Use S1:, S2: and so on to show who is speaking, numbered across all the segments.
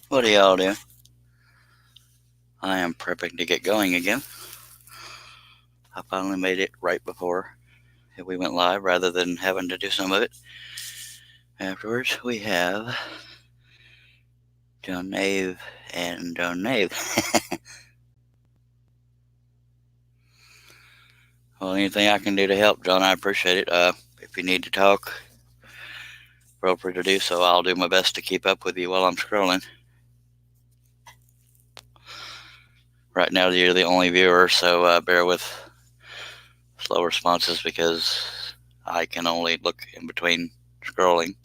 S1: What are y'all doing? I am prepping to get going again. I finally made it right before we went live rather than having to do some of it afterwards. We have John Nave and John Nave. Well, anything I can do to help, John, I appreciate it. If you need to talk, feel free to do so. I'll do my best to keep up with you while I'm scrolling. Right now, you're the only viewer, so bear with slow responses because I can only look in between scrolling.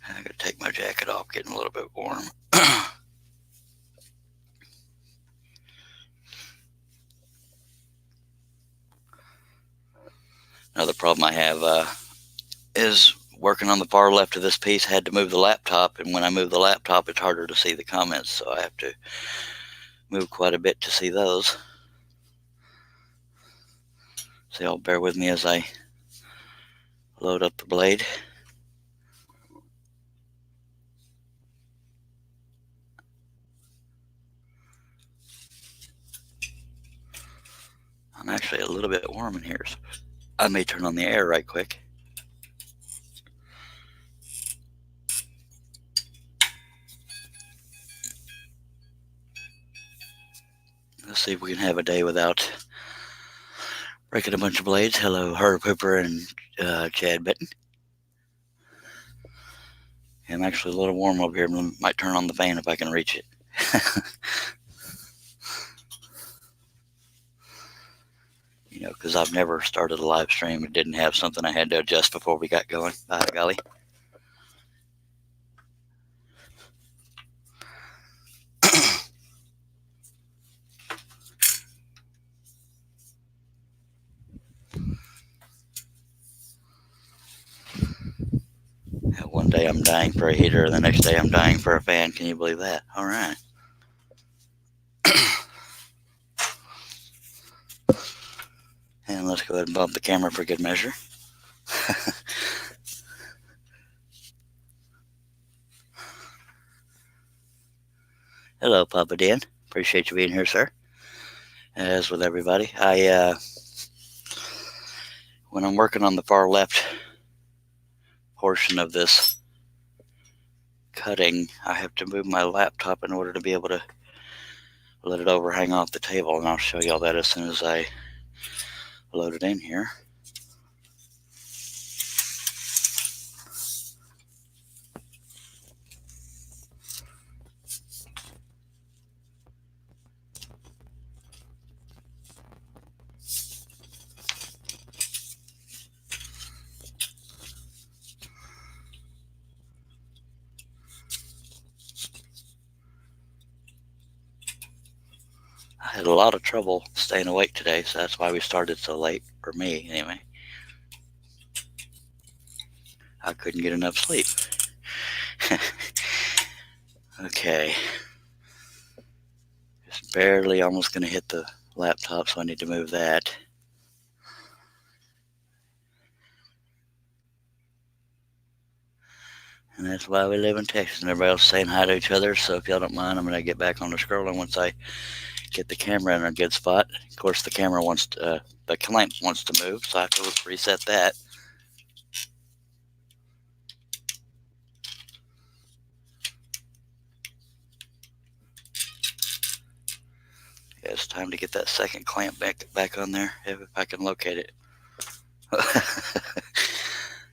S1: I gotta take my jacket off, getting a little bit warm. Another problem I have is working on the far left of this piece. I had to move the laptop, and when I move the laptop, it's harder to see the comments, so I have to move quite a bit to see those. So y'all bear with me as I load up the blade. I'm actually a little bit warm in here, so I may turn on the air right quick. Let's see if we can have a day without breaking a bunch of blades. Hello, Herb Hooper and Chad Benton. I'm actually a little warm over here. I might turn on the fan if I can reach it. Because I've never started a live stream and didn't have something I had to adjust before we got going. By golly. One day I'm dying for a heater, and the next day I'm dying for a fan. Can you believe that? All right. And let's go ahead and bump the camera for good measure. Hello, Papa Dan. Appreciate you being here, sir. As with everybody, when I'm working on the far left portion of this cutting, I have to move my laptop in order to be able to let it overhang off the table, and I'll show y'all that as soon as I load it in here. I had a lot of trouble staying awake today, so that's why we started so late, for me anyway. I couldn't get enough sleep. Okay. Just barely almost going to hit the laptop, so I need to move that. And that's why we live in Texas, and everybody else saying hi to each other. So if y'all don't mind, I'm going to get back on the scrolling once I get the camera in a good spot. Of course, the camera wants to, the clamp wants to move, so I have to reset that. Yeah, it's time to get that second clamp back on there, if I can locate it.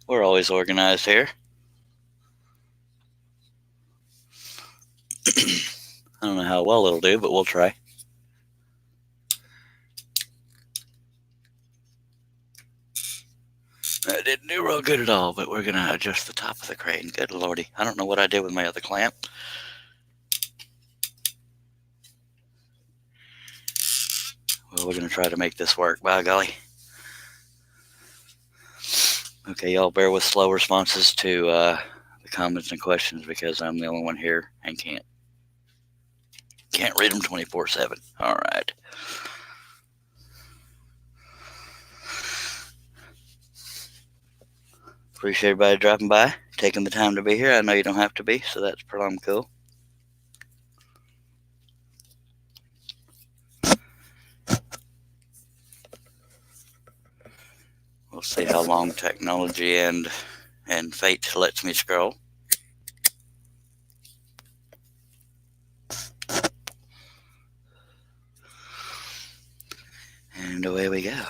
S1: We're always organized here. I don't know how well it'll do, but we'll try. That didn't do real good at all, but we're going to adjust the top of the crane. Good lordy. I don't know what I did with my other clamp. Well, we're going to try to make this work. By golly. Okay, y'all bear with slow responses to the comments and questions because I'm the only one here and can't read them 24/7. All right. Appreciate everybody dropping by, taking the time to be here. I know you don't have to be, so that's pretty cool. We'll see how long technology and fate lets me scroll. And away we go.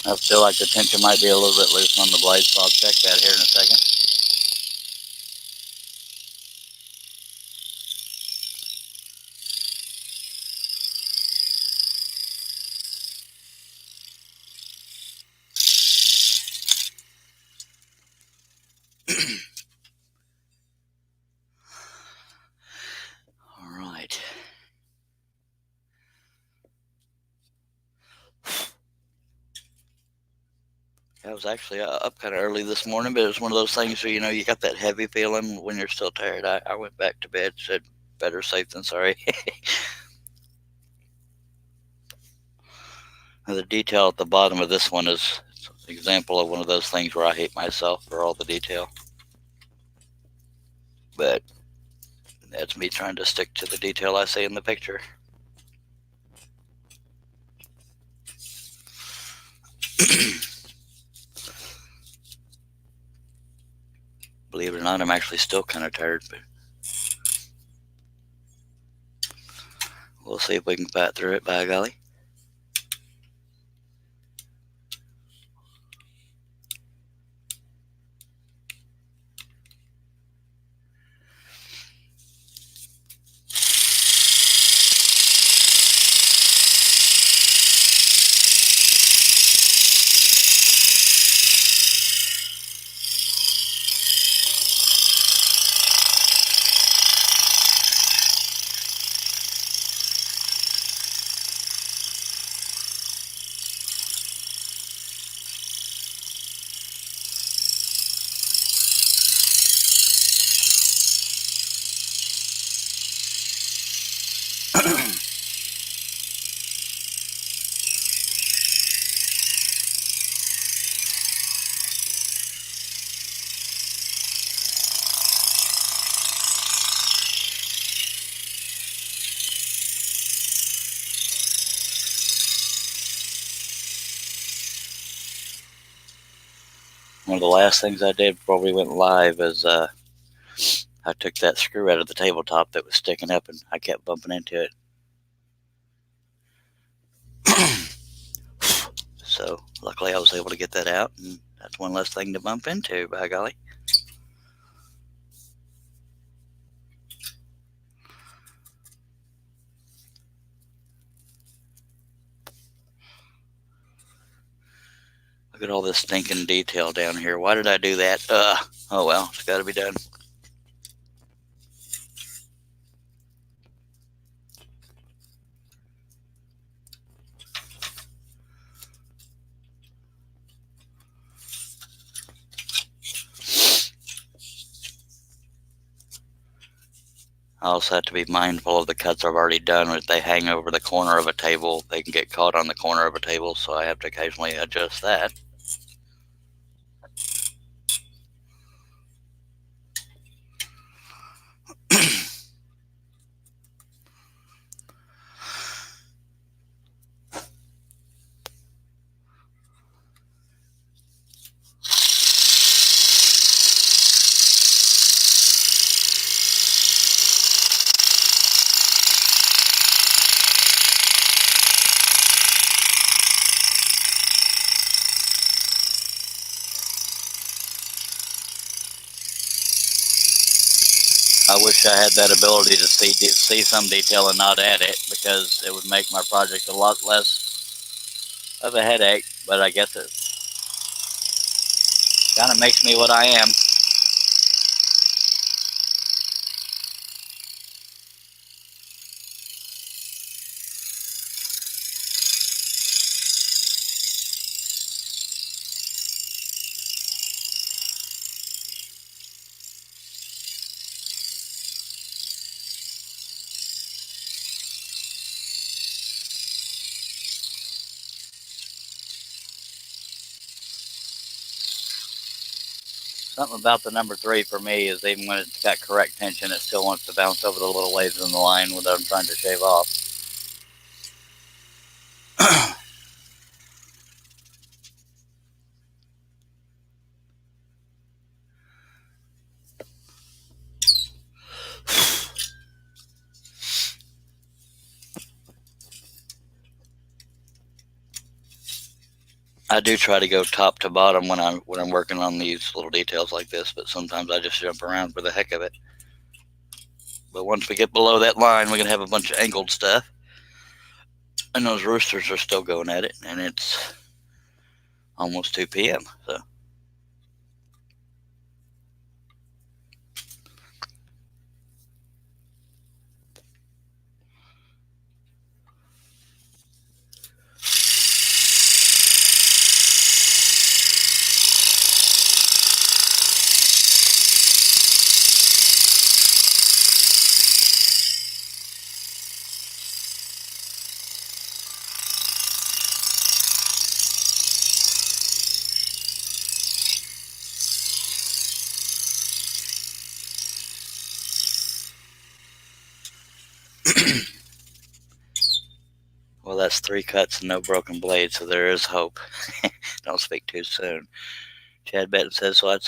S1: I feel like the tension might be a little bit loose on the blade, so I'll check that here in a second. All right. I was actually up kind of early this morning, but it was one of those things where, you got that heavy feeling when you're still tired. I went back to bed, said better safe than sorry. Now, the detail at the bottom of this one is an example of one of those things where I hate myself for all the detail. But that's me trying to stick to the detail I see in the picture. Believe it or not, I'm actually still kind of tired, but we'll see if we can fight through it, by golly. One of the last things I did before we went live is I took that screw out of the tabletop that was sticking up, and I kept bumping into it. So luckily I was able to get that out, and that's one less thing to bump into, by golly. Look at all this stinking detail down here. Why did I do that? Oh well, it's got to be done. I also have to be mindful of the cuts I've already done. If they hang over the corner of a table, they can get caught on the corner of a table, so I have to occasionally adjust that. I wish I had that ability to see some detail and not add it, because it would make my project a lot less of a headache, but I guess it kind of makes me what I am. Something about the number 3 for me is even when it's got correct tension, it still wants to bounce over the little waves in the line without trying to shave off. I do try to go top to bottom when I'm working on these little details like this, but sometimes I just jump around for the heck of it. But once we get below that line, we're gonna have a bunch of angled stuff, and those roosters are still going at it, and it's almost 2 p.m. So well, that's 3 cuts and no broken blade, so there is hope. Don't speak too soon. Chad Benton says, so I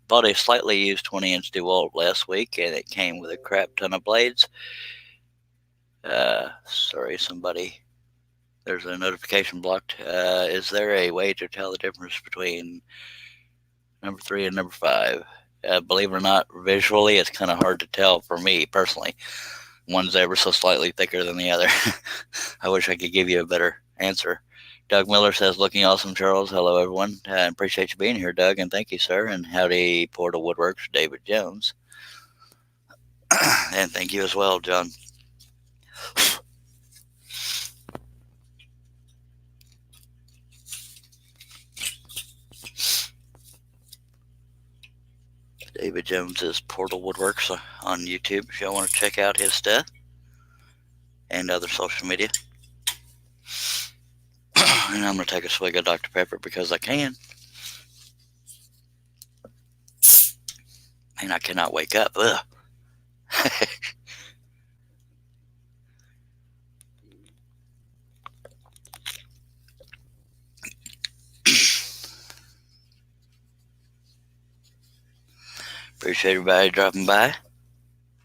S1: bought a slightly used 20-inch DeWalt last week, and it came with a crap ton of blades. Sorry, somebody. There's a notification blocked. Is there a way to tell the difference between number 3 and number 5? Believe it or not, visually, it's kind of hard to tell for me personally. One's ever so slightly thicker than the other. I wish I could give you a better answer. Doug Miller says, looking awesome, Charles. Hello, everyone. I appreciate you being here, Doug, and thank you, sir. And howdy, Portal Woodworks, David Jones. And thank you as well, John. David Jones is Portal Woodworks on YouTube if y'all want to check out his stuff and other social media. And I'm going to take a swig of Dr. Pepper because I can. And I cannot wake up. Ugh. Appreciate everybody dropping by.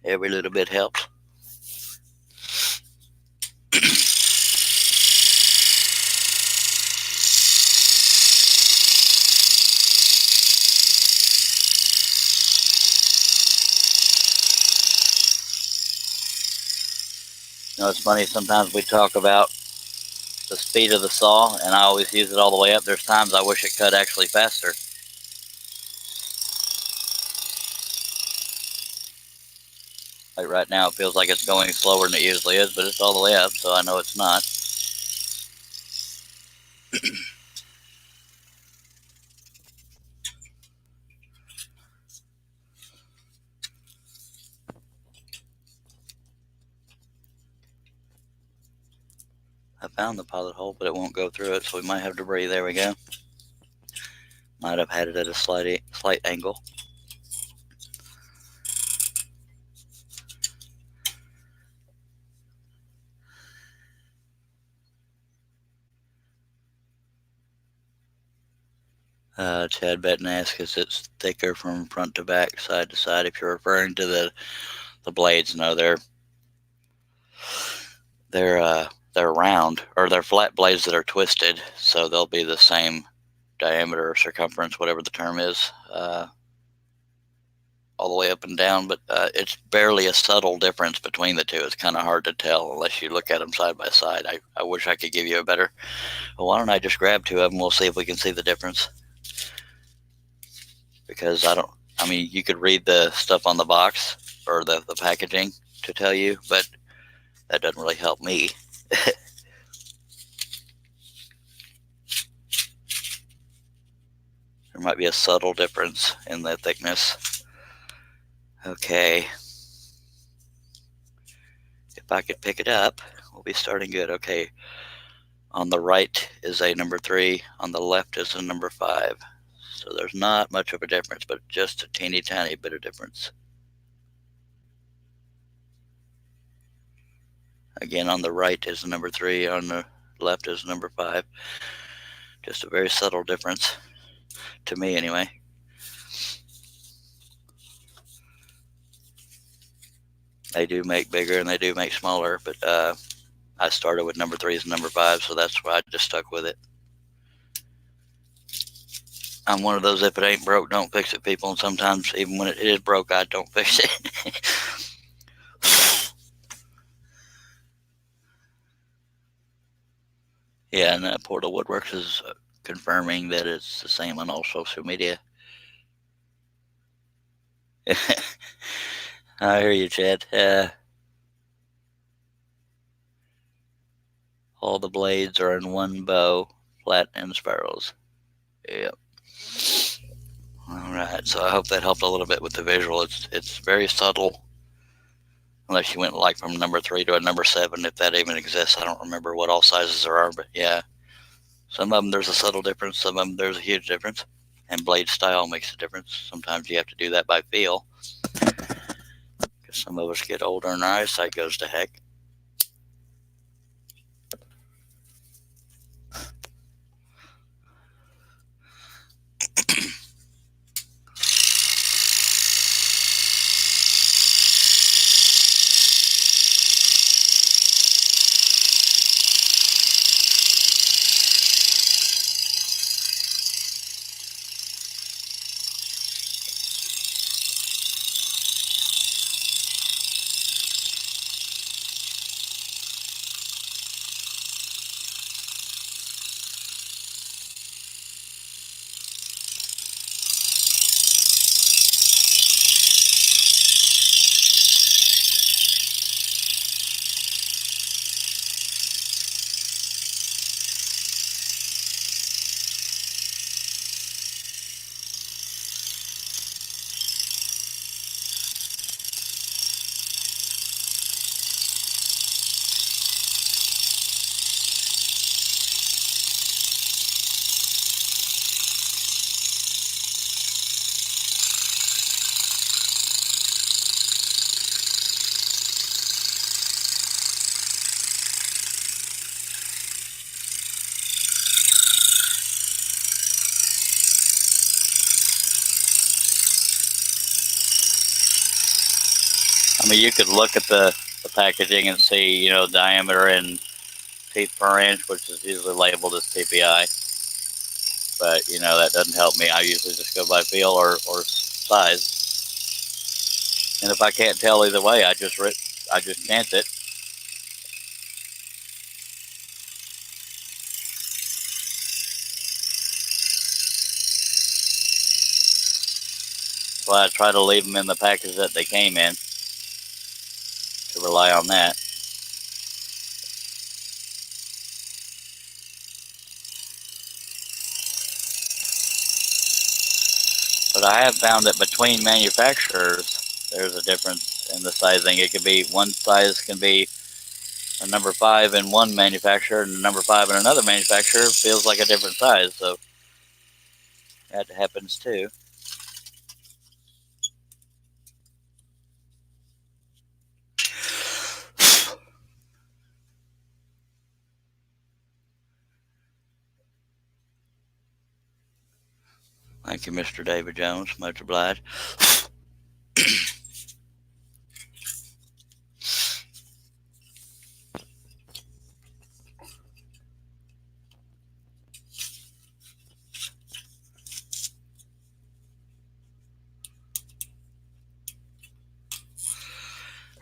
S1: Every little bit helps. You know, it's funny, sometimes we talk about the speed of the saw, and I always use it all the way up. There's times I wish it cut actually faster. Like right now, it feels like it's going slower than it usually is, but it's all the way up, so I know it's not. found the pilot hole, but it won't go through it, so we might have debris. There we go. Might have had it at a slight angle. Chad Benton asks, is it thicker from front to back, side to side? If you're referring to the blades, no, they're round, or they're flat blades that are twisted, so they'll be the same diameter or circumference, whatever the term is, all the way up and down, but it's barely a subtle difference between the two. It's kind of hard to tell unless you look at them side by side. I wish I could give you a better. Well, why don't I just grab two of them? We'll see if we can see the difference. Because I mean, you could read the stuff on the box or the packaging to tell you, but that doesn't really help me. There might be a subtle difference in the thickness. Okay. If I could pick it up, we'll be starting good. Okay. On the right is a number 3. On the left is a number 5. So there's not much of a difference, but just a teeny tiny bit of difference. Again, on the right is a number 3. On the left is number 5. Just a very subtle difference, to me anyway. They do make bigger and they do make smaller, but I started with number 3s and number 5, so that's why I just stuck with it. I'm one of those, if it ain't broke, don't fix it people, and sometimes even when it is broke, I don't fix it. Yeah, and Portal Woodworks is confirming that it's the same on all social media. I hear you, Chad. All the blades are in one bow, flat and spirals. Yep. All right, so I hope that helped a little bit with the visual. It's very subtle, unless you went like from number 3 to a number 7, if that even exists. I don't remember what all sizes there are, but yeah. Some of them there's a subtle difference, some of them there's a huge difference. And blade style makes a difference. Sometimes you have to do that by feel, because some of us get older and our eyesight goes to heck. I mean, you could look at the packaging and see, diameter in feet per inch, which is usually labeled as PPI. But, that doesn't help me. I usually just go by feel or size. And if I can't tell either way, I just chance it. So I try to leave them in the package that they came in, to rely on that. But I have found that between manufacturers, there's a difference in the sizing. It could be, one size can be a number 5 in one manufacturer and a number 5 in another manufacturer feels like a different size. So that happens too. Thank you, Mr. David Jones. Much obliged.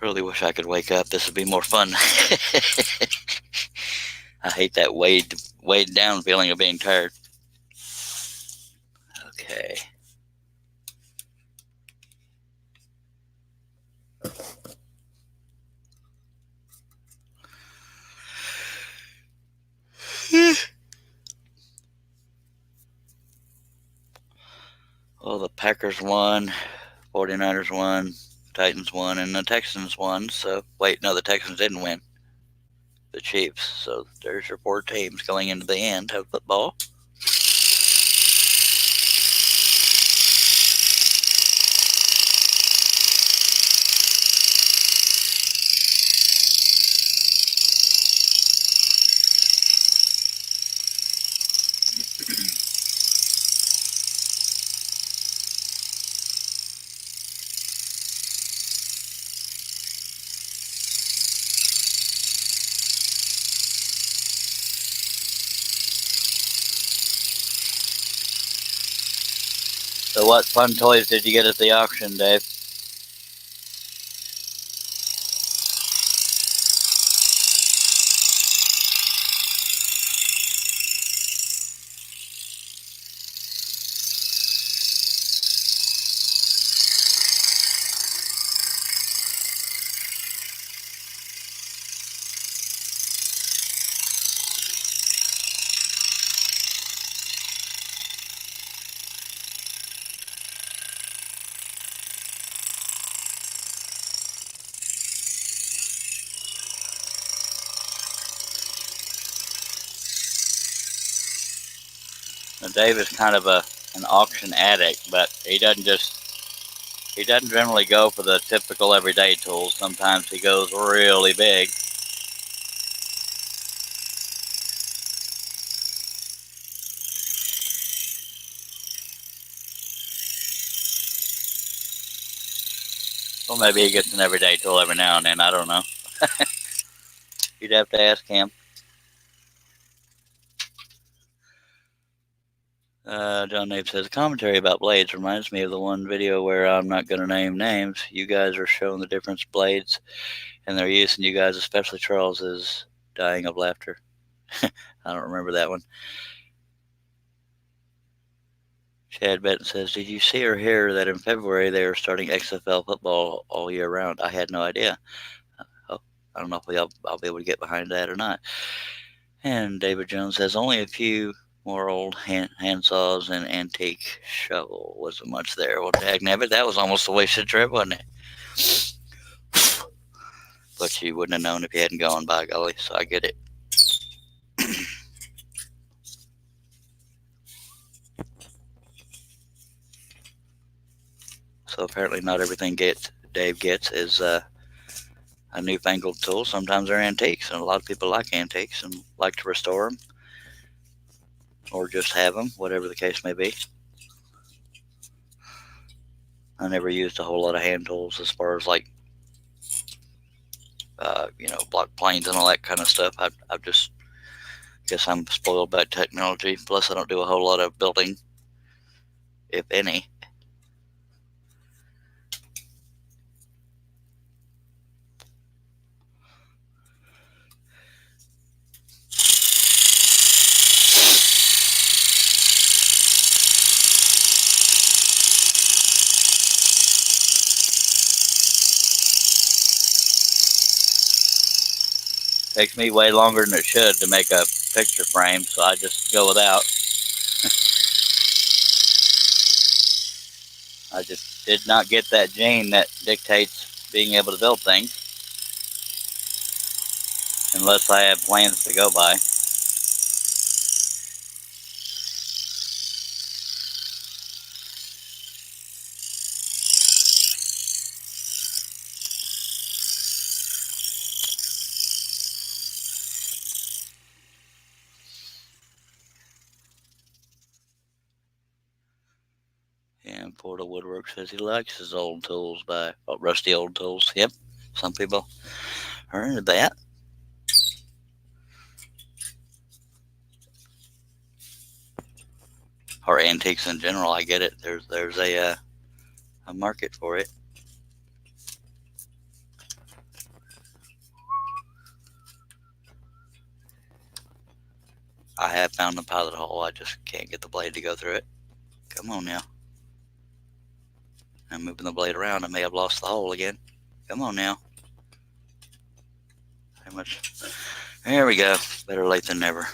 S1: Really wish I could wake up. This would be more fun. I hate that weighed down feeling of being tired. Okay. Well, the Packers won, 49ers won, Titans won, and the Texans won. So, wait, no, the Texans didn't win. The Chiefs. So there's your 4 teams going into the end of football. So what fun toys did you get at the auction, Dave? Now, Dave is kind of an auction addict, but he doesn't generally go for the typical everyday tools. Sometimes he goes really big. Well, maybe he gets an everyday tool every now and then. I don't know. You'd have to ask him. John Nave says, commentary about blades reminds me of the one video where I'm not going to name names. You guys are showing the different blades and their use, and you guys, especially Charles, is dying of laughter. I don't remember that one. Chad Benton says, did you see or hear that in February they are starting XFL football all year round? I had no idea. Oh, I don't know if I'll be able to get behind that or not. And David Jones says, only a few more old hand saws and antique shovel. Wasn't much there. Well, dagnabbit, that was almost a wasted trip, wasn't it? But you wouldn't have known if you hadn't gone, by golly, so I get it. So apparently not everything Dave gets is a newfangled tool. Sometimes they're antiques, and a lot of people like antiques and like to restore them or just have them, whatever the case may be. I never used a whole lot of hand tools as far as like, block planes and all that kind of stuff. I just guess I'm spoiled by technology. Plus, I don't do a whole lot of building, if any. Takes me way longer than it should to make a picture frame, so I just go without. I just did not get that gene that dictates being able to build things. unless I have plans to go by. And Portal Woodwork says he likes his old tools by Rusty Old Tools. Yep, some people are into that. Or antiques in general. I get it. There's a market for it. I have found the pilot hole. I just can't get the blade to go through it. Come on now. I'm moving the blade around. I may have lost the hole again. Come on now. How much? There we go. Better late than never.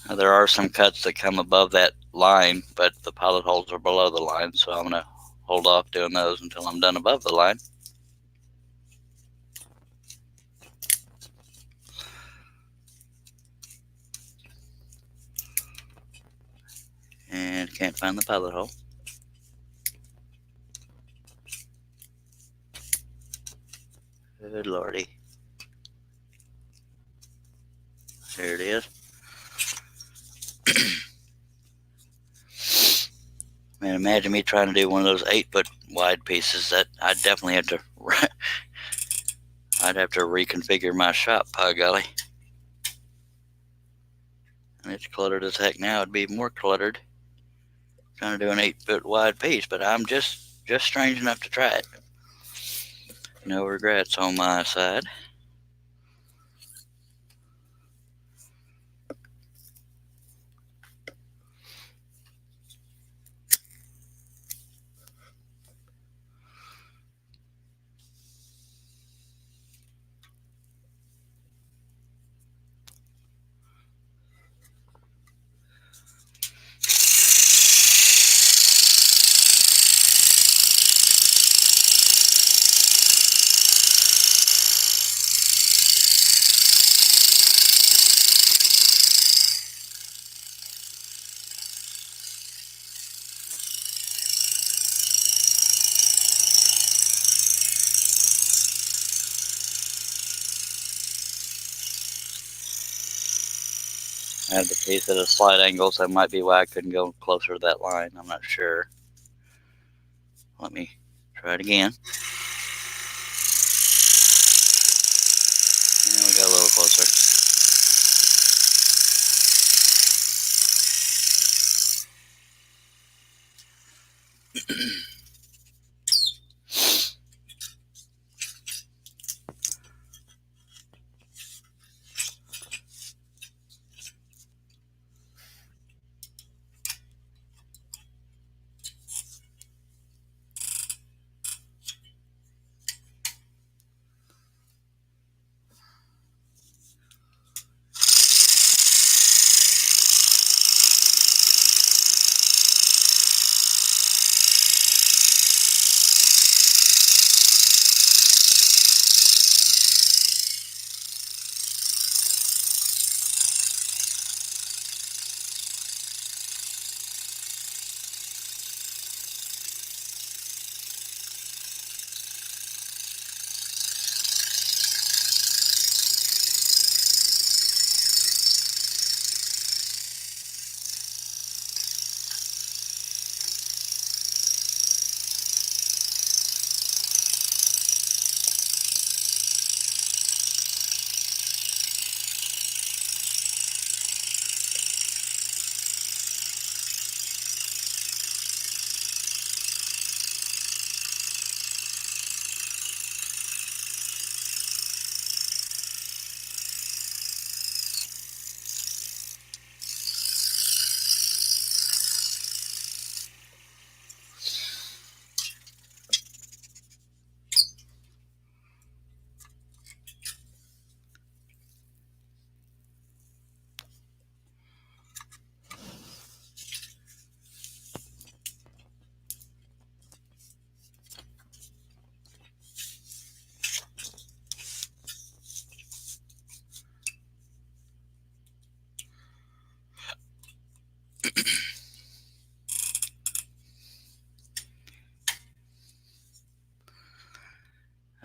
S1: Now, there are some cuts that come above that line, but the pilot holes are below the line, so I'm going to hold off doing those until I'm done above the line. And can't find the pilot hole. Good lordy. There it is. Man, imagine me trying to do one of those 8-foot wide pieces. That I'd definitely have to. I'd have to reconfigure my shop, by golly. And it's cluttered as heck now. It'd be more cluttered trying to do an 8-foot wide piece, but I'm just strange enough to try it. No regrets on my side. I have the piece at a slight angle, so that might be why I couldn't go closer to that line. I'm not sure. Let me try it again. And we got a little closer.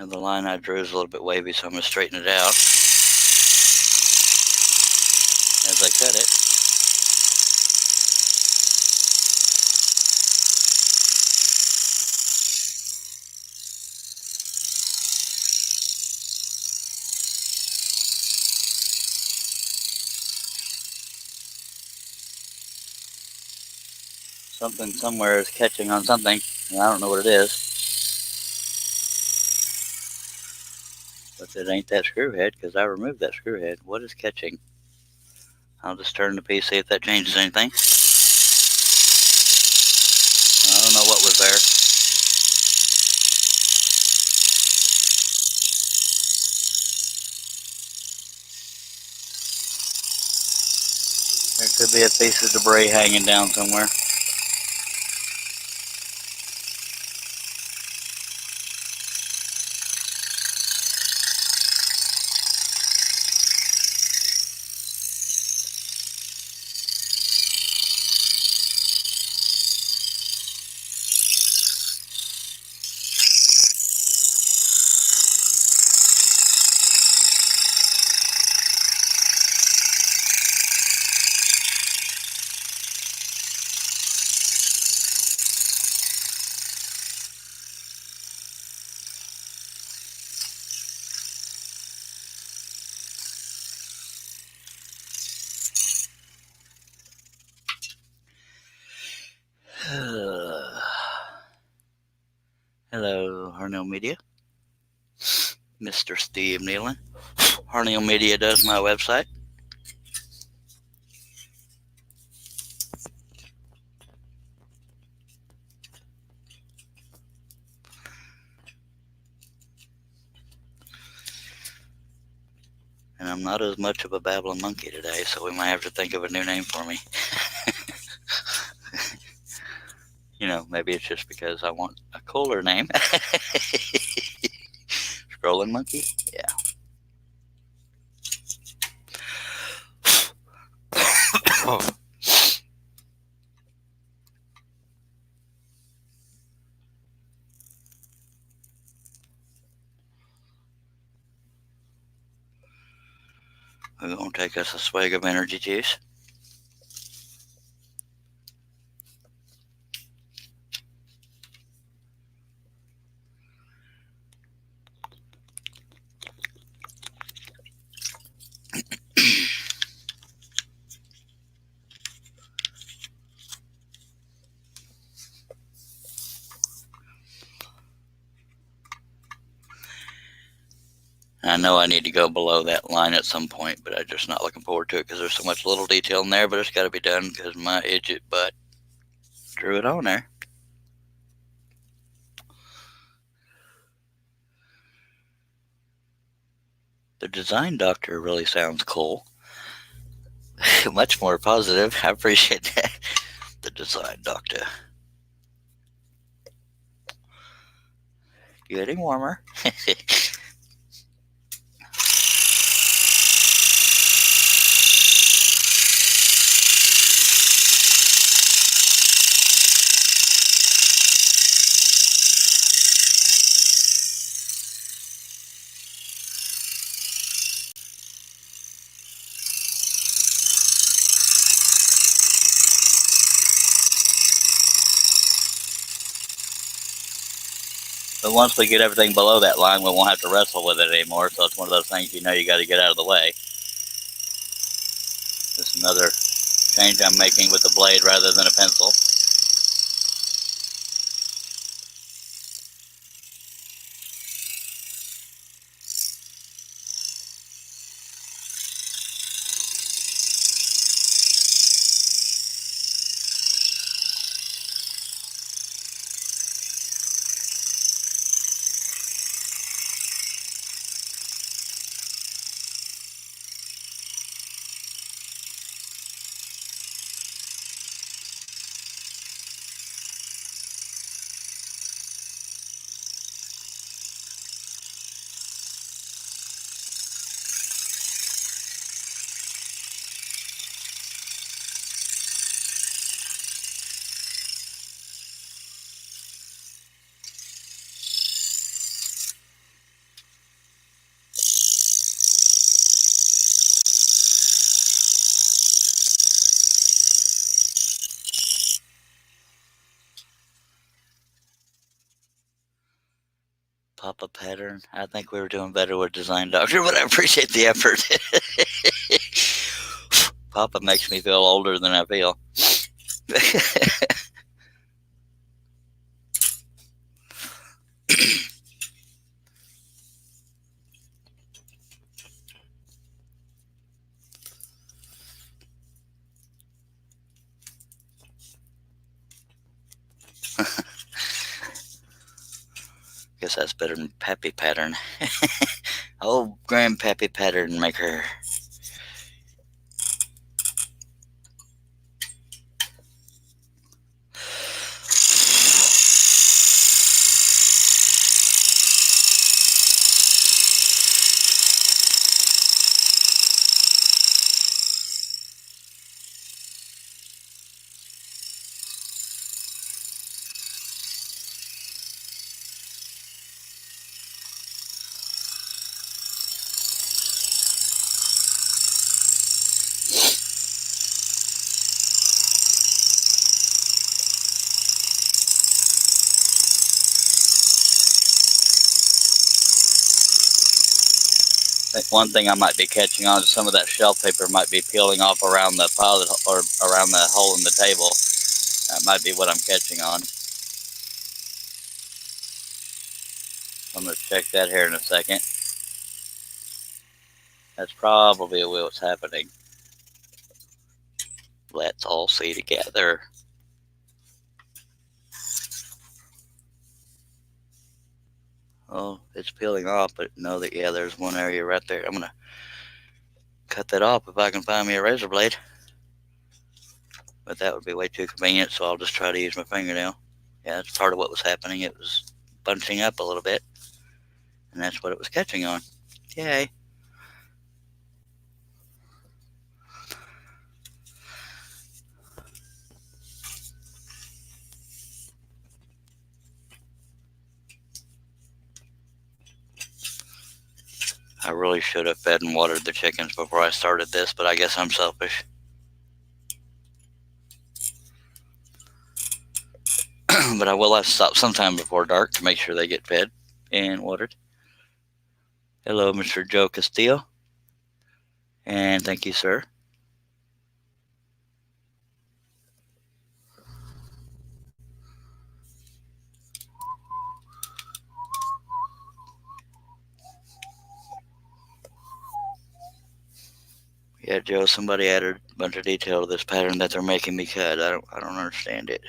S1: And the line I drew is a little bit wavy, so I'm going to straighten it out as I cut it. Something somewhere is catching on something, and I don't know what it is. But it ain't that screw head, because I removed that screw head. What is catching? I'll just turn the piece, see if that changes anything. I don't know what was there. There could be a piece of debris hanging down somewhere. Hello, Harnell Media. Mr. Steve Nealon. Harnell Media does my website. And I'm not as much of a babbling monkey today, so we might have to think of a new name for me. You know, maybe it's just because I want a cooler name. Scrolling Monkey? Yeah. We're going to take us a swig of energy juice. I know I need to go below that line at some point, but I'm just not looking forward to it because there's so much little detail in there, but it's got to be done because my idiot butt drew it on there. The design doctor really sounds cool. Much more positive. I appreciate that. The design doctor. Getting warmer. But once we get everything below that line, we won't have to wrestle with it anymore. So it's one of those things you got to get out of the way. This is another change I'm making with the blade rather than a pencil. Papa pattern. I think we were doing better with Design Doctor, but I appreciate the effort. Papa makes me feel older than I feel. Guess that's better than Pappy pattern. Oh, Grandpappy pattern maker. I think one thing I might be catching on is some of that shelf paper might be peeling off around the pile or around the hole in the table. That might be what I'm catching on. I'm going to check that here in a second. That's probably what's happening. Let's all see together. Oh, it's peeling off, but no, yeah, there's one area right there. I'm going to cut that off if I can find me a razor blade. But that would be way too convenient, so I'll just try to use my fingernail. Yeah, that's part of what was happening. It was bunching up a little bit, and that's what it was catching on. Yay. I really should have fed and watered the chickens before I started this, but I guess I'm selfish. But I will have to stop sometime before dark to make sure they get fed and watered. Hello, Mr. Joe Castillo. And thank you, sir. Yeah, Joe, somebody added a bunch of detail to this pattern that they're making me cut. I don't understand it.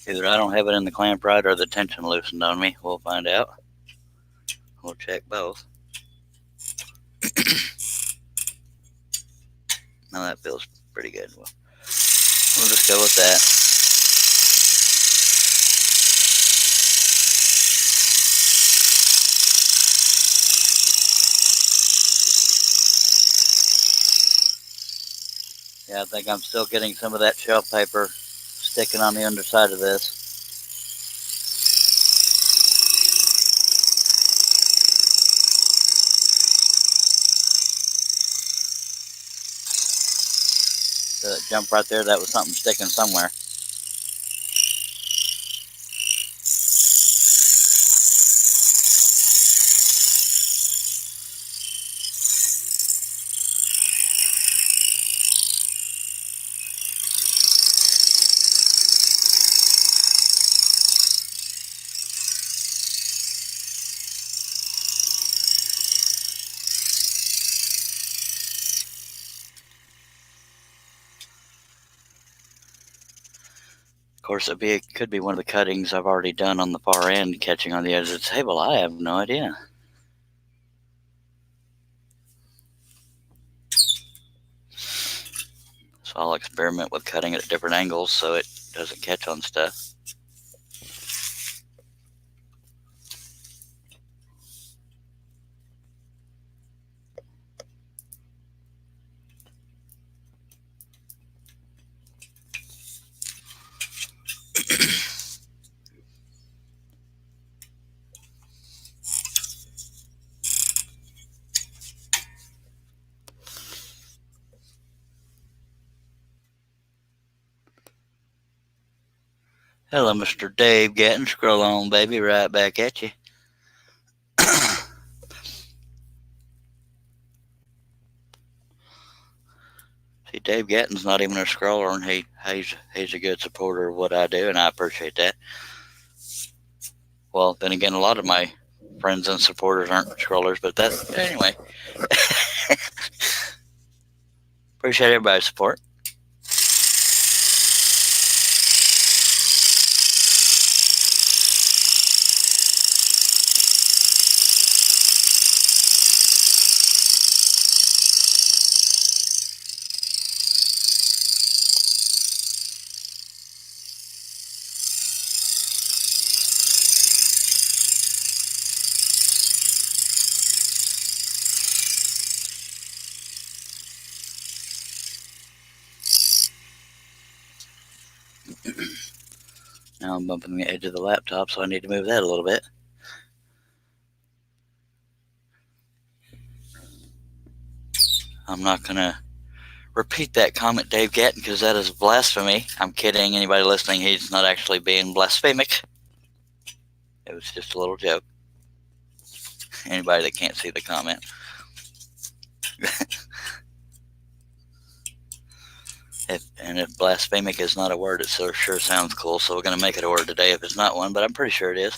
S1: Either I don't have it in the clamp right or the tension loosened on me. We'll find out. We'll check both. Now that feels pretty good. We'll just go with that. Yeah, I think I'm still getting some of that shelf paper sticking on the underside of this. So that jump right there, that was something sticking somewhere. course, it could be one of the cuttings I've already done on the far end, catching on the edge of the table. I have no idea. So I'll experiment with cutting it at different angles so it doesn't catch on stuff. Hello, Mr. Dave Gatton. Scroll on, baby. Right back at you. See, Dave Gatton's not even a scroller, and he's a good supporter of what I do, and I appreciate that. Well, then again, a lot of my friends and supporters aren't scrollers, but anyway. Appreciate everybody's support. Now I'm bumping the edge of the laptop, so I need to move that a little bit. I'm not going to repeat that comment, Dave Gatton, because that is blasphemy. I'm kidding. Anybody listening, he's not actually being blasphemic. It was just a little joke. Anybody that can't see the comment. If blasphemic is not a word, it sure sounds cool, so we're going to make it a word today if it's not one, but I'm pretty sure it is.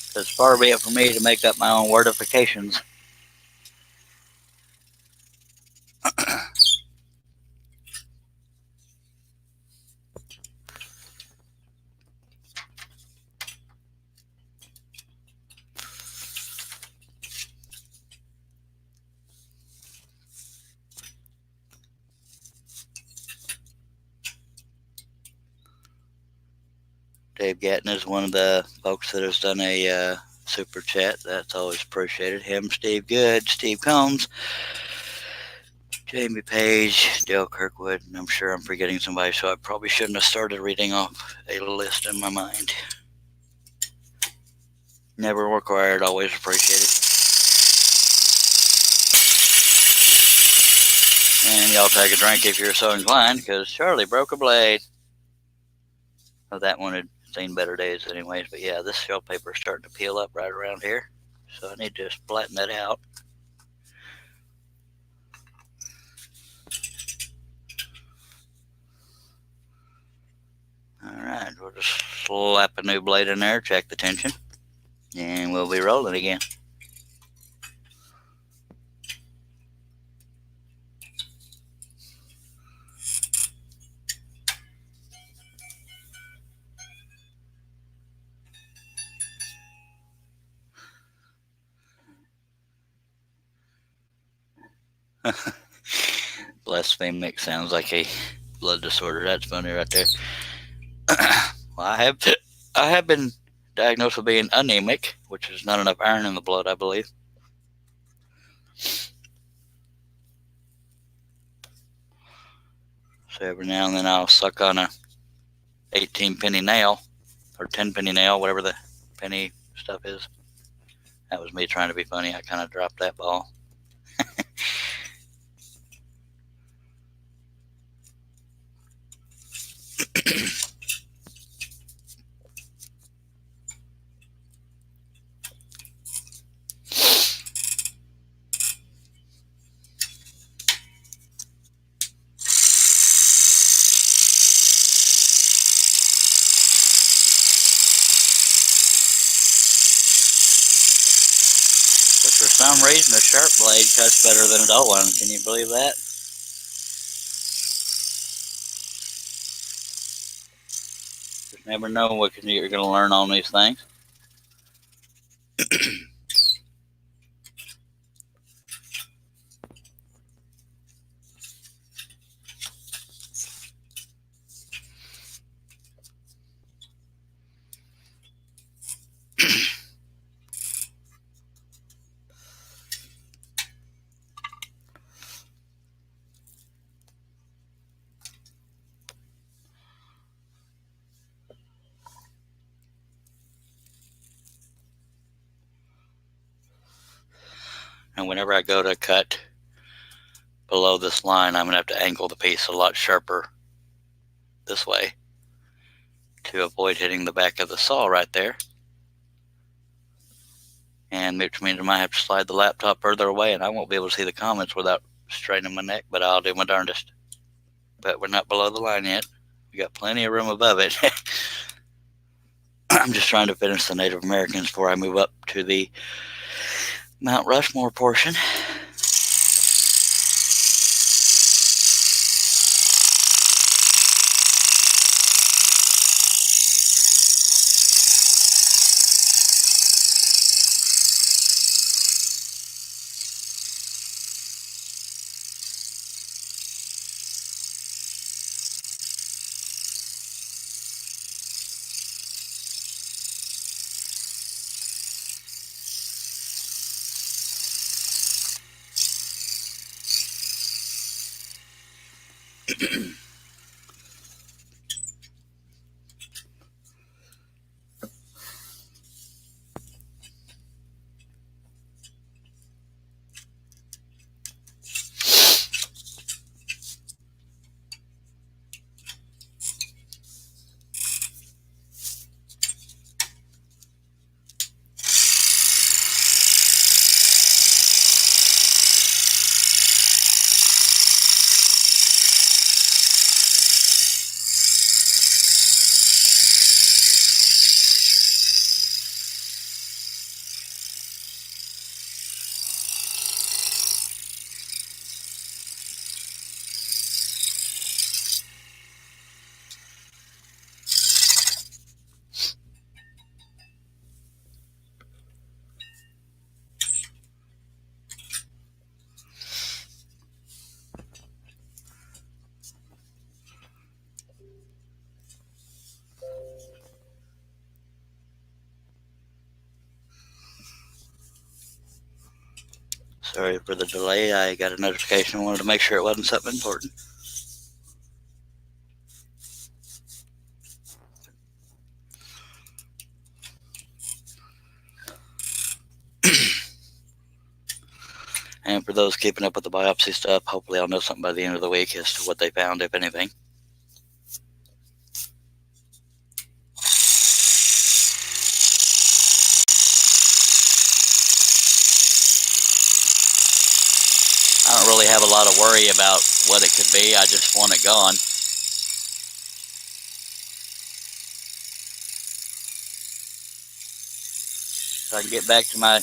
S1: Because far be it from me to make up my own wordifications. Dave Gatton is one of the folks that has done a super chat. That's always appreciated. Him, Steve Good, Steve Combs, Jamie Page, Dale Kirkwood, and I'm sure I'm forgetting somebody, so I probably shouldn't have started reading off a list in my mind. Never required, always appreciated. And y'all take a drink if you're so inclined, because Charlie broke a blade. Well, that one had seen better days anyways, but yeah, this shell paper is starting to peel up right around here, so I need to just flatten that out. Alright, we'll just slap a new blade in there, check the tension, and we'll be rolling again. Blasphemic sounds like a blood disorder. That's funny right there. Well, I have been diagnosed with being anemic, which is not enough iron in the blood, I believe. So every now and then I'll suck on a 18 penny nail or 10 penny nail, whatever the penny stuff is. That was me trying to be funny. I kind of dropped that ball. some reason, a sharp blade cuts better than a dull one. Can you believe that? Just never know what you're going to learn on these things. And whenever I go to cut below this line, I'm going to have to angle the piece a lot sharper this way to avoid hitting the back of the saw right there. And which means I might have to slide the laptop further away, and I won't be able to see the comments without straining my neck, but I'll do my darndest. But we're not below the line yet. We got plenty of room above it. I'm just trying to finish the Native Americans before I move up to the Mount Rushmore portion. Sorry for the delay. I got a notification. I wanted to make sure it wasn't something important. And for those keeping up with the biopsy stuff, hopefully I'll know something by the end of the week as to what they found, if anything. I don't really have a lot of worry about what it could be. I just want it gone. So I can get back to my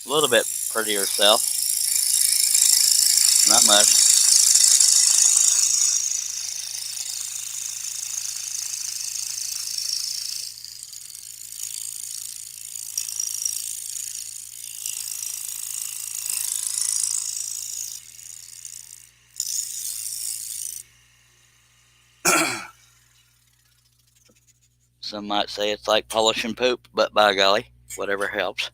S1: little bit prettier self. Not much. Some might say it's like polishing poop, but by golly, whatever helps.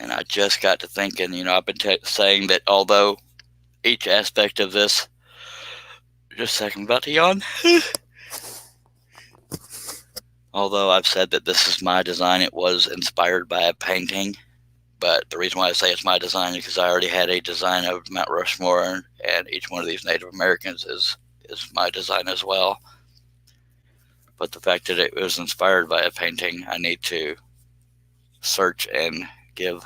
S1: And I just got to thinking, I've been saying that although each aspect of this, just a second, I'm about to yawn. Although I've said that this is my design, it was inspired by a painting But the reason why I say it's my design is because I already had a design of Mount Rushmore, and each one of these Native Americans is my design as well. But the fact that it was inspired by a painting, I need to search and give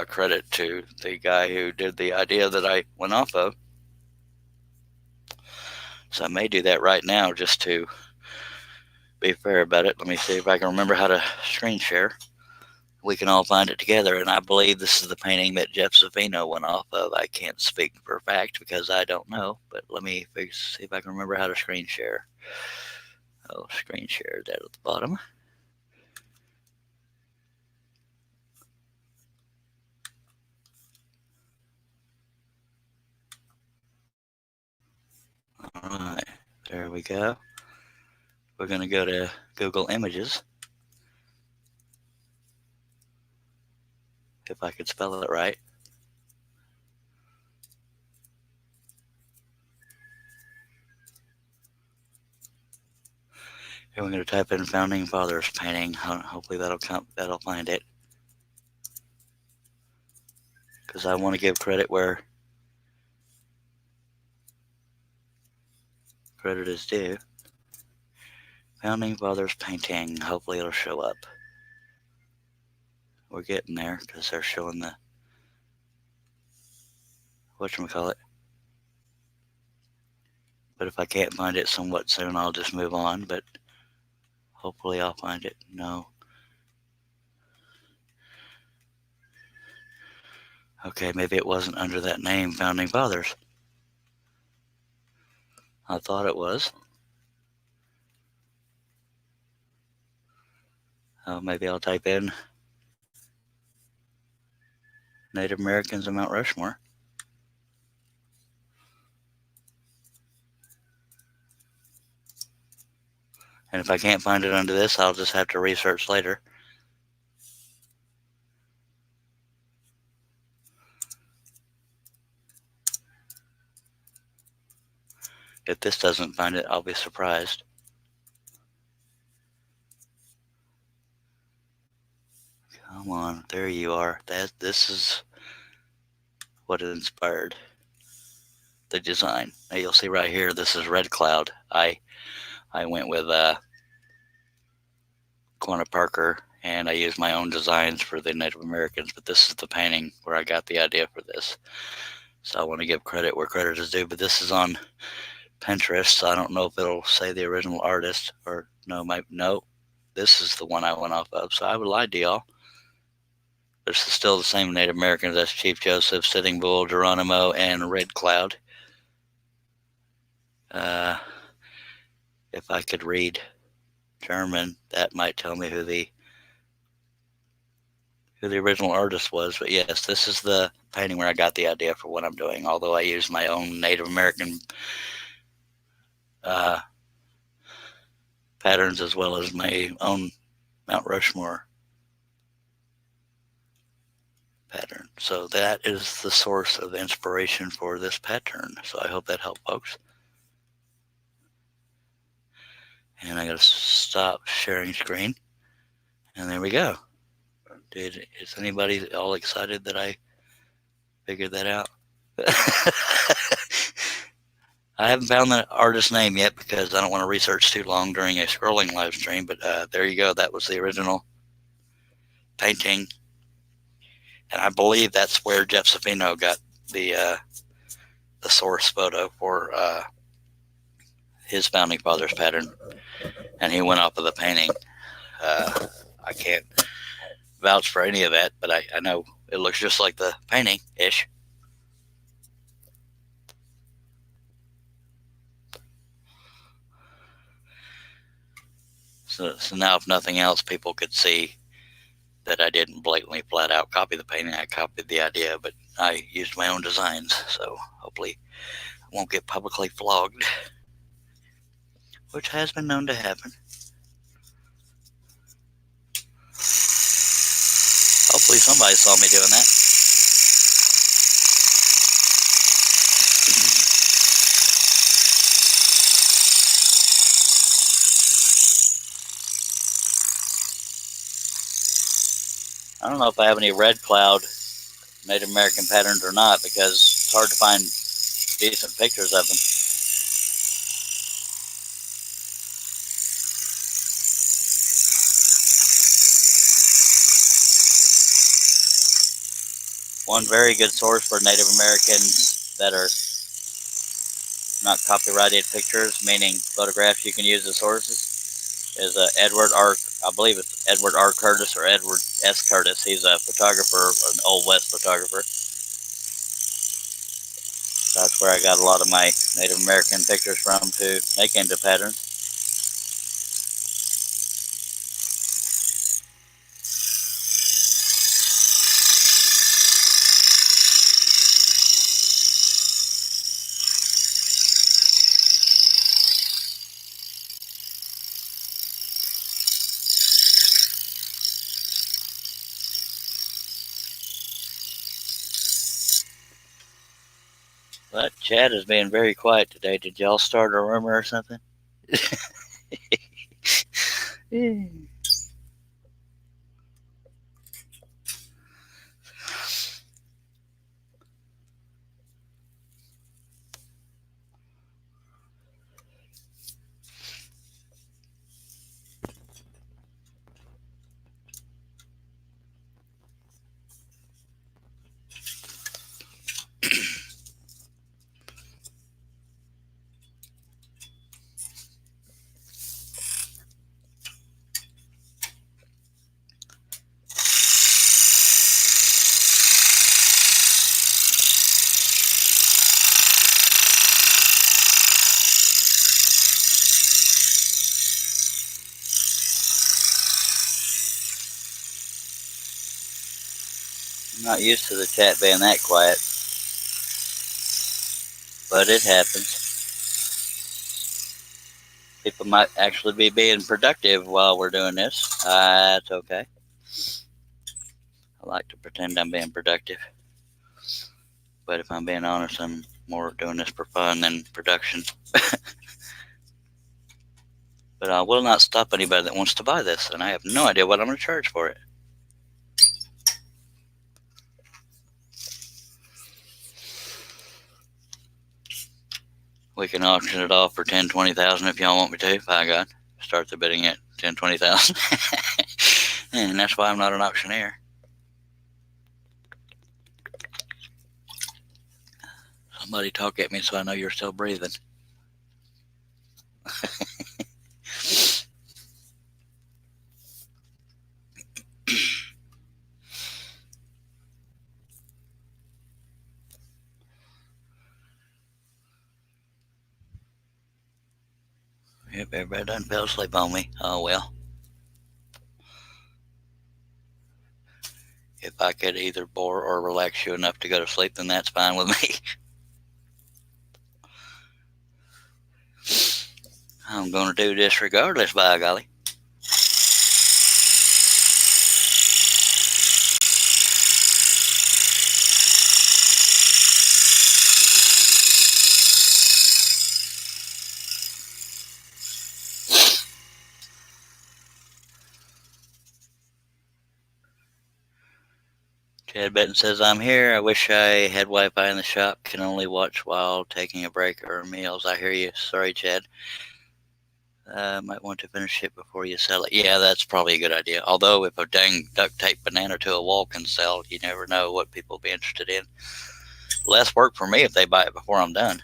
S1: credit to the guy who did the idea that I went off of. So I may do that right now just to be fair about it. Let me see if I can remember how to screen share. We can all find it together, and I believe this is the painting that Jeff Savino went off of. I can't speak for a fact because I don't know, but let me see if I can remember how to screen share. Oh, screen share that at the bottom. All right, there we go. We're going to go to Google Images. If I could spell it right. And we're going to type in Founding Fathers painting. Hopefully that'll find it. Because I want to give credit where credit is due. Founding Fathers painting. Hopefully it'll show up. We're getting there because they're showing the whatchamacallit. But if I can't find it somewhat soon, I'll just move on. But hopefully I'll find it. No. Okay, maybe it wasn't under that name, Founding Fathers. I thought it was. Maybe I'll type in Native Americans in Mount Rushmore. And if I can't find it under this, I'll just have to research later. If this doesn't find it, I'll be surprised. Come on, there you are. This is what inspired the design. Now you'll see right here, this is Red Cloud. I went with Quanah Parker, and I used my own designs for the Native Americans, but this is the painting where I got the idea for this. So I want to give credit where credit is due, but this is on Pinterest, so I don't know if it'll say the original artist or no. This is the one I went off of, so I would lie to y'all. This is still the same Native Americans. That's Chief Joseph, Sitting Bull, Geronimo, and Red Cloud. If I could read German, that might tell me who the original artist was. But yes, this is the painting where I got the idea for what I'm doing, although I use my own Native American patterns as well as my own Mount Rushmore pattern. So that is the source of inspiration for this pattern. So I hope that helped, folks. And I gotta stop sharing screen. And there we go. Is anybody all excited that I figured that out? I haven't found the artist's name yet because I don't want to research too long during a scrolling live stream, but there you go. That was the original painting. And I believe that's where Jeff Savino got the source photo for his Founding Fathers pattern. And he went off of the painting. I can't vouch for any of that, but I know it looks just like the painting-ish. So now, if nothing else, people could see that I didn't blatantly flat out copy the painting. I copied the idea, but I used my own designs. So hopefully I won't get publicly flogged, which has been known to happen. Hopefully somebody saw me doing that. I don't know if I have any red cloud Native American patterns or not, because it's hard to find decent pictures of them. One very good source for Native Americans that are not copyrighted pictures, meaning photographs you can use as sources, is Edward R. I believe it's Edward R. Curtis or Edward S. Curtis. He's a photographer, an Old West photographer. That's where I got a lot of my Native American pictures from to make into patterns. But Chad is being very quiet today. Did y'all start a rumor or something? I'm not used to the chat being that quiet, but it happens. People might actually be being productive while we're doing this. That's okay. I like to pretend I'm being productive. But if I'm being honest, I'm more doing this for fun than production. But I will not stop anybody that wants to buy this, and I have no idea what I'm going to charge for it. We can auction it off for $10,000, $20,000 if y'all want me to. By God, start the bidding at $10,000, $20,000, and that's why I'm not an auctioneer. Somebody talk at me so I know you're still breathing. Yep, everybody done fell asleep on me. Oh well. If I could either bore or relax you enough to go to sleep, then that's fine with me. I'm going to do this regardless, by golly. Chad Benton says, I'm here. I wish I had Wi-Fi in the shop. Can only watch while taking a break or meals. I hear you. Sorry, Chad. Might want to finish it before you sell it. Yeah, that's probably a good idea. Although if a dang duct tape banana to a wall can sell, you never know what people will be interested in. Less work for me if they buy it before I'm done.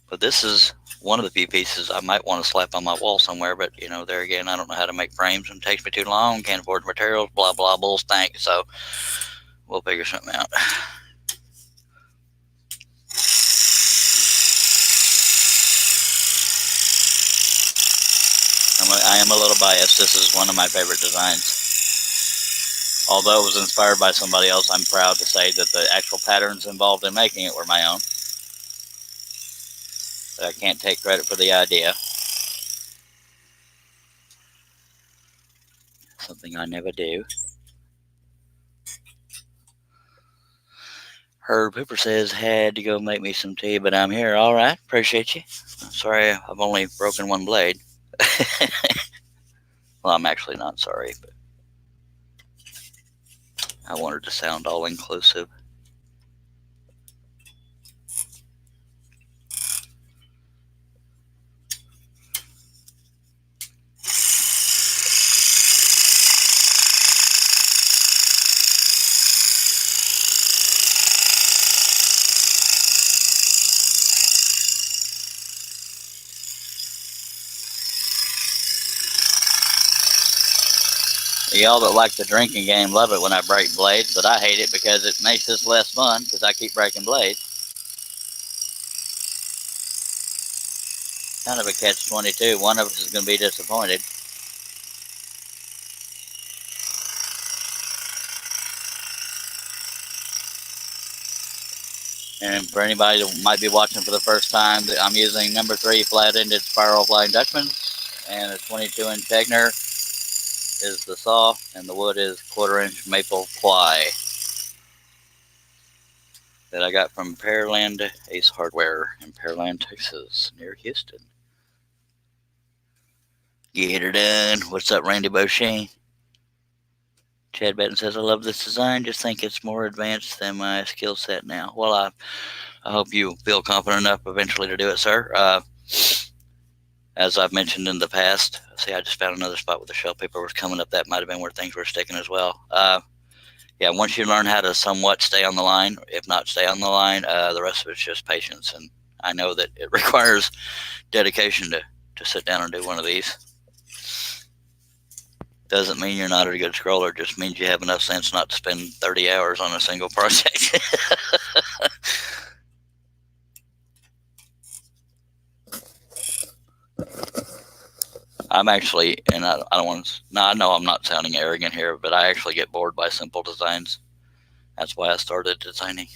S1: But this is one of the few pieces I might want to slap on my wall somewhere, but there again, I don't know how to make frames, and it takes me too long, can't afford the materials, blah, blah, bull stank, so we'll figure something out. I am a little biased. This is one of my favorite designs. Although it was inspired by somebody else, I'm proud to say that the actual patterns involved in making it were my own. But I can't take credit for the idea. Something I never do. Herb Hooper says, had to go make me some tea, but I'm here. All right, appreciate you. Sorry, I've only broken one blade. Well, I'm actually not sorry, but I wanted to sound all inclusive. Y'all that like the drinking game love it when I break blades, but I hate it because it makes this less fun because I keep breaking blades. Kind of a catch-22. One of us is going to be disappointed. And for anybody that might be watching for the first time, I'm using number 3 flat-ended spiral Flying Dutchman, and a 22-inch Tegner is the saw, and the wood is 1/4-inch maple ply that I got from Pearland Ace Hardware in Pearland, Texas, near Houston. Get her done. What's up, Randy Beauchene? Chad Benton says, I love this design. Just think it's more advanced than my skill set now. Well, I hope you feel confident enough eventually to do it, sir. As I've mentioned in the past, see, I just found another spot where the shell paper was coming up. That might have been where things were sticking as well. Yeah, once you learn how to somewhat stay on the line, if not stay on the line, the rest of it's just patience. And I know that it requires dedication to sit down and do one of these. Doesn't mean you're not a good scroller, just means you have enough sense not to spend 30 hours on a single project. I'm actually, and I don't want to, no, I know I'm not sounding arrogant here, but I actually get bored by simple designs. That's why I started designing.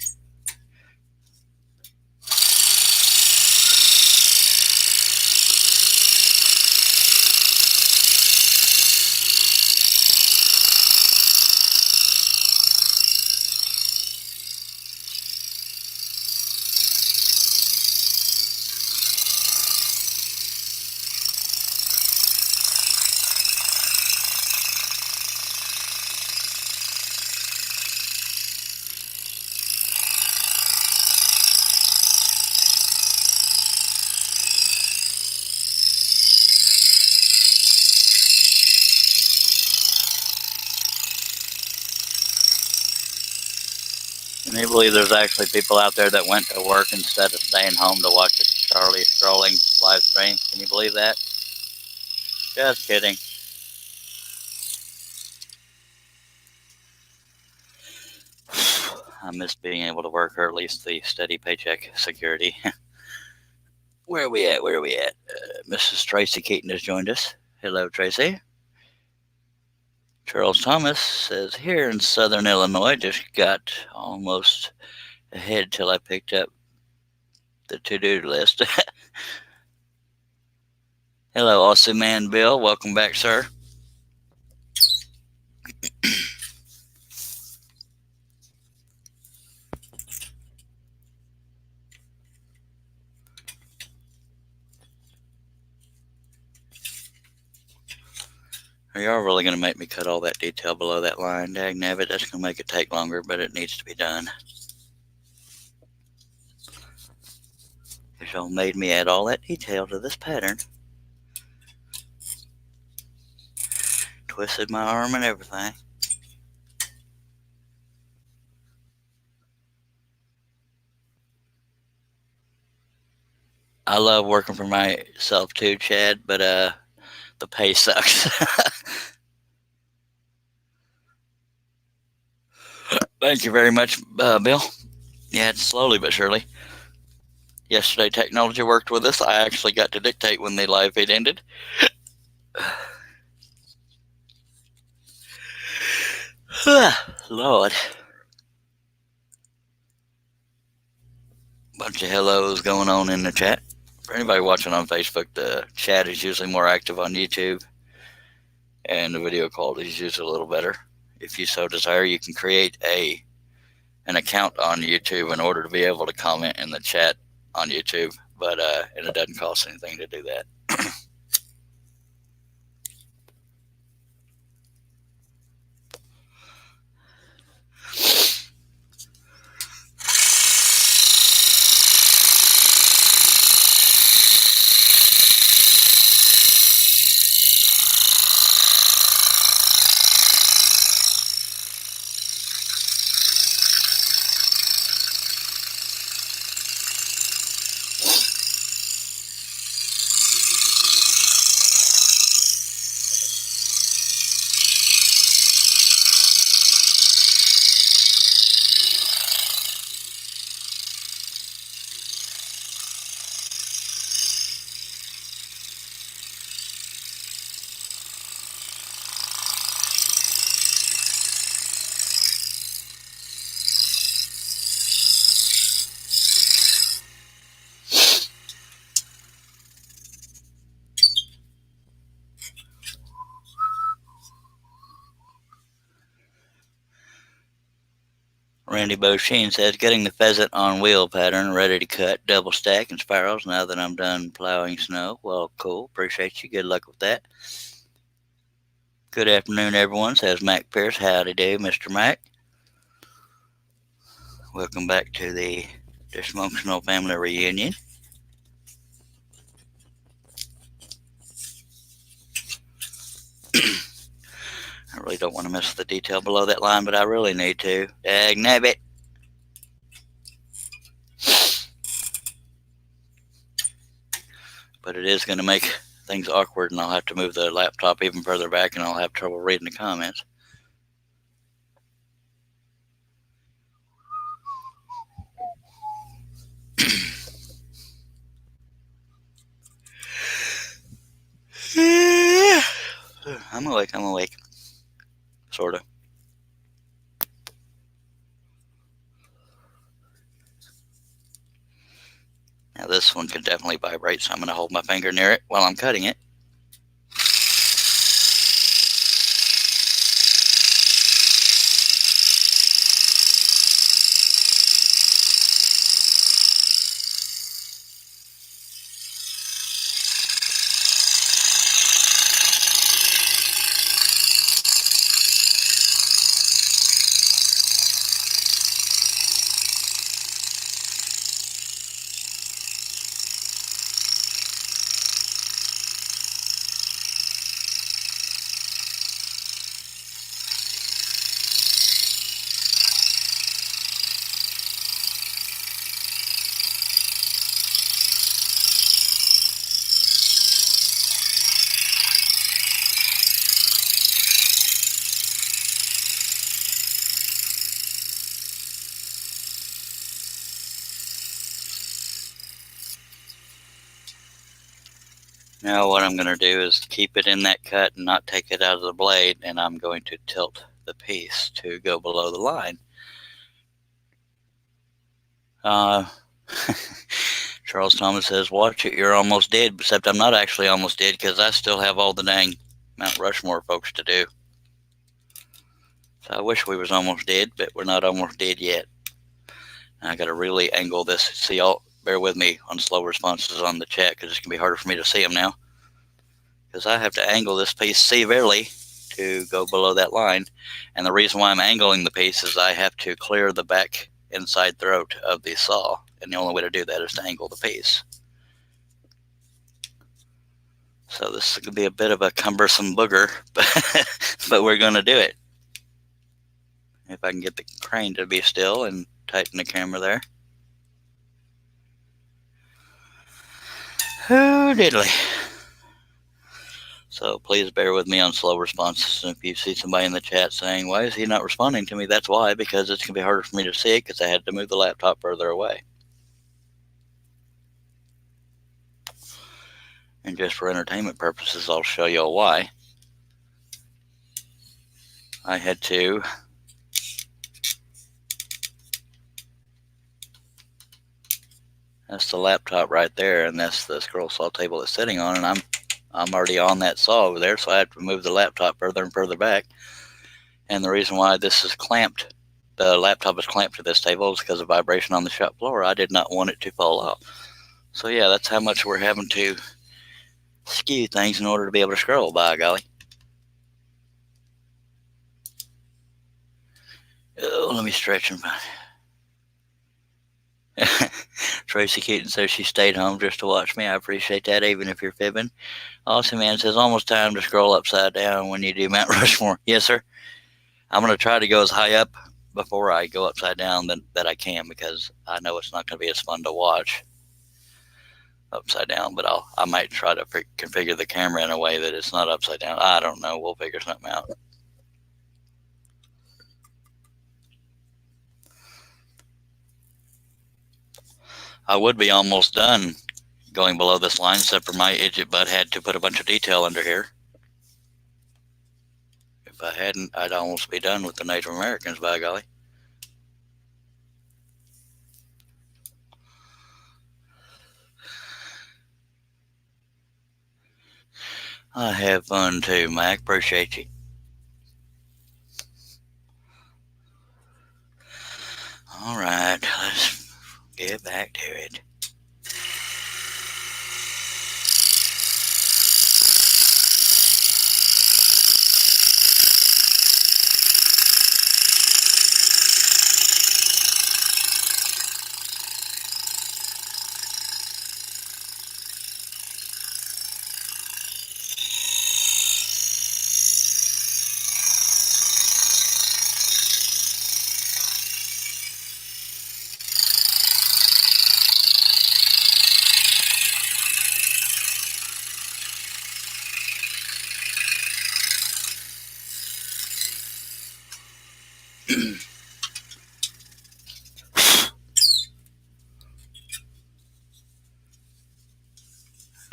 S1: Can you believe there's actually people out there that went to work instead of staying home to watch a Charlie Strolling live stream? Can you believe that? Just kidding. I miss being able to work, or at least the steady paycheck security. Where are we at? Mrs. Tracy Keaton has joined us. Hello, Tracy. Charles Thomas says, here in southern Illinois, just got almost ahead till I picked up the to-do list. Hello, Aussie Man Bill. Welcome back, sir. Are y'all really going to make me cut all that detail below that line? Dag nabbit, that's going to make it take longer, but it needs to be done. Because y'all made me add all that detail to this pattern. Twisted my arm and everything. I love working for myself too, Chad, but the pay sucks. Thank you very much, Bill. Yeah, it's slowly but surely. Yesterday, technology worked with us. I actually got to dictate when the live feed ended. Lord. Bunch of hellos going on in the chat. For anybody watching on Facebook, the chat is usually more active on YouTube, and the video quality is usually a little better. If you so desire, you can create an account on YouTube in order to be able to comment in the chat on YouTube, but and it doesn't cost anything to do that. Randy Bosheen says, getting the pheasant on wheel pattern ready to cut, double stack and spirals now that I'm done plowing snow. Well, cool. Appreciate you. Good luck with that. Good afternoon, everyone, says Mac Pierce. Howdy do, Mr. Mac. Welcome back to the Dysfunctional Family Reunion. I really don't want to miss the detail below that line, but I really need to. Dagnabbit. But it is going to make things awkward, and I'll have to move the laptop even further back, and I'll have trouble reading the comments. I'm awake. Sort of. Now this one can definitely vibrate, so I'm going to hold my finger near it while I'm cutting it. Now what I'm going to do is keep it in that cut and not take it out of the blade, and I'm going to tilt the piece to go below the line. Charles Thomas says, watch it, you're almost dead, except I'm not actually almost dead because I still have all the dang Mount Rushmore folks to do. So I wish we was almost dead, but we're not almost dead yet. I got to really angle this. See, y'all bear with me on slow responses on the chat because it's going to be harder for me to see them now. Because I have to angle this piece severely to go below that line. And the reason why I'm angling the piece is I have to clear the back inside throat of the saw. And the only way to do that is to angle the piece. So this is going to be a bit of a cumbersome booger, but we're going to do it. If I can get the crane to be still and tighten the camera there. Oh, diddly. So please bear with me on slow responses. And if you see somebody in the chat saying, why is he not responding to me? That's why, because it's going to be harder for me to see it because I had to move the laptop further away. And just for entertainment purposes, I'll show you all why. I had to that's the laptop right there, and that's the scroll saw table it's sitting on, and I'm already on that saw over there, so I have to move the laptop further and further back. And the reason why this is clamped, the laptop is clamped to this table, is because of vibration on the shop floor. I did not want it to fall off. So yeah, that's how much we're having to skew things in order to be able to scroll, by golly. Oh, let me stretch and find Tracy Keaton says she stayed home just to watch me. I appreciate that, even if you're fibbing. Awesome Man says, almost time to scroll upside down when you do Mount Rushmore. Yes, sir. I'm going to try to go as high up before I go upside down that I can, because I know it's not going to be as fun to watch upside down, but I might try to configure the camera in a way that it's not upside down. I don't know. We'll figure something out. I would be almost done going below this line, except for my idiot butt had to put a bunch of detail under here. If I hadn't, I'd almost be done with the Native Americans, by golly. I have fun too, Mac. Appreciate you. back to it.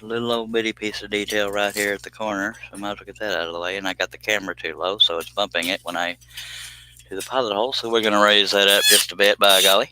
S1: A little old bitty piece of detail right here at the corner, so I might as well get that out of the way. And I got the camera too low, so it's bumping it when I do the pilot hole. So we're going to raise that up just a bit, by golly.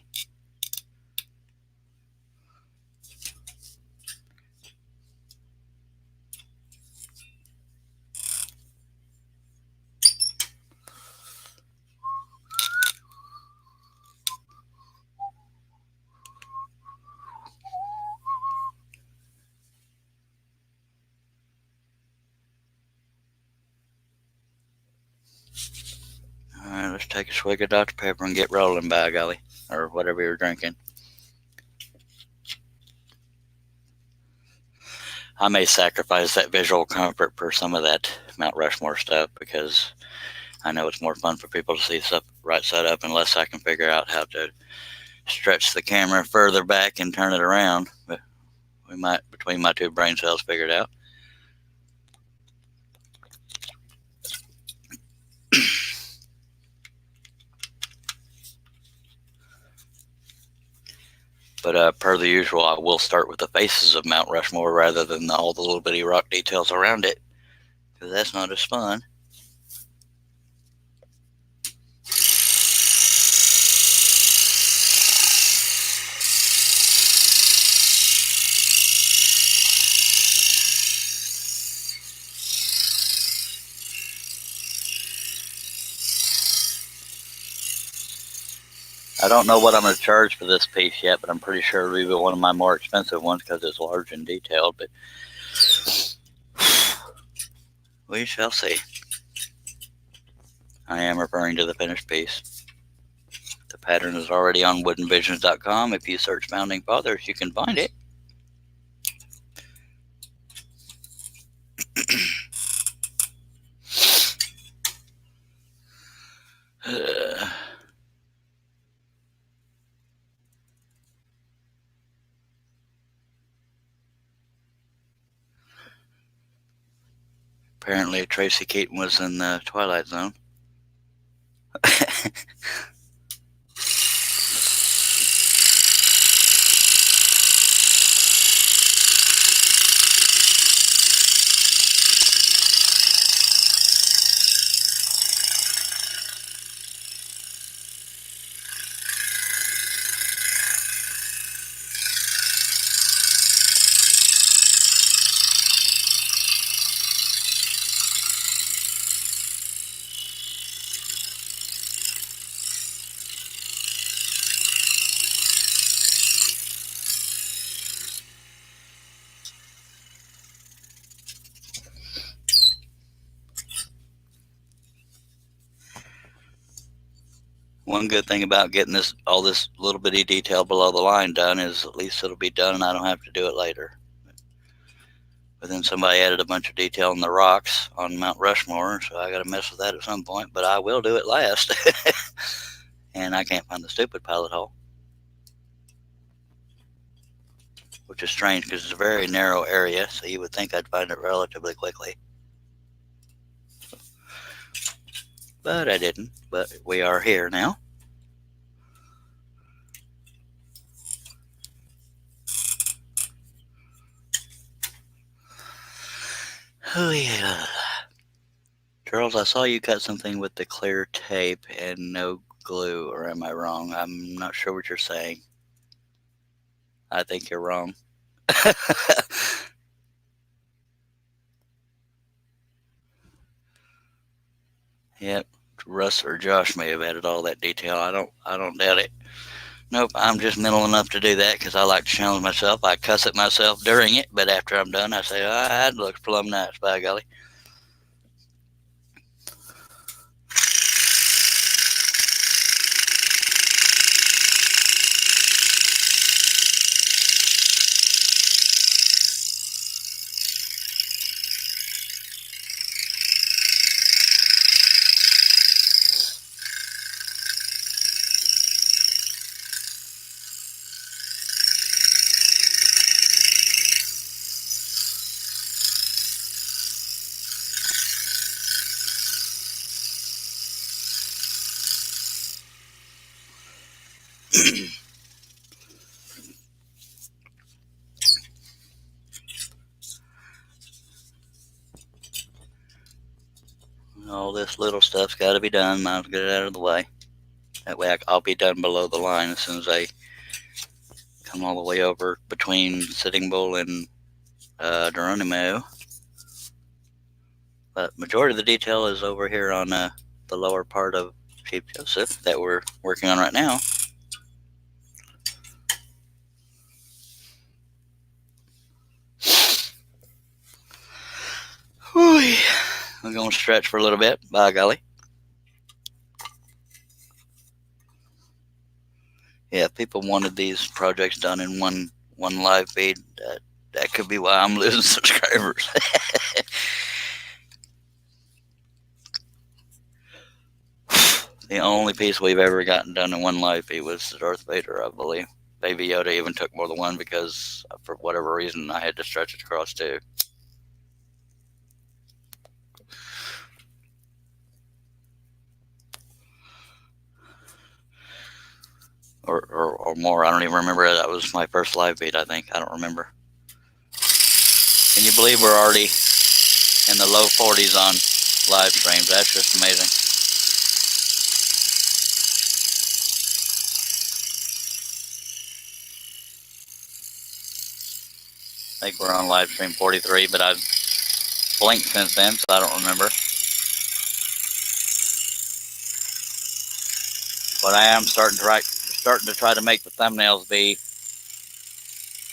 S1: Alright, let's take a swig of Dr. Pepper and get rolling, by golly. Or whatever you're drinking. I may sacrifice that visual comfort for some of that Mount Rushmore stuff because I know it's more fun for people to see stuff right side up unless I can figure out how to stretch the camera further back and turn it around. But we might, between my two brain cells, figure it out. But per the usual, I will start with the faces of Mount Rushmore rather than all the little bitty rock details around it, because that's not as fun. I don't know what I'm going to charge for this piece yet, but I'm pretty sure it'll be one of my more expensive ones because it's large and detailed, but we shall see. I am referring to the finished piece. The pattern is already on woodenvisions.com. If you search Founding Fathers, you can find it. Apparently, Tracy Keaton was in the Twilight Zone. One good thing about getting all this little bitty detail below the line done is at least it'll be done and I don't have to do it later. But then somebody added a bunch of detail in the rocks on Mount Rushmore, so I got to mess with that at some point, but I will do it last. And I can't find the stupid pilot hole, which is strange because it's a very narrow area, so you would think I'd find it relatively quickly. But I didn't. But we are here now. Oh yeah. Charles, I saw you cut something with the clear tape and no glue, or am I wrong? I'm not sure what you're saying. I think you're wrong. Yep, Russ or Josh may have added all that detail. I don't doubt it. Nope, I'm just mental enough to do that because I like to challenge myself. I cuss at myself during it, but after I'm done, I say, "Ah, that looks plumb nice, by golly." All this little stuff's got to be done. Might as well get it out of the way. That way I'll be done below the line as soon as I come all the way over between Sitting Bull and Geronimo. But majority of the detail is over here on the lower part of Chief Joseph that we're working on right now. Whew. We're going to stretch for a little bit, by golly. Yeah, if people wanted these projects done in one live feed, that could be why I'm losing subscribers. The only piece we've ever gotten done in one live feed was Darth Vader, I believe. Baby Yoda even took more than one because, for whatever reason, I had to stretch it across too. Or more. I don't even remember. That was my first live feed, I think. I don't remember. Can you believe we're already in the low 40s on live streams? That's just amazing. I think we're on live stream 43, but I've blinked since then, so I don't remember. But I am starting to try to make the thumbnails be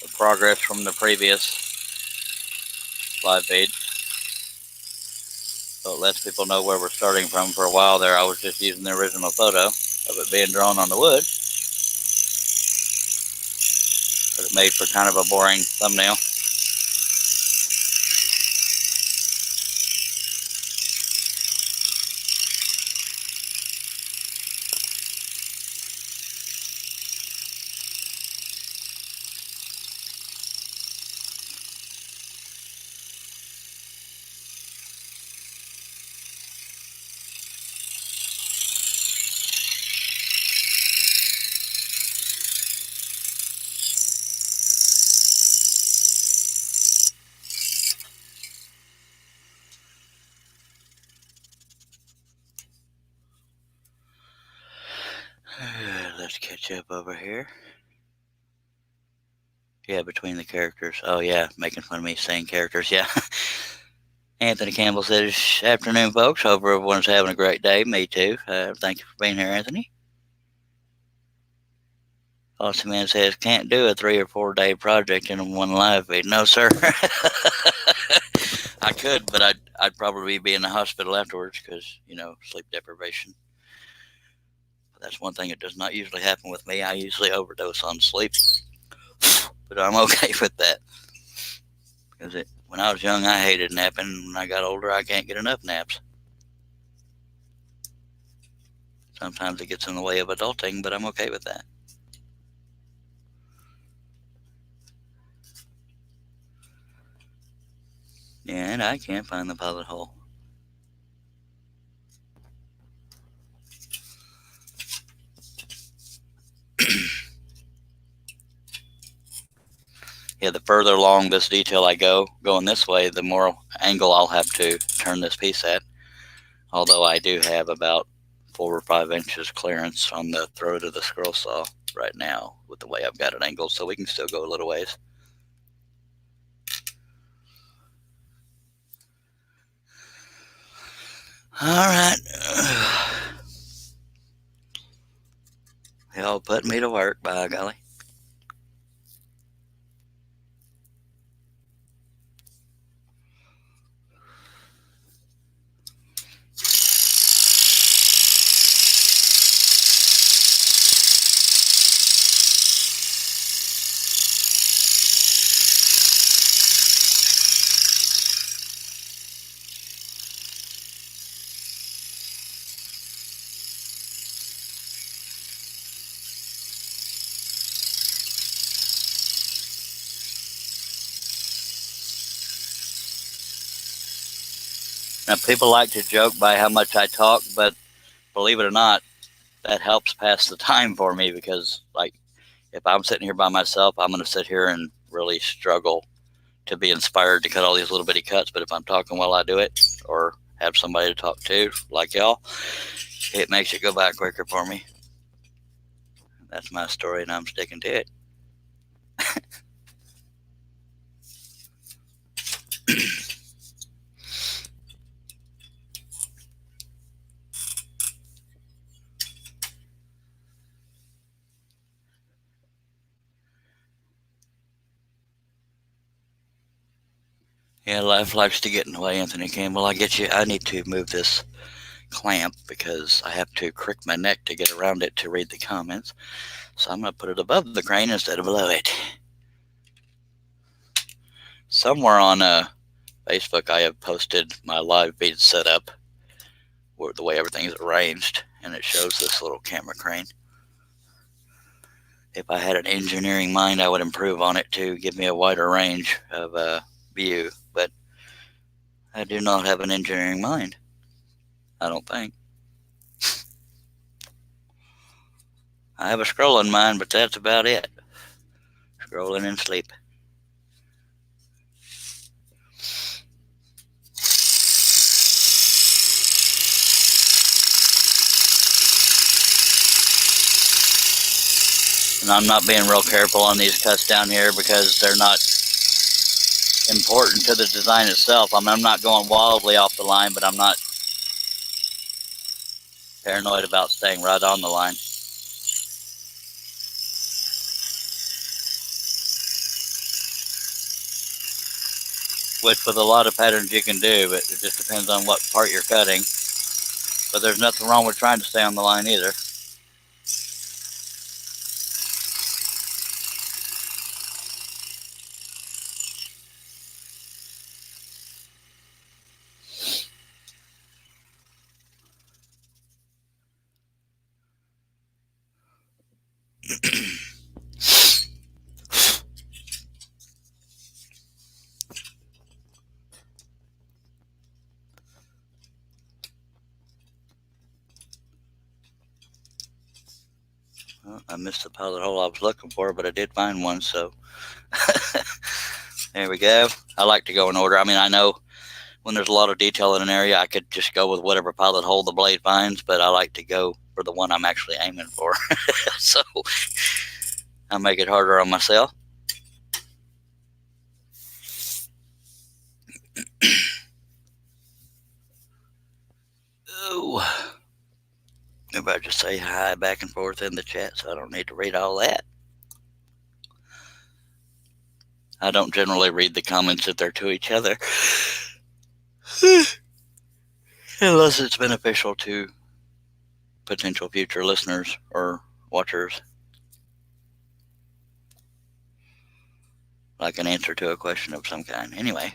S1: the progress from the previous live feed, so it lets people know where we're starting from. For a while there, I was just using the original photo of it being drawn on the wood, but it made for kind of a boring thumbnail. Let's catch up over here. Yeah, between the characters. Oh yeah, making fun of me saying characters. Yeah. Anthony Campbell says, "Afternoon, folks. Hope everyone's having a great day." Me too. Thank you for being here, Anthony. Austin Man says, "Can't do a 3 or 4 day project in one live feed." No, sir. I could, but I'd probably be in the hospital afterwards because, sleep deprivation. But that's one thing that does not usually happen with me. I usually overdose on sleep, but I'm okay with that because when I was young, I hated napping. When I got older, I can't get enough naps. Sometimes it gets in the way of adulting, but I'm okay with that. Yeah, and I can't find the pilot hole. Yeah, the further along this detail I go, going this way, the more angle I'll have to turn this piece at. Although I do have about 4 or 5 inches clearance on the throat of the scroll saw right now with the way I've got it angled, so we can still go a little ways. All right. Y'all put me to work, by golly. Now, people like to joke by how much I talk, but believe it or not, that helps pass the time for me because, like, if I'm sitting here by myself, I'm going to sit here and really struggle to be inspired to cut all these little bitty cuts. But if I'm talking while I do it or have somebody to talk to, like y'all, it makes it go by quicker for me. That's my story, and I'm sticking to it. Yeah, life likes to get in the way, Anthony Campbell. I get you. I need to move this clamp because I have to crick my neck to get around it to read the comments. So I'm going to put it above the crane instead of below it. Somewhere on Facebook, I have posted my live feed setup, where the way everything is arranged, and it shows this little camera crane. If I had an engineering mind, I would improve on it to give me a wider range of view, but I do not have an engineering mind, I don't think. I have a scrolling mind, but that's about it. Scrolling and sleep. And I'm not being real careful on these cuts down here because they're not important to the design itself. I'm not going wildly off the line, but I'm not paranoid about staying right on the line. Which with a lot of patterns you can do, but it just depends on what part you're cutting. But there's nothing wrong with trying to stay on the line either. Well, I missed the pilot hole I was looking for, but I did find one, so there we go. I like to go in order. I mean, I know when there's a lot of detail in an area, I could just go with whatever pilot hole the blade finds, but I like to go for the one I'm actually aiming for. So I make it harder on myself. Oh, everybody just say hi back and forth in the chat, so I don't need to read all that. I don't generally read the comments if they're to each other, unless it's beneficial to potential future listeners or watchers, like an answer to a question of some kind. Anyway.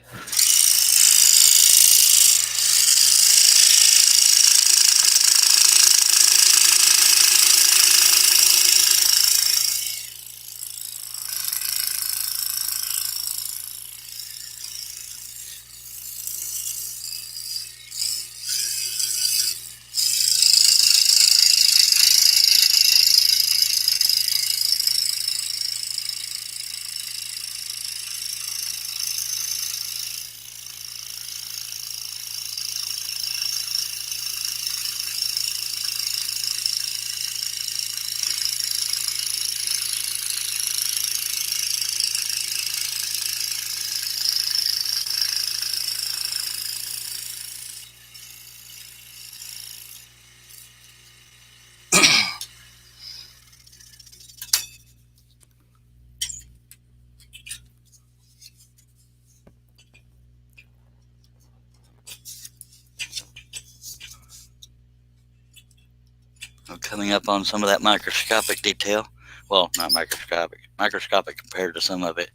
S1: coming up on some of that microscopic detail. Well, not microscopic. Microscopic compared to some of it.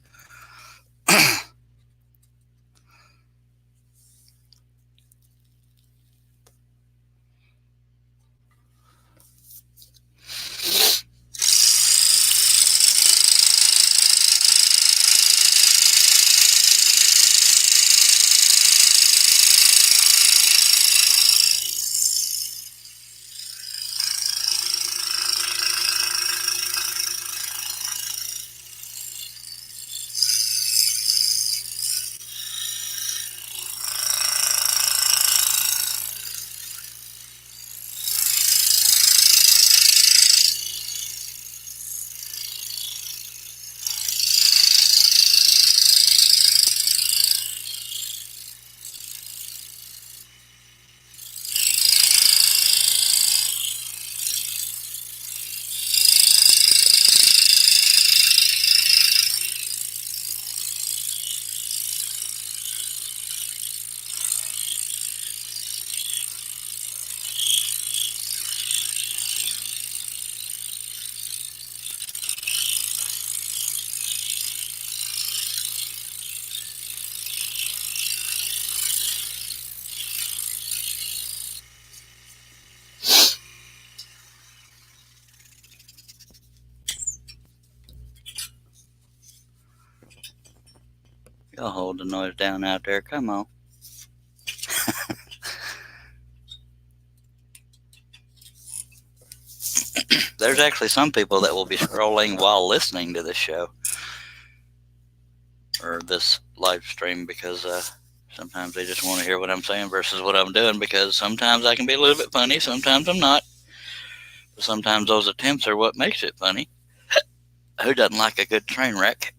S1: Y'all hold the noise down out there. Come on. There's actually some people that will be scrolling while listening to this show or this live stream because sometimes they just want to hear what I'm saying versus what I'm doing, because sometimes I can be a little bit funny, sometimes I'm not. But sometimes those attempts are what makes it funny. Who doesn't like a good train wreck?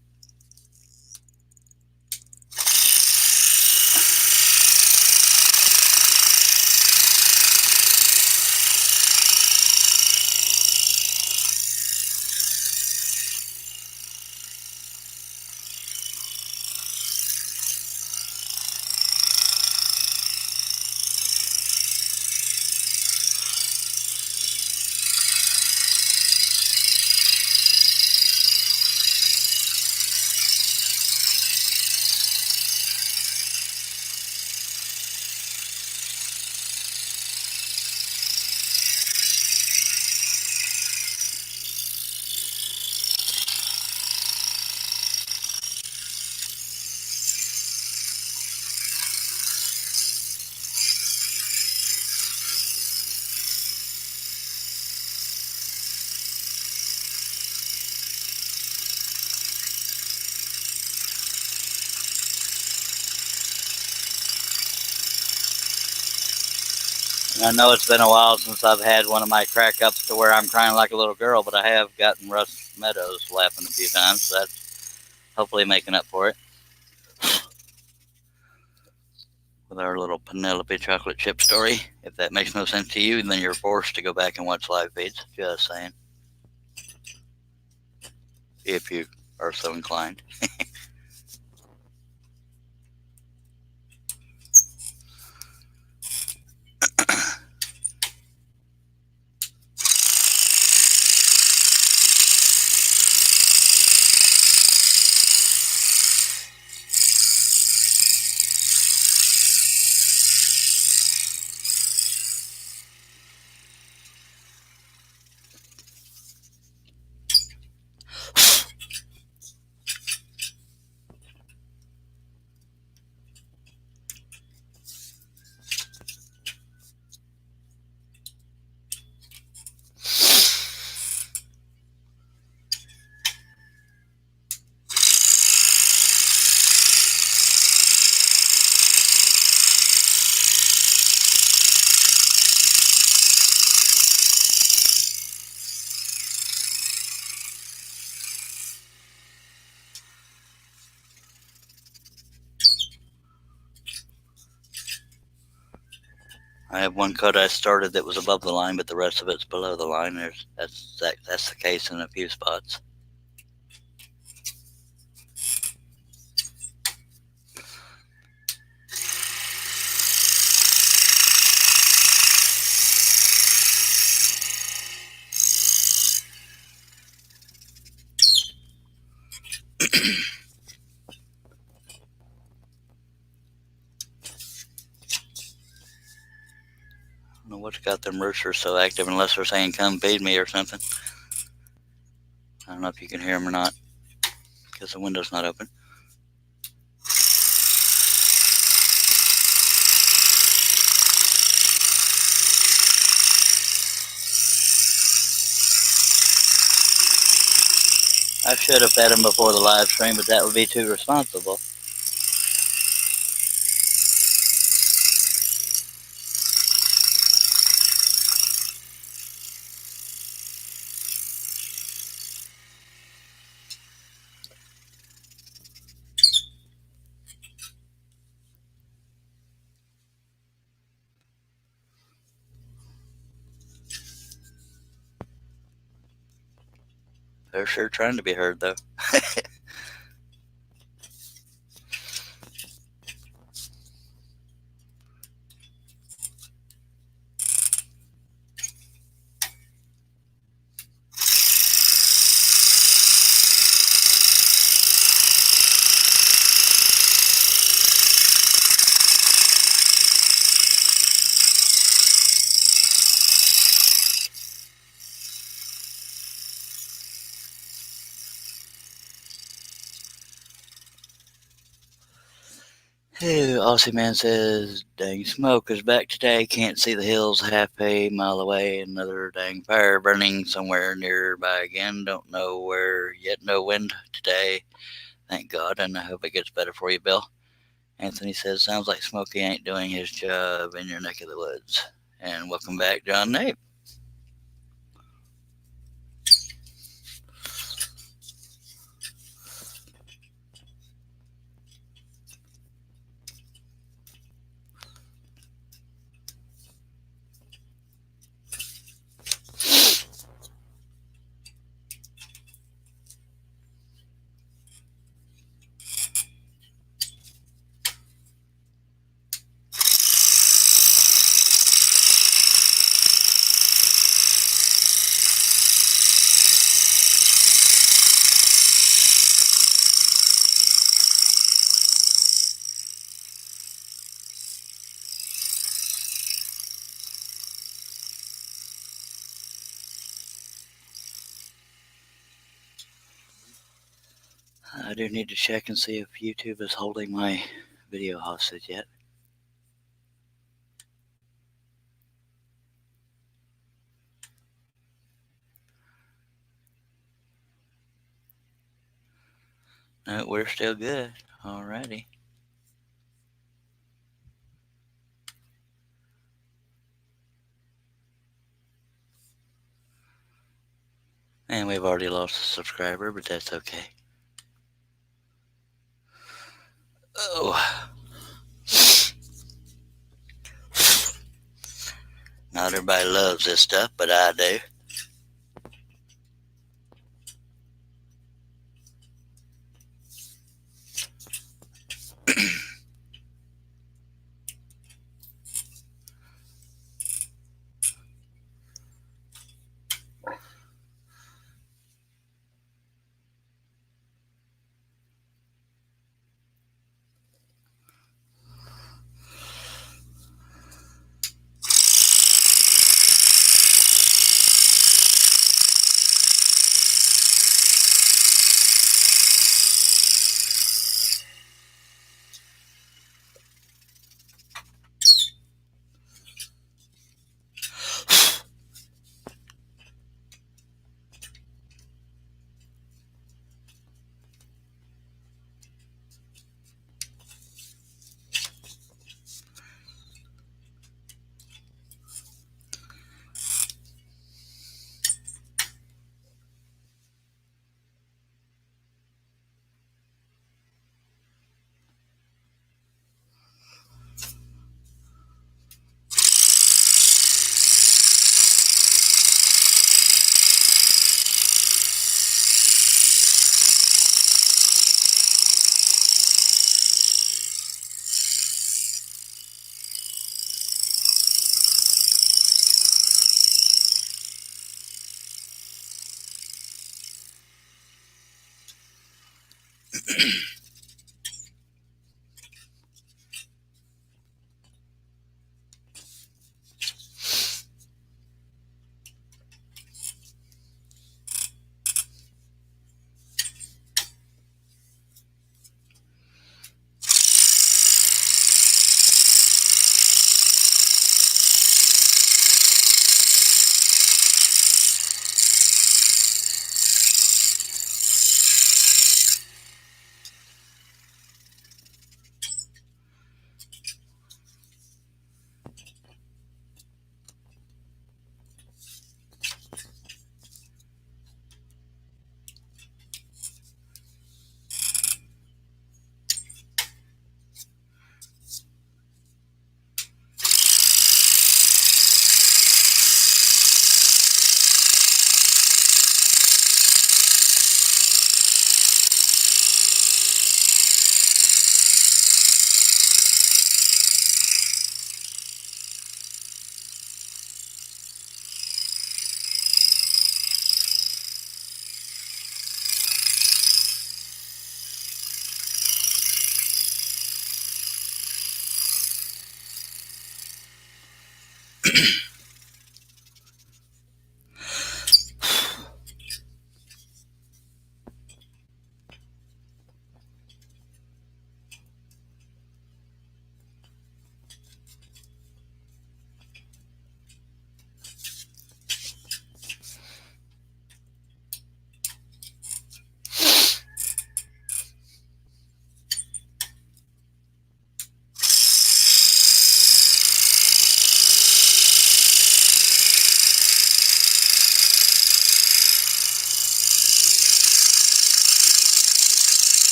S1: I know it's been a while since I've had one of my crack ups to where I'm crying like a little girl, but I have gotten Russ Meadows laughing a few times, so that's hopefully making up for it. With our little Penelope chocolate chip story. If that makes no sense to you, then you're forced to go back and watch live feeds. Just saying. If you are so inclined. I have one cut I started that was above the line, but the rest of it's below the line. That's the case in a few spots. don't know what's got them roosters so active unless they're saying come feed me or something. I don't know if you can hear them or not because the window's not open. I should have fed them before the live stream, but that would be too responsible. They're sure trying to be heard, though. Hey, Aussie Man says, dang smoke is back today. Can't see the hills half a mile away. Another dang fire burning somewhere nearby again. Don't know where yet. No wind today. Thank God, and I hope it gets better for you, Bill. Anthony says, sounds like Smokey ain't doing his job in your neck of the woods. And welcome back, John Nape. I do need to check and see if YouTube is holding my video hostage yet. No, we're still good. Alrighty. And we've already lost a subscriber, but that's okay. Oh. Not everybody loves this stuff, but I do.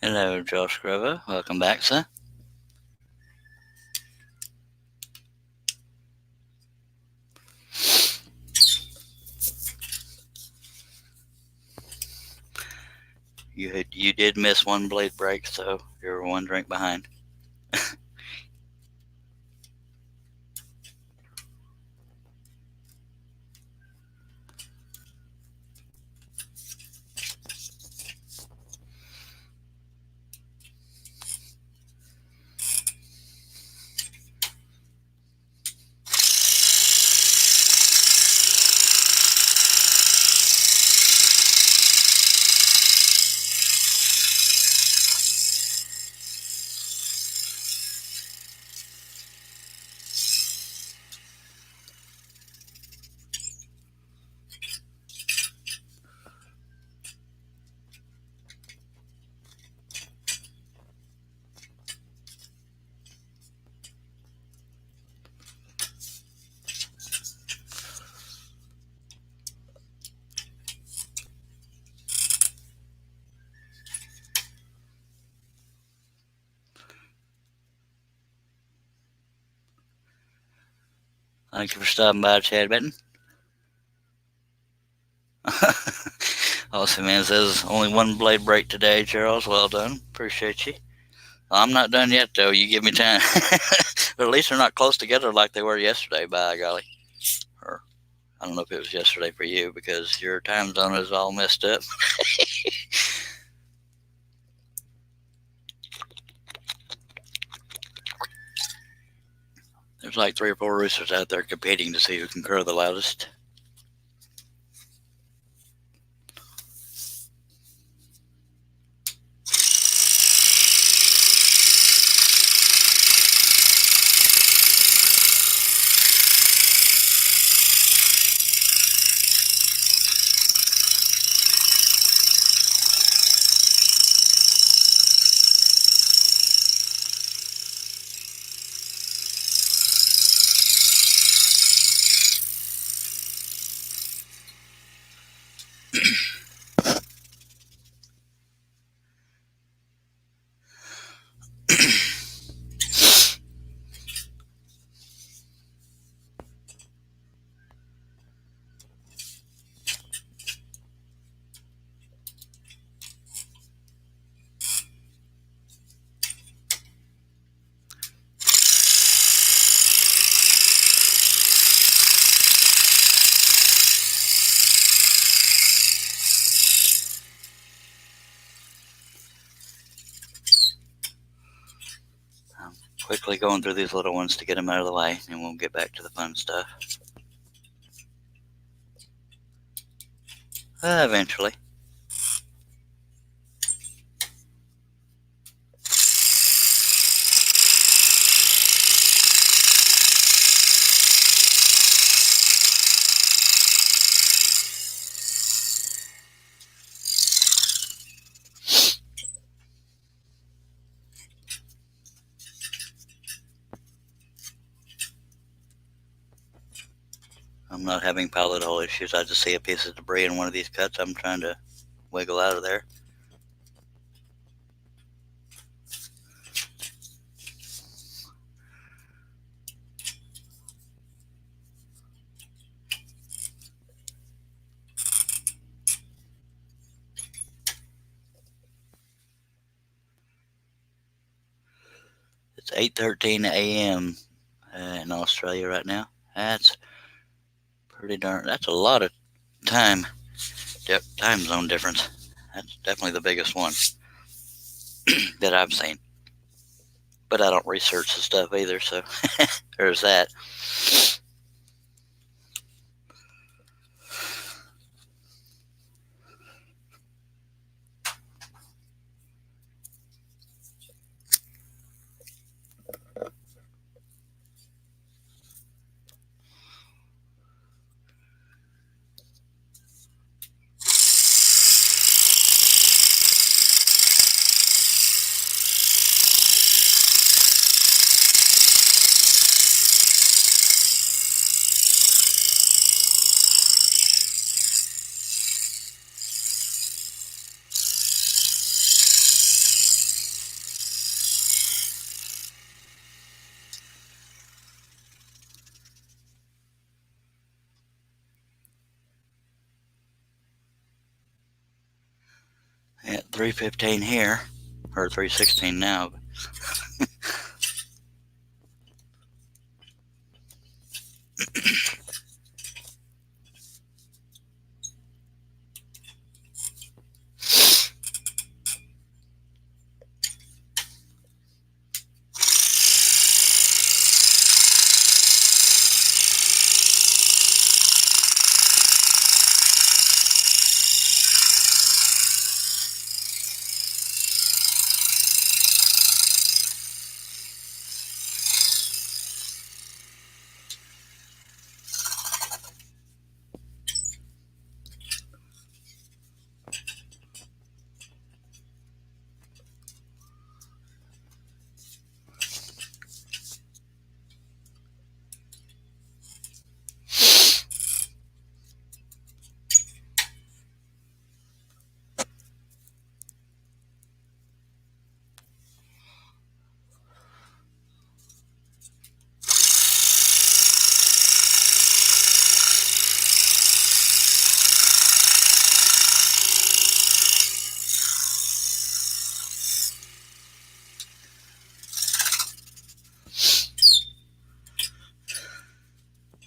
S1: Hello, Josh Grover. Welcome back, sir. You did miss one blade break, so you're one drink behind. Thank you for stopping by, Chad Benton. Awesome, man. Says only one blade break today, Charles. Well done. Appreciate you. I'm not done yet, though. You give me time. But at least they're not close together like they were yesterday, by golly. Or I don't know if it was yesterday for you because your time zone is all messed up. There's like 3 or 4 roosters out there competing to see who can crow the loudest. I'm quickly going through these little ones to get them out of the way, and we'll get back to the fun stuff. Eventually. I'm not having pilot hole issues. I just see a piece of debris in one of these cuts. I'm trying to wiggle out of there. It's 8:13 a.m. In Australia right now. That's that's a lot of time zone difference. That's definitely the biggest one that I've seen. But I don't research the stuff either, so there's that. At 3:15 here, or 3:16 now.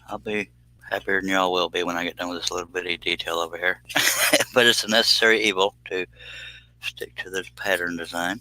S1: I'll be happier than y'all will be when I get done with this little bitty detail over here. But it's a necessary evil to stick to this pattern design.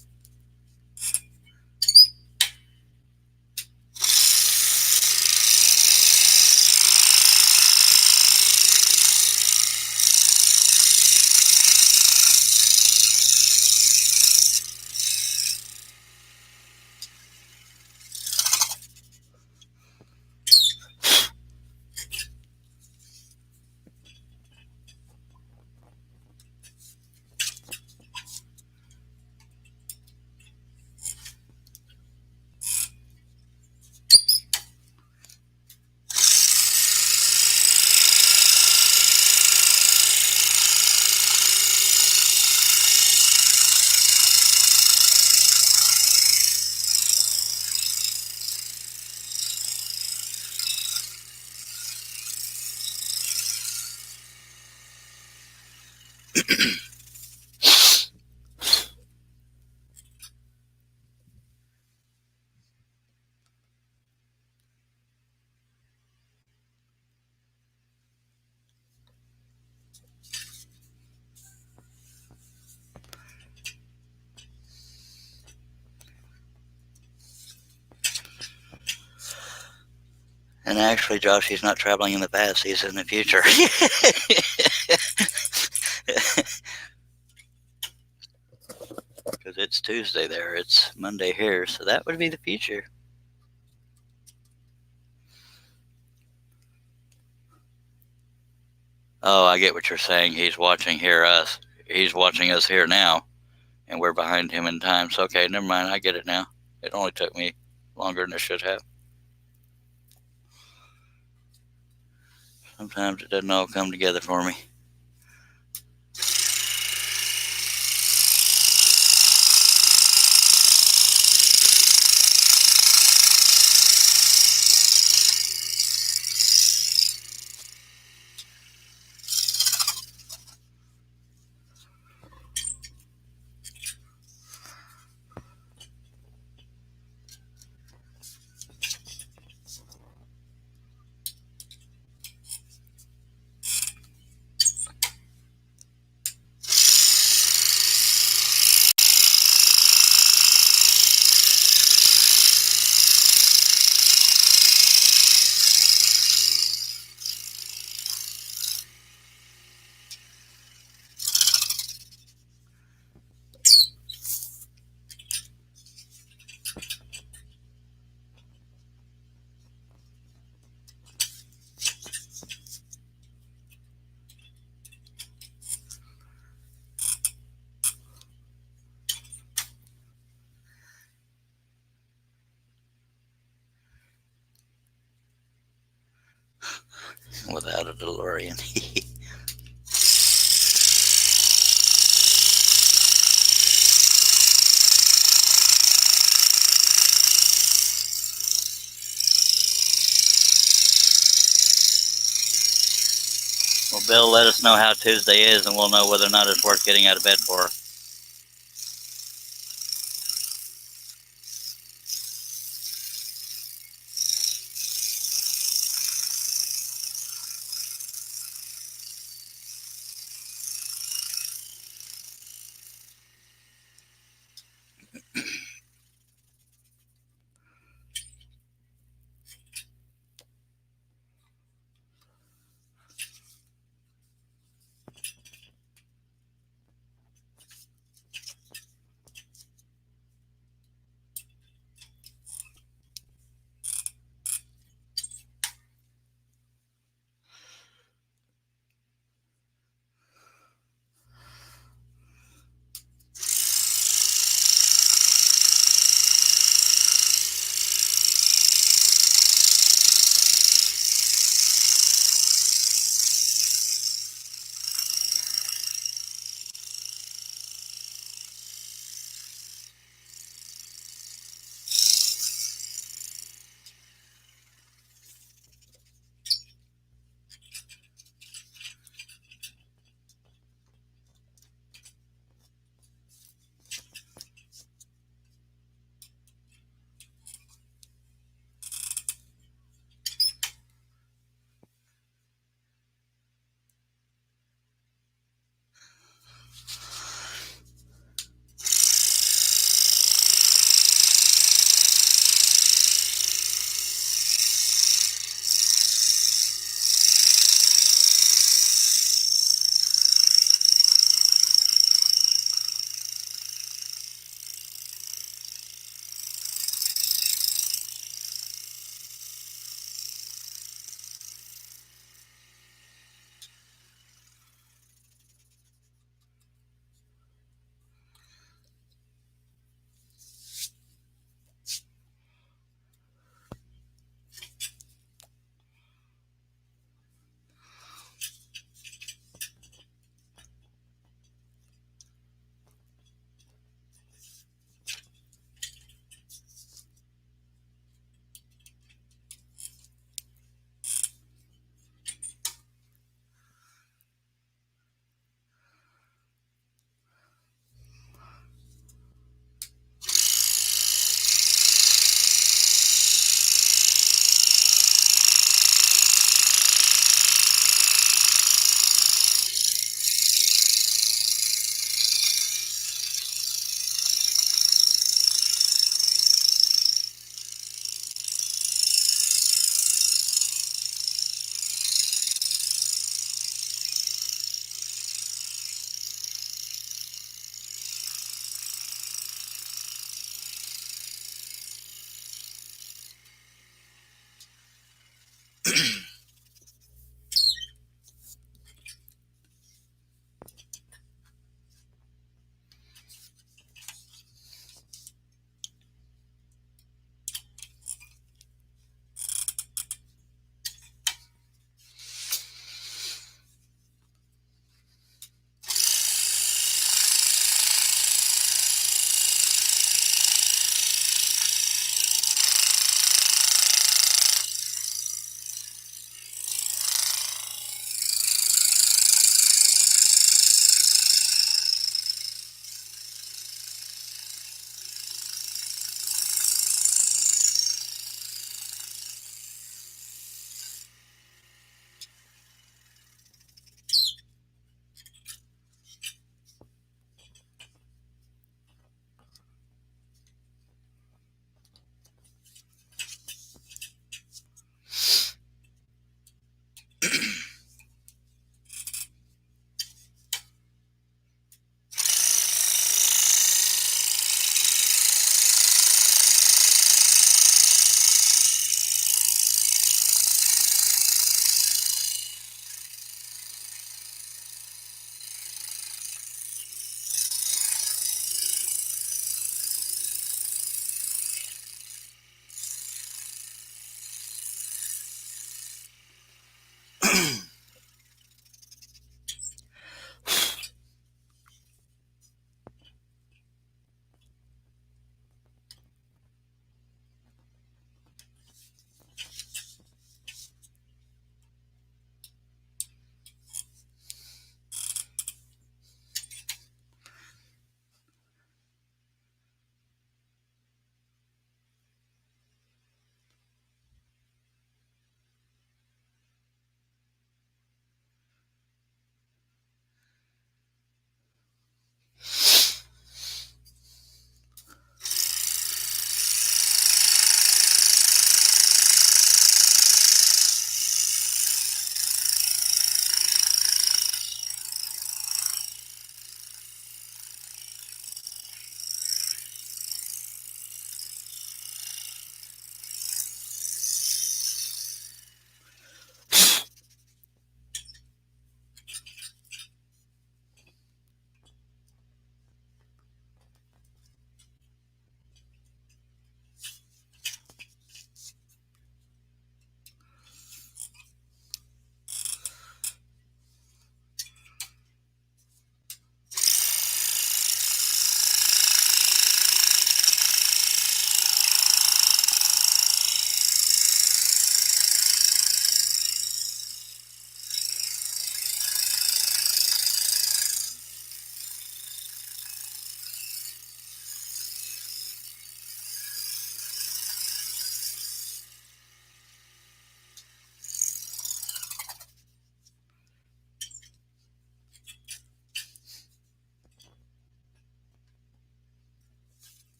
S1: And actually, Josh, he's not traveling in the past, he's in the future. Because it's Tuesday there, it's Monday here, so that would be the future. Oh, I get what you're saying. He's watching us. He's watching us here now, and we're behind him in time. So, okay, never mind. I get it now. It only took me longer than it should have. Sometimes it doesn't all come together for me. Without a DeLorean. Well, Bill, let us know how Tuesday is, and we'll know whether or not it's worth getting out of bed for.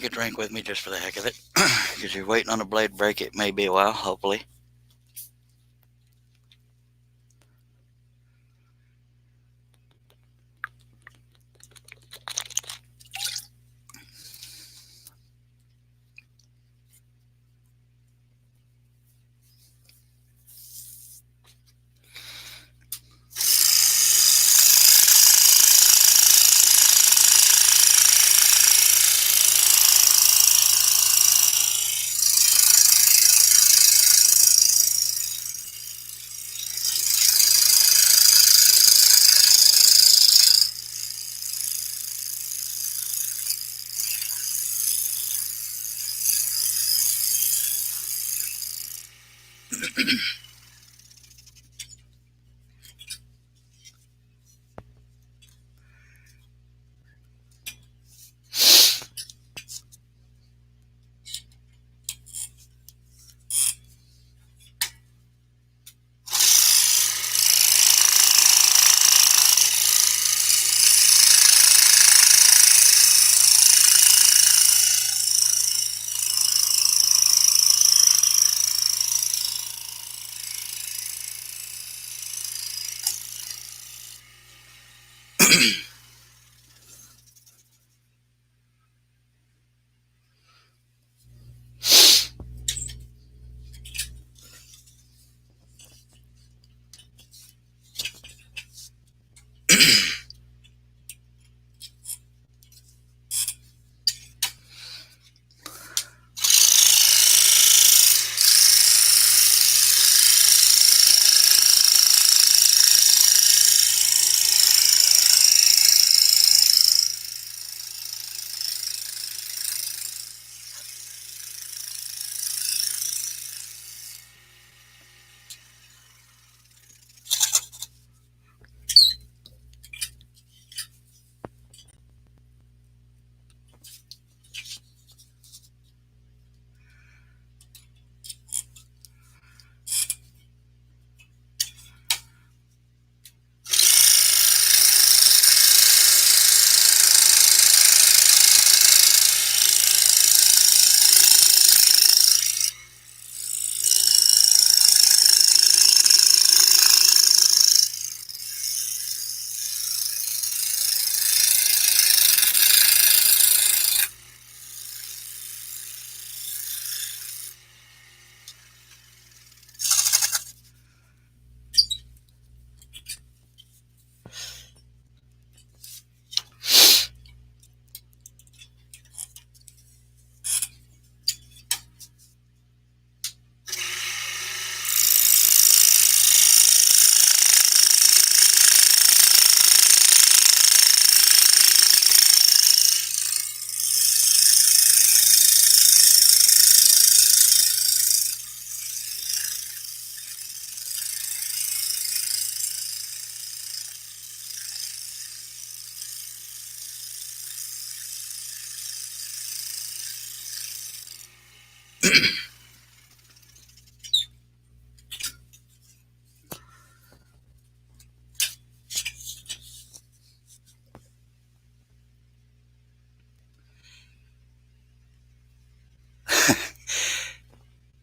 S1: take a drink with me just for the heck of it. Because you're waiting on a blade break. It may be a while, hopefully.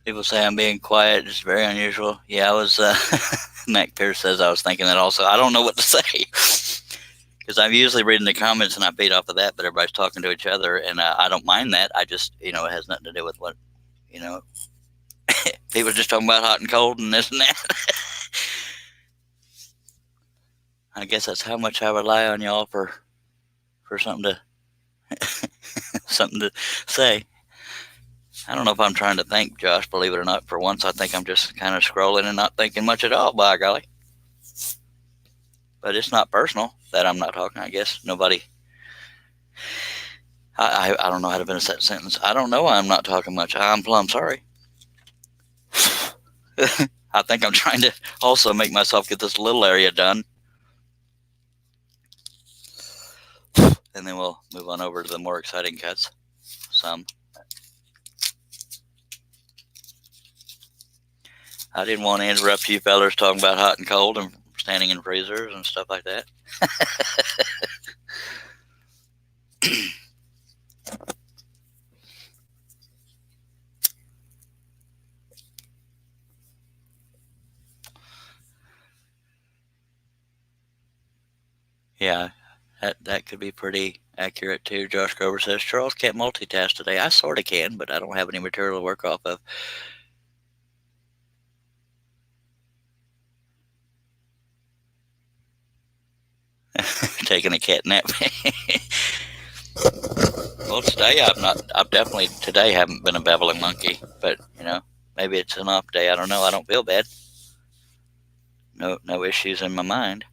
S1: People say I'm being quiet. It's very unusual. Yeah, I was. Mac Pierce says I was thinking that also. I don't know what to say. Because I'm usually reading the comments and I feed off of that, but everybody's talking to each other, and I don't mind that. I just, it has nothing to do with what, people are just talking about hot and cold and this and that. I guess that's how much I rely on y'all for something to something to say. I don't know if I'm trying to think, Josh, believe it or not. For once, I think I'm just kind of scrolling and not thinking much at all, by golly. But it's not personal that I'm not talking, I guess. Nobody, I don't know how to finish that sentence. I don't know why I'm not talking much. I'm plumb sorry. I think I'm trying to also make myself get this little area done. And then we'll move on over to the more exciting cuts. I didn't want to interrupt you fellers talking about hot and cold and standing in freezers and stuff like that. Yeah, that could be pretty accurate too. Josh Grover says Charles can't multitask today. I sort of can, but I don't have any material to work off of. Taking a cat nap. Well, today I've definitely today haven't been a babbling monkey, but maybe it's an off day. I don't know. I don't feel bad. No issues in my mind.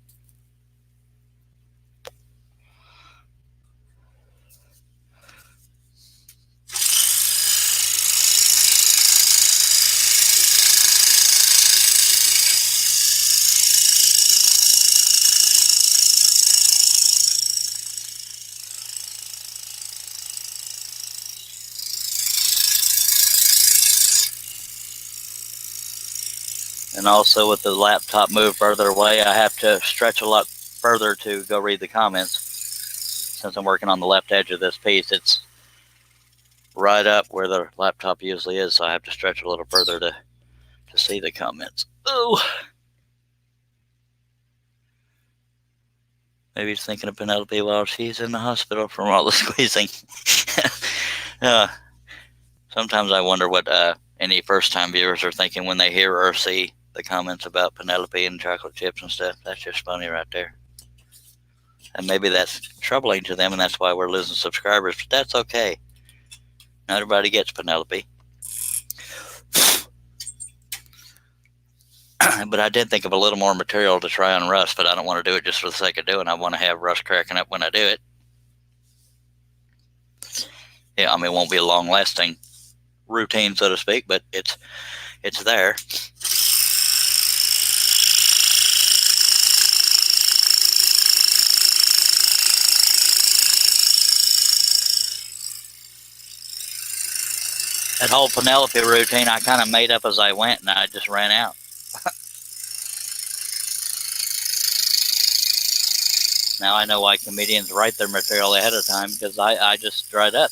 S1: And also with the laptop moved further away, I have to stretch a lot further to go read the comments. Since I'm working on the left edge of this piece, it's right up where the laptop usually is, so I have to stretch a little further to see the comments. Oh, maybe he's thinking of Penelope while she's in the hospital from all the squeezing. Sometimes I wonder what any first-time viewers are thinking when they hear or see the comments about Penelope and chocolate chips and stuff. That's just funny right there. And maybe that's troubling to them, and that's why we're losing subscribers, but that's okay. Not everybody gets Penelope. But I did think of a little more material to try on Russ, but I don't want to do it just for the sake of doing it. I want to have Russ cracking up when I do it. Yeah, I mean, it won't be a long-lasting routine, so to speak, but it's there. That whole Penelope routine I kind of made up as I went, and I just ran out. Now I know why comedians write their material ahead of time, because I just dried up.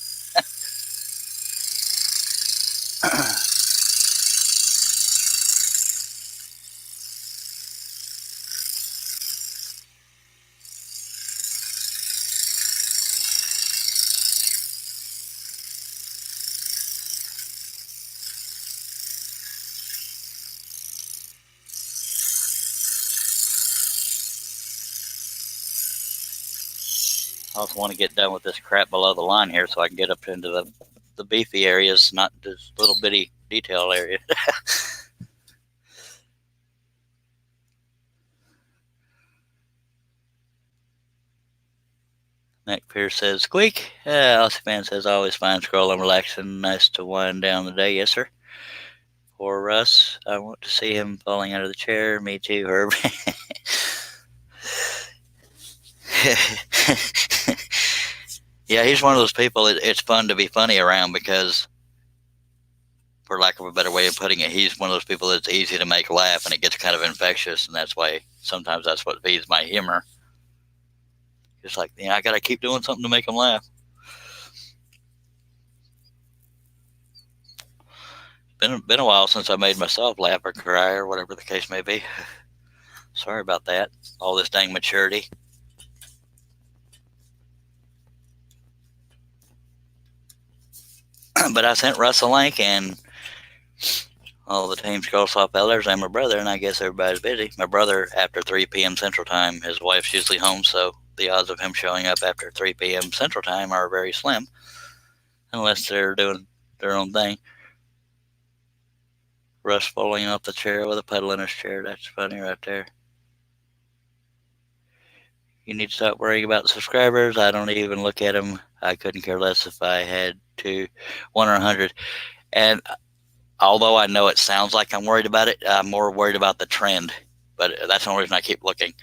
S1: I also want to get done with this crap below the line here so I can get up into the beefy areas, not this little bitty detail area. Nick Pierce says, squeak. Aussie fan says, always fine scrolling, relaxing, nice to wind down the day. Yes, sir. Poor Russ. I want to see him falling out of the chair. Me too, Herb. Yeah, he's one of those people it's fun to be funny around because, for lack of a better way of putting it, he's one of those people that's easy to make laugh, and it gets kind of infectious, and that's why sometimes that's what feeds my humor. It's like, I got to keep doing something to make him laugh. Been a while since I made myself laugh or cry or whatever the case may be. Sorry about that. All this dang maturity. But I sent Russ a link, and all the team scroll soft elders and my brother, and I guess everybody's busy. My brother, after 3 p.m. Central Time, his wife's usually home, so the odds of him showing up after 3 p.m. Central Time are very slim, unless they're doing their own thing. Russ falling off the chair with a puddle in his chair. That's funny right there. You need to stop worrying about subscribers. I don't even look at them. I couldn't care less if I had 1 or 100. And although I know it sounds like I'm worried about it, I'm more worried about the trend. But that's the only reason I keep looking.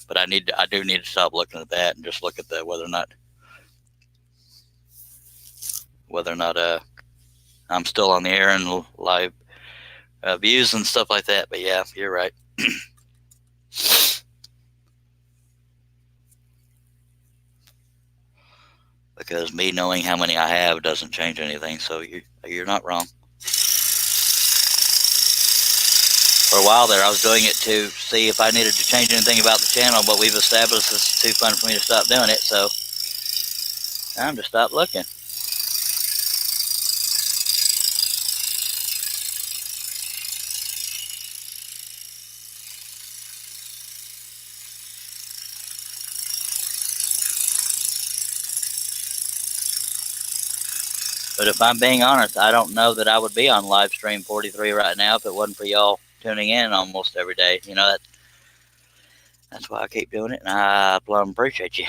S1: But I do need to stop looking at that and just look at whether or not I'm still on the air and live views and stuff like that. But yeah, you're right. Because me knowing how many I have doesn't change anything. So you're not wrong. For a while there, I was doing it to see if I needed to change anything about the channel, but we've established it's too fun for me to stop doing it, so time to stop looking. But if I'm being honest, I don't know that I would be on live stream 43 right now if it wasn't for y'all tuning in almost every day. You know, that's why I keep doing it, and I plumb appreciate you.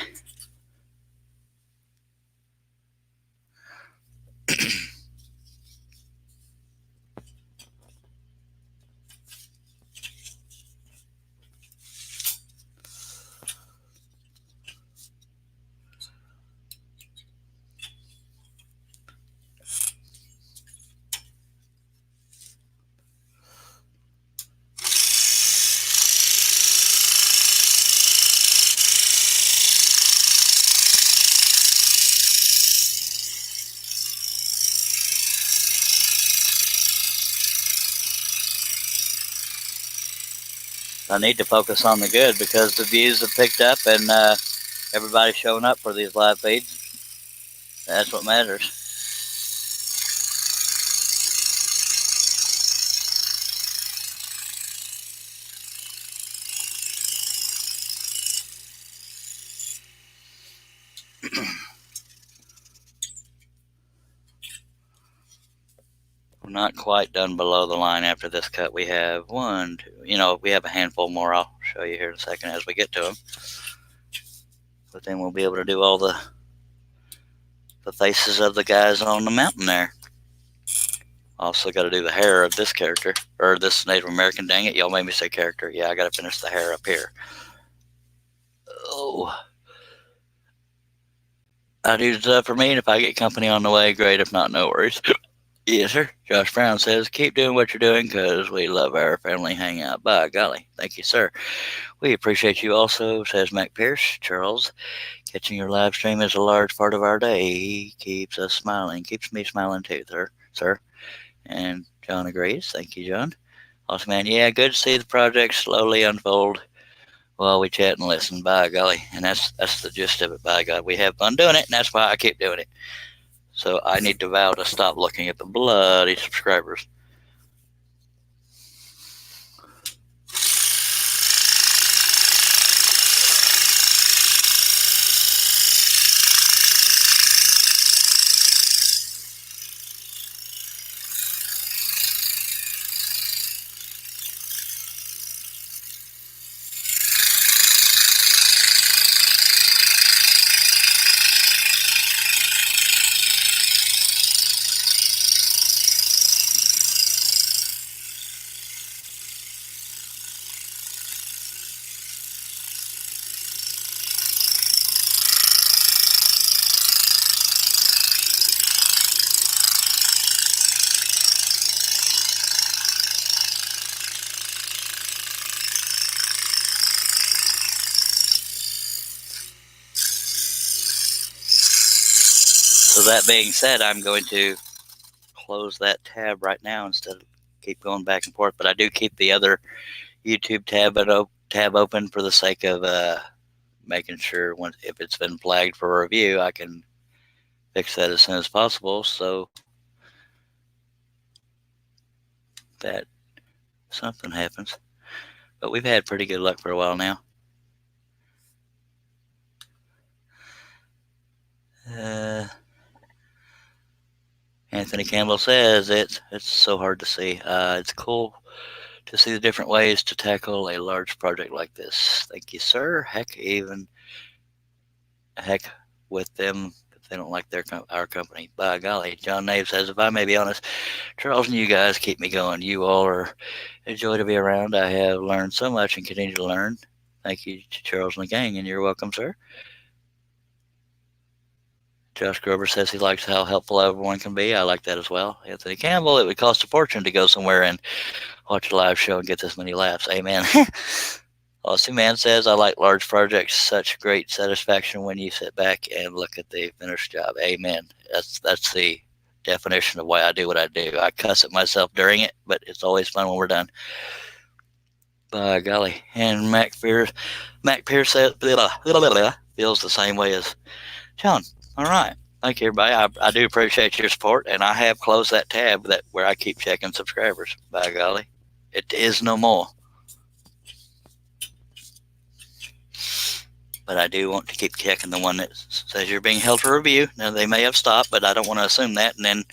S1: I need to focus on the good because the views have picked up and everybody's showing up for these live feeds. That's what matters. We're not quite done below the line after this cut. We have one, two, we have a handful more. I'll show you here in a second as we get to them. But then we'll be able to do all the faces of the guys on the mountain there. Also got to do the hair of this character, or this Native American. Dang it, y'all made me say character. Yeah, I got to finish the hair up here. Oh. I do stuff for me, and if I get company on the way, great. If not, no worries. Yes, sir. Josh Brown says, keep doing what you're doing because we love our family hangout. By golly. Thank you, sir. We appreciate you also, says Mac Pierce. Charles, catching your live stream is a large part of our day. He keeps us smiling. Keeps me smiling too, sir. And John agrees. Thank you, John. Awesome, man. Yeah, good to see the project slowly unfold while we chat and listen. By golly. And that's the gist of it. By God, we have fun doing it, and that's why I keep doing it. So I need to vow to stop looking at the bloody subscribers. So that being said, I'm going to close that tab right now instead of keep going back and forth. But I do keep the other YouTube tab open for the sake of making sure if it's been flagged for review, I can fix that as soon as possible so that something happens. But we've had pretty good luck for a while now. Anthony Campbell says it's so hard to see. It's cool to see the different ways to tackle a large project like this. Thank you, sir. Heck with them if they don't like our company. By golly, John Nave says, if I may be honest, Charles and you guys keep me going. You all are a joy to be around. I have learned so much and continue to learn. Thank you to Charles and the gang, and you're welcome, sir. Josh Grover says he likes how helpful everyone can be. I like that as well. Anthony Campbell, it would cost a fortune to go somewhere and watch a live show and get this many laughs. Amen. Aussie Man says, I like large projects. Such great satisfaction when you sit back and look at the finished job. Amen. That's the definition of why I do what I do. I cuss at myself during it, but it's always fun when we're done. By golly. And Mac Pierce says, feels the same way as John. All right. Thank you, everybody. I do appreciate your support, and I have closed that tab where I keep checking subscribers. By golly, it is no more. But I do want to keep checking the one that says you're being held for review. Now, they may have stopped, but I don't want to assume that. And then,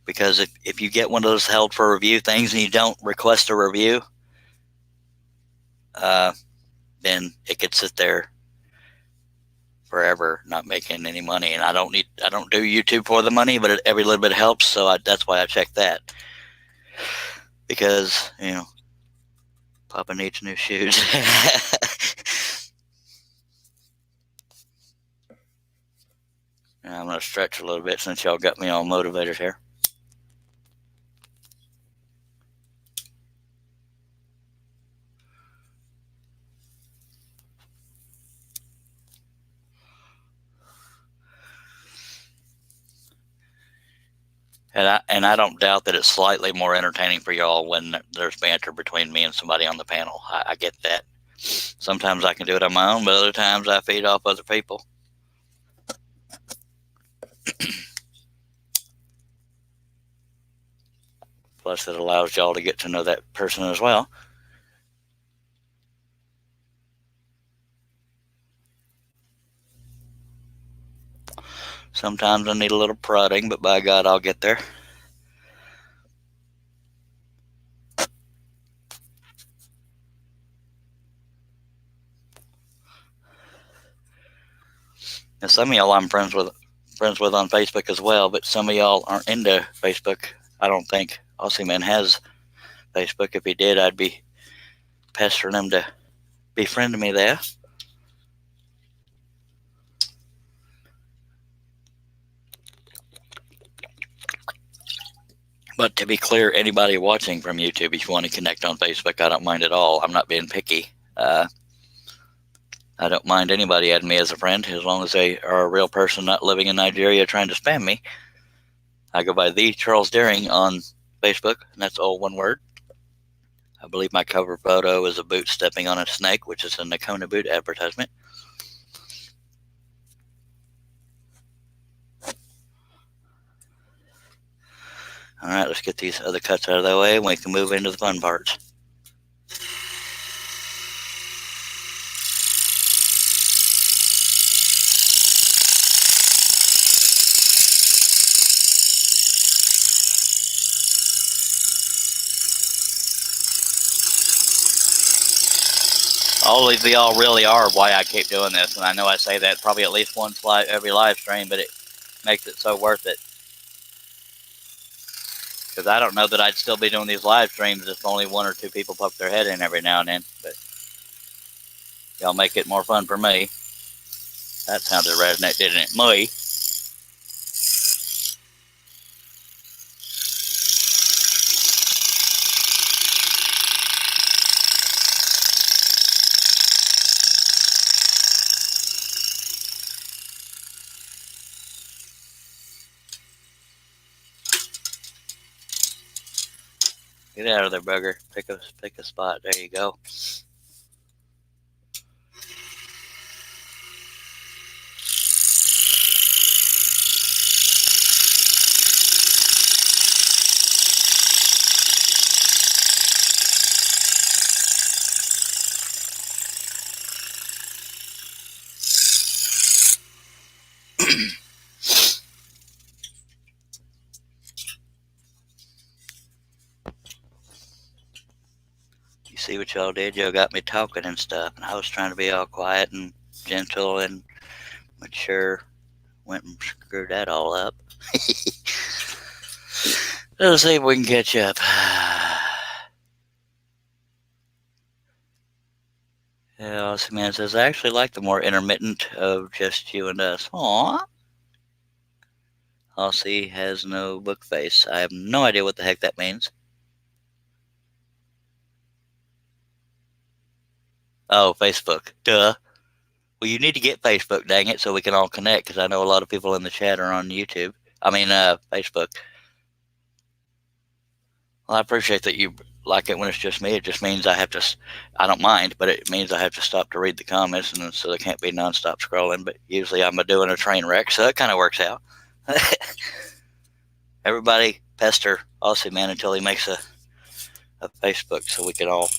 S1: because if you get one of those held for review things and you don't request a review, then it could sit there forever not making any money. And I don't do YouTube for the money, but every little bit helps. So that's why I check that, because Papa needs new shoes. I'm going to stretch a little bit since y'all got me all motivated here. And I don't doubt that it's slightly more entertaining for y'all when there's banter between me and somebody on the panel. I get that. Sometimes I can do it on my own, but other times I feed off other people. Plus, it allows y'all to get to know that person as well. Sometimes I need a little prodding, but by God, I'll get there. Now, some of y'all I'm friends with on Facebook as well, but some of y'all aren't into Facebook. I don't think Aussie Man has Facebook. If he did, I'd be pestering him to befriend me there. But to be clear, anybody watching from YouTube, if you want to connect on Facebook, I don't mind at all. I'm not being picky. I don't mind anybody adding me as a friend as long as they are a real person not living in Nigeria trying to spam me. I go by the Charles Deering on Facebook, and that's all one word. I believe my cover photo is a boot stepping on a snake, which is a Nakona boot advertisement. All right, let's get these other cuts out of the way and we can move into the fun parts. All of y'all really are why I keep doing this, and I know I say that probably at least once every live stream, but it makes it so worth it. Because I don't know that I'd still be doing these live streams if only one or two people poke their head in every now and then. But y'all make it more fun for me. That sounded redneck, didn't it? Me. Get out of there, bugger. Pick a spot. There you go. See what y'all did? Y'all got me talking and stuff, and I was trying to be all quiet and gentle and mature. Went and screwed that all up. Let's see if we can catch up. Yeah, Aussie Man says, I actually like the more intermittent of just you and us. Aww. Aussie has no book face. I have no idea what the heck that means. Oh, Facebook. Duh. Well, you need to get Facebook, dang it, so we can all connect, because I know a lot of people in the chat are on YouTube. Facebook. Well, I appreciate that you like it when it's just me. It just means I don't mind, but it means I have to stop to read the comments, and so there can't be nonstop scrolling. But usually I'm doing a train wreck, so it kind of works out. Everybody pester Aussie Man until he makes a Facebook so we can all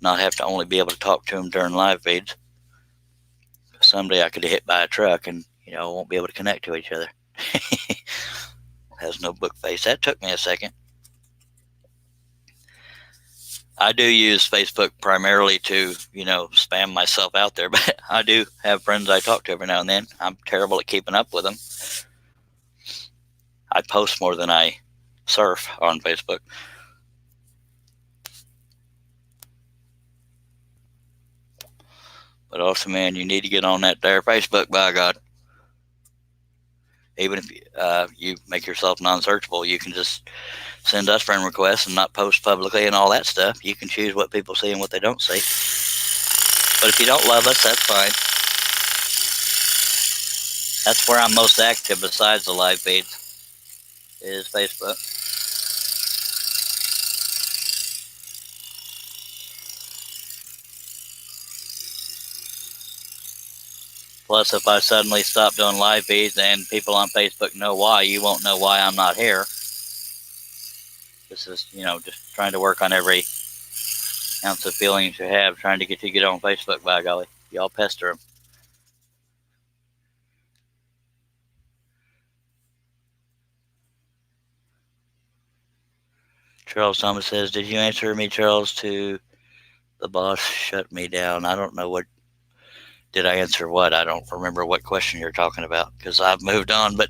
S1: not have to only be able to talk to him during live feeds. Someday I could get hit by a truck and, won't be able to connect to each other. Has no book face. That took me a second. I do use Facebook primarily to, spam myself out there, but I do have friends I talk to every now and then. I'm terrible at keeping up with them. I post more than I surf on Facebook. But also, man, you need to get on that there Facebook, by God. Even if you make yourself non-searchable, you can just send us friend requests and not post publicly and all that stuff. You can choose what people see and what they don't see. But if you don't love us, that's fine. That's where I'm most active besides the live feeds, is Facebook. Plus, if I suddenly stop doing live feeds and people on Facebook know why, you won't know why I'm not here. This is, just trying to work on every ounce of feelings you have, trying to get you to get on Facebook, by golly. Y'all pester them. Charles Thomas says, did you answer me, Charles, to the boss shut me down? I don't know what. Did I answer what? I don't remember what question you're talking about because I've moved on. But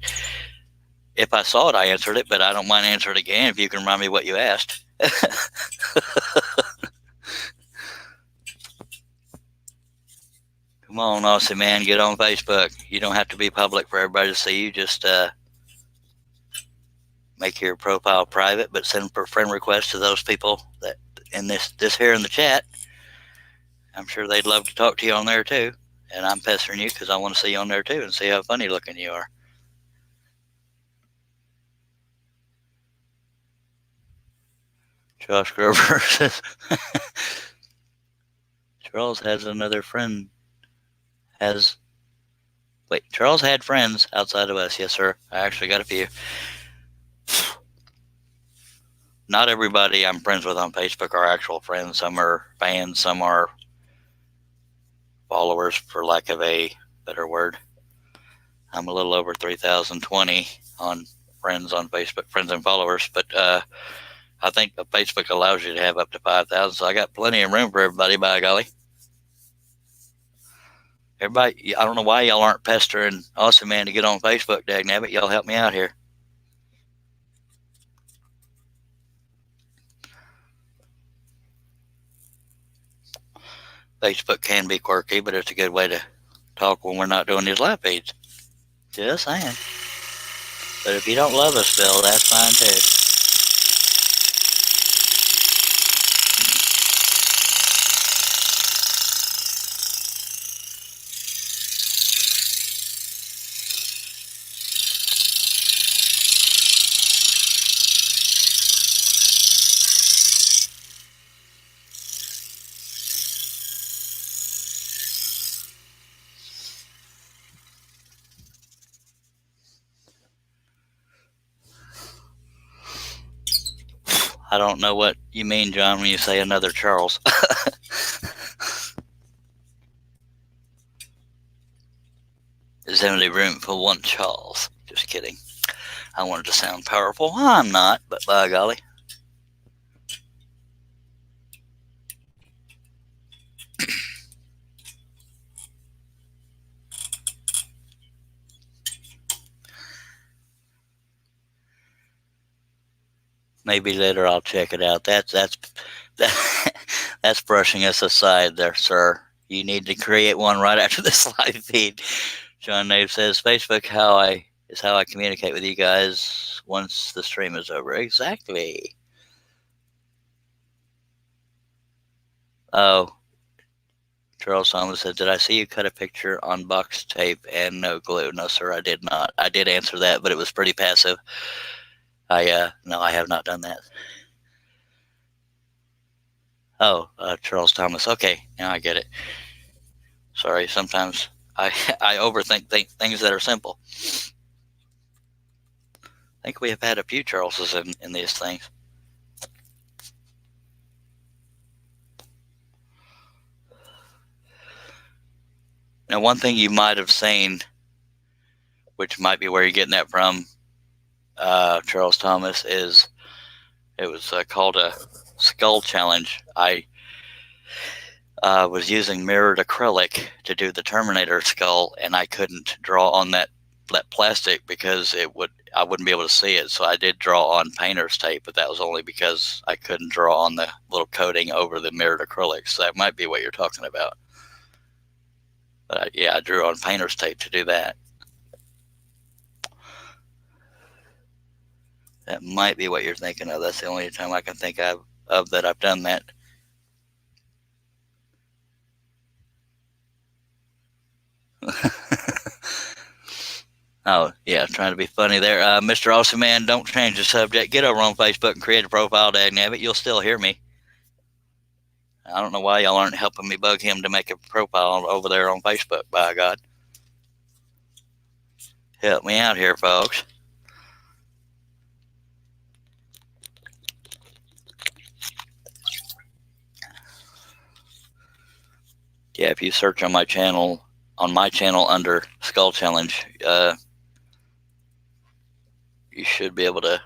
S1: if I saw it, I answered it. But I don't mind answering it again if you can remind me what you asked. Come on, Aussie Man, get on Facebook. You don't have to be public for everybody to see you. Just make your profile private, but send friend requests to those people that in this here in the chat. I'm sure they'd love to talk to you on there too. And I'm pestering you because I want to see you on there too and see how funny looking you are. Josh Grover says, Charles has another friend. Charles had friends outside of us. Yes, sir. I actually got a few. Not everybody I'm friends with on Facebook are actual friends. Some are fans, some are followers, for lack of a better word. I'm a little over 3,020 on friends on Facebook, friends and followers, but I think Facebook allows you to have up to 5,000, so I got plenty of room for everybody, by golly. Everybody, I don't know why y'all aren't pestering Aussie Man to get on Facebook, dagnabbit. Y'all help me out here. Facebook can be quirky, but it's a good way to talk when we're not doing these live feeds. Just saying. But if you don't love us, Bill, that's fine too. I don't know what you mean, John, when you say another Charles. There's only room for one Charles. Just kidding. I wanted to sound powerful. I'm not, but by golly. Maybe later I'll check it out. That's brushing us aside there, sir. You need to create one right after this live feed. John Nave says, Facebook is how I communicate with you guys once the stream is over. Exactly. Oh, Charles Thomas said, did I see you cut a picture on box tape and no glue? No, sir, I did not. I did answer that, but it was pretty passive. No, I have not done that. Oh, Charles Thomas. Okay, now I get it. Sorry, sometimes I I overthink things that are simple. I think we have had a few Charleses in these things. Now, one thing you might have seen, which might be where you're getting that from, Charles Thomas, is it was called a skull challenge. I was using mirrored acrylic to do the Terminator skull, and I couldn't draw on that plastic because I wouldn't be able to see it. So I did draw on painter's tape, but that was only because I couldn't draw on the little coating over the mirrored acrylic. So that might be what you're talking about. But yeah, I drew on painter's tape to do that. That might be what you're thinking of. That's the only time I can think of that I've done that. Oh, yeah, trying to be funny there. Mr. Awesome Man, don't change the subject. Get over on Facebook and create a profile, dagnabbit. You'll still hear me. I don't know why y'all aren't helping me bug him to make a profile over there on Facebook, by God. Help me out here, folks. Yeah, if you search on my channel under Skull Challenge, you should be able to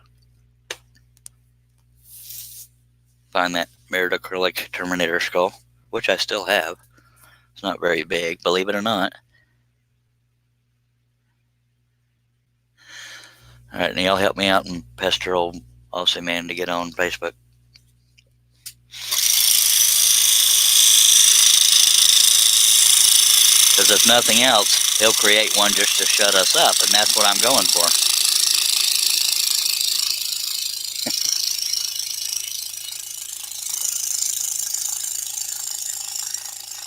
S1: find that mirrored acrylic Terminator skull, which I still have. It's not very big, believe it or not. All right, now y'all help me out and pester old Awesome Man to get on Facebook. Because if nothing else, he'll create one just to shut us up, and that's what I'm going for.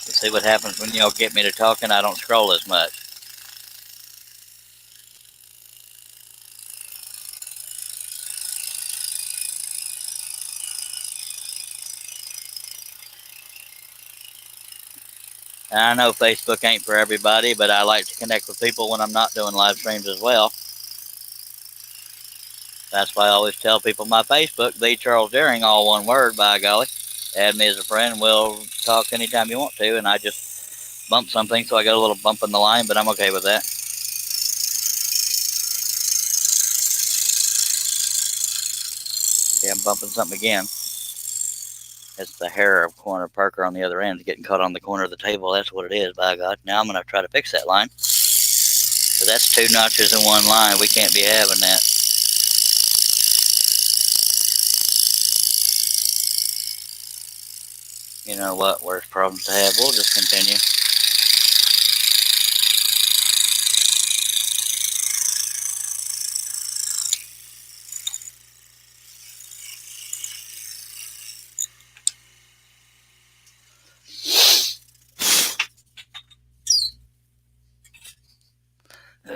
S1: You see what happens when y'all get me to talking? I don't scroll as much. And I know Facebook ain't for everybody, but I like to connect with people when I'm not doing live streams as well. That's why I always tell people my Facebook, The Charles Daring, all one word, by golly. Add me as a friend. We'll talk anytime you want to, and I just bumped something, so I got a little bump in the line, but I'm okay with that. Yeah, I'm bumping something again. It's the hair of Corner Parker on the other end getting caught on the corner of the table. That's what it is, by God. Now I'm going to try to fix that line. So that's two notches in one line. We can't be having that. You know what? Worse problems to have. We'll just continue.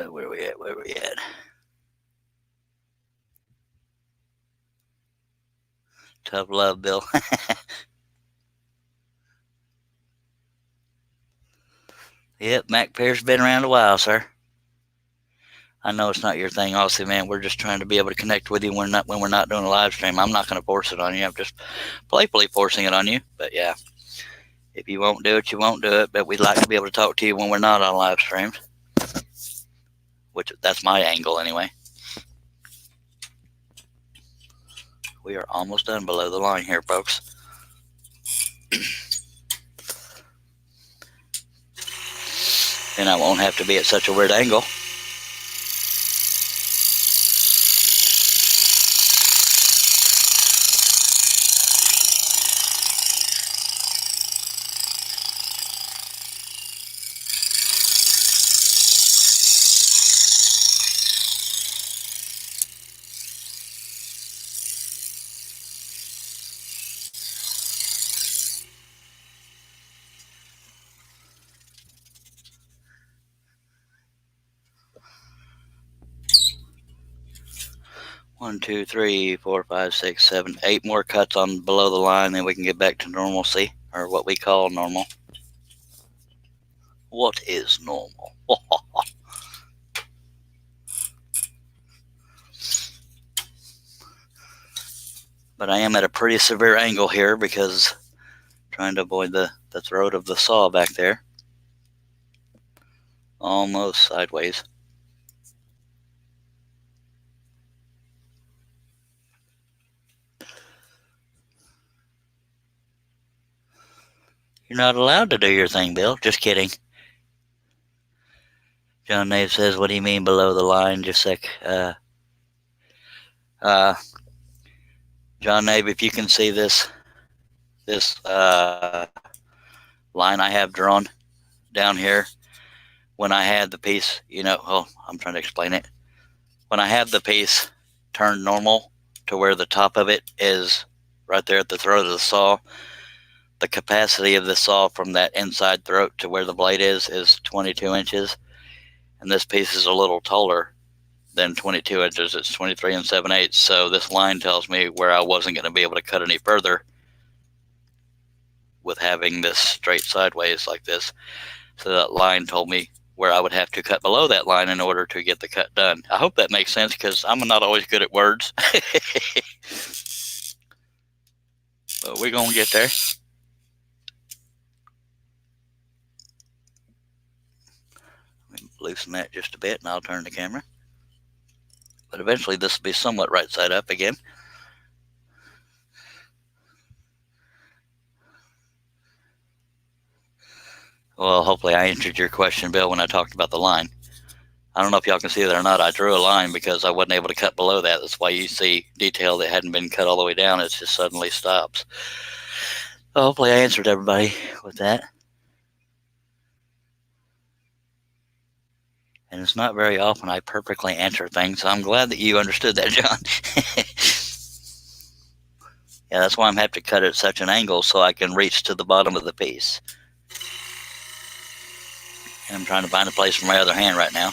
S1: Where we at? Where we at? Tough love, Bill. Yep, Mac Pierce been around a while, sir. I know it's not your thing, obviously, man. We're just trying to be able to connect with you when we're not doing a live stream. I'm not going to force it on you. I'm just playfully forcing it on you. But yeah, if you won't do it, you won't do it. But we'd like to be able to talk to you when we're not on live streams, which that's my angle anyway. We are almost done below the line here, folks. And I won't have to be at such a weird angle. 1, 2, 3, 4, 5, 6, 7, 8 more cuts on below the line, then we can get back to normalcy, or what we call normal. What is normal? But I am at a pretty severe angle here because trying to avoid the throat of the saw back there. Almost sideways. You're not allowed to do your thing, Bill. Just kidding. John Nave says, what do you mean below the line? Just a sec. John Nave, if you can see this line I have drawn down here, when I had the piece, I'm trying to explain it. When I have the piece turned normal to where the top of it is right there at the throat of the saw, the capacity of the saw from that inside throat to where the blade is 22 inches. And this piece is a little taller than 22 inches. It's 23 7/8. So this line tells me where I wasn't going to be able to cut any further with having this straight sideways like this. So that line told me where I would have to cut below that line in order to get the cut done. I hope that makes sense because I'm not always good at words. But we're going to get there. Let me loosen that just a bit and I'll turn the camera. But eventually this will be somewhat right side up again. Well, hopefully I answered your question, Bill, when I talked about the line. I don't know if y'all can see that or not. I drew a line because I wasn't able to cut below that. That's why you see detail that hadn't been cut all the way down. It just suddenly stops. So hopefully I answered everybody with that. And it's not very often I perfectly answer things, so I'm glad that you understood that, John. Yeah, that's why I'm having to cut it at such an angle so I can reach to the bottom of the piece. And I'm trying to find a place for my other hand right now.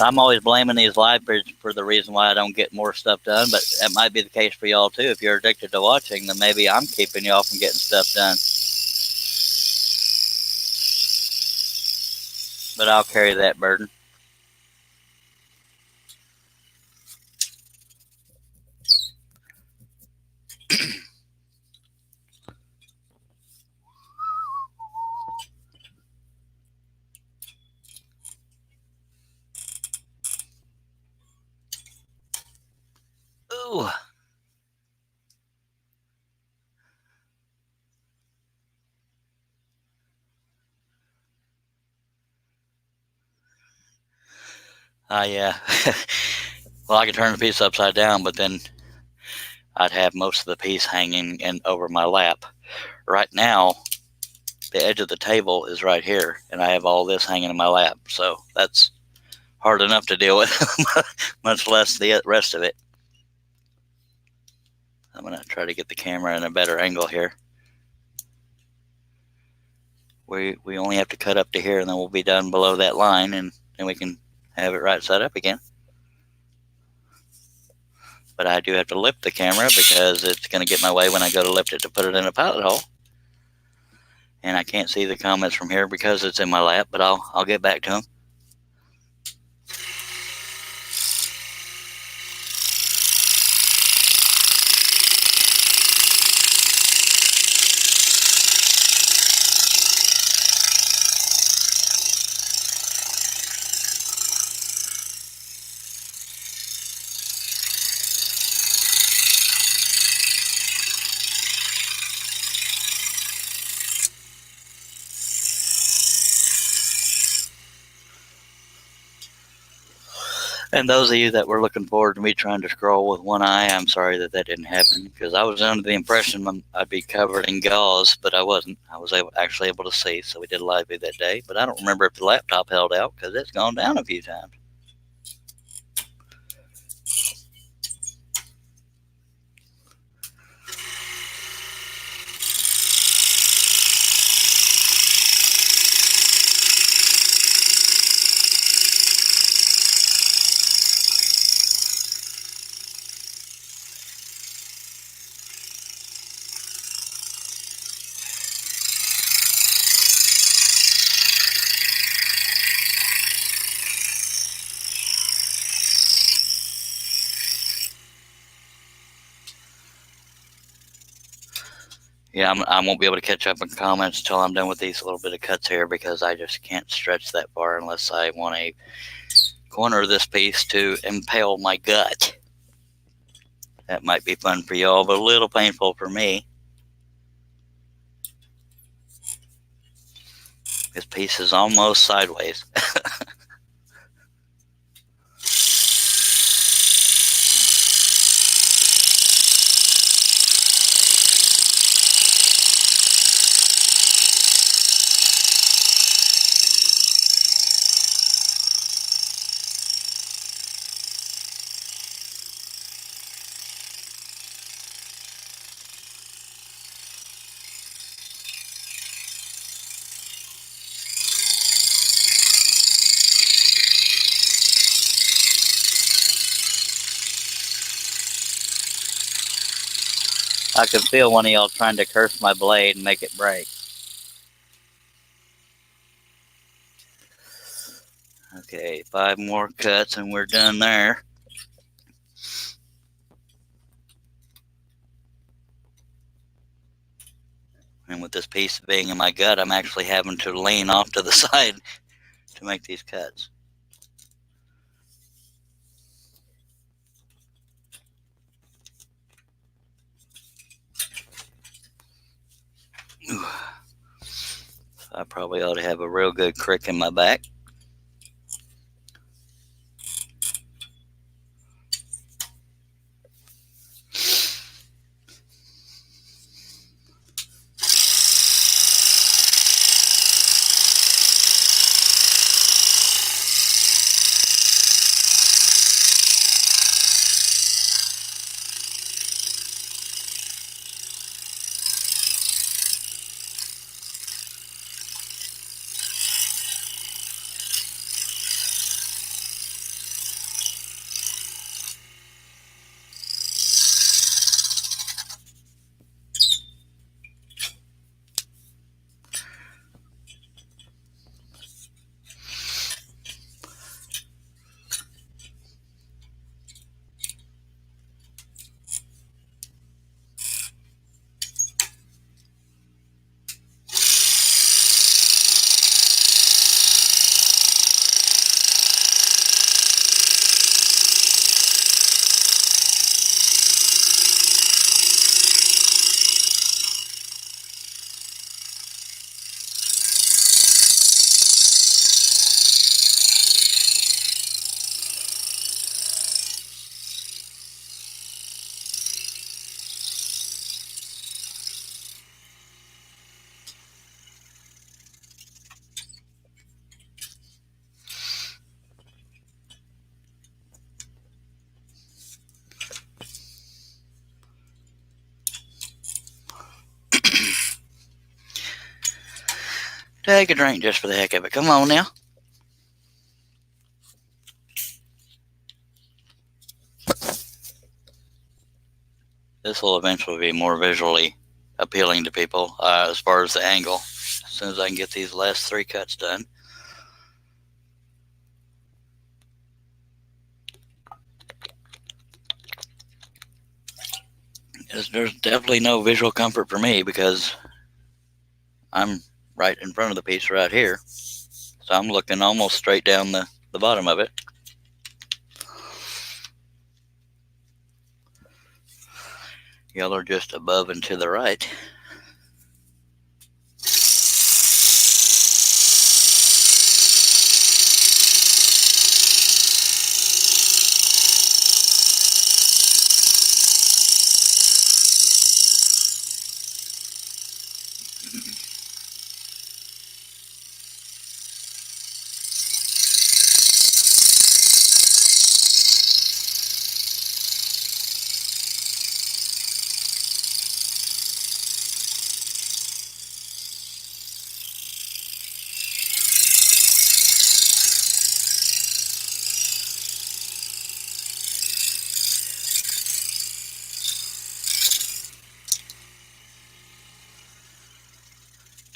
S1: I'm always blaming these live feeds for the reason why I don't get more stuff done, but that might be the case for y'all too. If you're addicted to watching, then maybe I'm keeping y'all from getting stuff done. But I'll carry that burden. Ooh. Yeah. Well, I could turn the piece upside down, but then I'd have most of the piece hanging in over my lap. Right now, the edge of the table is right here, and I have all this hanging in my lap. So that's hard enough to deal with, much less the rest of it. I'm going to try to get the camera in a better angle here. We only have to cut up to here, and then we'll be done below that line, and then we can have it right side up again. But I do have to lift the camera because it's going to get my way when I go to lift it to put it in a pilot hole. And I can't see the comments from here because it's in my lap, but I'll get back to them. And those of you that were looking forward to me trying to scroll with one eye, I'm sorry that didn't happen, because I was under the impression I'd be covered in gauze, but I wasn't. I was actually able to see, so we did a live view that day. But I don't remember if the laptop held out, because it's gone down a few times. Yeah, I won't be able to catch up in comments until I'm done with these little bit of cuts here, because I just can't stretch that far unless I want a corner of this piece to impale my gut. That might be fun for y'all, but a little painful for me. This piece is almost sideways. I can feel one of y'all trying to curse my blade and make it break. Okay, 5 more cuts and we're done there. And with this piece being in my gut, I'm actually having to lean off to the side to make these cuts. I probably ought to have a real good crick in my back. Take a drink just for the heck of it. Come on now. This will eventually be more visually appealing to people as far as the angle, as soon as I can get these last 3 cuts done. There's definitely no visual comfort for me, because I'm right in front of the piece right here, so I'm looking almost straight down the bottom of it. Y'all are just above and to the right.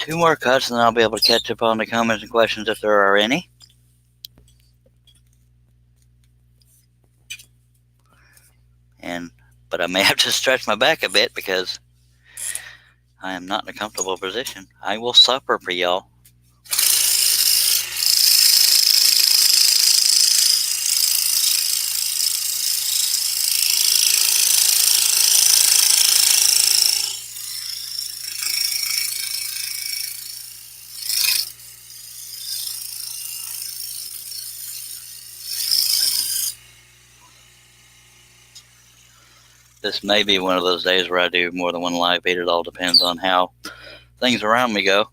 S1: 2 more cuts, and then I'll be able to catch up on the comments and questions if there are any. But I may have to stretch my back a bit because I am not in a comfortable position. I will suffer for y'all. This may be one of those days where I do more than one live feed. It all depends on how things around me go.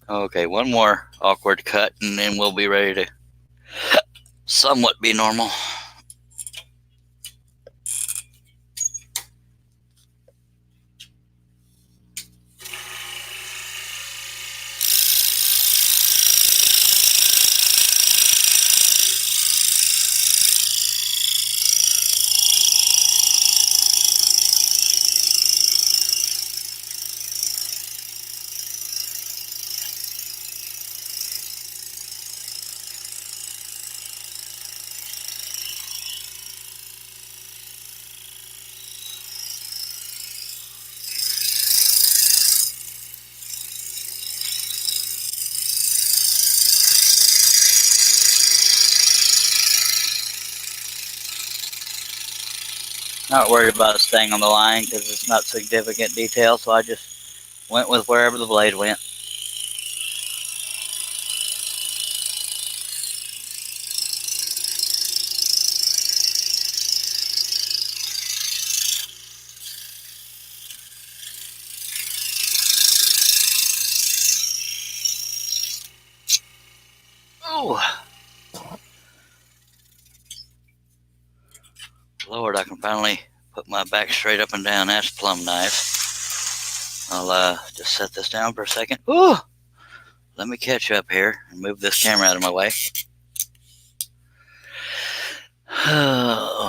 S1: Okay, one more awkward cut, and then we'll be ready to somewhat be normal. Not worried about staying on the line because it's not significant detail, so I just went with wherever the blade went. Oh, Lord, I can finally put my back straight up and down. That's plumb nice. I'll just set this down for a second. Ooh, let me catch up here and move this camera out of my way.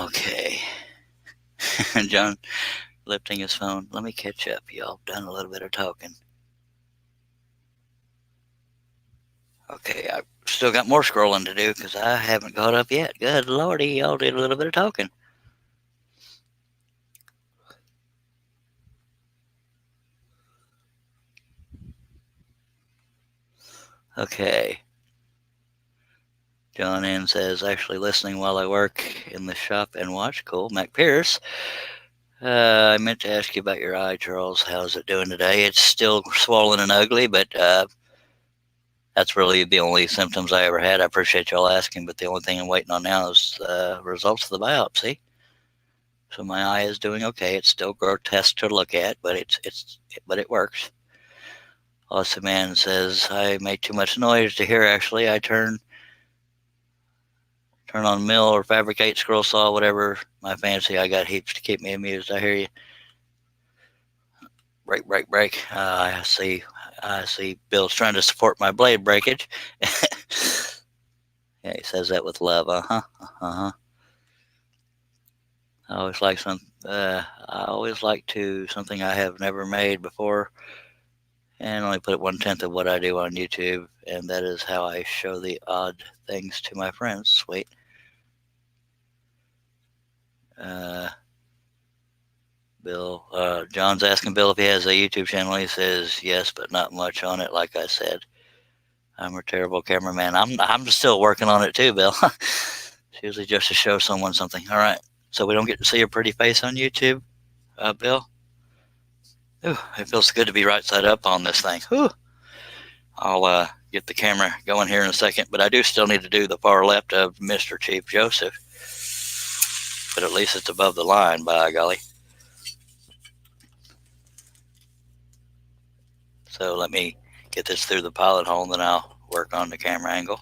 S1: Okay. John lifting his phone. Let me catch up, y'all. Done a little bit of talking. Okay, I've still got more scrolling to do because I haven't caught up yet. Good lordy, y'all did a little bit of talking. Okay. John N says, actually listening while I work in the shop and watch. Cool. Mac Pierce. I meant to ask you about your eye, Charles. How's it doing today? It's still swollen and ugly, but that's really the only symptoms I ever had. I appreciate y'all asking, but the only thing I'm waiting on now is results of the biopsy. So my eye is doing okay. It's still grotesque to look at, but it works. Awesome Man says, I make too much noise to hear. Actually, I turn on mill or fabricate, scroll saw, whatever my fancy. I got heaps to keep me amused. I hear you. Break. I see Bill's trying to support my blade breakage. Yeah, he says that with love. I always like something I have never made before, and only put 1/10 of what I do on YouTube, and that is how I show the odd things to my friends. Sweet. Bill, John's asking Bill if he has a YouTube channel. He says yes, but not much on it. Like I said, I'm a terrible cameraman. I'm still working on it too, Bill. It's usually just to show someone something. All right, so we don't get to see your pretty face on YouTube, Bill. Ooh, it feels good to be right side up on this thing. Ooh. I'll get the camera going here in a second, but I do still need to do the far left of Mr. Chief Joseph. But at least it's above the line, by golly. So let me get this through the pilot hole, and then I'll work on the camera angle.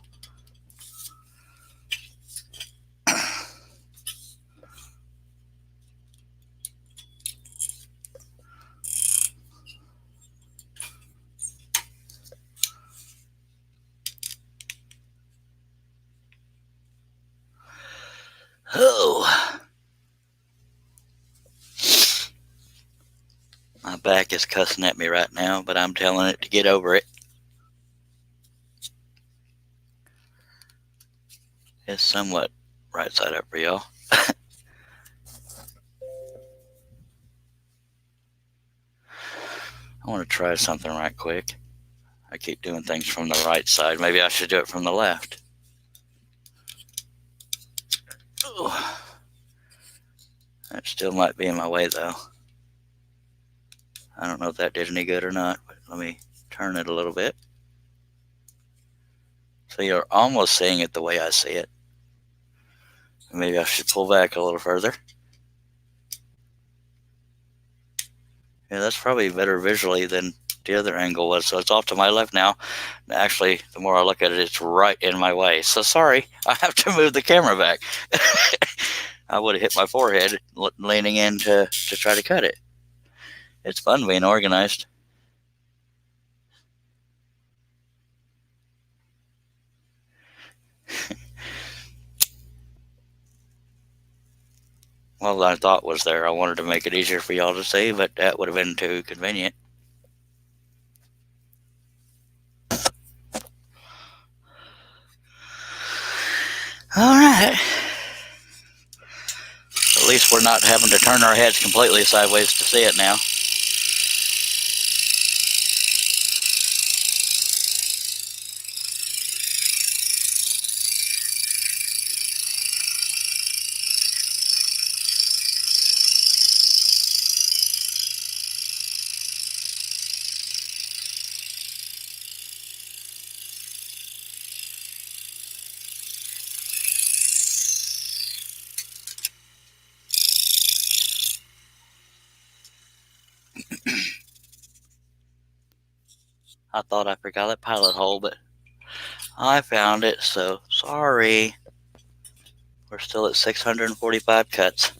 S1: Oh, my back is cussing at me right now, but I'm telling it to get over it. It's somewhat right side up for y'all. I want to try something right quick. I keep doing things from the right side. Maybe I should do it from the left. Ooh. That still might be in my way though. I don't know if that did any good or not, but let me turn it a little bit. So you're almost seeing it the way I see it. Maybe I should pull back a little further. Yeah, that's probably better visually than the other angle was. So it's off to my left now. Actually, the more I look at it, it's right in my way. So sorry, I have to move the camera back. I would have hit my forehead leaning in to try to cut it. It's fun being organized. Well, I thought was there. I wanted to make it easier for y'all to see, but that would have been too convenient. All right. At least we're not having to turn our heads completely sideways to see it now. I thought I forgot that pilot hole, but I found it, so sorry. We're still at 645 cuts.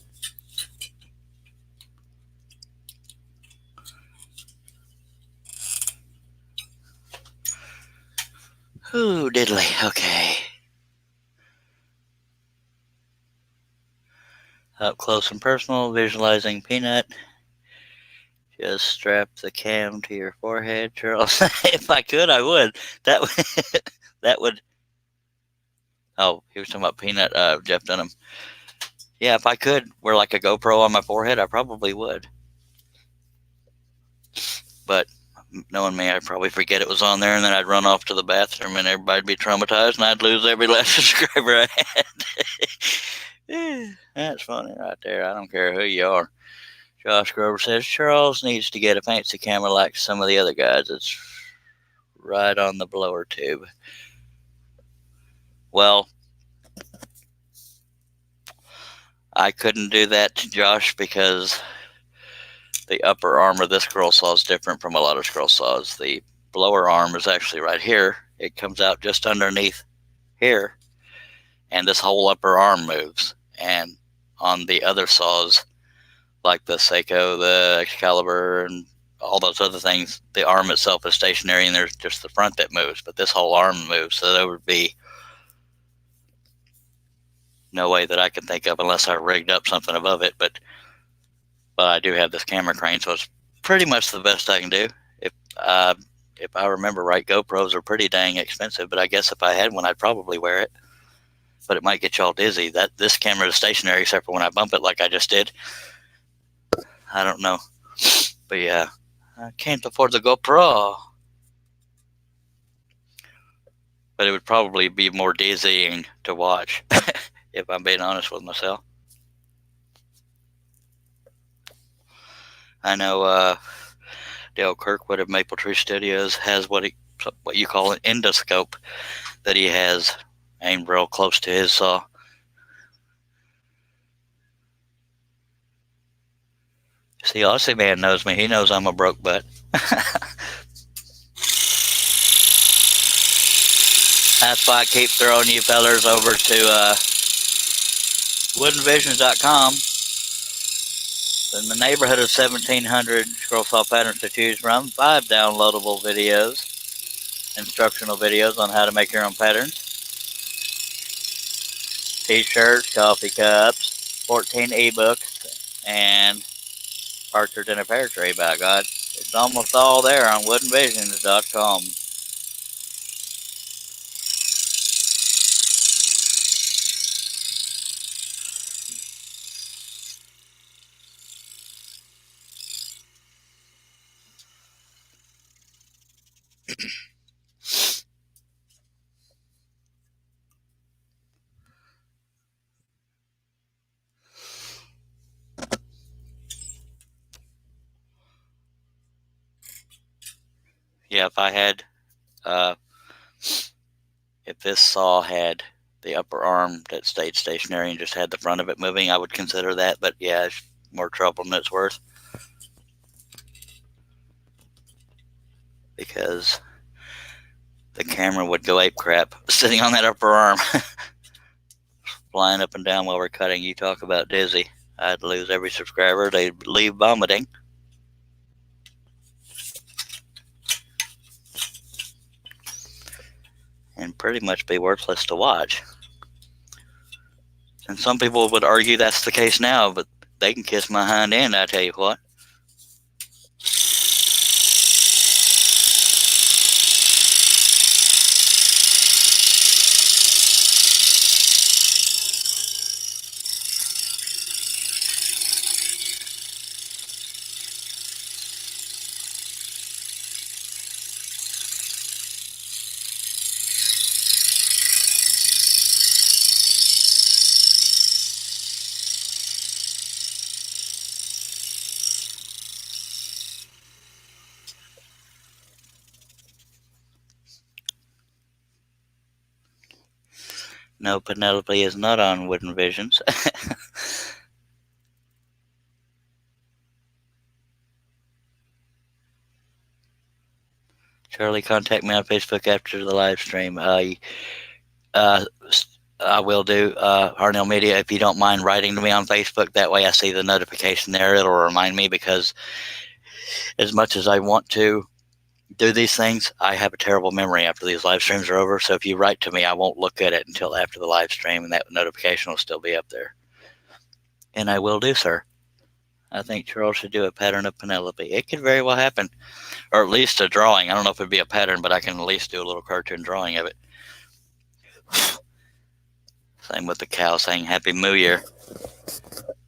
S1: Ooh, diddly. Okay. Up close and personal, visualizing Peanut. Just strap the cam to your forehead, Charles. If I could, I would. That would, that would. Oh, he was talking about Peanut, Jeff Dunham. Yeah, if I could wear like a GoPro on my forehead, I probably would. But knowing me, I'd probably forget it was on there, and then I'd run off to the bathroom, and everybody'd be traumatized, and I'd lose every last subscriber I had. That's funny right there. I don't care who you are. Josh Grover says, Charles needs to get a fancy camera like some of the other guys. It's right on the blower tube. Well, I couldn't do that to Josh because the upper arm of this scroll saw is different from a lot of scroll saws. The blower arm is actually right here. It comes out just underneath here, and this whole upper arm moves. And on the other saws, like the Seiko, the Excalibur, and all those other things, the arm itself is stationary, and there's just the front that moves. But this whole arm moves, so there would be no way that I can think of unless I rigged up something above it. But I do have this camera crane, so it's pretty much the best I can do. If I remember right, GoPros are pretty dang expensive, but I guess if I had one, I'd probably wear it. But it might get y'all dizzy. This camera is stationary except for when I bump it like I just did. I don't know. But yeah, I can't afford the GoPro. But it would probably be more dizzying to watch, if I'm being honest with myself. I know Dale Kirkwood of Maple Tree Studios has what you call an endoscope that he has aimed real close to his saw. See, Aussie Man knows me. He knows I'm a broke butt. That's why I keep throwing you fellers over to woodenvisions.com. In the neighborhood of 1,700 scroll saw patterns to choose from, 5 downloadable videos, instructional videos on how to make your own patterns, t-shirts, coffee cups, 14 ebooks, and Partridge in a Pear Tree, by God. It's almost all there on woodenvisions.com. Yeah, if this saw had the upper arm that stayed stationary and just had the front of it moving, I would consider that. But yeah, it's more trouble than it's worth, because the camera would go ape crap sitting on that upper arm, flying up and down while we're cutting. You talk about dizzy. I'd lose every subscriber. They'd leave vomiting. And pretty much be worthless to watch. And some people would argue that's the case now, but they can kiss my hind end, I tell you what. No, Penelope is not on Wooden Visions. Charlie, contact me on Facebook after the live stream. I will do. Harnell Media, if you don't mind writing to me on Facebook, that way I see the notification there. It'll remind me, because as much as I want to do these things, I have a terrible memory after these live streams are over. So if you write to me, I won't look at it until after the live stream, and that notification will still be up there. And I will do, sir. I think Charles should do a pattern of Penelope. It could very well happen, or at least a drawing. I don't know if it'd be a pattern, but I can at least do a little cartoon drawing of it. Same with the cow saying Happy Moo Year.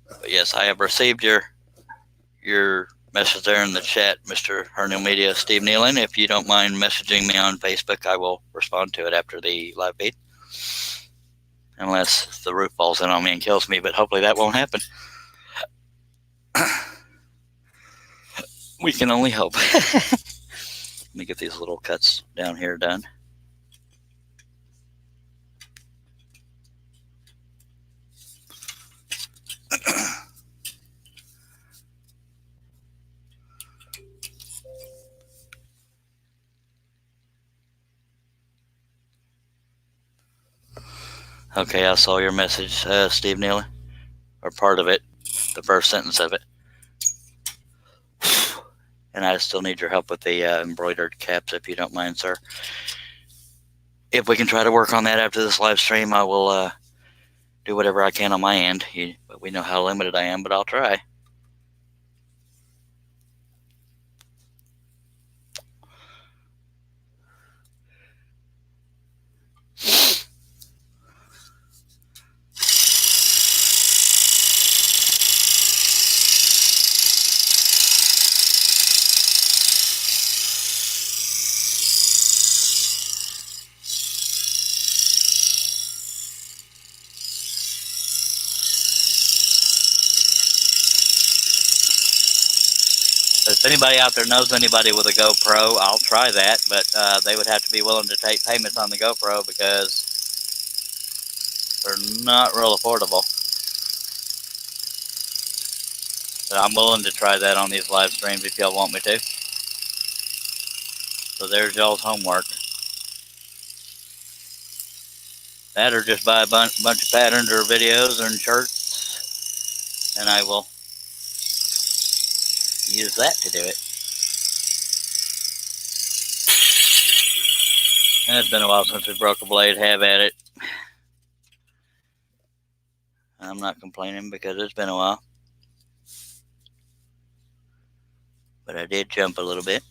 S1: But yes, I have received your message there in the chat, Mr. Harnell Media, Steve Nealon. If you don't mind messaging me on Facebook, I will respond to it after the live feed. Unless the roof falls in on me and kills me, but hopefully that won't happen. We can only hope. Let me get these little cuts down here done. Okay, I saw your message, Steve Nealon, or part of it, the first sentence of it. And I still need your help with the embroidered caps, if you don't mind, sir. If we can try to work on that after this live stream, I will do whatever I can on my end. We know how limited I am, but I'll try. If anybody out there knows anybody with a GoPro, I'll try that, but they would have to be willing to take payments on the GoPro, because they're not real affordable. But I'm willing to try that on these live streams if y'all want me to. So there's y'all's homework. That, or just buy a bunch of patterns or videos or shirts, and I will use that to do it. And it's been a while since we broke a blade. Have at it. I'm not complaining, because it's been a while. but I did jump a little bit.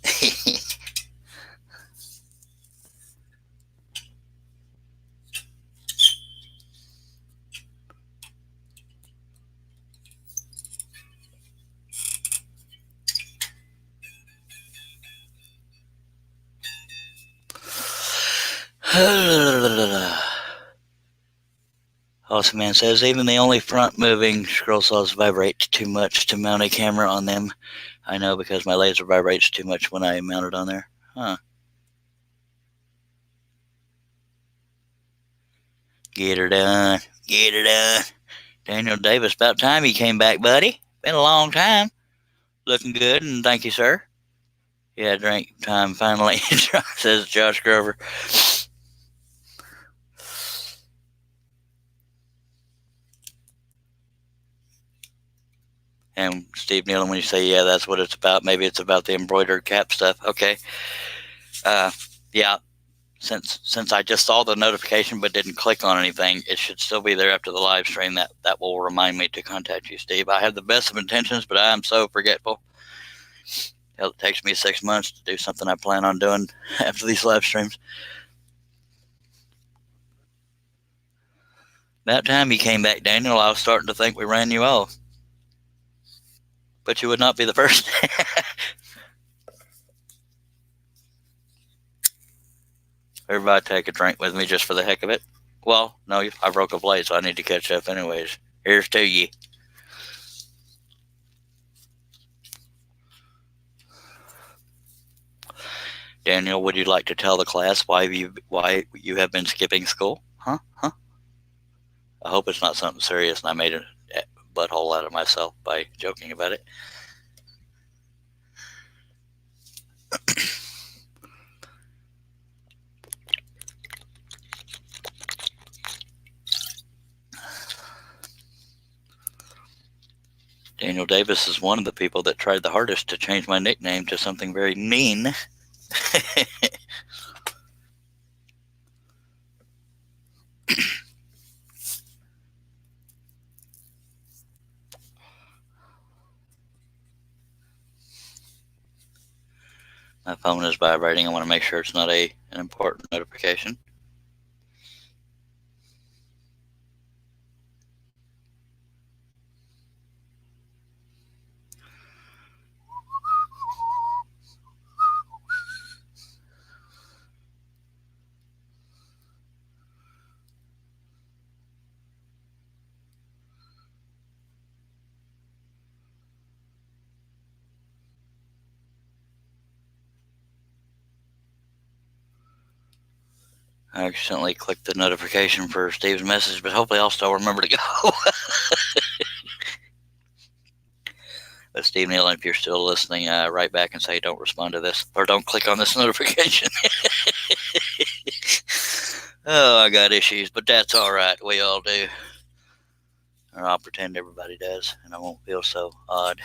S1: Awesome Man says, even the only front moving scroll saws vibrate too much to mount a camera on them. I know because my laser vibrates too much when I mount it on there. Huh. Get her done. Get her done. Daniel Davis, about time you came back, buddy. Been a long time. Looking good, and thank you, sir. Yeah, drink time finally, says Josh Grover. And Steve Nealon, when you say, yeah, that's what it's about, maybe it's about the embroidered cap stuff. Okay. Yeah, since I just saw the notification but didn't click on anything, it should still be there after the live stream. That will remind me to contact you, Steve. I have the best of intentions, but I am so forgetful. Hell, it takes me 6 months to do something I plan on doing after these live streams. About time you came back, Daniel. I was starting to think we ran you off. But you would not be the first. Everybody take a drink with me just for the heck of it. Well, no, I broke a blade, so I need to catch up anyways. Here's to ye. Daniel, would you like to tell the class why you have been skipping school? Huh? I hope it's not something serious and I made a butthole out of myself by joking about it. Daniel Davis is one of the people that tried the hardest to change my nickname to something very mean. My phone is vibrating. I want to make sure it's not an important notification. I accidentally clicked the notification for Steve's message, but hopefully I'll still remember to go. But Steve Neal, if you're still listening, write back and say don't respond to this or don't click on this notification. Oh, I got issues, but that's all right. We all do. Or I'll pretend everybody does, and I won't feel so odd.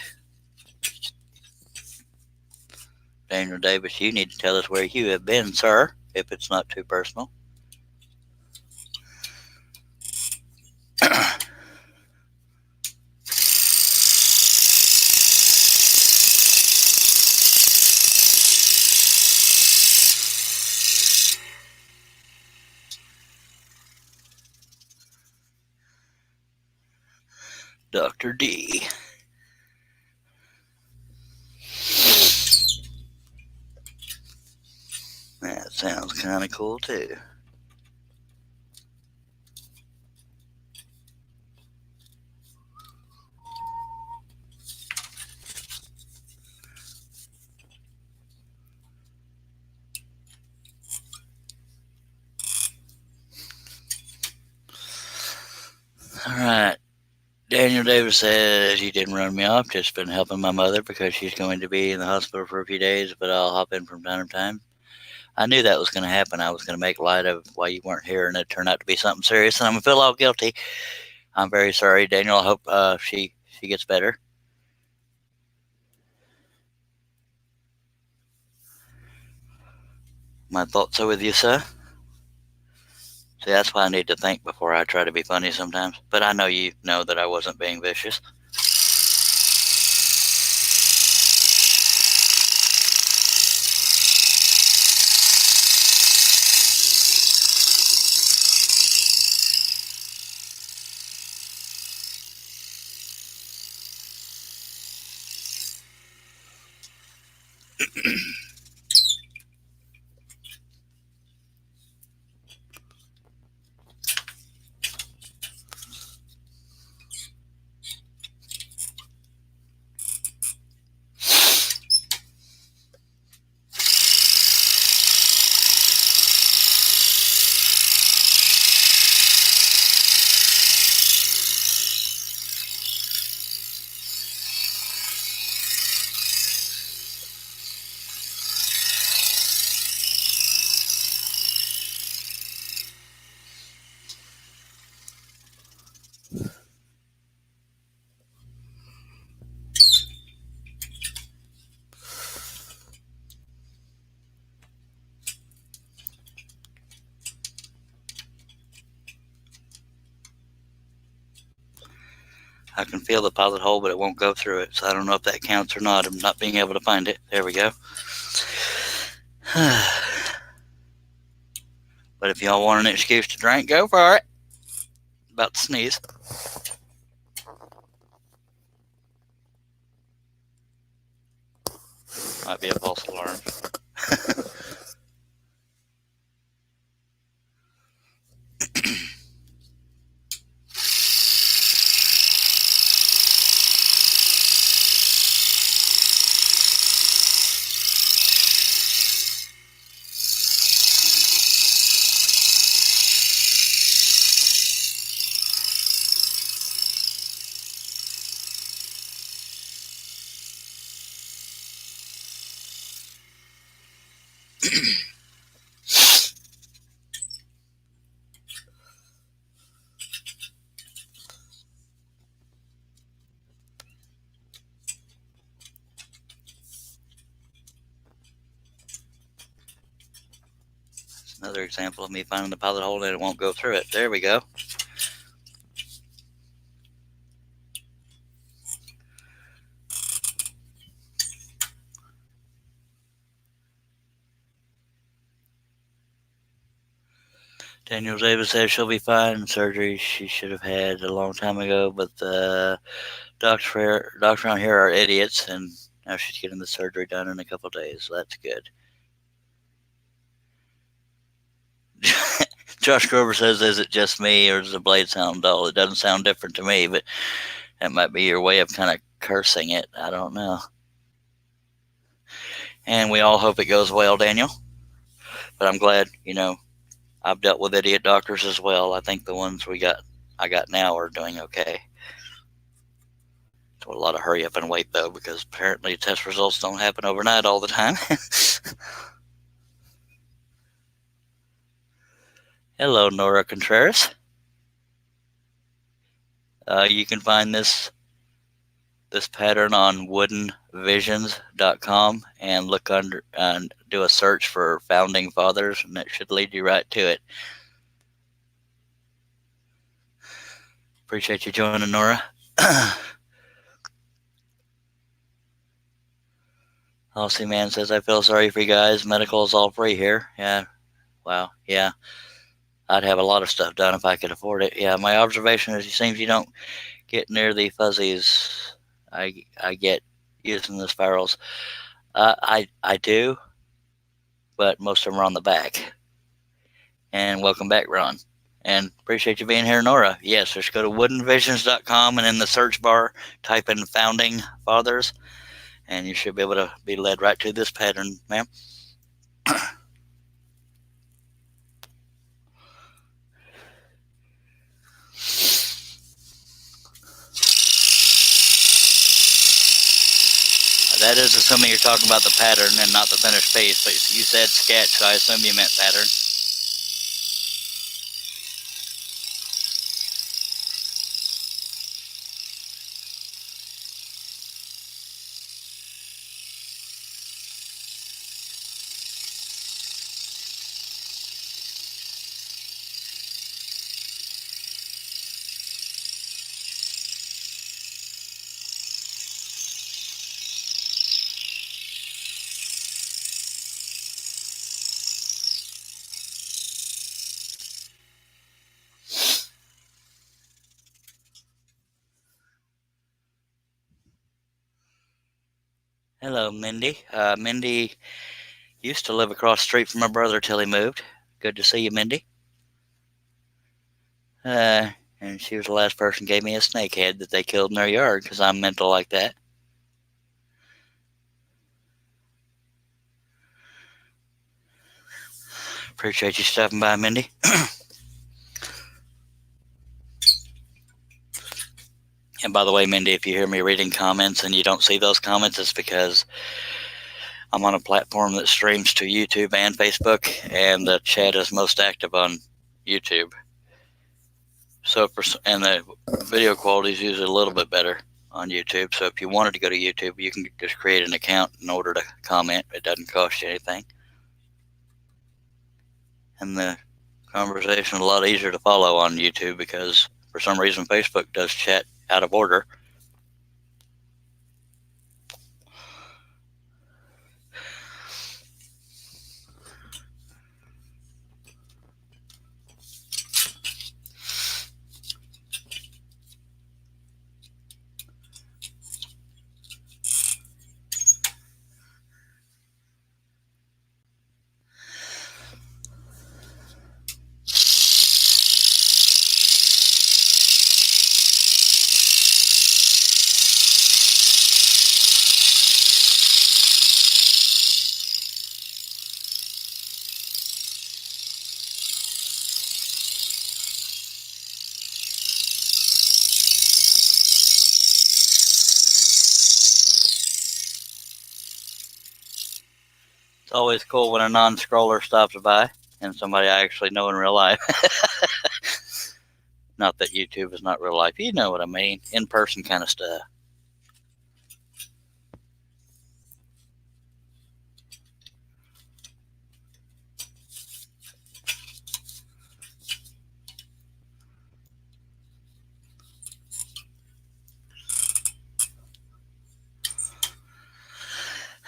S1: Daniel Davis, you need to tell us where you have been, sir, if it's not too personal. Dr. D. That sounds kind of cool, too. All right. Daniel Davis says, you didn't run me off, just been helping my mother because she's going to be in the hospital for a few days, but I'll hop in from time to time. I knew that was going to happen. I was going to make light of why you weren't here, and it turned out to be something serious, and I'm going to feel all guilty. I'm very sorry, Daniel. I hope she gets better. My thoughts are with you, sir. See, that's why I need to think before I try to be funny sometimes. But I know you know that I wasn't being vicious. I can feel the pilot hole, but it won't go through it. So I don't know if that counts or not. I'm not being able to find it. There we go. But if y'all want an excuse to drink, go for it. About to sneeze. Might be a false alarm. Another example of me finding the pilot hole and it won't go through it. There we go. Daniel Davis says she'll be fine. Surgery she should have had a long time ago, but the doctors around here are idiots, and now she's getting the surgery done in a couple of days. So that's good. Josh Grover says, is it just me, or does the blade sound dull? It doesn't sound different to me, but that might be your way of kind of cursing it. I don't know. And we all hope it goes well, Daniel. But I'm glad, I've dealt with idiot doctors as well. I think the ones I got now are doing okay. So a lot of hurry up and wait, though, because apparently test results don't happen overnight all the time. Hello, Nora Contreras. You can find this pattern on woodenvisions.com and look under and do a search for founding fathers, and it should lead you right to it. Appreciate you joining, Nora. Aussie Man says, I feel sorry for you guys. Medical is all free here. Yeah. Wow. Yeah. I'd have a lot of stuff done if I could afford it. Yeah. My observation is it seems you don't get near the fuzzies I get using the spirals. I do, but most of them are on the back. And welcome back, Ron. And appreciate you being here, Nora. Yes, just go to woodenvisions.com and in the search bar, type in Founding Fathers, and you should be able to be led right to this pattern, ma'am. That is assuming you're talking about the pattern and not the finished piece, but you said sketch, so I assume you meant pattern. Hello, Mindy. Mindy used to live across the street from my brother till he moved. Good to see you, Mindy. And she was the last person who gave me a snake head that they killed in their yard because I'm mental like that. Appreciate you stopping by, Mindy. And by the way, Mindy, if you hear me reading comments and you don't see those comments, it's because I'm on a platform that streams to YouTube and Facebook, and the chat is most active on YouTube. So, and the video quality is usually a little bit better on YouTube. So if you wanted to go to YouTube, you can just create an account in order to comment. It doesn't cost you anything. And the conversation is a lot easier to follow on YouTube because for some reason Facebook does chat out of order. It's always cool when a non-scroller stops by and somebody I actually know in real life. Not that YouTube is not real life. You know what I mean. In-person kind of stuff.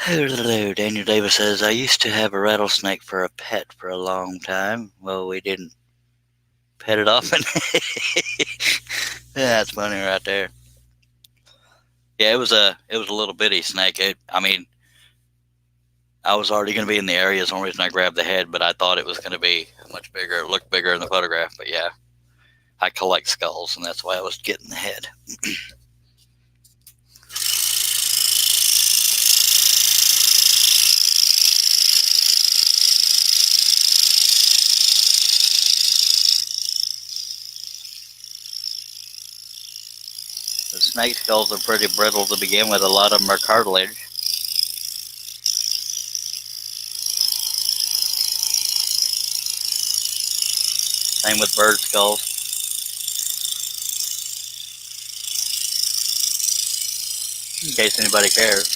S1: Hello, Daniel Davis says, I used to have a rattlesnake for a pet for a long time. Well, we didn't pet it often. Yeah, that's funny right there. Yeah, it was a little bitty snake. I was already going to be in the area. That's the only reason I grabbed the head, but I thought it was going to be much bigger. It looked bigger in the photograph, but yeah, I collect skulls, and that's why I was getting the head. The snake skulls are pretty brittle to begin with. A lot of them are cartilage. Same with bird skulls. In case anybody cares.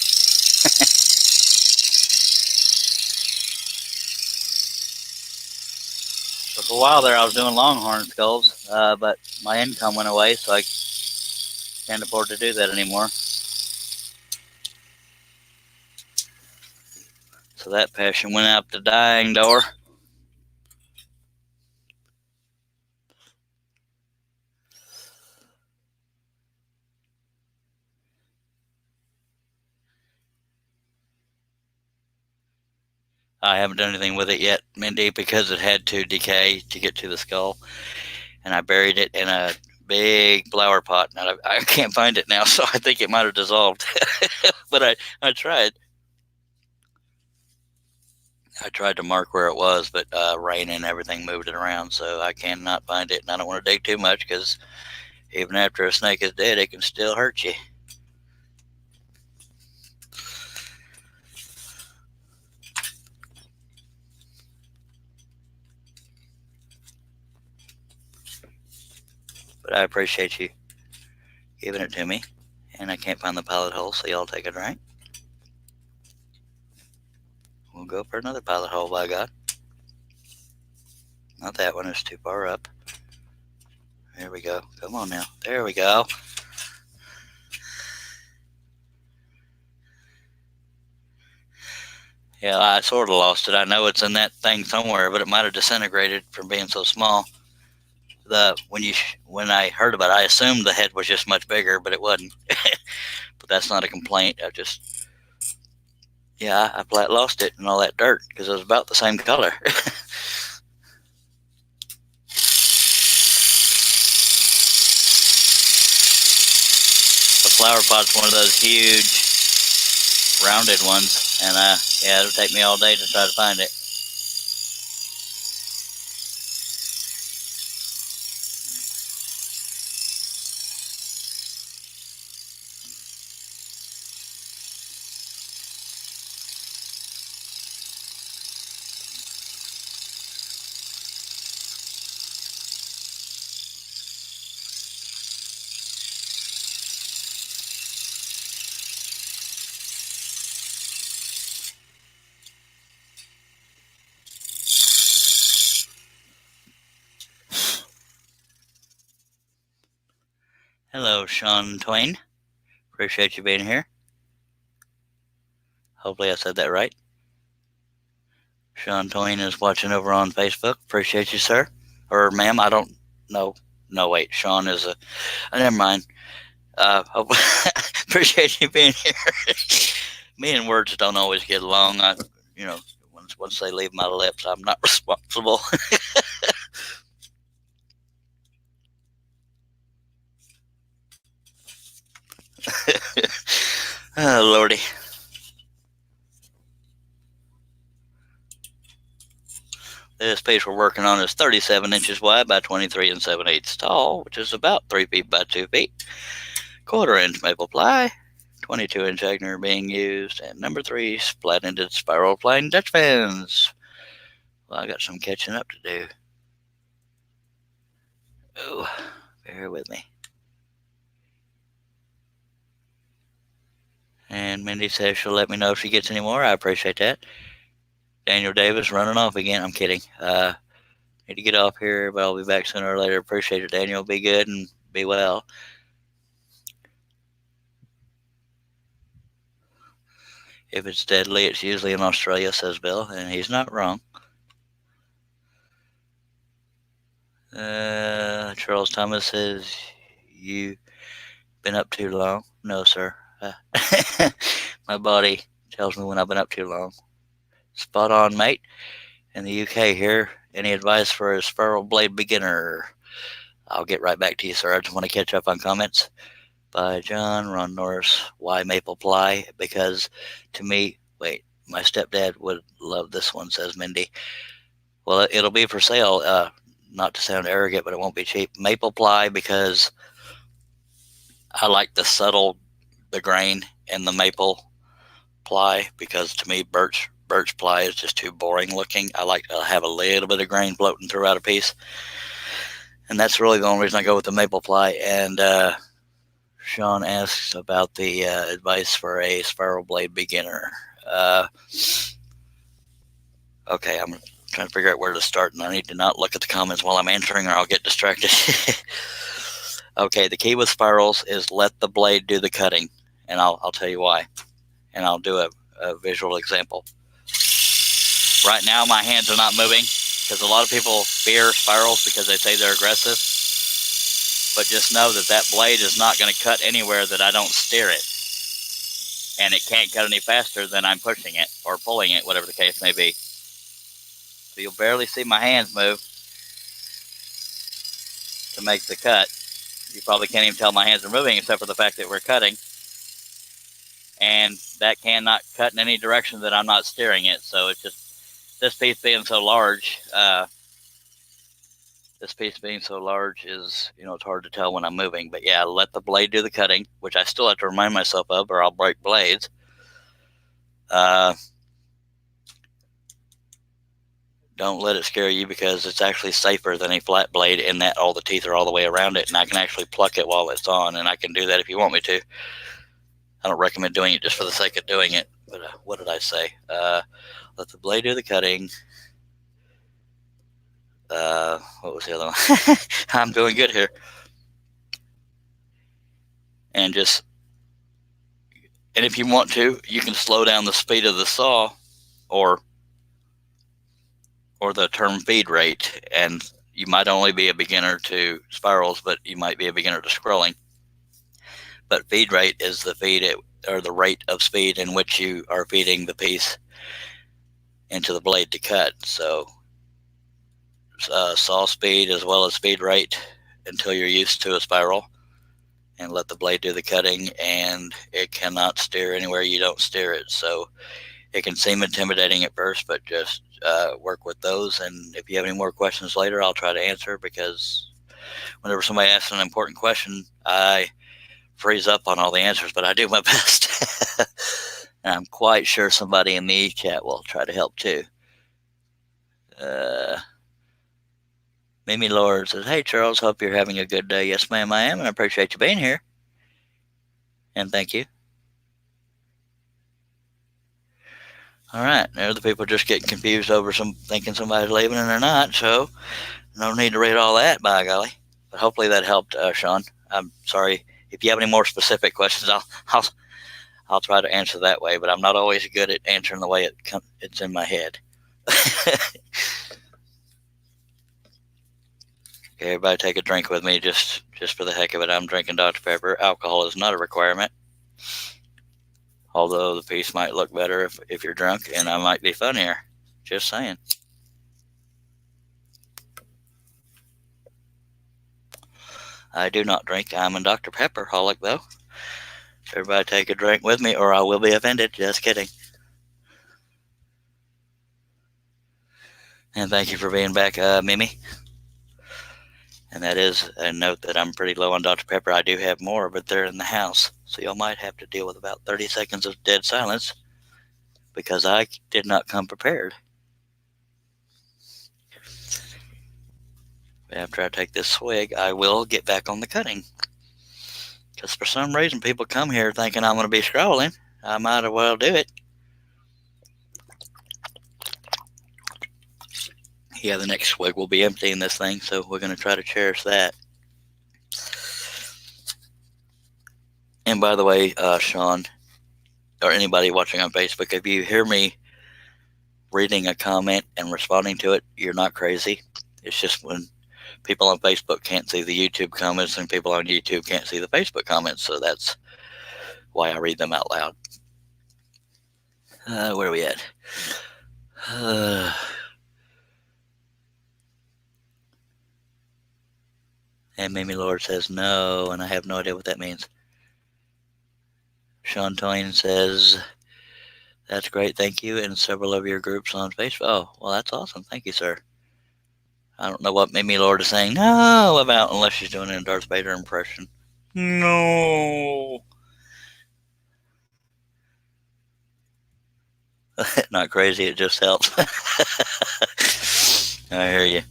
S1: So for a while there, I was doing longhorn skulls, but my income went away, so I can't afford to do that anymore. So that passion went out the dying door. I haven't done anything with it yet, Mindy, because it had to decay to get to the skull, and I buried it in a big flower pot. And I can't find it now, so I think it might have dissolved. But I tried. I tried to mark where it was, but rain and everything moved it around, so I cannot find it. And I don't want to dig too much because even after a snake is dead, it can still hurt you. But I appreciate you giving it to me. And I can't find the pilot hole, so y'all take it right. We'll go for another pilot hole, by God. Not that one, it's too far up. There we go. Come on now. There we go. Yeah, I sort of lost it. I know it's in that thing somewhere, but it might have disintegrated from being so small. When I heard about it, I assumed the head was just much bigger, but it wasn't. But that's not a complaint. I just Yeah, I flat lost it in all that dirt because it was about the same color. The flower pot's one of those huge rounded ones, and yeah, it'll take me all day to try to find it. Hello, Sean Twain. Appreciate you being here. Hopefully I said that right. Sean Twain is watching over on Facebook. Appreciate you, sir. Or ma'am, I don't know. No, wait. Sean is a. Never mind. Appreciate you being here. Me and words don't always get along. You know, once they leave my lips, I'm not responsible. Oh, Lordy. This piece we're working on is 37 inches wide by 23 and 7/8 tall, which is about 3 feet by 2 feet. 1/4 inch maple ply, 22-inch Egner being used, and number 3 splat-ended spiral plane Dutch fans. Well, I got some catching up to do. Oh, bear with me. And Mindy says she'll let me know if she gets any more. I appreciate that. Daniel Davis running off again. I'm kidding. Need to get off here, but I'll be back sooner or later. Appreciate it, Daniel. Be good and be well. If it's deadly, it's usually in Australia, says Bill, and he's not wrong. Charles Thomas says, you been up too long? No, sir. My body tells me when I've been up too long. Spot on, mate. In the UK here, any advice for a spiral blade beginner? I'll get right back to you, sir. I just want to catch up on comments. By John, Ron Norris. Why maple ply? Because to me, wait, my stepdad would love this one, says Mindy. Well, it'll be for sale. Not to sound arrogant, but it won't be cheap. Maple ply because I like the grain in the maple ply because to me birch ply is just too boring looking. I like to have a little bit of grain floating throughout a piece, and that's really the only reason I go with the maple ply. And Sean asks about the advice for a spiral blade beginner. Okay, I'm trying to figure out where to start, and I need to not look at the comments while I'm answering, or I'll get distracted. Okay, the key with spirals is let the blade do the cutting, and I'll tell you why, and I'll do a visual example. Right now, my hands are not moving because a lot of people fear spirals because they say they're aggressive. But just know that that blade is not going to cut anywhere that I don't steer it. And it can't cut any faster than I'm pushing it or pulling it, whatever the case may be. So you'll barely see my hands move to make the cut. You probably can't even tell my hands are moving except for the fact that we're cutting. And that cannot cut in any direction that I'm not steering it. So it's just, this piece being so large, is, it's hard to tell when I'm moving. But yeah, let the blade do the cutting, which I still have to remind myself of or I'll break blades. Don't let it scare you because it's actually safer than a flat blade in that all the teeth are all the way around it, and I can actually pluck it while it's on, and I can do that if you want me to. I don't recommend doing it just for the sake of doing it, but what did I say? Let the blade do the cutting. What was the other one? I'm doing good here. And if you want to, you can slow down the speed of the saw or the turn feed rate, and you might only be a beginner to spirals, but you might be a beginner to scrolling. But feed rate is the or the rate of speed in which you are feeding the piece into the blade to cut. So saw speed as well as feed rate until you're used to a spiral, and let the blade do the cutting, and it cannot steer anywhere you don't steer it. So it can seem intimidating at first, but just work with those. And if you have any more questions later, I'll try to answer, because whenever somebody asks an important question, I freeze up on all the answers, but I do my best. And I'm quite sure somebody in the chat will try to help too. Mimi Lord says, "Hey Charles, hope you're having a good day." Yes, ma'am, I am, and I appreciate you being here. And thank you. All right, now the people just getting confused over thinking somebody's leaving and they're not, so no need to read all that, by golly. But hopefully that helped, Sean. I'm sorry if you have any more specific questions. I'll try to answer that way, but I'm not always good at answering the way it's in my head. Okay, everybody take a drink with me just for the heck of it. I'm drinking Dr. Pepper. Alcohol is not a requirement, although the piece might look better if you're drunk, and I might be funnier. Just saying. I do not drink. I'm a Dr. Pepper-holic, though. Everybody take a drink with me, or I will be offended. Just kidding. And thank you for being back, Mimi. And that is a note that I'm pretty low on Dr. Pepper. I do have more, but they're in the house. So y'all might have to deal with about 30 seconds of dead silence, because I did not come prepared. After I take this swig, I will get back on the cutting. Because for some reason, people come here thinking I'm going to be scrolling. I might as well do it. Yeah, the next swig will be emptying this thing, so we're going to try to cherish that. And by the way, Sean, or anybody watching on Facebook, if you hear me reading a comment and responding to it, you're not crazy. It's just when people on Facebook can't see the YouTube comments, and people on YouTube can't see the Facebook comments, so that's why I read them out loud. Where are we at? And Mimi Lord says no, and I have no idea what that means. Sean Twain says, "That's great, thank you," and several of your groups on Facebook. Oh, well, that's awesome. Thank you, sir. I don't know what Mimi Lord is saying no about, unless she's doing a Darth Vader impression. No. Not crazy, it just helps. I hear you.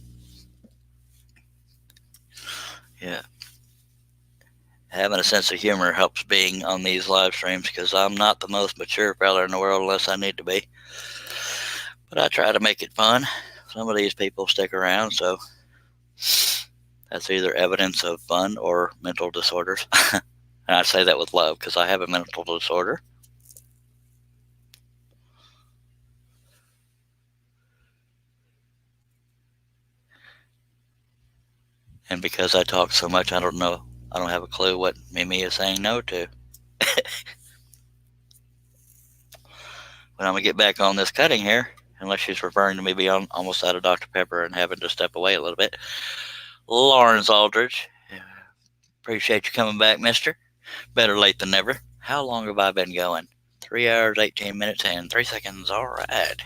S1: Yeah. Having a sense of humor helps being on these live streams, because I'm not the most mature fella in the world unless I need to be. But I try to make it fun. Some of these people stick around, so that's either evidence of fun or mental disorders. And I say that with love, because I have a mental disorder. And because I talk so much, I don't know. I don't have a clue what Mimi is saying no to. But I'm going to get back on this cutting here, unless she's referring to me being almost out of Dr. Pepper and having to step away a little bit. Lawrence Aldridge, appreciate you coming back, mister. Better late than never. How long have I been going? 3 hours, 18 minutes, and 3 seconds. All right.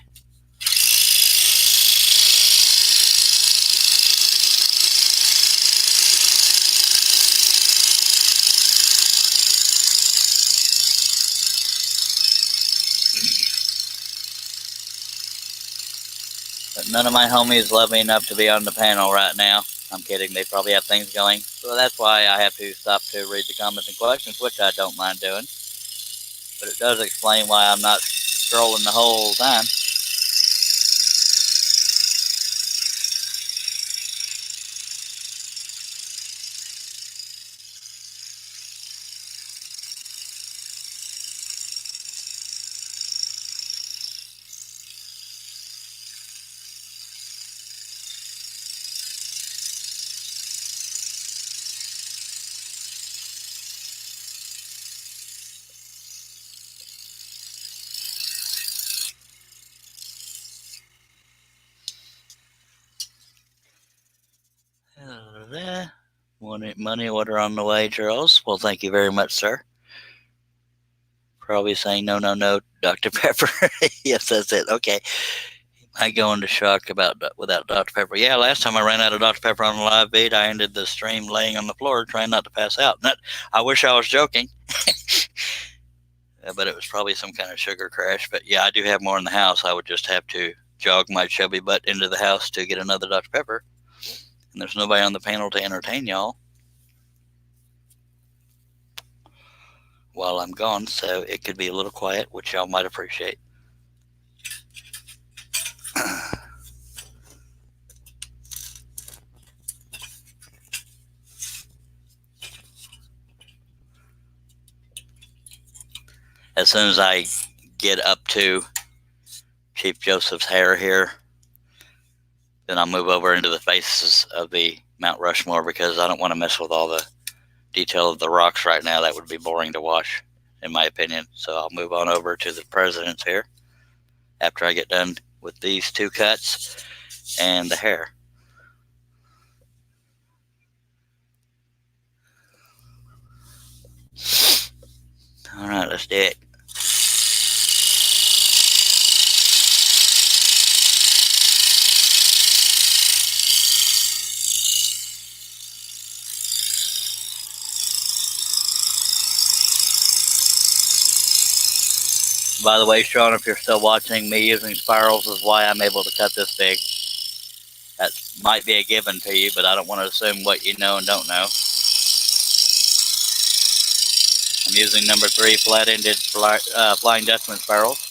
S1: But none of my homies love me enough to be on the panel right now. I'm kidding. They probably have things going. So that's why I have to stop to read the comments and questions, which I don't mind doing. But it does explain why I'm not scrolling the whole time. Money order on the way, Charles. Well, thank you very much, sir. Probably saying no, no, no, Dr. Pepper. Yes, that's it. Okay. I go into shock without Dr. Pepper. Yeah, last time I ran out of Dr. Pepper on the live feed, I ended the stream laying on the floor trying not to pass out. I wish I was joking. But it was probably some kind of sugar crash. But yeah, I do have more in the house. I would just have to jog my chubby butt into the house to get another Dr. Pepper. And there's nobody on the panel to entertain y'all while I'm gone, so it could be a little quiet, which y'all might appreciate. As soon as I get up to Chief Joseph's hair here, then I'll move over into the faces of the Mount Rushmore because I don't want to mess with all the detail of the rocks right now. That would be boring to watch, in my opinion. So I'll move on over to the presidents here after I get done with these two cuts and the hair. All right, let's do it. By the way, Sean, if you're still watching, me using spirals is why I'm able to cut this big. That might be a given to you, but I don't want to assume what you know and don't know. I'm using number 3 flat-ended Flying Dutchman spirals.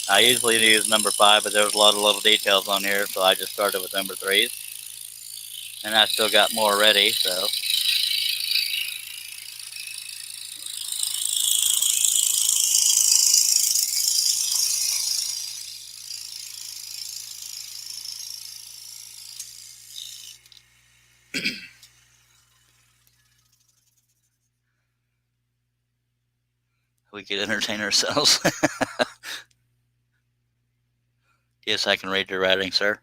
S1: I usually use number 5, but there's a lot of little details on here, so I just started with number 3s. And I still got more ready, so. We could entertain ourselves. Yes, I can read your writing, sir.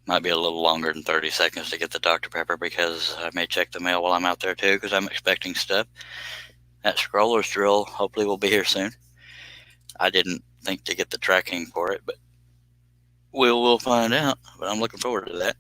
S1: Might be a little longer than 30 seconds to get the Dr. Pepper because I may check the mail while I'm out there too because I'm expecting stuff. That scroller's drill hopefully will be here soon. I didn't think to get the tracking for it, but we'll find out. But I'm looking forward to that.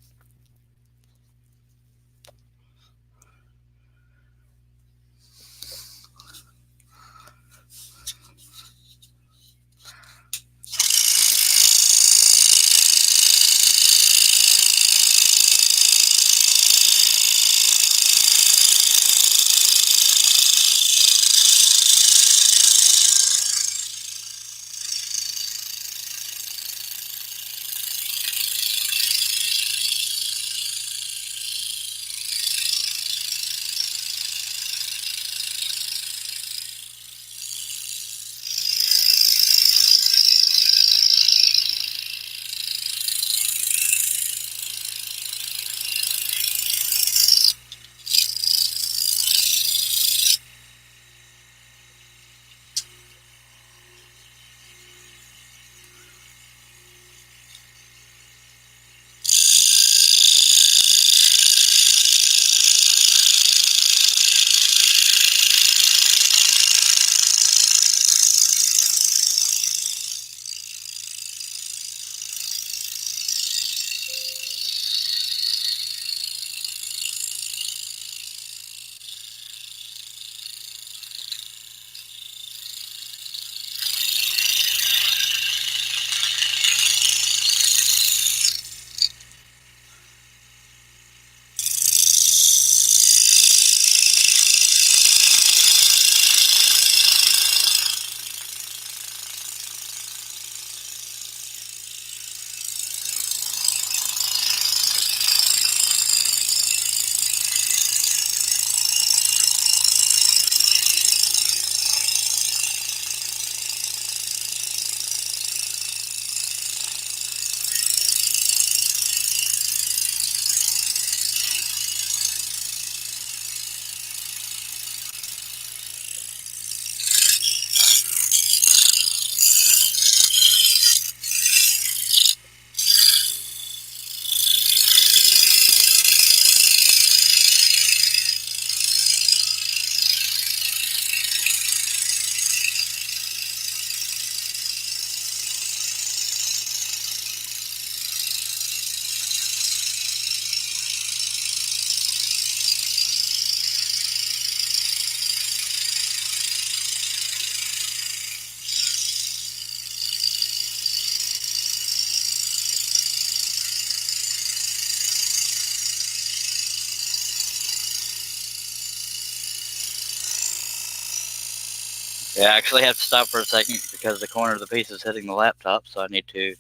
S1: Yeah, I actually have to stop for a second because the corner of the piece is hitting the laptop, so I need to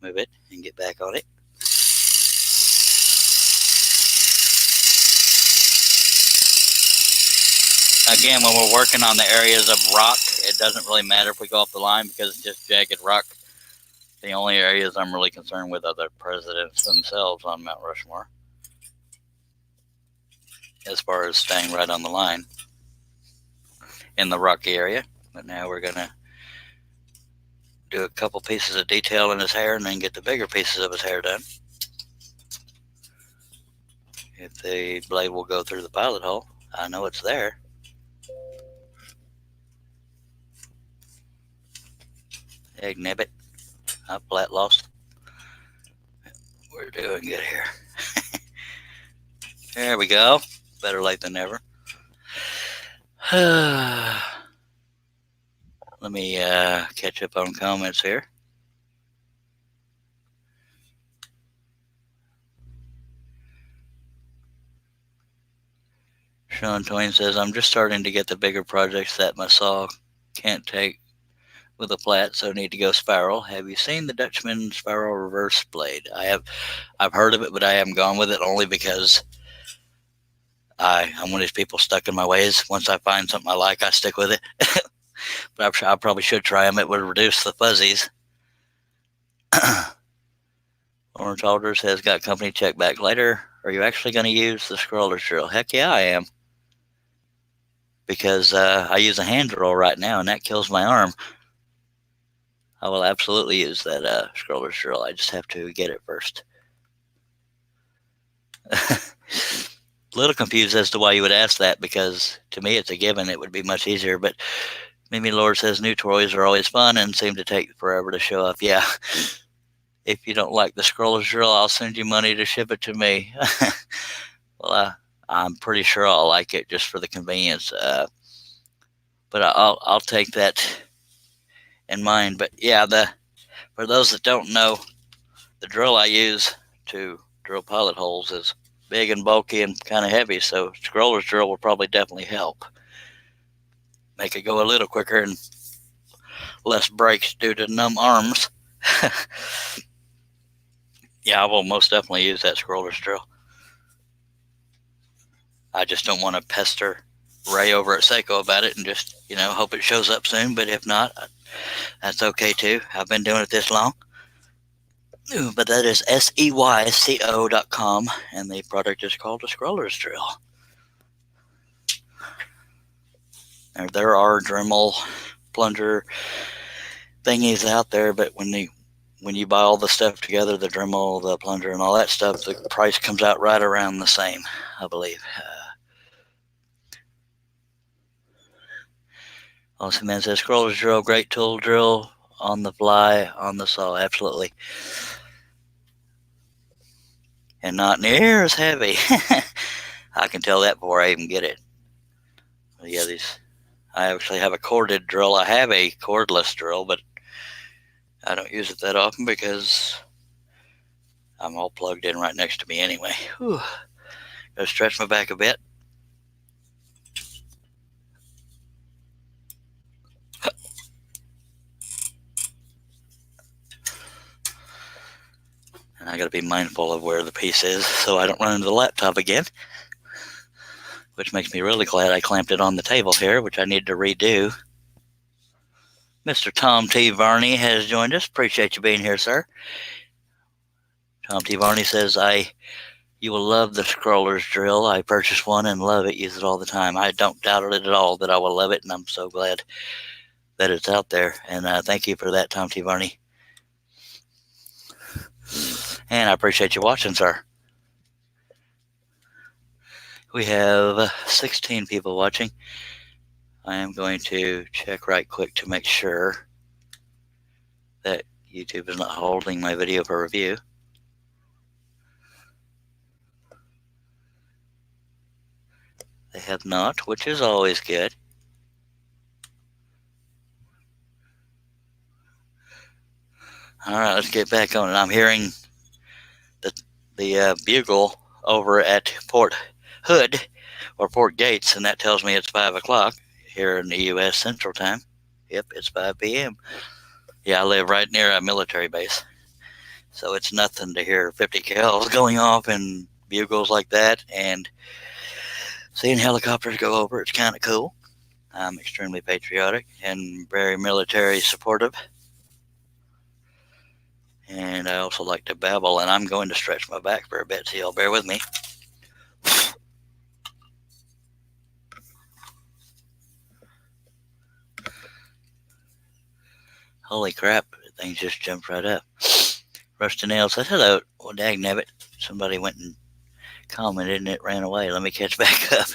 S1: move it and get back on it. Again, when we're working on the areas of rock, it doesn't really matter if we go off the line because it's just jagged rock. The only areas I'm really concerned with are the presidents themselves on Mount Rushmore, as far as staying right on the line in the rocky area. But now we're going to do a couple pieces of detail in his hair and then get the bigger pieces of his hair done. If the blade will go through the pilot hole, I know it's there. Egg nibbit. Up, flat lost. We're doing good here. There we go. Better late than never. Let me catch up on comments here. Sean Twain says, I'm just starting to get the bigger projects that my saw can't take with a flat, so need to go spiral. Have you seen the Dutchman spiral reverse blade? I've heard of it, but I haven't gone with it only because I'm one of these people stuck in my ways. Once I find something I like, I stick with it. But I probably should try them. It would reduce the fuzzies. Orange Alder says, got company check back later. Are you actually going to use the scroller's drill? Heck yeah, I am. Because I use a hand drill right now, and that kills my arm. I will absolutely use that scroller's drill. I just have to get it first. A little confused as to why you would ask that, because to me it's a given. It would be much easier. But Mimi Lord says new toys are always fun and seem to take forever to show up. Yeah. If you don't like the scroller's drill, I'll send you money to ship it to me. Well, I'm pretty sure I'll like it just for the convenience. But I'll take that in mind. But yeah, for those that don't know, the drill I use to drill pilot holes is big and bulky and kind of heavy, so scroller's drill will probably definitely help make it go a little quicker and less breaks due to numb arms. Yeah, I will most definitely use that scroller's drill. I just don't want to pester Ray over at Seiko about it and just, hope it shows up soon. But if not, that's okay too. I've been doing it this long. But that is SEYCO.com, and the product is called a scroller's drill. There are Dremel plunger thingies out there, but when you buy all the stuff together, the Dremel, the plunger, and all that stuff, the price comes out right around the same, I believe. Also, man says, scroller's drill, great tool, drill on the fly, on the saw, absolutely. And not near as heavy. I can tell that before I even get it. But yeah, I actually have a corded drill. I have a cordless drill, but I don't use it that often because I'm all plugged in right next to me anyway. Whew. Gotta stretch my back a bit. And I gotta be mindful of where the piece is so I don't run into the laptop again. Which makes me really glad I clamped it on the table here, which I need to redo. Mr. Tom T. Varney has joined us. Appreciate you being here, sir. Tom T. Varney says, you will love the scroller's drill. I purchased one and love it. Use it all the time. I don't doubt it at all that I will love it, and I'm so glad that it's out there. And thank you for that, Tom T. Varney. And I appreciate you watching, sir. We have 16 people watching. I am going to check right quick to make sure that YouTube is not holding my video for review. They have not, which is always good. All right, let's get back on it. I'm hearing the bugle over at Port Hood or Port Gates, and that tells me it's 5 o'clock. here in the U.S. Central Time. Yep, it's 5 p.m. Yeah, I live right near a military base, so it's nothing to hear 50 cals going off and bugles like that, and seeing helicopters go over. It's kind of cool. I'm extremely patriotic and very military supportive. And I also like to babble, and I'm going to stretch my back for a bit, so y'all bear with me. Holy crap, things just jumped right up. Rusty Nail said, hello. Well, dagnabbit, somebody went and commented and it ran away. Let me catch back up.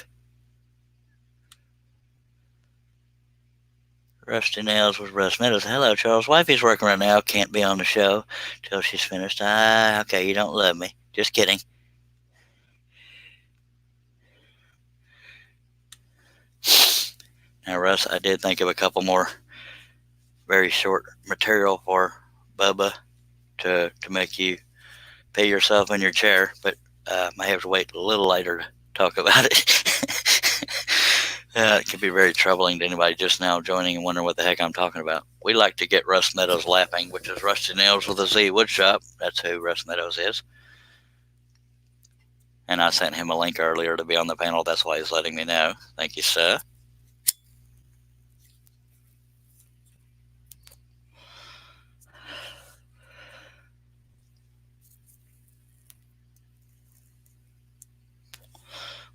S1: Rusty Nails was Russ Meadows. Hello, Charles. Wifey's working right now. Can't be on the show till she's finished. Okay, you don't love me. Just kidding. Now, Russ, I did think of a couple more very short material for Bubba to make you pay yourself in your chair, but I have to wait a little later to talk about it. It can be very troubling to anybody just now joining and wondering what the heck I'm talking about. We like to get Russ Meadows laughing, which is Rusty Nails with a Z Woodshop. That's who Russ Meadows is. And I sent him a link earlier to be on the panel. That's why he's letting me know. Thank you, sir.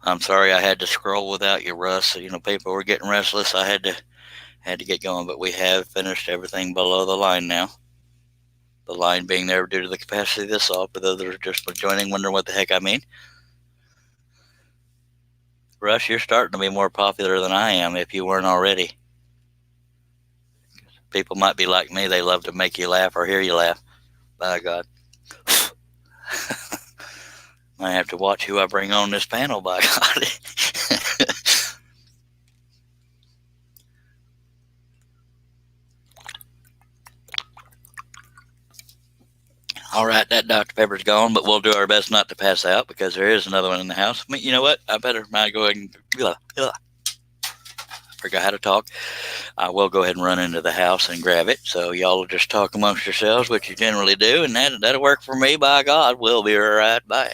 S1: I'm sorry I had to scroll without you, Russ. So, people were getting restless. I had to get going, but we have finished everything below the line now. The line being there due to the capacity of this saw, for those that are just joining, wondering what the heck I mean. Russ, you're starting to be more popular than I am, if you weren't already. People might be like me. They love to make you laugh or hear you laugh. By God. I have to watch who I bring on this panel, by God. All right, that Dr. Pepper's gone, but we'll do our best not to pass out because there is another one in the house. I mean, you know what? I better go ahead and... I forgot how to talk. I will go ahead and run into the house and grab it. So y'all will just talk amongst yourselves, which you generally do, and that'll work for me, by God. We'll be right back.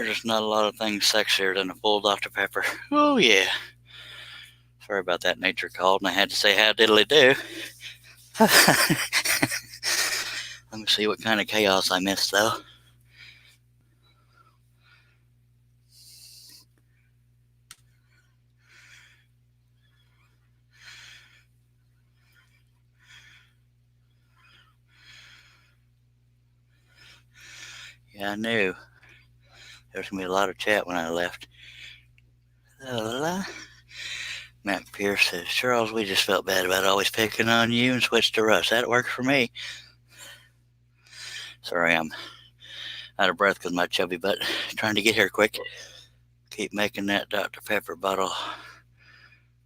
S1: There's just not a lot of things sexier than a full Dr. Pepper. Oh, yeah. Sorry about that. Nature called, and I had to say how diddly do. Let me see what kind of chaos I missed, though. Yeah, I knew. There's going to be a lot of chat when I left. La, la, la. Matt Pierce says, Charles, we just felt bad about always picking on you and switched to Russ. That worked for me. Sorry, I'm out of breath because my chubby butt trying to get here quick. Keep making that Dr. Pepper bottle.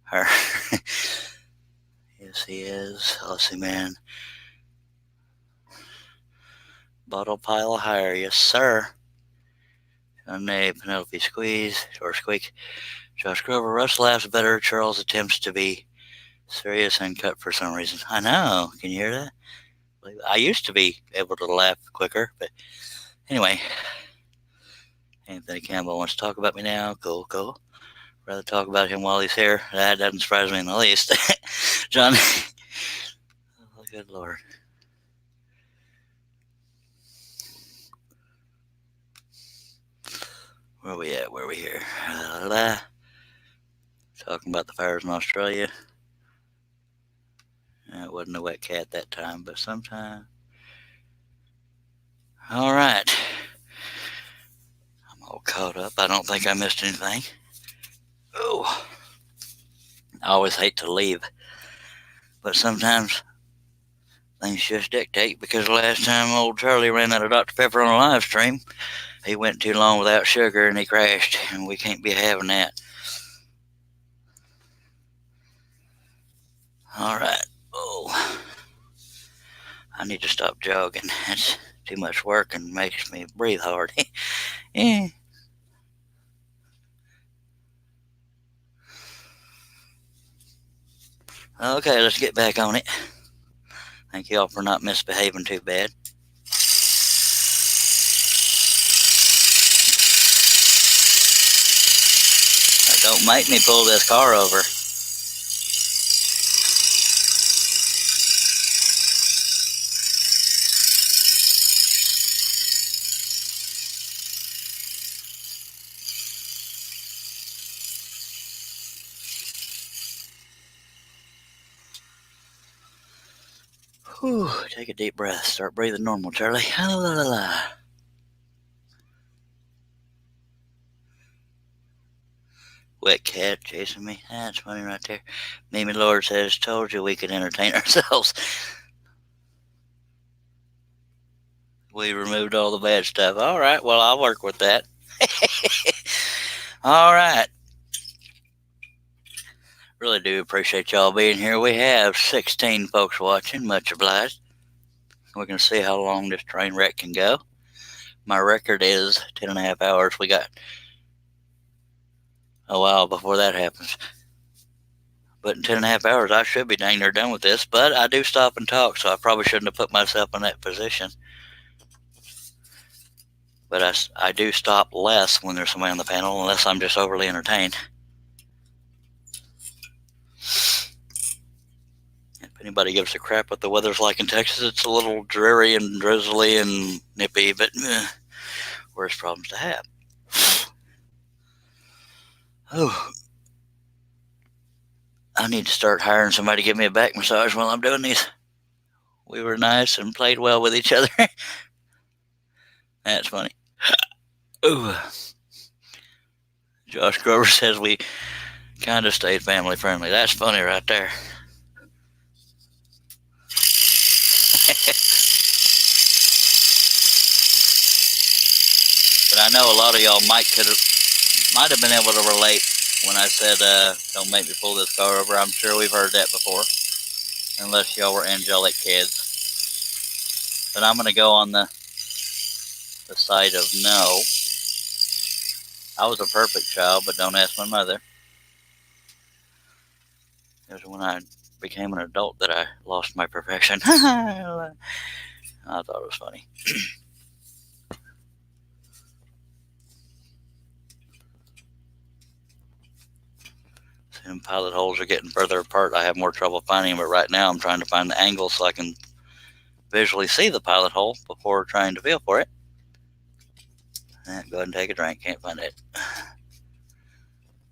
S1: Her. Yes, he is. Aussie man. Bottle pile higher. Yes, sir. Sunday, Penelope Squeeze, or Squeak. Josh Grover, Russ laughs better. Charles attempts to be serious and cut for some reason. I know. Can you hear that? I used to be able to laugh quicker, but anyway. Anthony Campbell wants to talk about me now. Cool, cool. Rather talk about him while he's here. That doesn't surprise me in the least. John. Oh, good Lord. Where are we at? Where are we here? Talking about the fires in Australia. It wasn't a wet cat that time, but sometime. All right. I'm all caught up. I don't think I missed anything. Oh. I always hate to leave, but sometimes things just dictate, because last time old Charlie ran out of Dr. Pepper on a live stream, he went too long without sugar and he crashed, and we can't be having that. All right. Oh, I need to stop jogging. It's too much work and makes me breathe hard. Yeah. Okay, let's get back on it. Thank y'all for not misbehaving too bad. Don't make me pull this car over. Whew, take a deep breath. Start breathing normal, Charlie. La, la, la. Wet cat chasing me. That's funny right there. Mimi Lord says, told you we could entertain ourselves. We removed all the bad stuff. All right, well, I'll work with that. All right. Really do appreciate y'all being here. We have 16 folks watching. Much obliged. We're going to see how long this train wreck can go. My record is 10.5 hours. We got a while before that happens. But in 10.5 hours, I should be dang near done with this. But I do stop and talk, so I probably shouldn't have put myself in that position. But I do stop less when there's somebody on the panel, unless I'm just overly entertained. If anybody gives a crap what the weather's like in Texas, it's a little dreary and drizzly and nippy, but worse problems to have. Oh, I need to start hiring somebody to give me a back massage while I'm doing these. We were nice and played well with each other. That's funny. Ooh. Josh Grover says we kind of stayed family friendly. That's funny right there. But I know a lot of y'all might have been able to relate when I said, don't make me pull this car over. I'm sure we've heard that before, unless y'all were angelic kids. But I'm going to go on the side of no. I was a perfect child, but don't ask my mother. It was when I became an adult that I lost my perfection. I thought it was funny. and pilot holes are getting further apart. I have more trouble finding them, but right now I'm trying to find the angle so I can visually see the pilot hole before trying to feel for it. Go ahead and take a drink. Can't find it.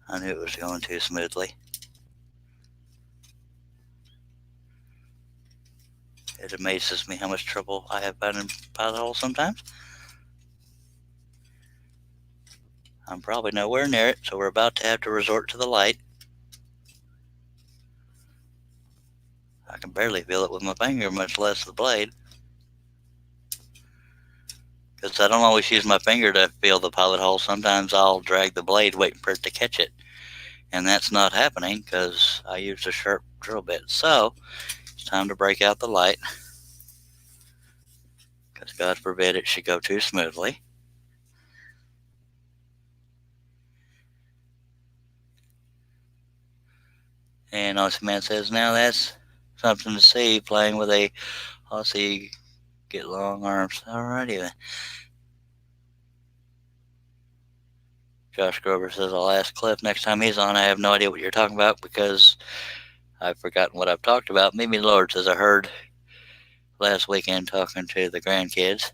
S1: I knew it was going too smoothly. It amazes me how much trouble I have finding pilot holes sometimes. I'm probably nowhere near it, so we're about to have to resort to the light. I can barely feel it with my finger, much less the blade. Because I don't always use my finger to feel the pilot hole. Sometimes I'll drag the blade waiting for it to catch it. And that's not happening because I used a sharp drill bit. So, it's time to break out the light. Because God forbid it should go too smoothly. And Aussie Man says, now that's something to see, playing with a Aussie get long arms. Alrighty then. Josh Grover says, I'll ask Cliff next time he's on. I have no idea what you're talking about because I've forgotten what I've talked about. Mimi Lord says, I heard last weekend talking to the grandkids.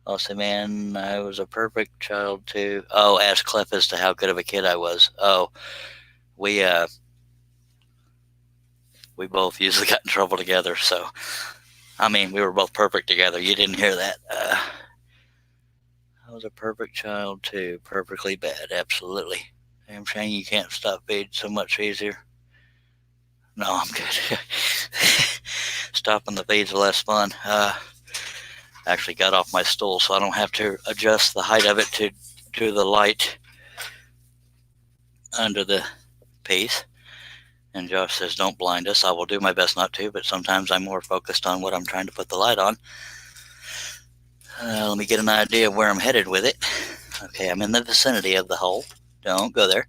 S1: Aussie Man, I was a perfect child too. Oh, ask Cliff as to how good of a kid I was. Oh, we both usually got in trouble together, so I mean, we were both perfect together. You didn't hear that. I was a perfect child too. Perfectly bad, absolutely. Damn shame you can't stop feeding so much easier. No, I'm good. Stopping the feed's less fun. Actually got off my stool so I don't have to adjust the height of it to the light under the piece. And Josh says, don't blind us. I will do my best not to, but sometimes I'm more focused on what I'm trying to put the light on. Let me get an idea of where I'm headed with it. Okay, I'm in the vicinity of the hole. Don't go there.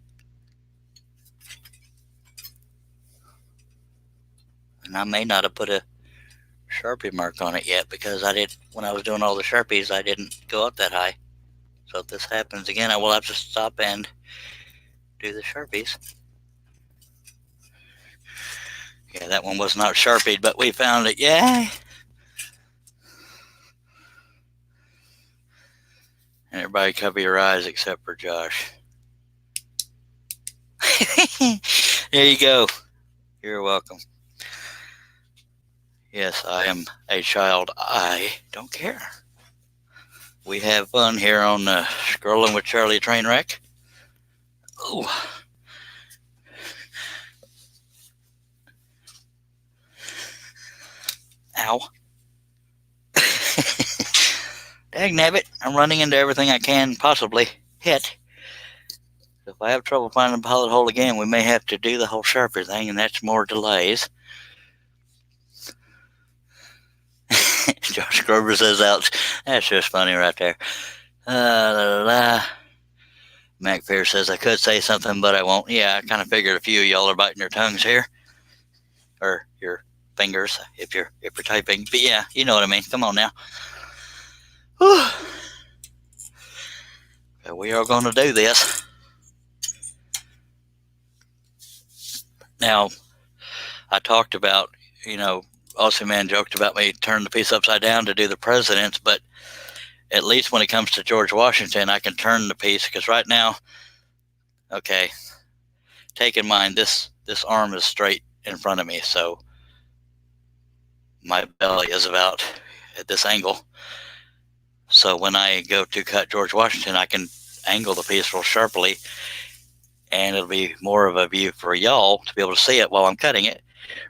S1: And I may not have put a Sharpie mark on it yet because when I was doing all the Sharpies, I didn't go up that high. So if this happens again, I will have to stop and do the Sharpies. Yeah, that one was not Sharpied, but we found it. Yay! And everybody cover your eyes except for Josh. There you go. You're welcome. Yes, I am a child. I don't care. We have fun here on Scrolling with Charlie Trainwreck. Ooh. Ow. Dagnabbit, I'm running into everything I can possibly hit. If I have trouble finding a pilot hole again, we may have to do the whole Sharpie thing, and that's more delays. Josh Grover says, ouch. That's just funny right there. Mac Fair says, I could say something, but I won't. Yeah, I kind of figured a few of y'all are biting your tongues here. Or your fingers, if you're typing. But yeah, you know what I mean. Come on now. Whew. We are going to do this. Now, I talked about, Aussie Man joked about me turning the piece upside down to do the presidents, but at least when it comes to George Washington, I can turn the piece because right now, okay, take in mind this arm is straight in front of me, so my belly is about at this angle. So when I go to cut George Washington, I can angle the piece real sharply, and it'll be more of a view for y'all to be able to see it while I'm cutting it.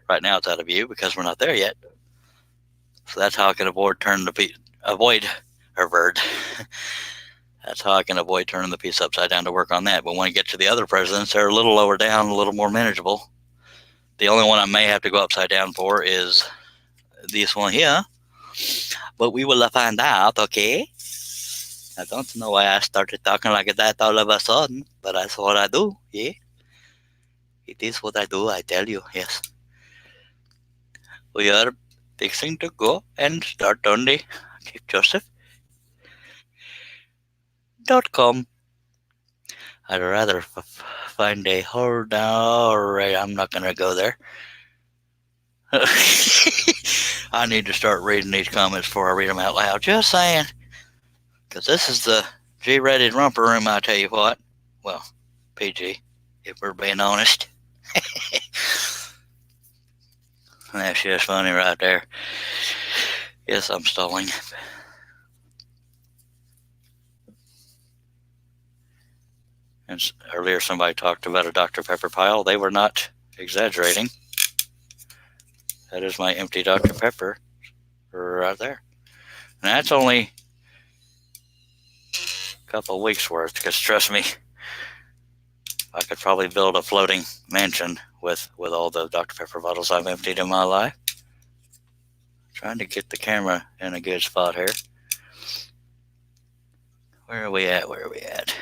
S1: Right now it's out of view because we're not there yet. So that's how I can avoid turning the piece, That's how I can avoid turning the piece upside down to work on that. But when I get to the other presidents, they're a little lower down, a little more manageable. The only one I may have to go upside down for is this one here. But we will find out, okay? I don't know why I started talking like that all of a sudden, but that's what I do, yeah? It is what I do, I tell you, yes. We are fixing to go and start on the ChiefJoseph.com. I'd rather find a hard. Alright, I'm not going to go there. I need to start reading these comments before I read them out loud. Just saying. Because this is the G-rated romper room, I tell you what. Well, PG, if we're being honest. That's just funny right there. Yes, I'm stalling. And earlier somebody talked about a Dr. Pepper pile. They were not exaggerating. That is my empty Dr. Pepper right there. And that's only a couple of weeks worth, because trust me, I could probably build a floating mansion with all the Dr. Pepper bottles I've emptied in my life. Trying to get the camera in a good spot here. Where are we at?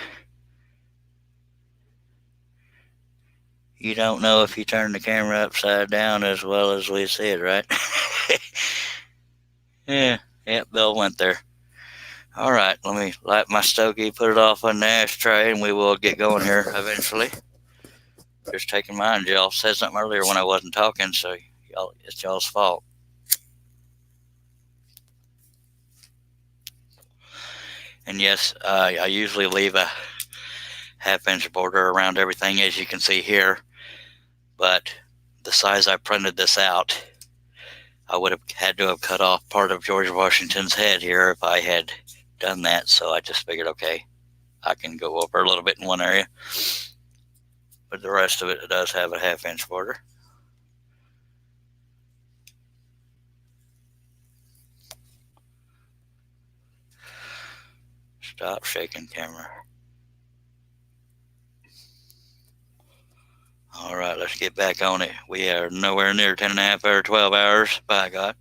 S1: You don't know if you turn the camera upside down as well as we see it, right? Yeah, yep, Bill went there. All right, let me light my stogie, put it off on the ashtray, and we will get going here eventually. Just taking mine. Y'all said something earlier when I wasn't talking, so it's y'all's fault. And yes, I usually leave a half-inch border around everything, as you can see here. But the size I printed this out, I would have had to have cut off part of George Washington's head here if I had done that. So I just figured, okay, I can go over a little bit in one area. But the rest of it does have a half-inch border. Stop shaking, camera. All right, let's get back on it. We are nowhere near 10 and a half or 12 hours, by God.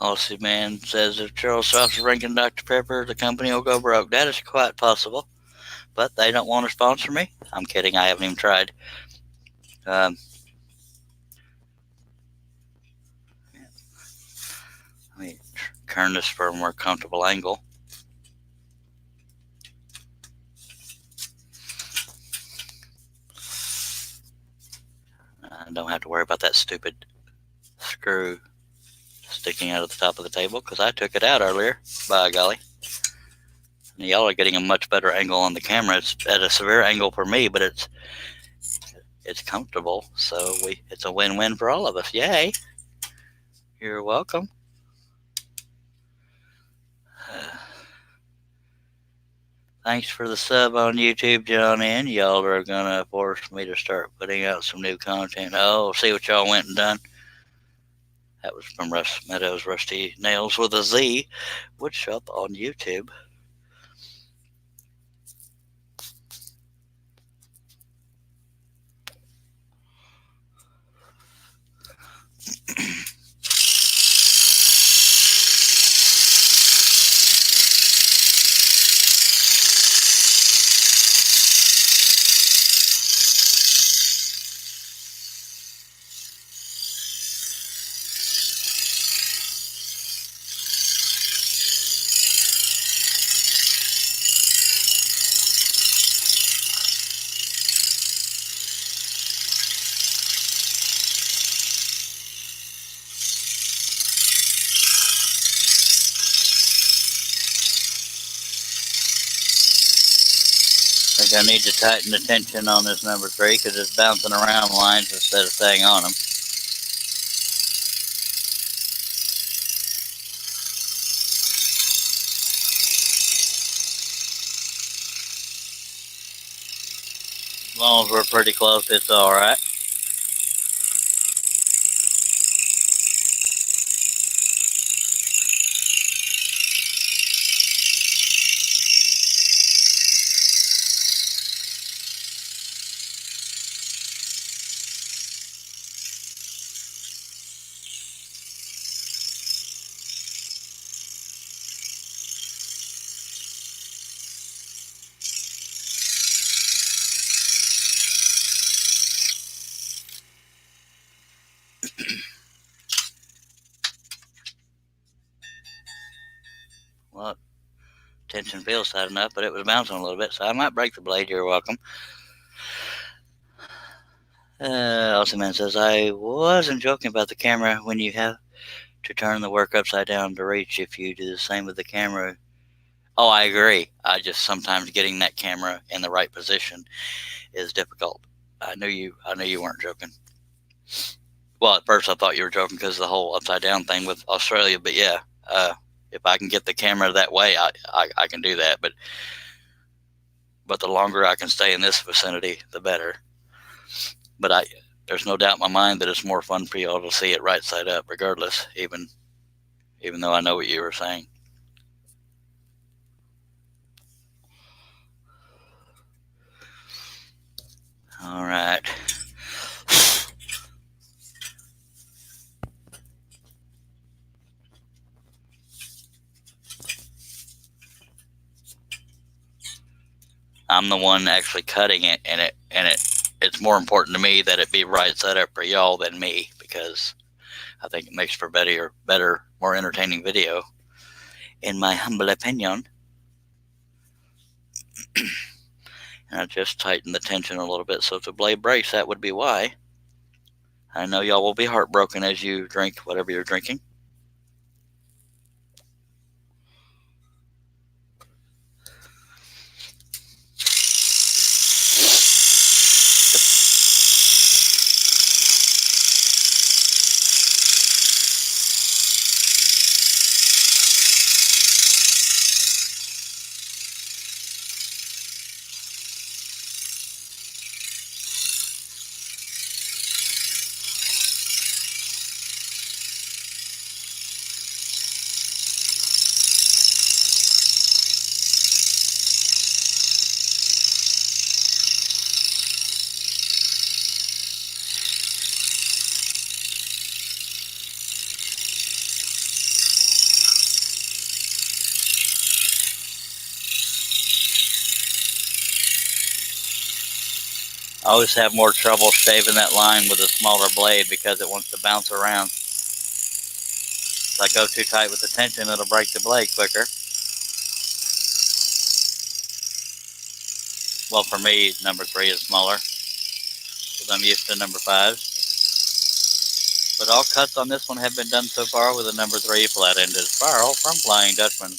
S1: Aussie Man says if Charles stops drinking Dr. Pepper, the company will go broke. That is quite possible, but they don't want to sponsor me. I'm kidding. I haven't even tried. Let me turn this for a more comfortable angle. I don't have to worry about that stupid screw sticking out of the top of the table because I took it out earlier, by golly. And y'all are getting a much better angle on the camera. It's at a severe angle for me, but it's comfortable, so it's a win-win for all of us. Yay! You're welcome. Thanks for the sub on YouTube, John N. Y'all are gonna force me to start putting out some new content. Oh, see what y'all went and done. That was from Russ Meadows, Rusty Nails with a Z, Woodshop on YouTube. I need to tighten the tension on this number 3 because it's bouncing around lines instead of staying on them. As long as we're pretty close, it's alright. Well, tension feels tight enough, but it was bouncing a little bit, so I might break the blade. You're welcome. Awesome Man says, I wasn't joking about the camera when you have to turn the work upside down to reach. If you do the same with the camera. Oh, I agree. I just sometimes getting that camera in the right position is difficult. I knew you weren't joking. Well, at first I thought you were joking because of the whole upside down thing with Australia, but yeah, if I can get the camera that way, I can do that. But the longer I can stay in this vicinity, the better. But there's no doubt in my mind that it's more fun for y'all to see it right side up, regardless, even though I know what you were saying. All right. I'm the one actually cutting it, and it's more important to me that it be right side up for y'all than me, because I think it makes for better, more entertaining video, in my humble opinion. And I just tightened the tension a little bit, so if the blade breaks, that would be why. I know y'all will be heartbroken as you drink whatever you're drinking. I always have more trouble shaving that line with a smaller blade because it wants to bounce around. If I go too tight with the tension, it'll break the blade quicker. Well, for me, number 3 is smaller because I'm used to number 5s. But all cuts on this one have been done so far with a number 3 flat-ended spiral from Flying Dutchman.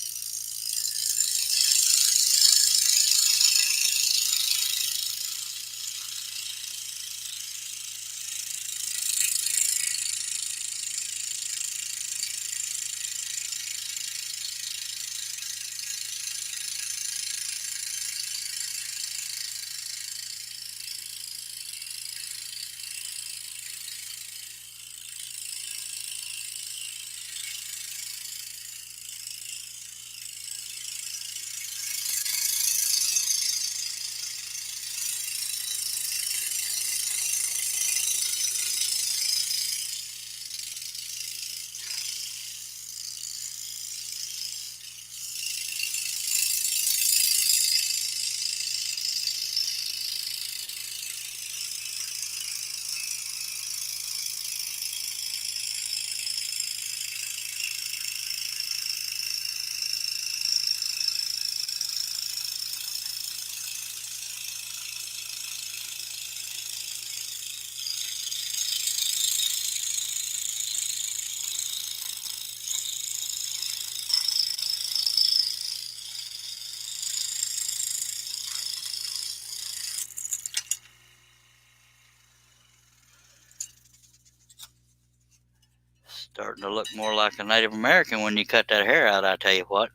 S1: Starting to look more like a Native American when you cut that hair out, I tell you what.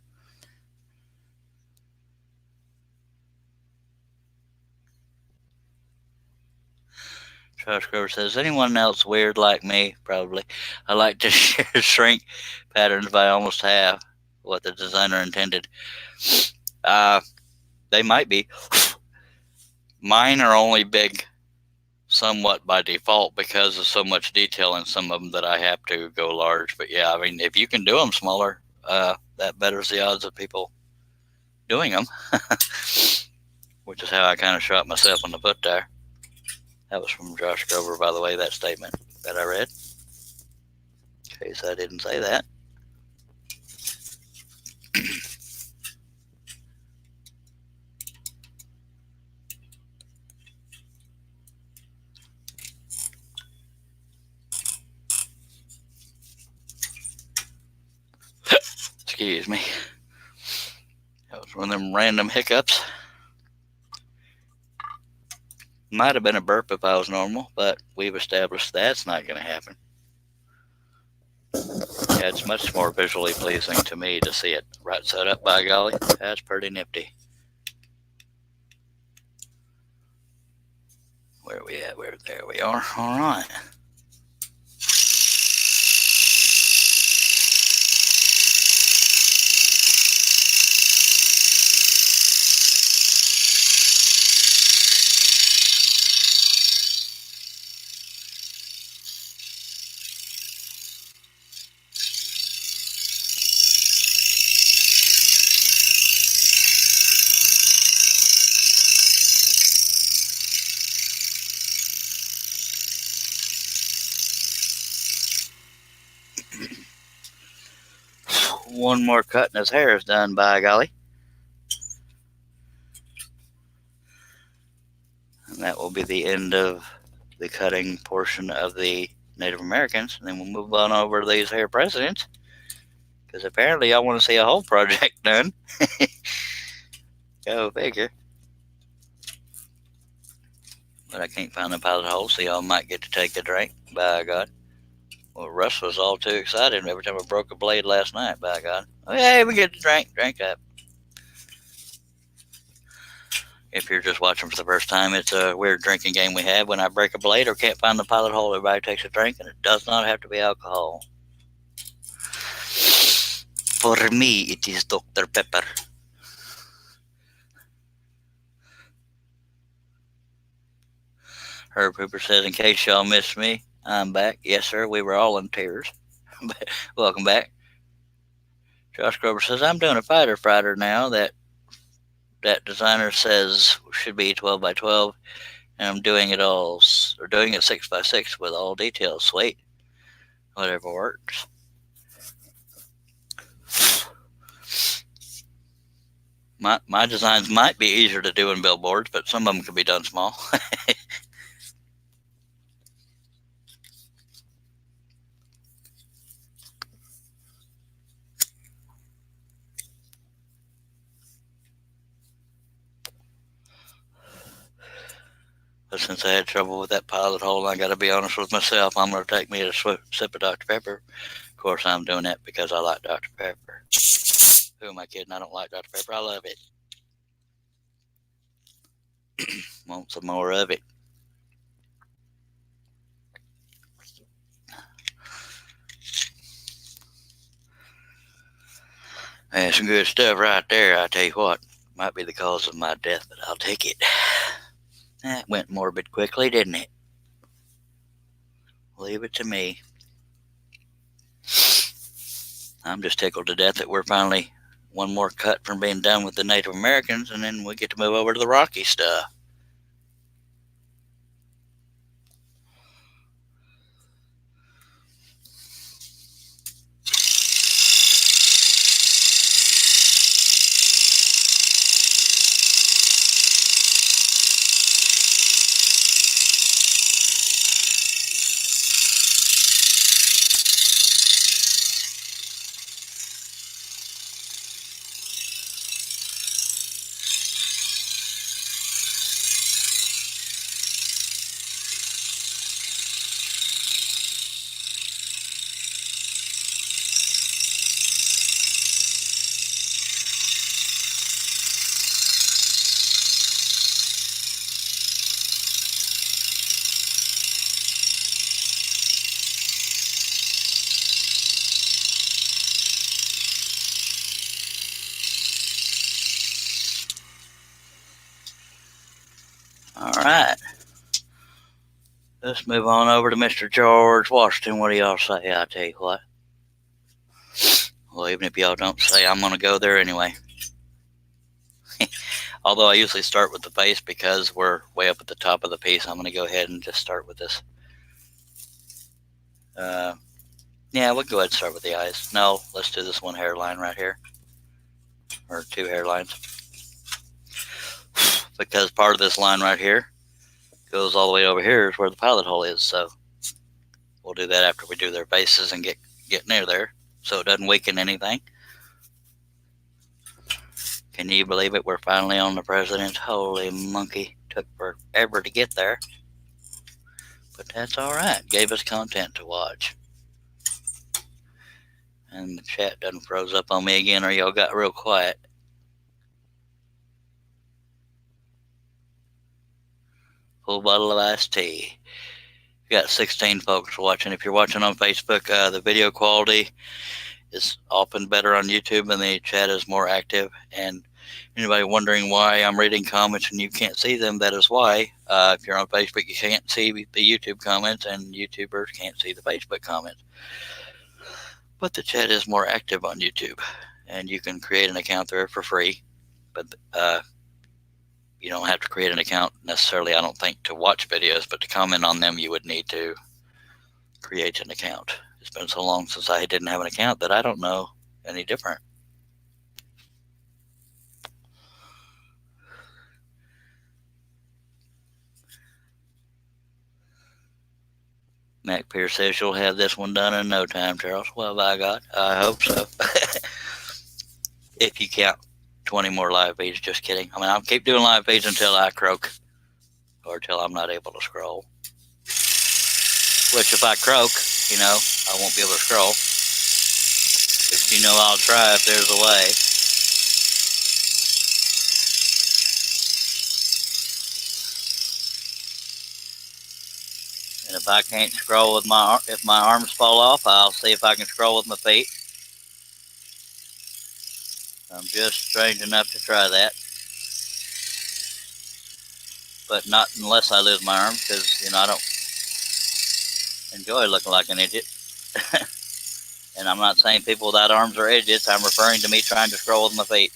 S1: Josh Grover says, anyone else weird like me? Probably. I like to shrink patterns by almost half what the designer intended. They might be. Mine are only big somewhat by default because of so much detail in some of them that I have to go large. But yeah, I mean, if you can do them smaller, that betters the odds of people doing them, which is how I kind of shot myself in the foot there. That was from Josh Grover, by the way, that statement that I read. In case I didn't say that. Excuse me. That was one of them random hiccups. Might have been a burp if I was normal, but we've established that's not going to happen. Yeah, it's much more visually pleasing to me to see it right side up, by golly. That's pretty nifty. Where are we at? There we are. All right. One more cut and his hair is done, by golly. And that will be the end of the cutting portion of the Native Americans. And then we'll move on over to these hair presidents, because apparently I want to see a whole project done. Go figure. But I can't find the pilot hole, so y'all might get to take a drink, by God. Well, Russ was all too excited every time I broke a blade last night, by God. Oh, hey, we get to drink up. If you're just watching for the first time, it's a weird drinking game we have. When I break a blade or can't find the pilot hole, everybody takes a drink, and it does not have to be alcohol. For me, it is Dr. Pepper. Herb Hooper says, in case y'all missed me, I'm back. Yes, sir, we were all in tears. Welcome back. Josh Grover says, I'm doing a fighter Friday now that designer says should be 12 by 12, and I'm doing it 6 by 6 with all details. Sweet. Whatever works. My designs might be easier to do in billboards, but some of them can be done small. But since I had trouble with that pilot hole, I got to be honest with myself. I'm going to take me a sip of Dr. Pepper. Of course, I'm doing that because I like Dr. Pepper. Who am I kidding? I don't like Dr. Pepper. I love it. Want some more of it. That's some good stuff right there, I tell you what. Might be the cause of my death, but I'll take it. That went morbid quickly, didn't it? Leave it to me. I'm just tickled to death that we're finally one more cut from being done with the Native Americans, and then we get to move over to the Rocky stuff. right. Let's move on over to Mr. George Washington. What do y'all say? I tell you what. Well, even if y'all don't say, I'm going to go there anyway. Although I usually start with the face because we're way up at the top of the piece, I'm going to go ahead and just start with this. Yeah, we'll go ahead and start with the eyes. No, let's do this one hairline right here. Or two hairlines. Because part of this line right here goes all the way over here is where the pilot hole is. So we'll do that after we do their faces and get near there so it doesn't weaken anything. Can you believe it? We're finally on the president. Holy monkey. Took forever to get there. But that's alright. Gave us content to watch. And the chat doesn't froze up on me again or y'all got real quiet. Full bottle of iced tea. We got 16 folks watching. If you're watching on Facebook, the video quality is often better on YouTube and the chat is more active. And anybody wondering why I'm reading comments and you can't see them, that is why. If you're on Facebook, you can't see the YouTube comments and YouTubers can't see the Facebook comments. But the chat is more active on YouTube and you can create an account there for free. But you don't have to create an account necessarily, I don't think, to watch videos, but to comment on them, you would need to create an account. It's been so long since I didn't have an account that I don't know any different. Mac Pierce says you'll have this one done in no time, Charles. Well, by God, I hope so. If you count 20 more live feeds, just kidding. I mean, I'll keep doing live feeds until I croak or until I'm not able to scroll. Which, if I croak, I won't be able to scroll. But I'll try if there's a way. And if I can't scroll with if my arms fall off, I'll see if I can scroll with my feet. I'm just strange enough to try that. But not unless I lose my arm, because, I don't enjoy looking like an idiot. And I'm not saying people without arms are idiots. I'm referring to me trying to scroll with my feet.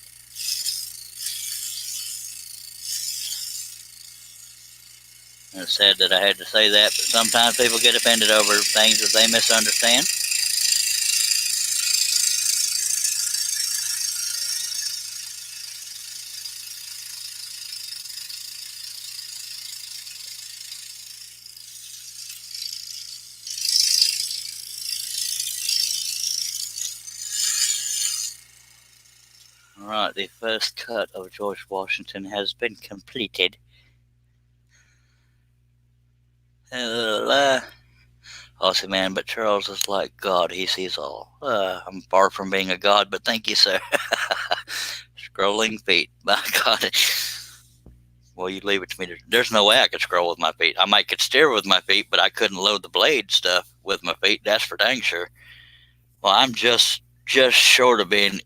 S1: And it's sad that I had to say that, but sometimes people get offended over things that they misunderstand. Alright, the first cut of George Washington has been completed. Awesome, man, but Charles is like God. He sees all. I'm far from being a god, but thank you, sir. Scrolling feet. My God. Well, you leave it to me. There's no way I could scroll with my feet. I could steer with my feet, but I couldn't load the blade stuff with my feet. That's for dang sure. Well, I'm just short of being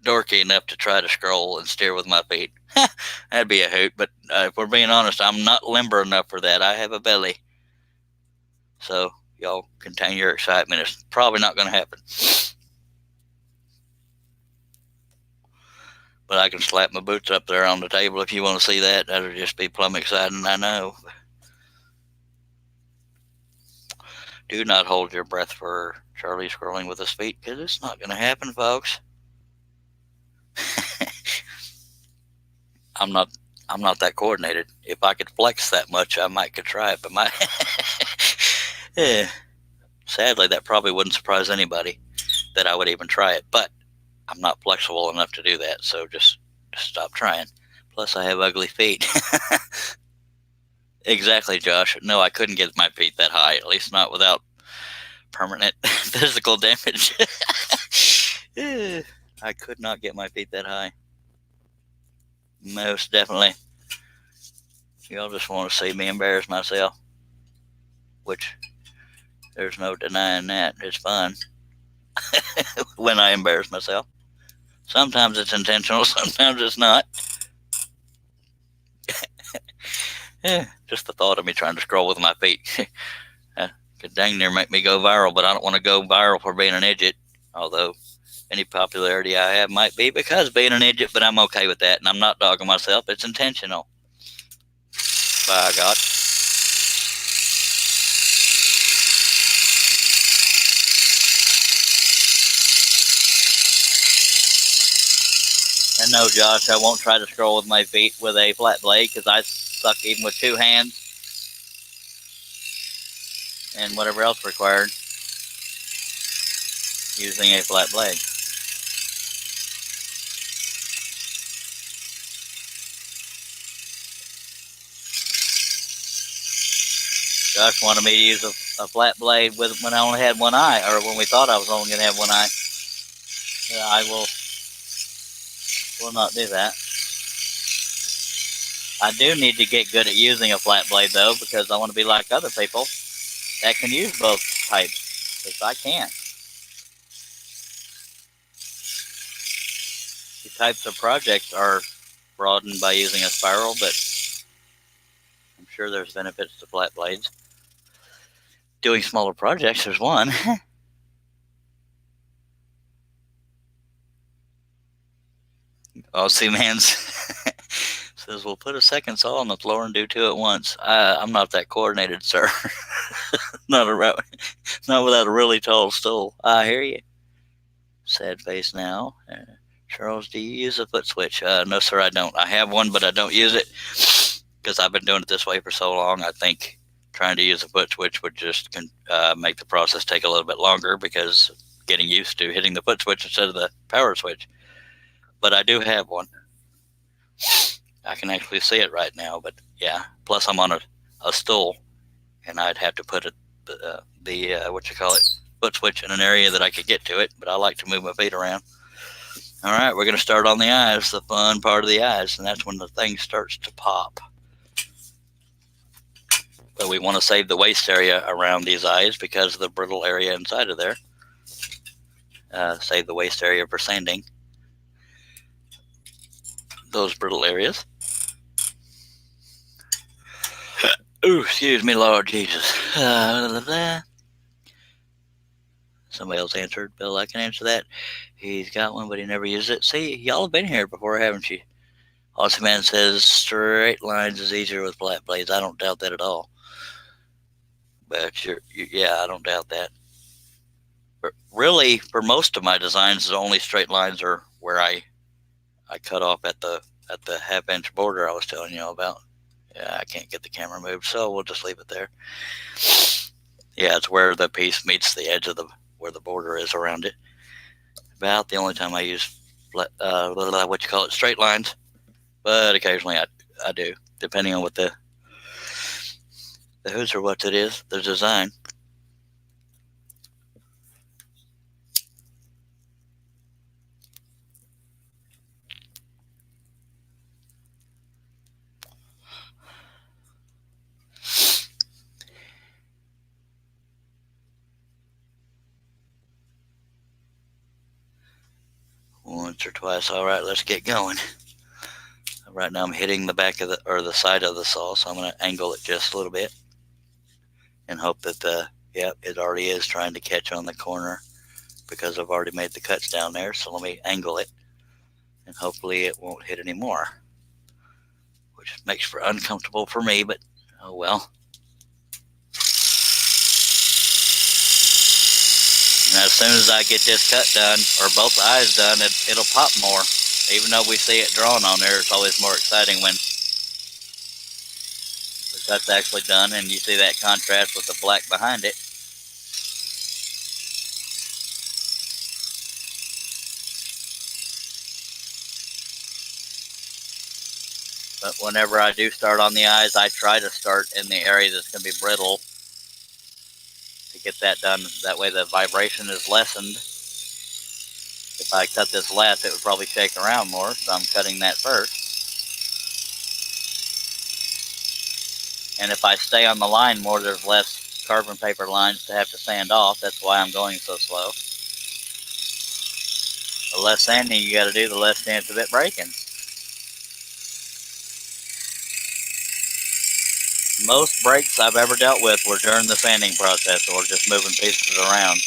S1: dorky enough to try to scroll and steer with my feet. That'd be a hoot, but if we're being honest, I'm not limber enough for that. I have a belly. So, y'all contain your excitement. It's probably not going to happen. But I can slap my boots up there on the table if you want to see that. That'll just be plumb exciting, I know. Do not hold your breath for Charlie scrolling with his feet, because it's not going to happen, folks. I'm not that coordinated. If I could flex that much, I could try it, but yeah. Sadly, that probably wouldn't surprise anybody that I would even try it, but I'm not flexible enough to do that, so just stop trying. Plus, I have ugly feet. Exactly, Josh. No, I couldn't get my feet that high, at least not without permanent physical damage. I could not get my feet that high. Most definitely. Y'all just want to see me embarrass myself, which there's no denying that. It's fun when I embarrass myself. Sometimes it's intentional, sometimes it's not. Just the thought of me trying to scroll with my feet could dang near make me go viral, but I don't want to go viral for being an idiot. Although any popularity I have might be because being an idiot, but I'm okay with that, and I'm not dogging myself. It's intentional. By God. And no, Josh, I won't try to scroll with my feet with a flat blade because I suck even with two hands and whatever else required using a flat blade. Josh wanted me to use a flat blade when I only had one eye, or when we thought I was only going to have one eye. I will not do that. I do need to get good at using a flat blade, though, because I want to be like other people that can use both types, because I can't. The types of projects are broadened by using a spiral, but I'm sure there's benefits to flat blades. Doing smaller projects, there's one. Aussie Man's says, we'll put a second saw on the floor and do two at once. I'm not that coordinated, sir. not without a really tall stool. I hear you. Sad face now. Charles, do you use a foot switch? No, sir, I don't. I have one, but I don't use it because I've been doing it this way for so long. I think trying to use a foot switch would just make the process take a little bit longer because getting used to hitting the foot switch instead of the power switch. But I do have one. I can actually see it right now, but yeah. Plus, I'm on a stool, and I'd have to put foot switch in an area that I could get to it. But I like to move my feet around. All right, we're going to start on the eyes, the fun part of the eyes, and that's when the thing starts to pop. But we want to save the waist area around these eyes because of the brittle area inside of there. Save the waist area for sanding those brittle areas. Ooh, excuse me, Lord Jesus. Somebody else answered. Bill, I can answer that. He's got one, but he never used it. See, y'all have been here before, haven't you? Awesome Man says straight lines is easier with flat blades. I don't doubt that at all. But yeah, I don't doubt that. But really, for most of my designs, the only straight lines are where I cut off at the half-inch border I was telling you about. Yeah, I can't get the camera moved, so we'll just leave it there. Yeah, it's where the piece meets the edge of where the border is around it. About the only time I use straight lines, but occasionally I do, depending on what the who's or what it is, the design. Once or twice. All right, let's get going. Right now I'm hitting the back of the side of the saw, so I'm going to angle it just a little bit and hope that it already is trying to catch on the corner because I've already made the cuts down there. So let me angle it and hopefully it won't hit anymore, which makes for uncomfortable for me, but oh well. And as soon as I get this cut done, or both eyes done, it'll pop more. Even though we see it drawn on there, it's always more exciting when the cut's actually done and you see that contrast with the black behind it. But whenever I do start on the eyes, I try to start in the area that's going to be brittle to get that done. That way the vibration is lessened. If I cut this left, it would probably shake around more, so I'm cutting that first. And if I stay on the line more, there's less carbon paper lines to have to sand off. That's why I'm going so slow. The less sanding you got to do, the less chance of it breaking. Most breaks I've ever dealt with were during the sanding process or just moving pieces around.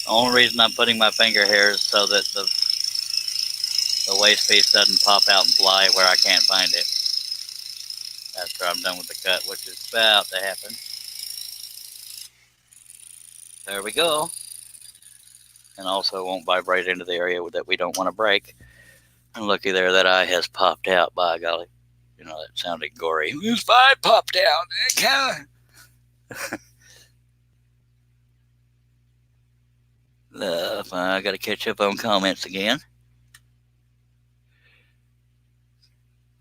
S1: The only reason I'm putting my finger here is so that the waste piece doesn't pop out and fly where I can't find it after I'm done with the cut, which is about to happen. There we go. And also won't vibrate into the area that we don't want to break. And looky there, that eye has popped out, by golly. You know, that sounded gory. His eye popped out. I got to catch up on comments again.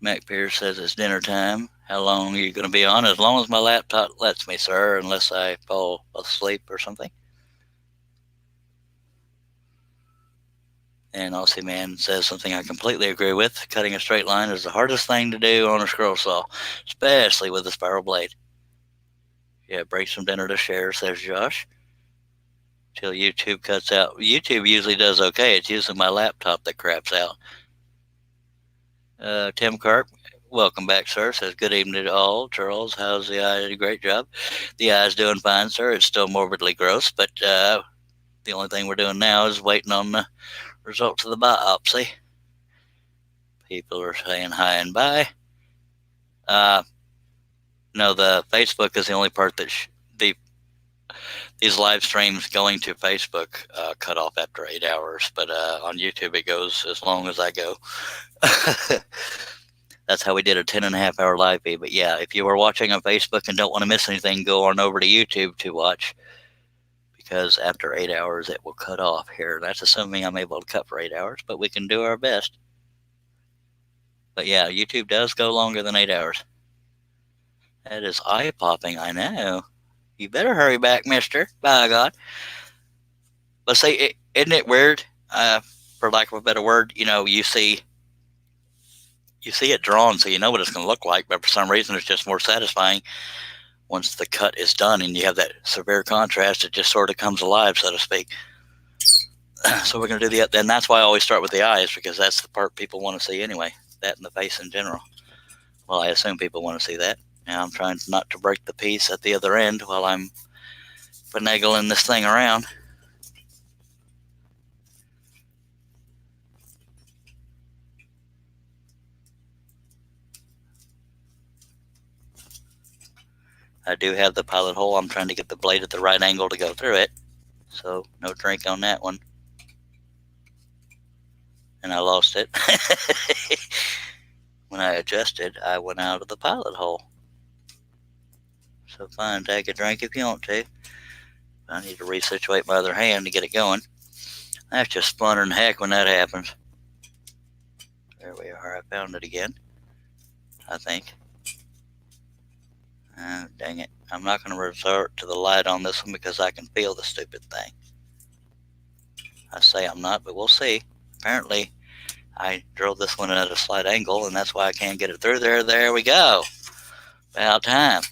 S1: Mac Pierce says it's dinner time. How long are you going to be on? As long as my laptop lets me, sir, unless I fall asleep or something. And Aussie Man says something I completely agree with. Cutting a straight line is the hardest thing to do on a scroll saw, especially with a spiral blade. Yeah, break some dinner to share, says Josh. Till YouTube cuts out. YouTube usually does okay. It's usually my laptop that craps out. Tim Carp, welcome back, sir. Says good evening to all. Charles, how's the eye? Great job. The eye's doing fine, sir. It's still morbidly gross, but the only thing we're doing now is waiting on the results of the biopsy. People are saying hi and bye. No, the Facebook is the only part that these live streams going to Facebook cut off after 8 hours, but on YouTube it goes as long as I go. That's how we did a 10.5 hour live feed. But yeah, if you are watching on Facebook and don't want to miss anything, go on over to YouTube to watch, because after 8 hours it will cut off here. That's assuming I'm able to cut for 8 hours, but we can do our best. But yeah, YouTube does go longer than 8 hours. That is eye-popping, I know. You better hurry back, mister. By God. But see, isn't it weird? For lack of a better word, you see it drawn, so you know what it's going to look like, but for some reason it's just more satisfying once the cut is done and you have that severe contrast. It just sort of comes alive, so to speak. So we're going to do then that's why I always start with the eyes, because that's the part people want to see anyway, that and the face in general. Well, I assume people want to see that. Now I'm trying not to break the piece at the other end while I'm finagling this thing around. I do have the pilot hole. I'm trying to get the blade at the right angle to go through it. So no drink on that one. And I lost it. When I adjusted, I went out of the pilot hole. So fine, take a drink if you want to. I need to resituate my other hand to get it going. That's just splintering heck when that happens. There we are. I found it again, I think. Dang it. I'm not going to resort to the light on this one because I can feel the stupid thing. I say I'm not, but we'll see. Apparently, I drilled this one at a slight angle, and that's why I can't get it through there. There we go. About time.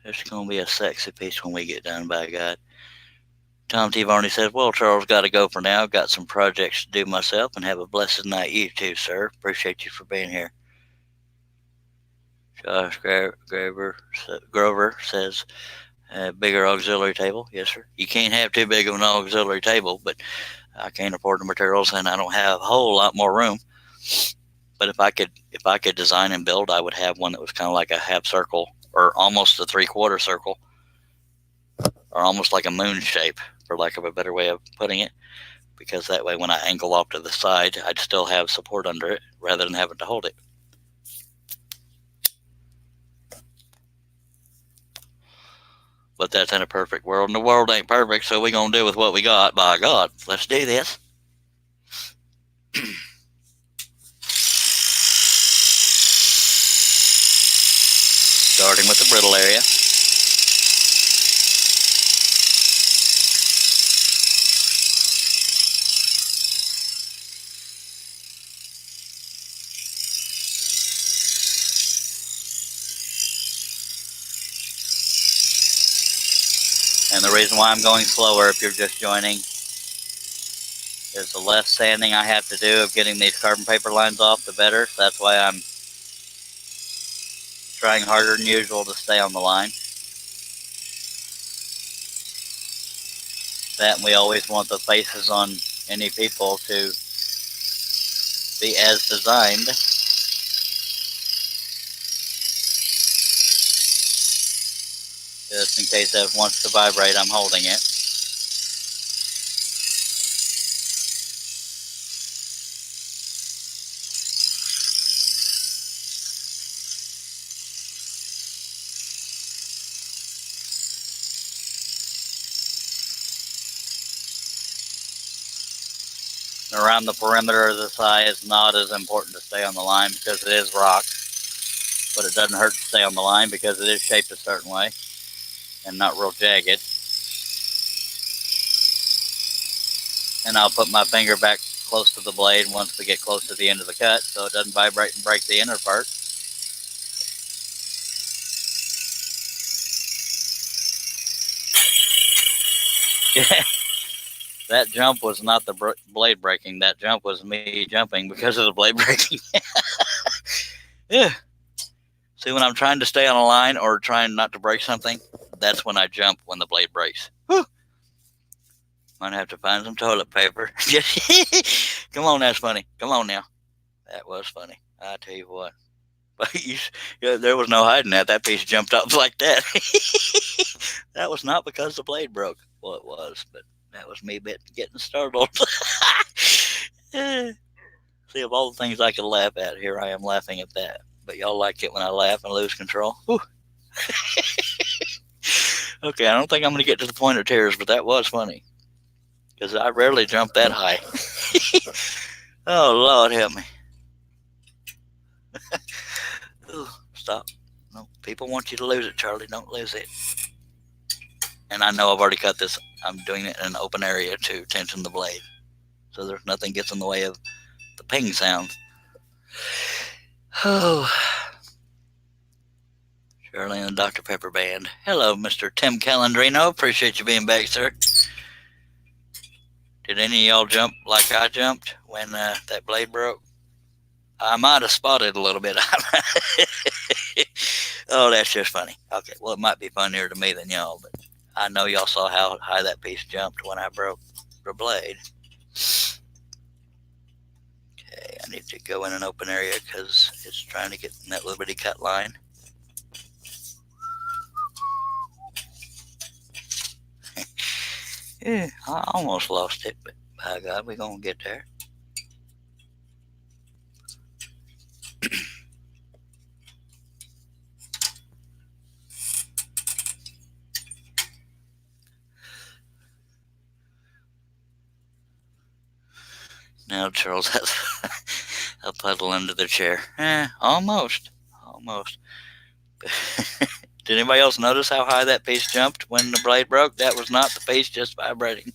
S1: It's going to be a sexy piece when we get done, by God. Tom T. Varney says, well, Charles, got to go for now. Got some projects to do myself, and have a blessed night. You too, sir. Appreciate you for being here. Josh Grover says, bigger auxiliary table. Yes, sir. You can't have too big of an auxiliary table, but I can't afford the materials, and I don't have a whole lot more room. But if I could design and build, I would have one that was kind of like a half circle, or almost a 3/4 circle, or almost like a moon shape, for lack of a better way of putting it. Because that way, when I angle off to the side, I'd still have support under it, rather than having to hold it. But that's in a perfect world, and the world ain't perfect, so we're going to do with what we got. By God, let's do this. Starting with the brittle area. And the reason why I'm going slower, if you're just joining, is the less sanding I have to do of getting these carbon paper lines off, the better. That's why I'm trying harder than usual to stay on the line. That, and we always want the faces on any people to be as designed. Just in case that wants to vibrate, I'm holding it. Around the perimeter of the thigh is not as important to stay on the line because it is rock, but it doesn't hurt to stay on the line because it is shaped a certain way and not real jagged. And I'll put my finger back close to the blade once we get close to the end of the cut so it doesn't vibrate and break the inner part. That jump was not the blade breaking. That jump was me jumping because of the blade breaking. Yeah. See, when I'm trying to stay on a line or trying not to break something, that's when I jump, when the blade breaks. Whew. Might have to find some toilet paper. Come on, that's funny. Come on now. That was funny. I tell you what. But there was no hiding that. That piece jumped up like that. That was not because the blade broke. Well, it was, but that was me getting startled. See, of all the things I could laugh at, here I am laughing at that. But y'all like it when I laugh and lose control? Okay, I don't think I'm going to get to the point of tears, but that was funny. Because I rarely jump that high. Oh, Lord, help me. Ooh, stop. No, people want you to lose it, Charlie. Don't lose it. And I know I've already cut this. I'm doing it in an open area to tension the blade. So there's nothing gets in the way of the ping sound. Oh. Shirley and the Dr. Pepper Band. Hello, Mr. Tim Calandrino. Appreciate you being back, sir. Did any of y'all jump like I jumped when that blade broke? I might have spotted a little bit. Oh, that's just funny. Okay, well, it might be funnier to me than y'all, but I know y'all saw how high that piece jumped when I broke the blade. Okay, I need to go in an open area because it's trying to get in that little bitty cut line. Yeah, I almost lost it, but by God, we're going to get there. Now Charles has a puddle under the chair. Almost. Did anybody else notice how high that piece jumped when the blade broke? That was not the piece just vibrating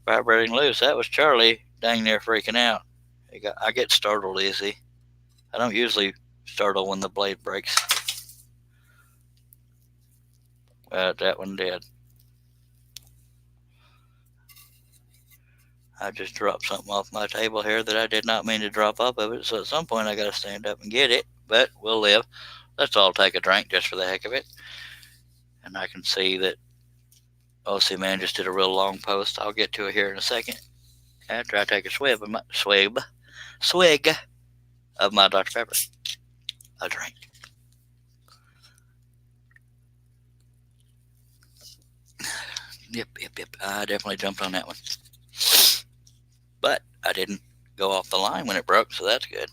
S1: loose. That was Charlie dang near freaking out. I get startled easy. I don't usually startle when the blade breaks. That one did. I just dropped something off my table here that I did not mean to drop off of it, so at some point I gotta stand up and get it, but we'll live. Let's all take a drink just for the heck of it. And I can see that OC Man just did a real long post. I'll get to it here in a second after I take a swig of my Dr. Pepper. A drink. Yep. I definitely jumped on that one. But I didn't go off the line when it broke, so that's good.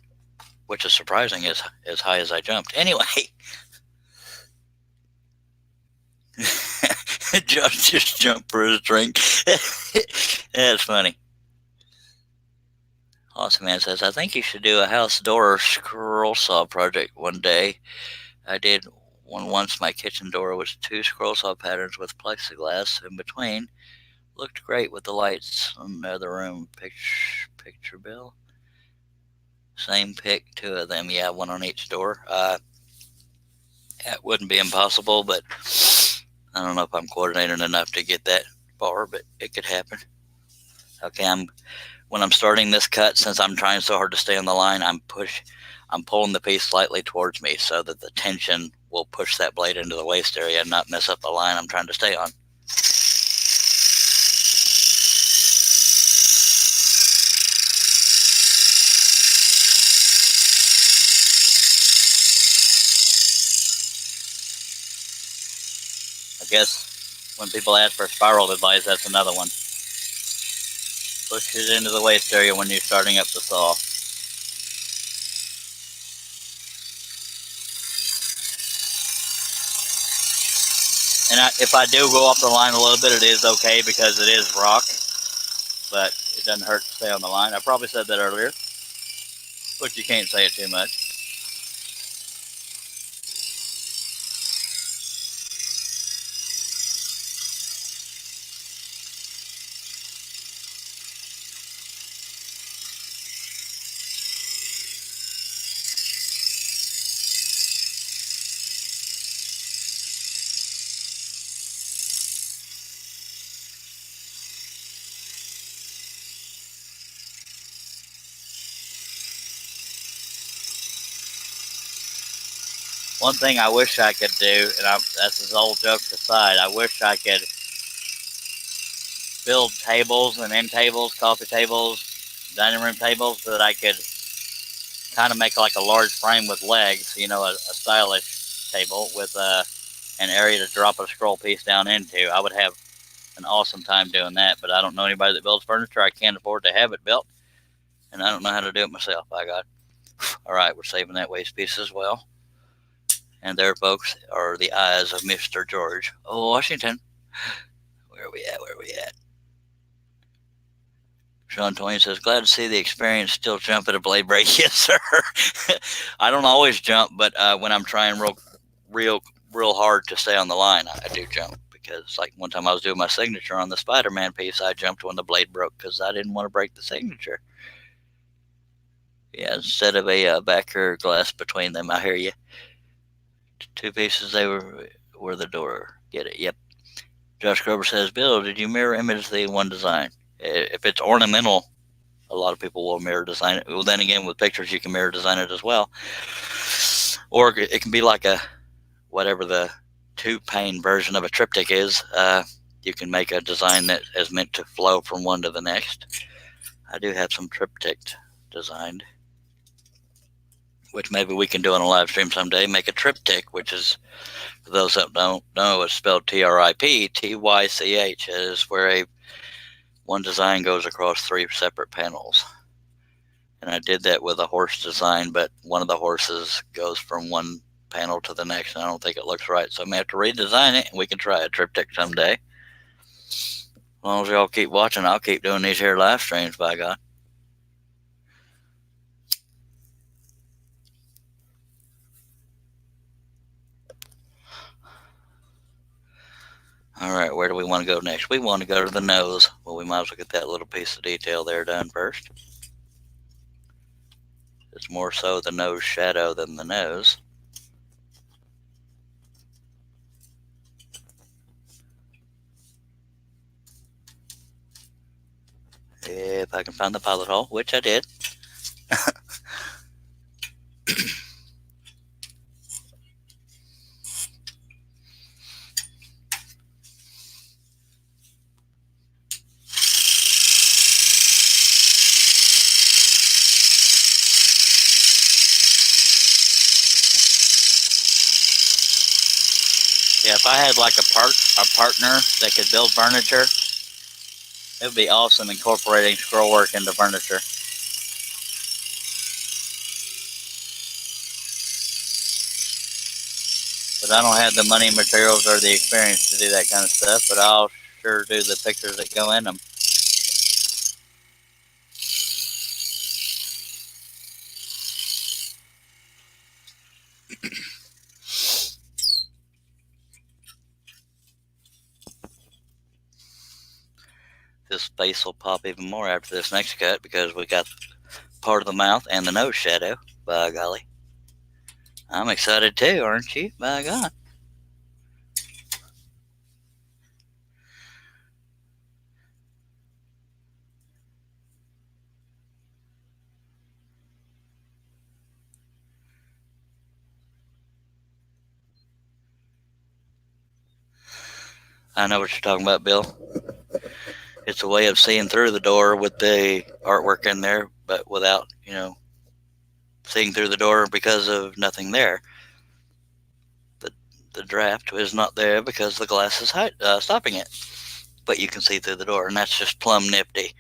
S1: Which is surprising as high as I jumped. Anyway. Josh just jumped for his drink. That's funny. Awesome Man says, I think you should do a house door scroll saw project one day. I did one once. My kitchen door was 2 scroll saw patterns with plexiglass in between. Looked great with the lights in the other room. Picture Bill. Same pick, 2 of them. Yeah, 1 on each door. It wouldn't be impossible, but I don't know if I'm coordinated enough to get that far, but it could happen. Okay, when I'm starting this cut, since I'm trying so hard to stay on the line, I'm pulling the piece slightly towards me so that the tension will push that blade into the waist area and not mess up the line I'm trying to stay on. I guess when people ask for spiral advice, that's another one. Push it into the waist area when you're starting up the saw. And if I do go off the line a little bit, it is okay because it is rock, but it doesn't hurt to stay on the line. I probably said that earlier, but you can't say it too much. One thing I wish I could do, and that's this old joke aside, I wish I could build tables and end tables, coffee tables, dining room tables, so that I could kind of make like a large frame with legs, a stylish table with an area to drop a scroll piece down into. I would have an awesome time doing that, but I don't know anybody that builds furniture. I can't afford to have it built, and I don't know how to do it myself, by God. All right, we're saving that waste piece as well. And there, folks, are the eyes of Mr. George Washington. Where are we at? Sean Twain says, glad to see the experience still jump at a blade break. Yes, sir. I don't always jump, but when I'm trying real hard to stay on the line, I do jump. Because like one time I was doing my signature on the Spider-Man piece, I jumped when the blade broke because I didn't want to break the signature. Yeah, instead of a backer glass between them, I hear you. 2 pieces, they were the door. Get it? Yep. Josh Grover says, Bill, did you mirror image the one design? If it's ornamental, a lot of people will mirror design it. Well, then again, with pictures, you can mirror design it as well. Or it can be like whatever the 2-pane version of a triptych is. You can make a design that is meant to flow from one to the next. I do have some triptych designed, which maybe we can do on a live stream someday. Make a triptych, which is, for those that don't know, it's spelled TRIP, TYCH. It is where one design goes across 3 separate panels. And I did that with a horse design, but one of the horses goes from one panel to the next, and I don't think it looks right. So I may have to redesign it, and we can try a triptych someday. As long as y'all keep watching, I'll keep doing these here live streams, by God. All right, where do we want to go next? We want to go to the nose. Well, we might as well get that little piece of detail there done first. It's more so the nose shadow than the nose. if I can find the pilot hole, which I did. Yeah, if I had like a partner that could build furniture, it would be awesome incorporating scroll work into furniture. But I don't have the money, materials, or the experience to do that kind of stuff, but I'll sure do the pictures that go in them. This face will pop even more after this next cut because we got part of the mouth and the nose shadow. By golly. I'm excited too, aren't you? By God. I know what you're talking about, Bill. It's a way of seeing through the door with the artwork in there, but without, seeing through the door because of nothing there. The draft is not there because the glass is stopping it. But you can see through the door, and that's just plumb nifty.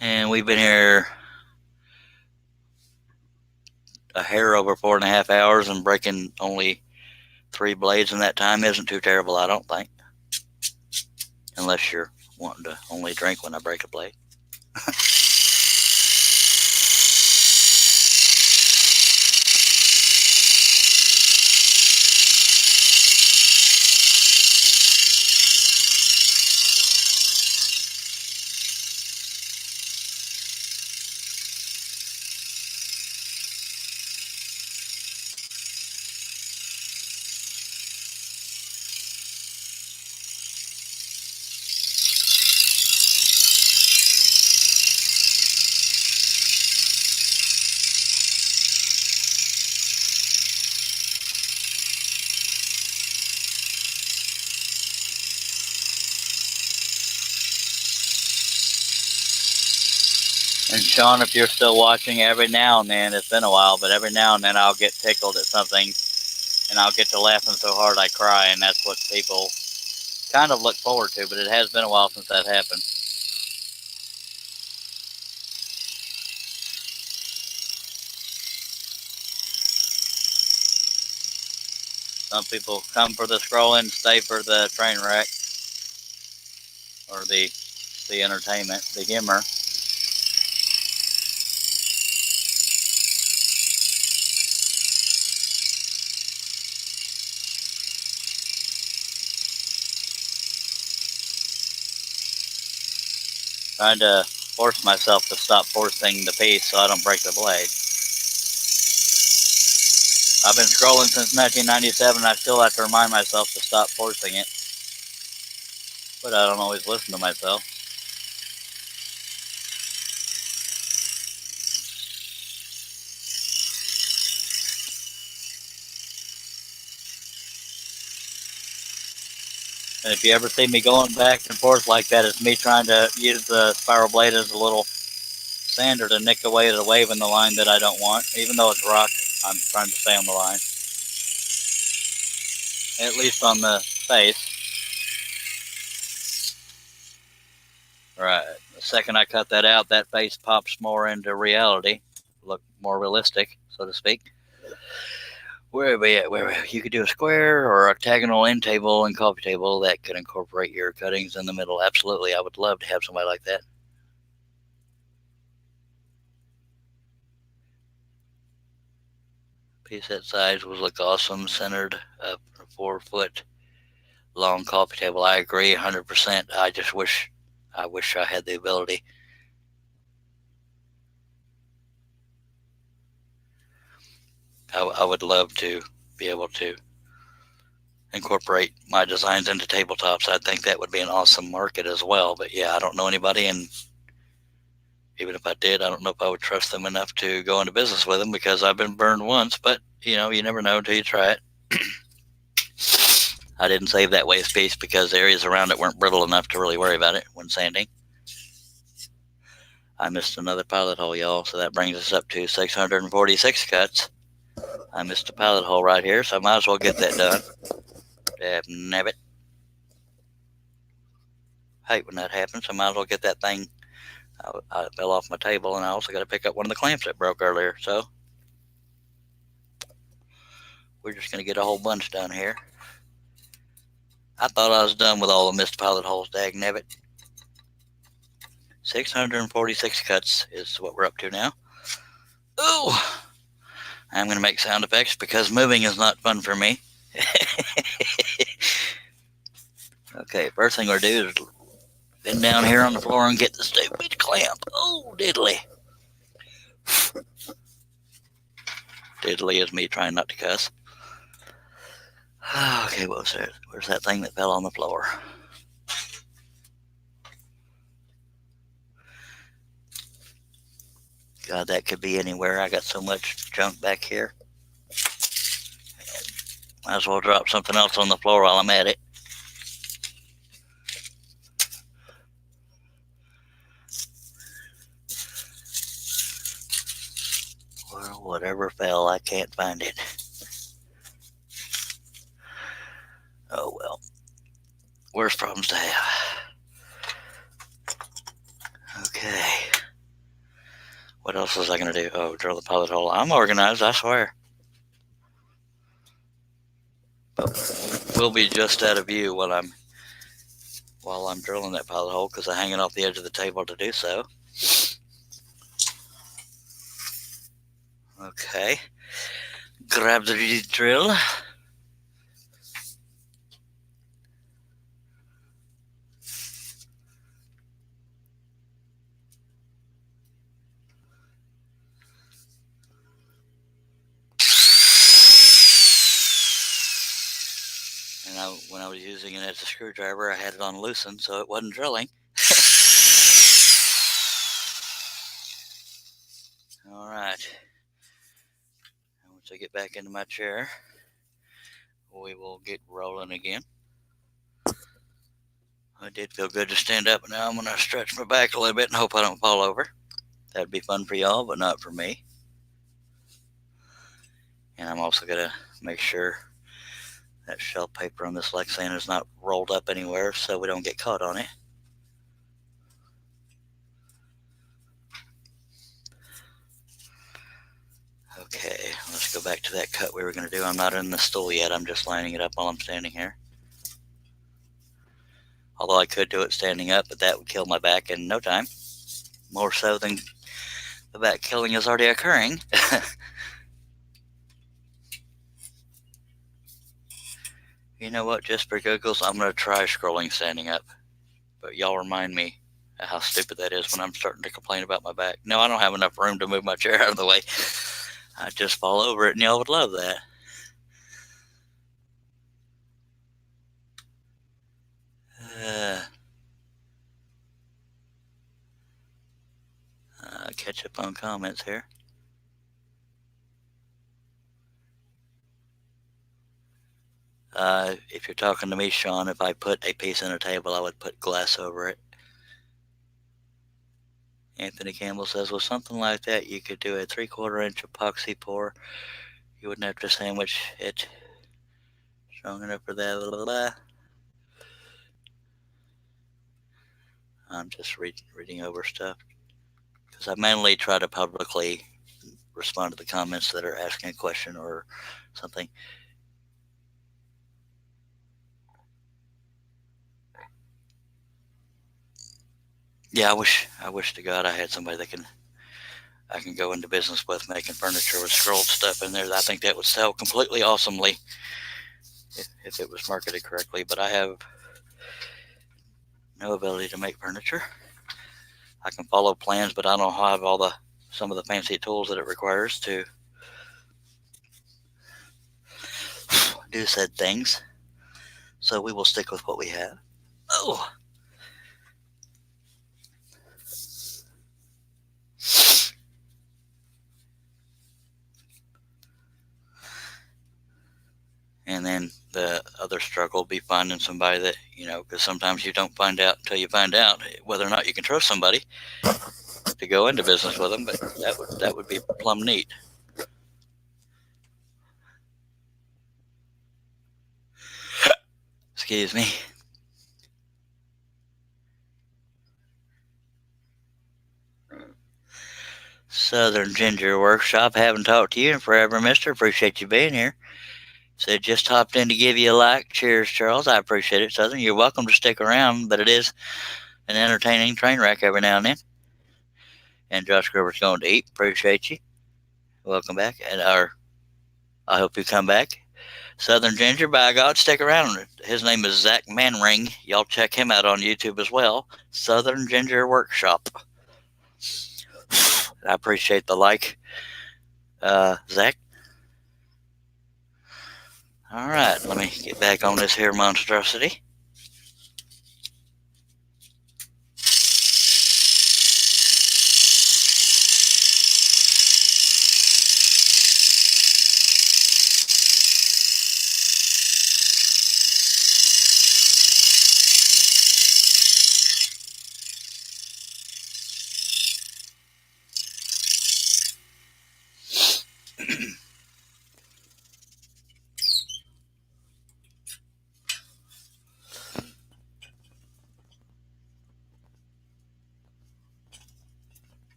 S1: And we've been here a hair over 4.5 hours, and breaking only 3 blades in that time isn't too terrible, I don't think. Unless you're wanting to only drink when I break a blade. And Sean, if you're still watching, every now and then, it's been a while, but every now and then I'll get tickled at something, and I'll get to laughing so hard I cry, and that's what people kind of look forward to, but it has been a while since that happened. Some people come for the scrolling, stay for the train wreck, or the entertainment, the humor. Trying to force myself to stop forcing the piece so I don't break the blade. I've been scrolling since 1997. I still have to remind myself to stop forcing it. But I don't always listen to myself. And if you ever see me going back and forth like that, it's me trying to use the spiral blade as a little sander to nick away the wave in the line that I don't want. Even though it's rock, I'm trying to stay on the line. At least on the face. Right. The second I cut that out, that face pops more into reality. Look more realistic, so to speak. Where are we at? You could do a square or a octagonal end table and coffee table that could incorporate your cuttings in the middle. Absolutely. I would love to have somebody like that. Piece that size would look awesome, centered up a 4-foot long coffee table. I agree 100%. I just wish I had the ability. I would love to be able to incorporate my designs into tabletops. I think that would be an awesome market as well. But yeah, I don't know anybody, and even if I did, I don't know if I would trust them enough to go into business with them, because I've been burned once. But you never know until you try it. I didn't save that waste piece because the areas around it weren't brittle enough to really worry about it when sanding. I missed another pilot hole, y'all, so that brings us up to 646 cuts. I missed a pilot hole right here, so I might as well get that done. Nabbit. Hate when that happens, so I might as well get that thing. I fell off my table, and I also got to pick up one of the clamps that broke earlier, so we're just going to get a whole bunch done here. I thought I was done with all the missed pilot holes, dagnabbit. 646 cuts is what we're up to now. Ooh! I'm going to make sound effects because moving is not fun for me. Okay, first thing we're going to do is bend down here on the floor and get the stupid clamp. Oh, diddly. Diddly is me trying not to cuss. Okay, what was that? Where's that thing that fell on the floor? God, that could be anywhere. I got so much junk back here. Might as well drop something else on the floor while I'm at it. Well, whatever fell, I can't find it. Oh well. Worst problems to have. Okay. What else was I going to do? Oh, drill the pilot hole. I'm organized, I swear. But we'll be just out of view while I'm drilling that pilot hole, because I'm hanging off the edge of the table to do so. Okay. Grab the drill. And when I was using it as a screwdriver, I had it on loosen, so it wasn't drilling. All right. And once I get back into my chair, we will get rolling again. It did feel good to stand up, and now I'm going to stretch my back a little bit and hope I don't fall over. That'd be fun for y'all, but not for me. And I'm also going to make sure that shelf paper on this Lexan is not rolled up anywhere so we don't get caught on it. Okay, let's go back to that cut we were going to do. I'm not in the stool yet. I'm just lining it up while I'm standing here. Although I could do it standing up, but that would kill my back in no time. More so than the back killing is already occurring. You know what? Just for giggles, I'm going to try scrolling standing up. But y'all remind me how stupid that is when I'm starting to complain about my back. No, I don't have enough room to move my chair out of the way. I'd just fall over it, and y'all would love that. Catch up on comments here. If you're talking to me, Sean, if I put a piece on a table, I would put glass over it. Anthony Campbell says, with something like that, you could do a 3/4 inch epoxy pour. You wouldn't have to sandwich it strong enough for that. Blah, blah, blah. I'm just reading over stuff, because I mainly try to publicly respond to the comments that are asking a question or something. Yeah, I wish to God I had somebody that I can go into business with, making furniture with scrolled stuff in there. I think that would sell completely awesomely if it was marketed correctly. But I have no ability to make furniture. I can follow plans, but I don't have some of the fancy tools that it requires to do said things. So we will stick with what we have. Oh. And then the other struggle will be finding somebody that, because sometimes you don't find out until you find out whether or not you can trust somebody to go into business with them. But that would be plumb neat. Excuse me. Southern Ginger Workshop. Haven't talked to you in forever, mister. Appreciate you being here. Said just hopped in to give you a like. Cheers, Charles. I appreciate it, Southern. You're welcome to stick around, but it is an entertaining train wreck every now and then. And Josh Grover's going to eat. Appreciate you. Welcome back. And I hope you come back. Southern Ginger, by God, stick around. His name is Zach Manring. Y'all check him out on YouTube as well. Southern Ginger Workshop. I appreciate the like, Zach. All right, let me get back on this here monstrosity.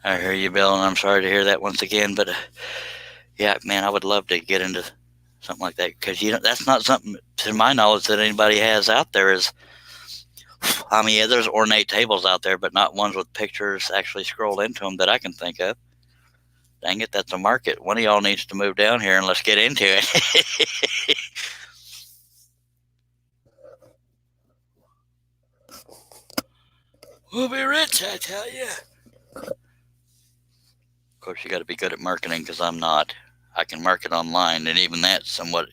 S1: I hear you, Bill, and I'm sorry to hear that once again. But yeah, man, I would love to get into something like that because that's not something, to my knowledge, that anybody has out there. Yeah, there's ornate tables out there, but not ones with pictures actually scrolled into them that I can think of. Dang it, that's a market. One of y'all needs to move down here and let's get into it. We'll be rich, I tell you. Of course, you got to be good at marketing because I'm not. I can market online, and even that's somewhat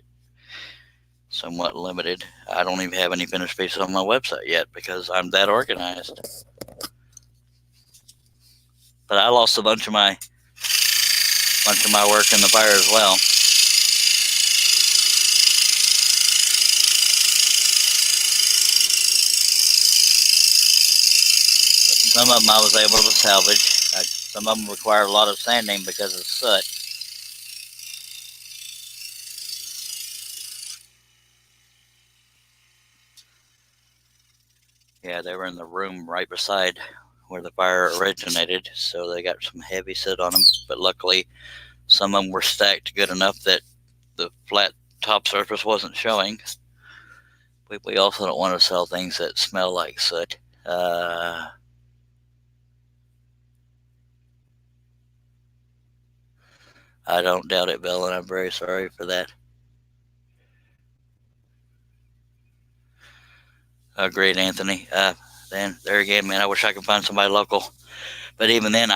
S1: limited. I don't even have any finished pieces on my website yet because I'm that organized. But I lost a bunch of my work in the fire as well. Some of them I was able to salvage. Some of them require a lot of sanding because of soot. Yeah, they were in the room right beside where the fire originated, so they got some heavy soot on them. But luckily, some of them were stacked good enough that the flat top surface wasn't showing. We also don't want to sell things that smell like soot. I don't doubt it, Bill, and I'm very sorry for that. Agreed, Anthony. Then there again, man, I wish I could find somebody local. But even then,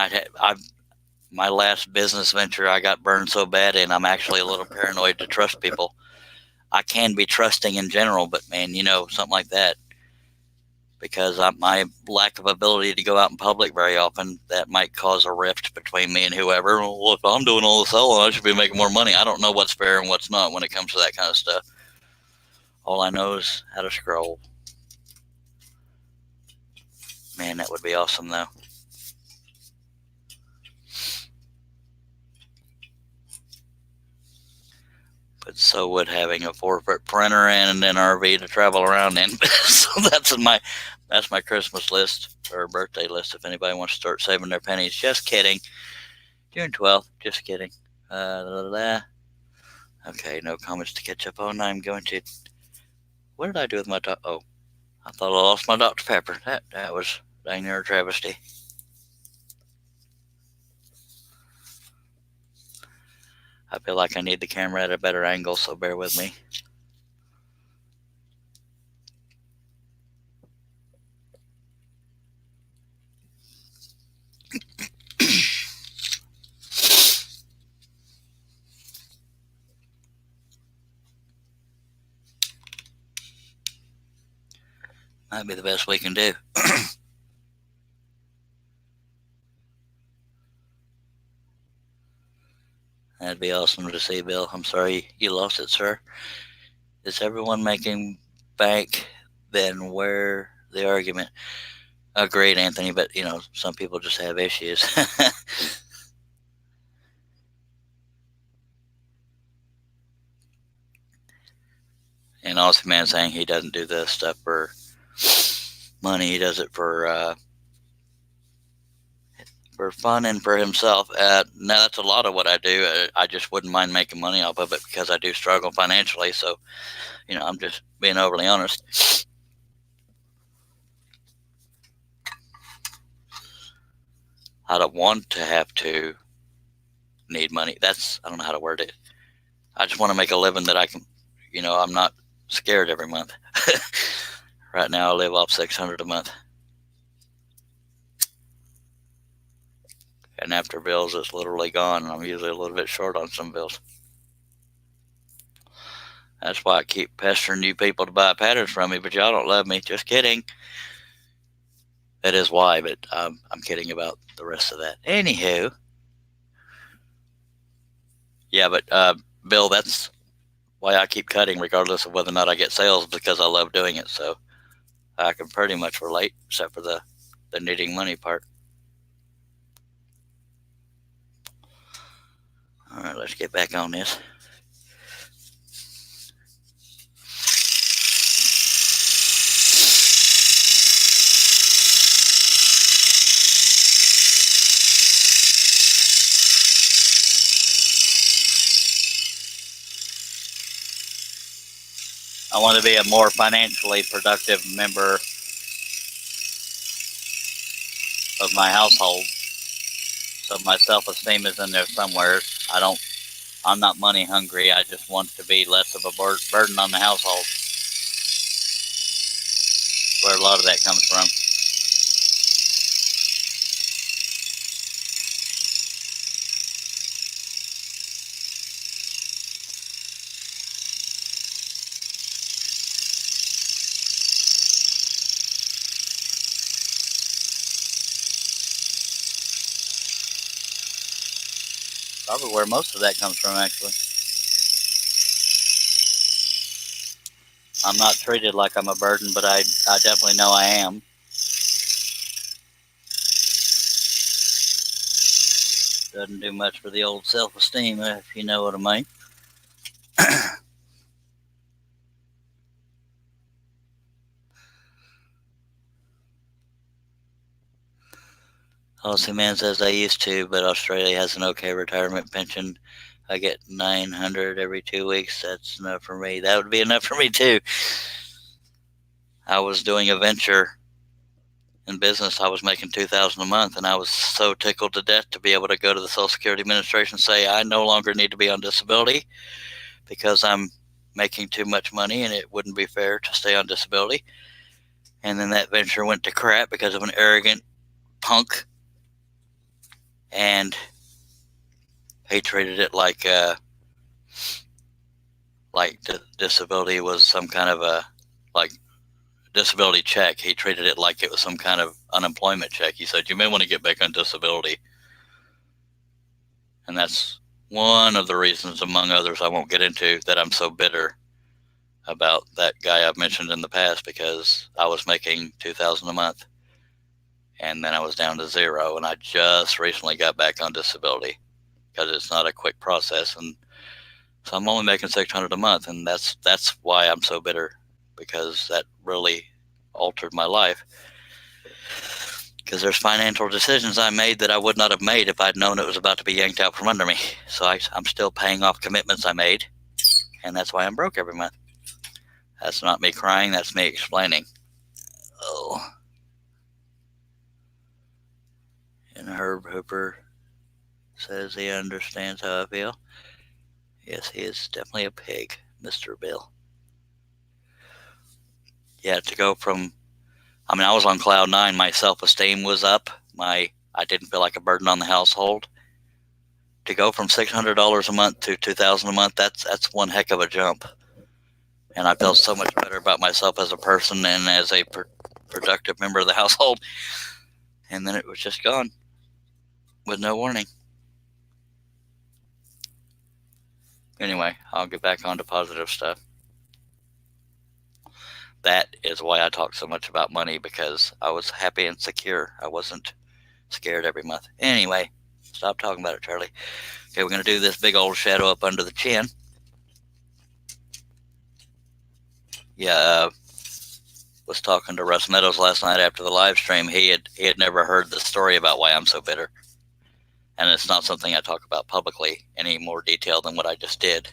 S1: my last business venture, I got burned so bad, and I'm actually a little paranoid to trust people. I can be trusting in general, but man, something like that, because my lack of ability to go out in public very often, that might cause a rift between me and whoever. Well, if I'm doing all the selling, I should be making more money. I don't know what's fair and what's not when it comes to that kind of stuff. All I know is how to scroll. Man, that would be awesome, though. But so would having a 4-foot printer and an RV to travel around in. So that's my Christmas list or birthday list. If anybody wants to start saving their pennies, just kidding. June 12th, just kidding. Okay, no comments to catch up on. I'm going to. What did I do with my Oh, I thought I lost my Dr. Pepper. That was dang near a travesty. I feel like I need the camera at a better angle, so bear with me. Might be the best we can do. That'd be awesome to see, Bill. I'm sorry you lost it, sir. Is everyone making bank? Then where the argument? Agreed, Anthony, but some people just have issues. And also, man saying he doesn't do this stuff for money. He does it for fun and for himself. Now that's a lot of what I do. I just wouldn't mind making money off of it because I do struggle financially. So, I'm just being overly honest. I don't want to have to need money. I don't know how to word it. I just want to make a living that I can, I'm not scared every month. Right now I live off $600 a month. And after bills, it's literally gone. And I'm usually a little bit short on some bills. That's why I keep pestering you people to buy patterns from me, but y'all don't love me. Just kidding. That is why, but I'm kidding about the rest of that. Anywho. Yeah, but Bill, that's why I keep cutting regardless of whether or not I get sales, because I love doing it. So I can pretty much relate, except for the needing money part. All right, let's get back on this. I want to be a more financially productive member of my household. So my self-esteem is in there somewhere. I'm not money hungry. I just want to be less of a burden on the household. That's where a lot of that comes from. Probably where most of that comes from, actually. I'm not treated like I'm a burden, but I definitely know I am. Doesn't do much for the old self-esteem, if you know what I mean. Aussie man says I used to, but Australia has an okay retirement pension. I get $900 every 2 weeks. That's enough for me. That would be enough for me too. I was doing a venture in business. I was making $2,000 a month, and I was so tickled to death to be able to go to the Social Security Administration and say I no longer need to be on disability because I'm making too much money, and it wouldn't be fair to stay on disability. And then that venture went to crap because of an arrogant punk, and he treated it like disability was some kind of a disability check. He treated it like it was some kind of unemployment check. He said, you may want to get back on disability. And that's one of the reasons, among others I won't get into, that I'm so bitter about that guy I've mentioned in the past, because I was making $2,000 a month and then I was down to zero, and I just recently got back on disability because it's not a quick process, and so I'm only making $600 a month, and that's why I'm so bitter, because that really altered my life. Because there's financial decisions I made that I would not have made if I'd known it was about to be yanked out from under me. So I'm still paying off commitments I made, and that's why I'm broke every month. That's not me crying, that's me explaining. Oh. And Herb Hooper says he understands how I feel. Yes, he is definitely a pig, Mr. Bill. Yeah, to go from, I was on cloud nine. My self-esteem was up. I didn't feel like a burden on the household. To go from $600 a month to $2,000 a month, that's one heck of a jump. And I felt so much better about myself as a person and as a productive member of the household. And then it was just gone with no warning. Anyway, I'll get back on to positive stuff. That is why I talk so much about money, because I was happy and secure. I wasn't scared every month. Anyway, stop talking about it, Charlie. Okay, we're going to do this big old shadow up under the chin. Yeah, was talking to Russ Meadows last night after the live stream. He had never heard the story about why I'm so bitter. And it's not something I talk about publicly any more detail than what I just did.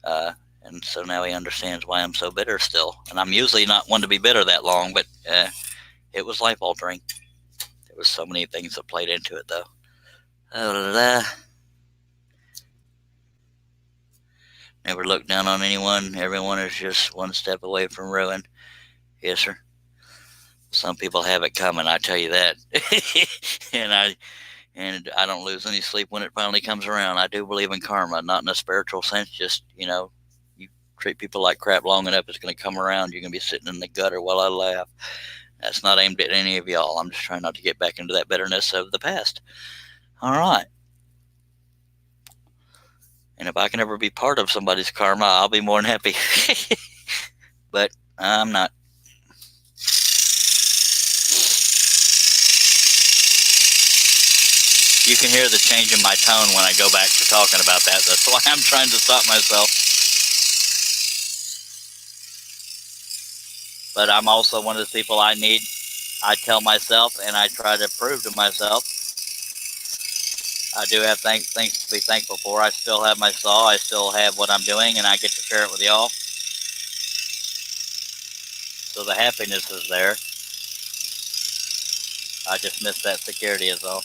S1: And so now he understands why I'm so bitter still. And I'm usually not one to be bitter that long, but it was life altering. There was so many things that played into it, though. Never look down on anyone. Everyone is just one step away from ruin. Yes, sir. Some people have it coming, I tell you that. and I don't lose any sleep when it finally comes around. I do believe in karma, not in a spiritual sense. Just, you treat people like crap long enough, it's going to come around. You're going to be sitting in the gutter while I laugh. That's not aimed at any of y'all. I'm just trying not to get back into that bitterness of the past. All right. And if I can ever be part of somebody's karma, I'll be more than happy. But I'm not. You can hear the change in my tone when I go back to talking about that. That's why I'm trying to stop myself. But I'm also one of the people I tell myself and I try to prove to myself. I do have things to be thankful for. I still have my saw. I still have what I'm doing, and I get to share it with y'all. So the happiness is there. I just miss that security is all.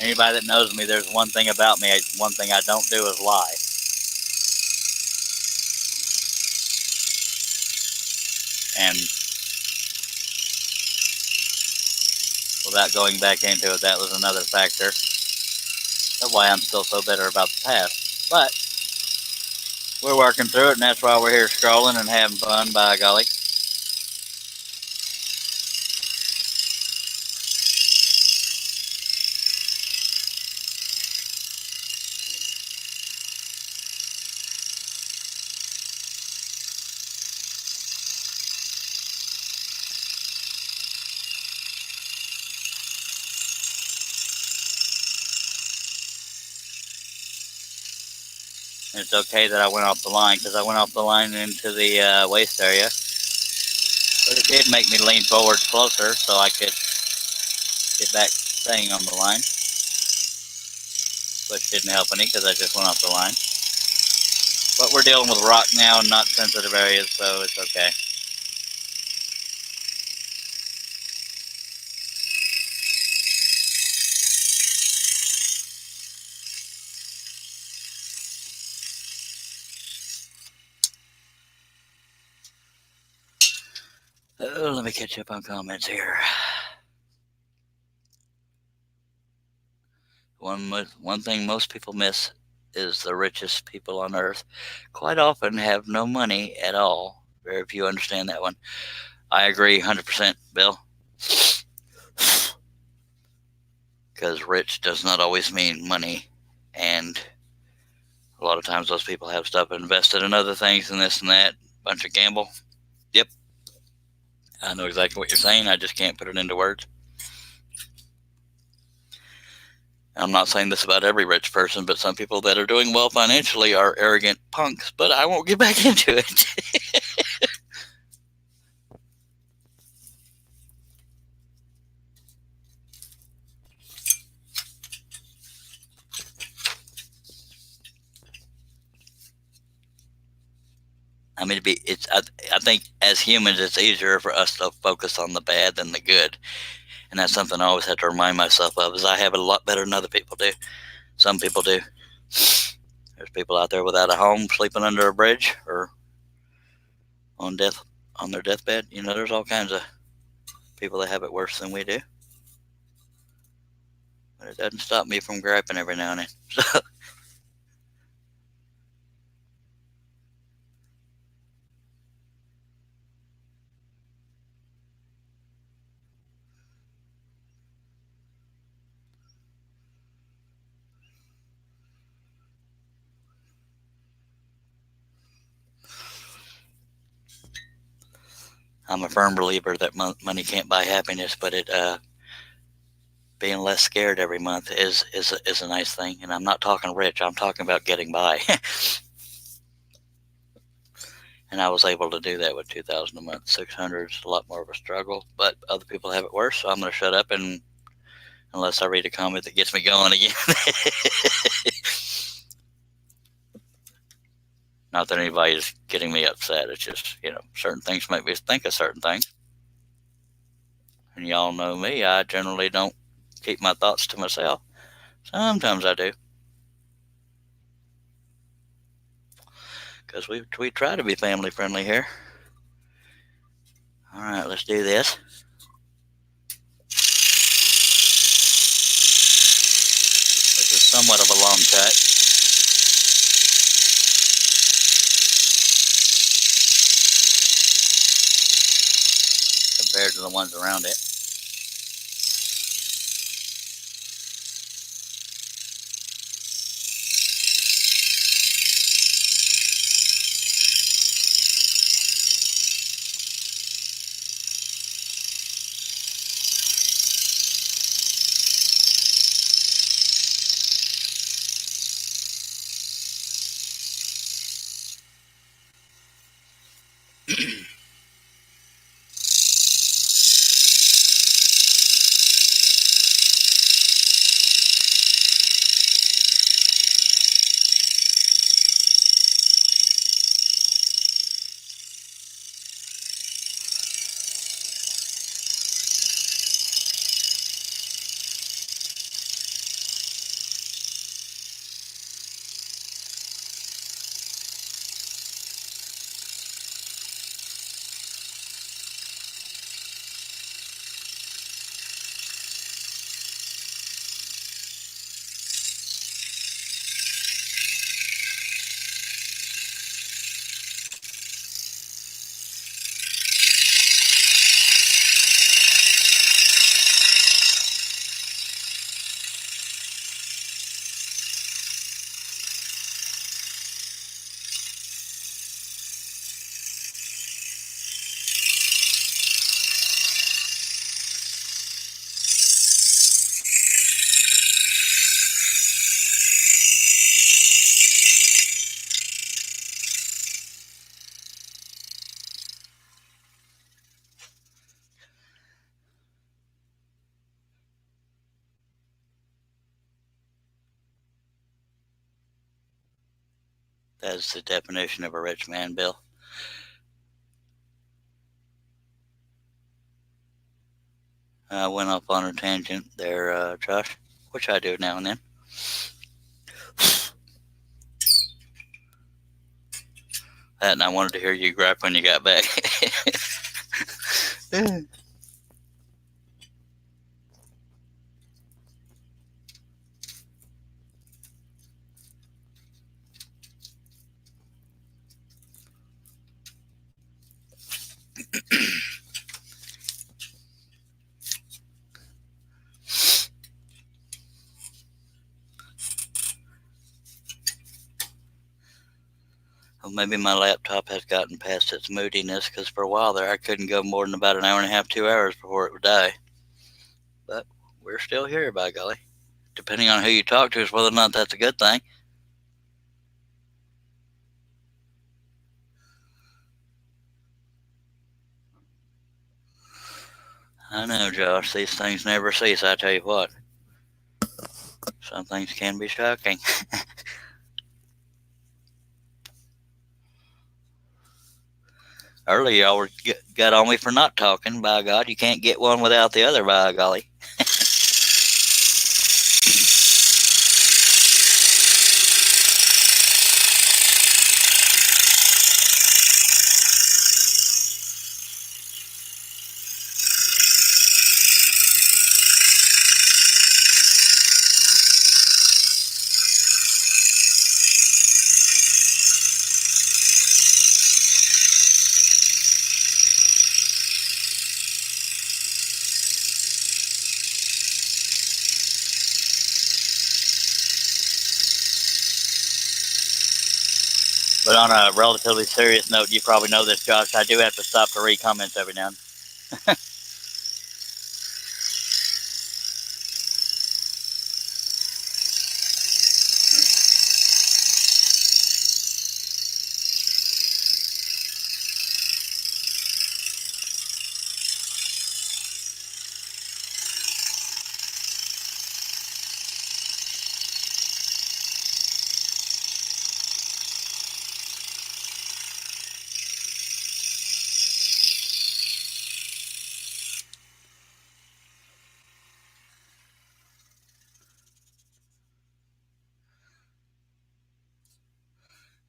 S1: Anybody that knows me, there's one thing about me, one thing I don't do is lie. And without going back into it, that was another factor of why I'm still so bitter about the past. But we're working through it, and that's why we're here scrolling and having fun, by golly. It's okay that I went off the line, because I went off the line into the waist area. But it did make me lean forward closer so I could get back staying on the line. Which didn't help any, because I just went off the line. But we're dealing with rock now and not sensitive areas, so it's okay. Let me catch up on comments here. One thing most people miss is the richest people on earth quite often have no money at all. Very few understand that one. I agree 100%, Bill. Because rich does not always mean money. And a lot of times those people have stuff invested in other things and this and that. Bunch of gamble. Yep. I know exactly what you're saying. I just can't put it into words. I'm not saying this about every rich person, but some people that are doing well financially are arrogant punks. But I won't get back into it. I mean, I think as humans, it's easier for us to focus on the bad than the good. And that's something I always have to remind myself of, is I have it a lot better than other people do. Some people do. There's people out there without a home, sleeping under a bridge, or on their deathbed. There's all kinds of people that have it worse than we do. But it doesn't stop me from griping every now and then. So, I'm a firm believer that money can't buy happiness, but being less scared every month is a nice thing. And I'm not talking rich. I'm talking about getting by. And I was able to do that with $2,000 a month. $600 is a lot more of a struggle, but other people have it worse. So I'm going to shut up, and unless I read a comment that gets me going again. Not that anybody's getting me upset. It's just, certain things make me think of certain things. And y'all know me. I generally don't keep my thoughts to myself. Sometimes I do. Because we try to be family friendly here. All right, let's do this. This is somewhat of a long cut compared to the ones around it. That's the definition of a rich man, Bill. I went off on a tangent there, Josh, which I do now and then. And I wanted to hear you gripe when you got back. Well, maybe my laptop has gotten past its moodiness, because for a while there I couldn't go more than about an hour and a half, 2 hours before it would die. But we're still here, by golly. Depending on who you talk to is whether or not that's a good thing. I know, Josh, these things never cease, I tell you what. Some things can be shocking. Earlier, y'all got on me for not talking. By God, you can't get one without the other, by golly. But on a relatively serious note, you probably know this, Josh. I do have to stop to read comments every now and then.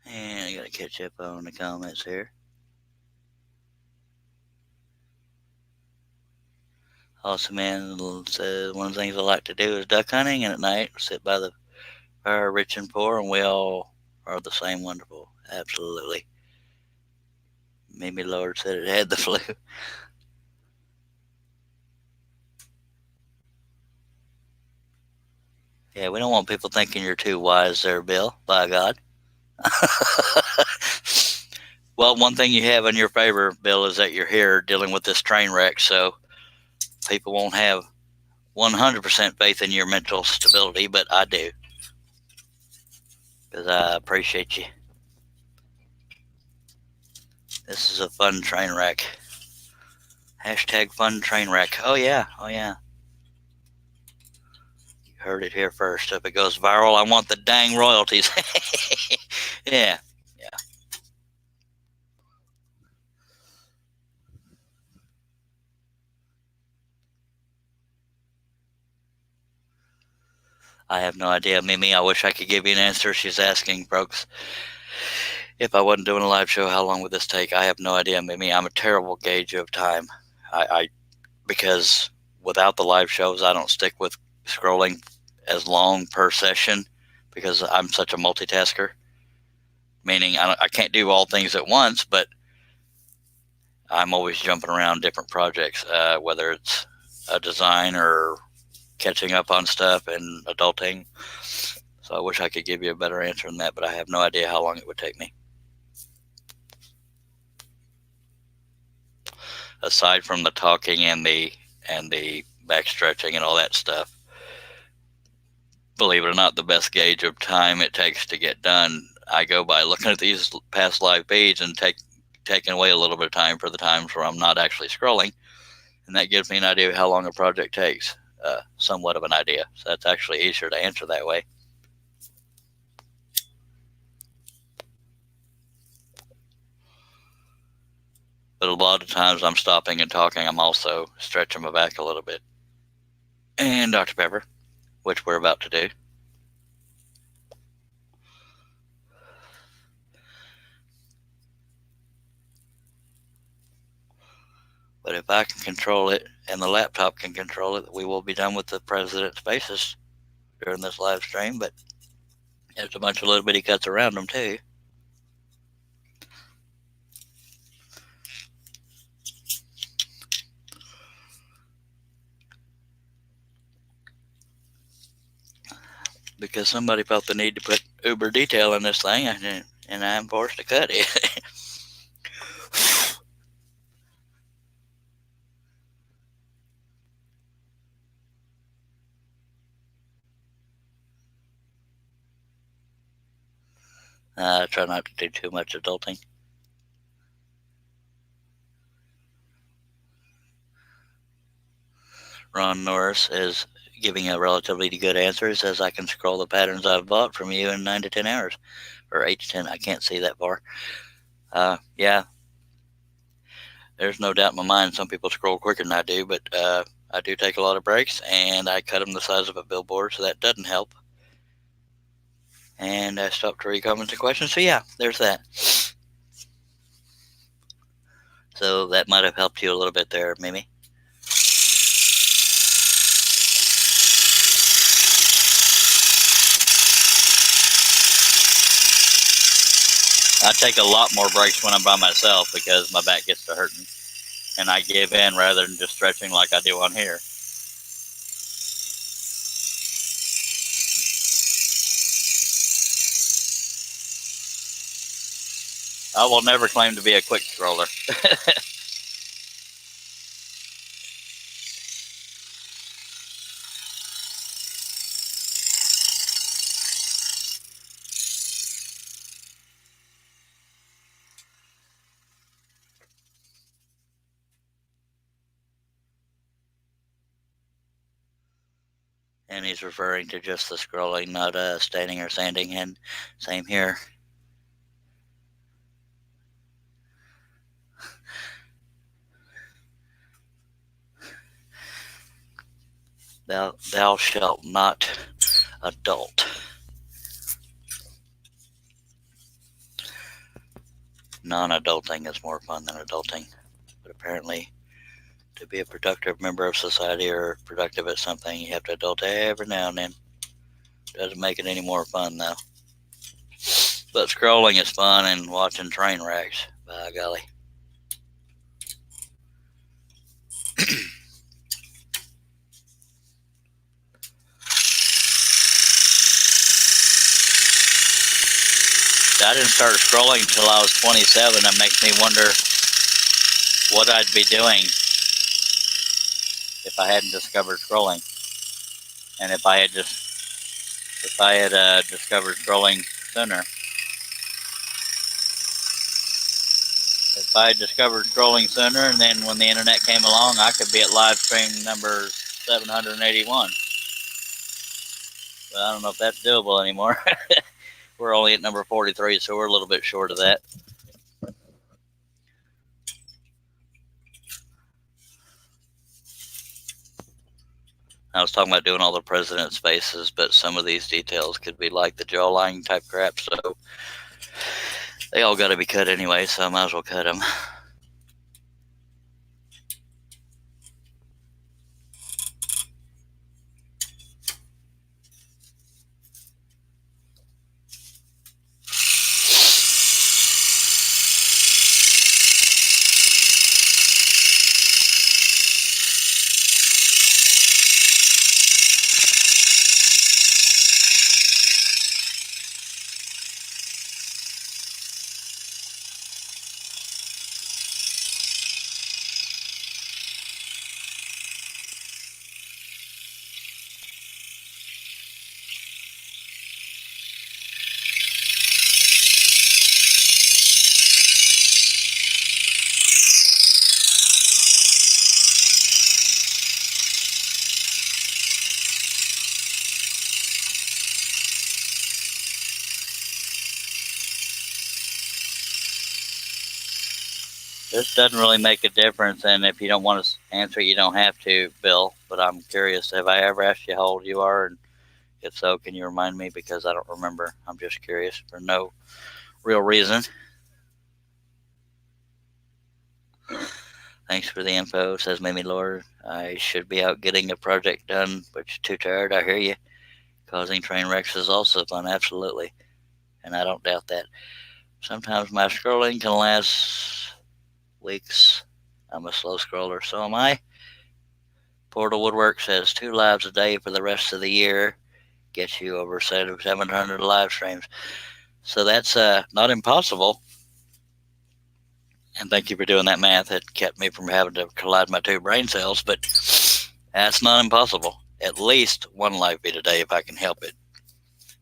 S1: And I got to catch up on the comments here. Awesome Man says one of the things I like to do is duck hunting, and at night sit by the fire, rich and poor, and we all are the same wonderful. Absolutely. Mimi Lord said it had the flu. Yeah, we don't want people thinking you're too wise there, Bill. By God. Well, one thing you have in your favor, Bill, is that you're here dealing with this train wreck, so people won't have 100% faith in your mental stability, but I do, because I appreciate you. This is a fun train wreck. Hashtag fun train wreck. Oh yeah, oh yeah. You heard it here first. If it goes viral, I want the dang royalties. Yeah, yeah. I have no idea, Mimi. I wish I could give you an answer. She's asking folks, if I wasn't doing a live show, how long would this take? I have no idea, Mimi. I'm a terrible gauge of time. Because without the live shows, I don't stick with scrolling as long per session because I'm such a multitasker. Meaning I can't do all things at once, but I'm always jumping around different projects, whether it's a design or catching up on stuff and adulting. So I wish I could give you a better answer than that, but I have no idea how long it would take me. Aside from the talking and the back stretching and all that stuff, believe it or not, the best gauge of time it takes to get done, I go by looking at these past live feeds and taking away a little bit of time for the times where I'm not actually scrolling, and that gives me an idea of how long a project takes. Somewhat of an idea. So that's actually easier to answer that way. But a lot of times I'm stopping and talking. I'm also stretching my back a little bit. And Dr. Pepper, which we're about to do. But if I can control it and the laptop can control it, we will be done with the President's Faces during this live stream. But there's a bunch of little bitty cuts around them too. Because somebody felt the need to put uber detail in this thing, and I'm forced to cut it. I try not to do too much adulting. Ron Norris is giving a relatively good answer. He says, I can scroll the patterns I've bought from you in 9 to 10 hours. Or 8 to 10. I can't see that far. Yeah. There's no doubt in my mind some people scroll quicker than I do, but I do take a lot of breaks, and I cut them the size of a billboard, so that doesn't help. And I stopped to read comments and questions. So yeah, there's that. So that might have helped you a little bit there, Mimi. I take a lot more breaks when I'm by myself because my back gets to hurting, and I give in rather than just stretching like I do on here. I will never claim to be a quick scroller. And he's referring to just the scrolling, not standing or sanding, and same here. Thou shalt not adult. Non-adulting is more fun than adulting, but apparently to be a productive member of society or productive at something, you have to adult every now and then. Doesn't make it any more fun though. But scrolling is fun, and watching train wrecks, by golly. I didn't start scrolling until I was 27. That makes me wonder what I'd be doing if I hadn't discovered scrolling. And if I had discovered scrolling sooner. If I had discovered scrolling sooner, and then when the internet came along, I could be at live stream number 781. But I don't know if that's doable anymore. We're only at number 43, so we're a little bit short of that. I was talking about doing all the president's faces, but some of these details could be like the jawline type crap, so they all got to be cut anyway, so I might as well cut them. This doesn't really make a difference, and if you don't want to answer it, you don't have to, Bill. But I'm curious, have I ever asked you how old you are? And if so, can you remind me? Because I don't remember. I'm just curious for no real reason. Thanks for the info, says Mimi Lord. I should be out getting a project done, but you're too tired. I hear you. Causing train wrecks is also fun, absolutely. And I don't doubt that. Sometimes my scrolling can last weeks. I'm a slow scroller, so am I. Portal Woodwork says 2 lives a day for the rest of the year gets you over 700 live streams. So that's not impossible. And thank you for doing that math. It kept me from having to collide my 2 brain cells, but that's not impossible. At least 1 live feed a day if I can help it.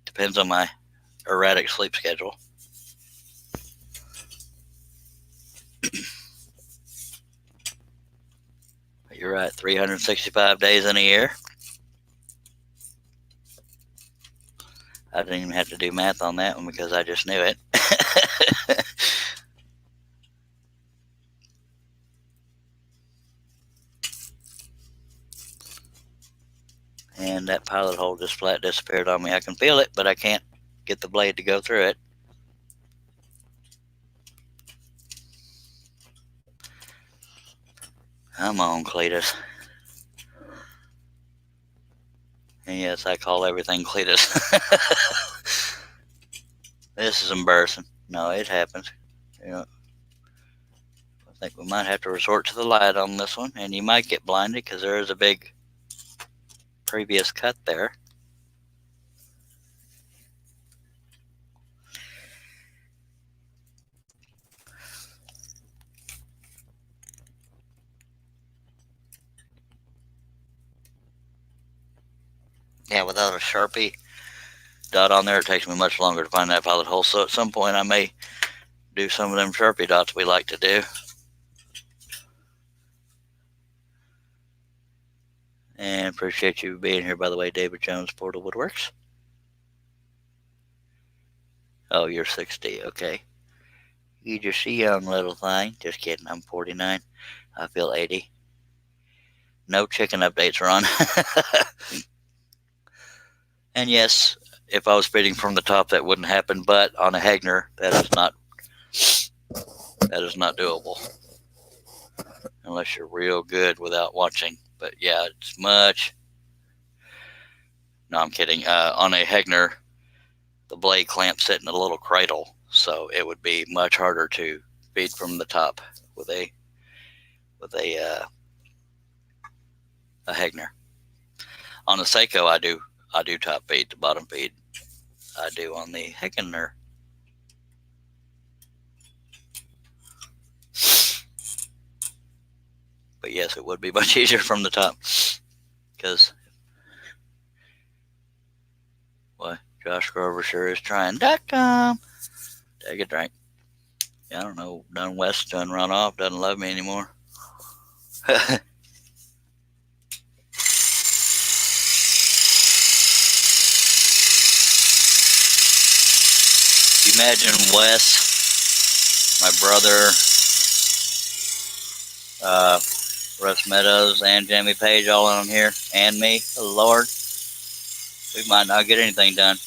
S1: Depends on my erratic sleep schedule. You're right, 365 days in a year. I didn't even have to do math on that one because I just knew it. And that pilot hole just flat disappeared on me. I can feel it, but I can't get the blade to go through it. Come on, Cletus. And yes, I call everything Cletus. This is embarrassing. No, it happens. You know, I think we might have to resort to the light on this one, and you might get blinded because there is a big previous cut there. Yeah, without a Sharpie dot on there, it takes me much longer to find that pilot hole. So at some point, I may do some of them Sharpie dots we like to do. And appreciate you being here, by the way, David Jones, Portal Woodworks. Oh, you're 60, okay. You just a young little thing. Just kidding, I'm 49. I feel 80. No chicken updates are on. And yes, if I was feeding from the top, that wouldn't happen. But on a Hegner, that is not doable unless you're real good without watching. But yeah, it's much. No, I'm kidding. On a Hegner, the blade clamps sit in a little cradle, so it would be much harder to feed from the top with a Hegner. On a Seiko, I do top feed to bottom feed. I do on the Hegner. But yes, it would be much easier from the top because what Josh Grover sure is trying. .com. Take a drink. Yeah, I don't know. Done West done run off. Doesn't love me anymore. Imagine Wes, my brother, Russ Meadows, and Jamie Page all on here, and me. Oh, Lord, we might not get anything done.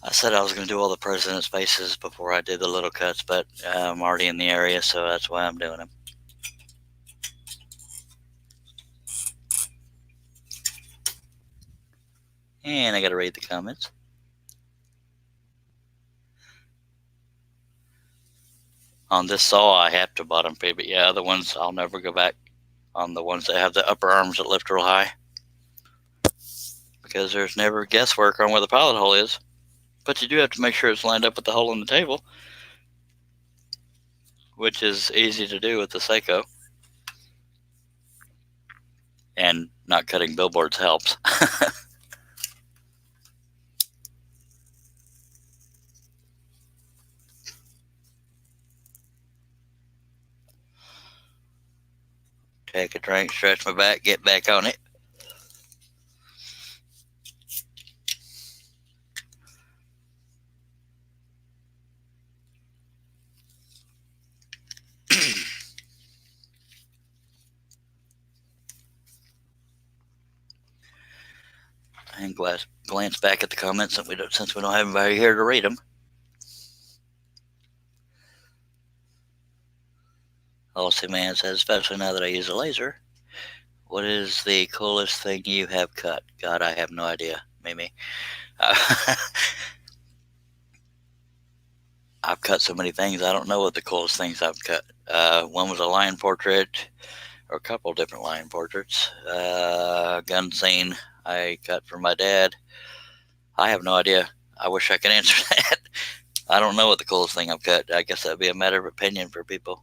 S1: I said I was going to do all the president's faces before I did the little cuts, but I'm already in the area, so that's why I'm doing them. And I got to read the comments. On this saw, I have to bottom feed, but yeah, other ones I'll never go back on the ones that have the upper arms that lift real high because there's never guesswork on where the pilot hole is. But you do have to make sure it's lined up with the hole in the table, which is easy to do with the Seiko. And not cutting billboards helps. Take a drink, stretch my back, get back on it. And glance back at the comments since we don't have anybody here to read them. Aussie Man says, especially now that I use a laser, what is the coolest thing you have cut? God, I have no idea. Mimi. I've cut so many things, I don't know what the coolest things I've cut. One was a lion portrait, or a couple of different lion portraits. Gun scene I cut for my dad. I have no idea. I wish I could answer that. I don't know what the coolest thing I've cut. I guess that'd be a matter of opinion for people.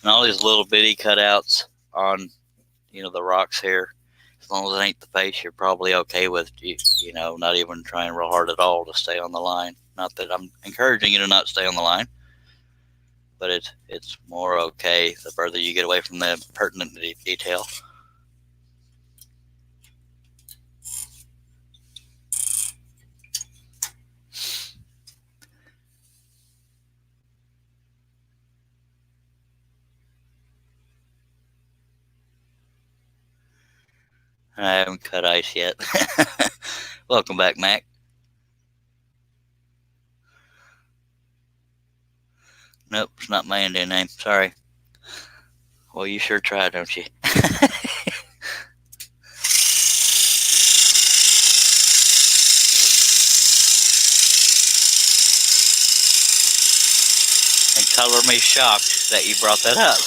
S1: And all these little bitty cutouts on, the rocks here, as long as it ain't the face, you're probably okay with, not even trying real hard at all to stay on the line. Not that I'm encouraging you to not stay on the line, but it's more okay the further you get away from the pertinent detail. I haven't cut ice yet. Welcome back, Mac. Nope, it's not my Indian name. Sorry. Well, you sure try, don't you? And color me shocked that you brought that up.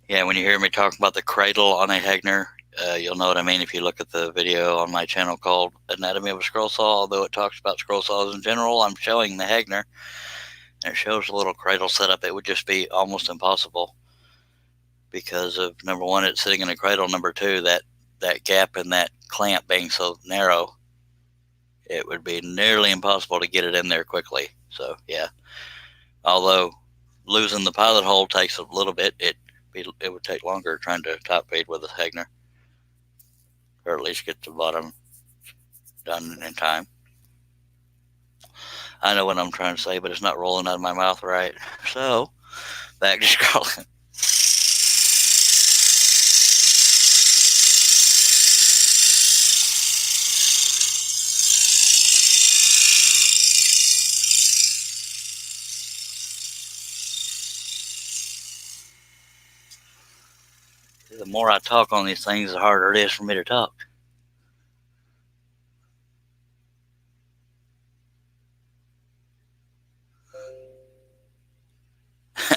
S1: Yeah, when you hear me talk about the cradle on a Hegner, you'll know what I mean if you look at the video on my channel called Anatomy of a Scroll Saw. Although it talks about scroll saws in general, I'm showing the Hegner, and it shows a little cradle setup. It would just be almost impossible because of, number one, it's sitting in a cradle. Number two, that gap in that clamp being so narrow, it would be nearly impossible to get it in there quickly. So yeah, although losing the pilot hole takes a little bit, it would take longer trying to top feed with a Hegner, or at least get the bottom done in time. I know what I'm trying to say, but it's not rolling out of my mouth right. So, back to scrolling. The more I talk on these things, the harder it is for me to talk.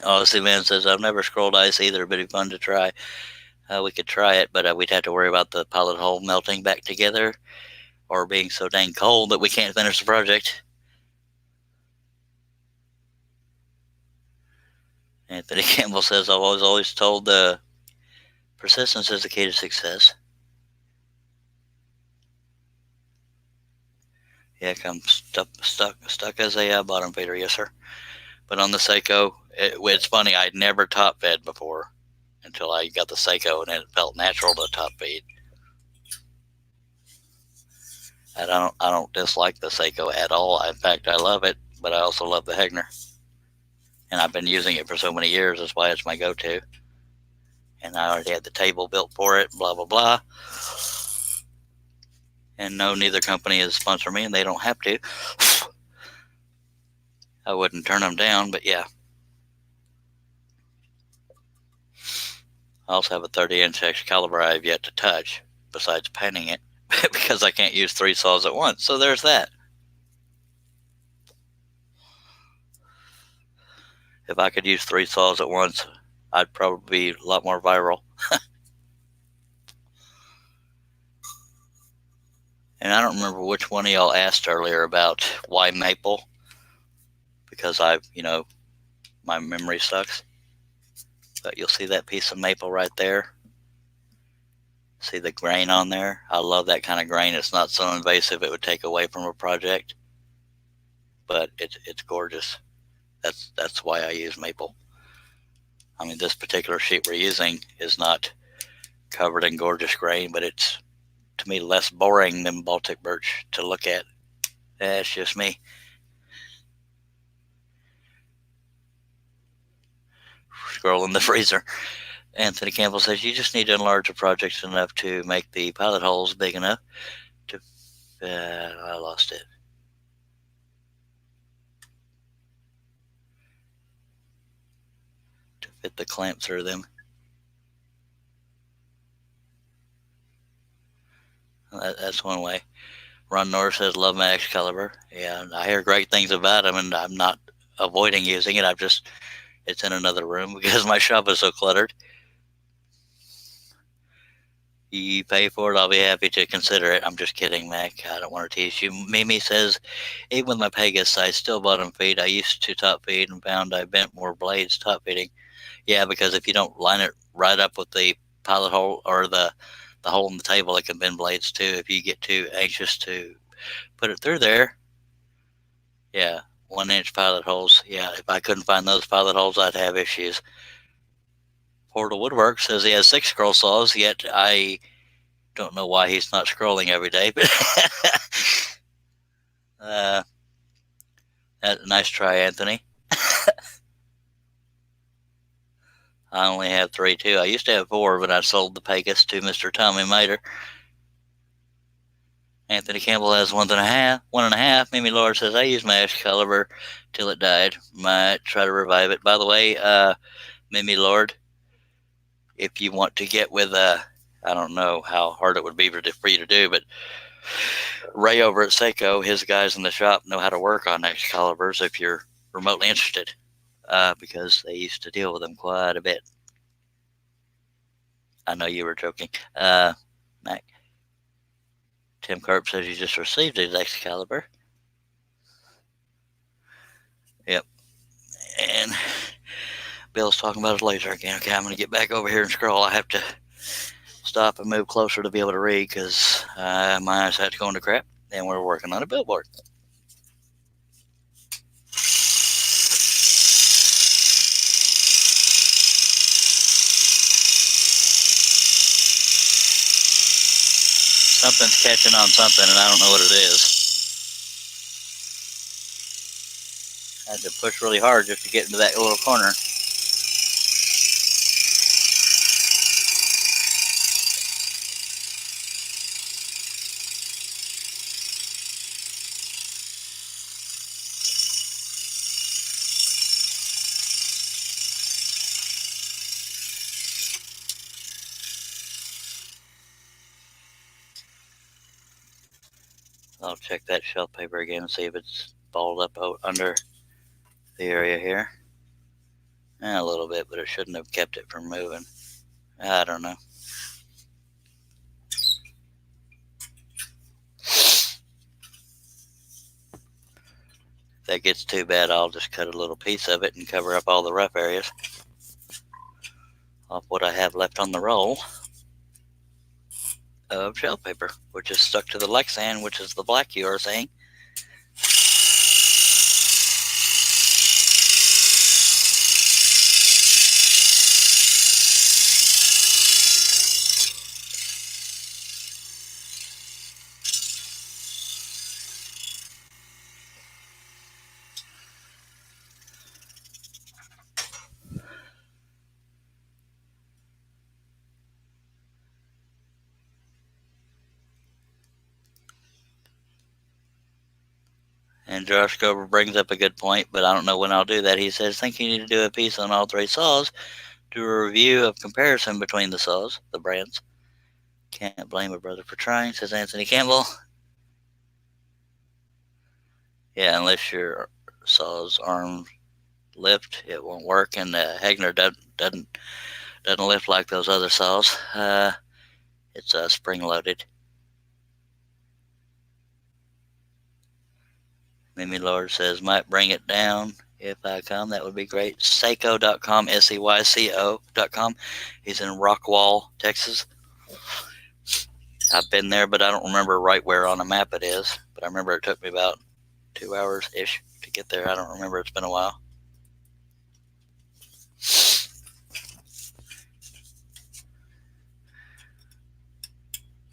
S1: Odyssey Man says, I've never scrolled ice either, but it'd be fun to try. We could try it, but we'd have to worry about the pilot hole melting back together or being so dang cold that we can't finish the project. Anthony Campbell says, I've always told the persistence is the key to success. Yeah, I'm stuck as a bottom feeder, yes sir. But on the Seiko, it's funny, I'd never top fed before until I got the Seiko, and it felt natural to top feed. And I don't dislike the Seiko at all. In fact, I love it, but I also love the Hegner. And I've been using it for so many years, that's why it's my go-to. And I already had the table built for it, blah, blah, blah. And no, neither company is sponsoring me, and they don't have to. I wouldn't turn them down, but yeah. I also have a 30-inch Excalibur I have yet to touch, besides painting it, because I can't use 3 saws at once. So there's that. If I could use 3 saws at once, I'd probably be a lot more viral. And I don't remember which one of y'all asked earlier about why maple, because my memory sucks. But you'll see that piece of maple right there. See the grain on there? I love that kind of grain. It's not so invasive it would take away from a project, but it's gorgeous. That's why I use maple. I mean, this particular sheet we're using is not covered in gorgeous grain, but it's, to me, less boring than Baltic birch to look at. That's just me. Scrolling the freezer. Anthony Campbell says, you just need to enlarge the project enough to make the pilot holes big enough to, I lost it. To fit the clamp through them. That's one way. Ron Norris says, love my Excalibur. Yeah, I hear great things about him, and I'm not avoiding using it. It's in another room because my shop is so cluttered. You pay for it, I'll be happy to consider it. I'm just kidding, Mac. I don't want to tease you. Mimi says, even with my Pegasus, I still bottom feed. I used to top feed and found I bent more blades top feeding. Yeah, because if you don't line it right up with the pilot hole or the hole in the table, it can bend blades too if you get too anxious to put it through there. Yeah, 1-inch pilot holes. Yeah, if I couldn't find those pilot holes, I'd have issues. Portal Woodwork says he has 6 scroll saws, yet I don't know why he's not scrolling every day, but nice try, Anthony. I only have 3 too. I used to have 4, but I sold the Pegasus to Mr. Tommy Mater. Anthony Campbell has 1.5. Mimi Lord says, I used my Excalibur till it died. Might try to revive it. By the way, Mimi Lord, if you want to get with, I don't know how hard it would be for you to do, but Ray over at Seiko, his guys in the shop know how to work on Excaliburs if you're remotely interested, because they used to deal with them quite a bit. I know you were joking. Mac. Tim Carp says you just received his Excalibur. Yep. And Bill's talking about his laser again. Okay, I'm going to get back over here and scroll. I have to stop and move closer to be able to read because my eyesight's going to crap, and we're working on a billboard. Something's catching on something, and I don't know what it is. I had to push really hard just to get into that little corner. I'll check that shelf paper again and see if it's balled up under the area here. A little bit, but it shouldn't have kept it from moving. I don't know. If that gets too bad, I'll just cut a little piece of it and cover up all the rough areas of what I have left on the roll of shelf paper, which is stuck to the Lexan, which is the black you are saying. And Josh Gober brings up a good point, but I don't know when I'll do that. He says, think you need to do a piece on all 3 saws, do a review of comparison between the saws, the brands. Can't blame a brother for trying, says Anthony Campbell. Yeah, unless your saw's arm lift, it won't work, and Hegner doesn't lift like those other saws. It's spring-loaded. Mimi Lord says, might bring it down if I come, that would be great. Seyco.com, SEYCO.com. He's in Rockwall, Texas. I've been there, but I don't remember right where on the map it is. But I remember it took me about 2 hours-ish to get there. I don't remember. It's been a while.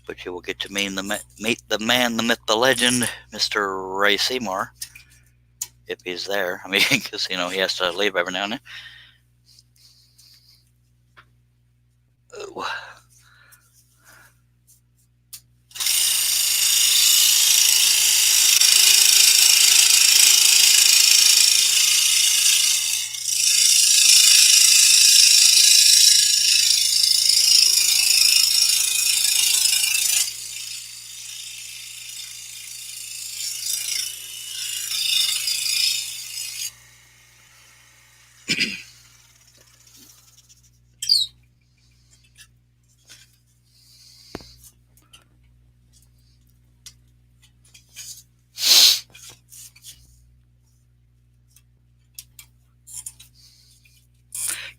S1: But you will get to meet the man, the myth, the legend, Mr. Ray Seymour, if he's there. I mean, because, he has to leave every now and then. Ooh.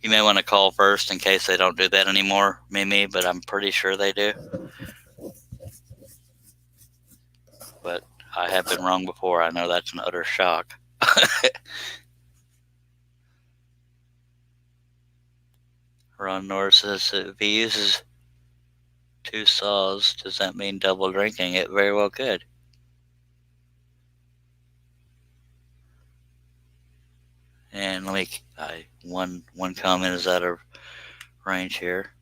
S1: You may want to call first in case they don't do that anymore, Mimi, but I'm pretty sure they do. But I have been wrong before. I know that's an utter shock. Ron Norris says if he uses 2 saws, does that mean double drinking? It very well could. And one comment is out of range here.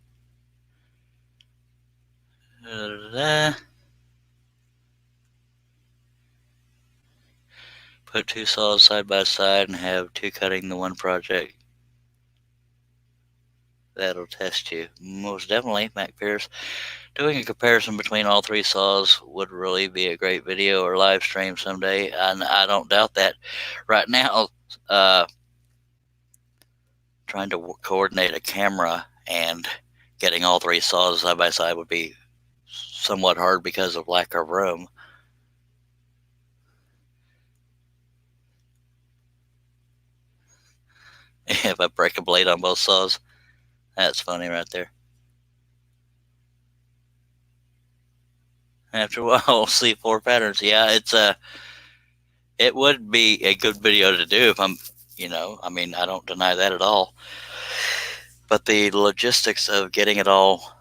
S1: Put 2 saws side by side and have 2 cutting the one project. That'll test you. Most definitely, Mac Pierce. Doing a comparison between all 3 saws would really be a great video or live stream someday, and I don't doubt that. Right now, trying to coordinate a camera and getting all 3 saws side by side would be somewhat hard because of lack of room. If I break a blade on both saws, that's funny right there. After a while, we'll see 4 patterns. Yeah, it would be a good video to do if I'm, I mean, I don't deny that at all. But the logistics of getting it all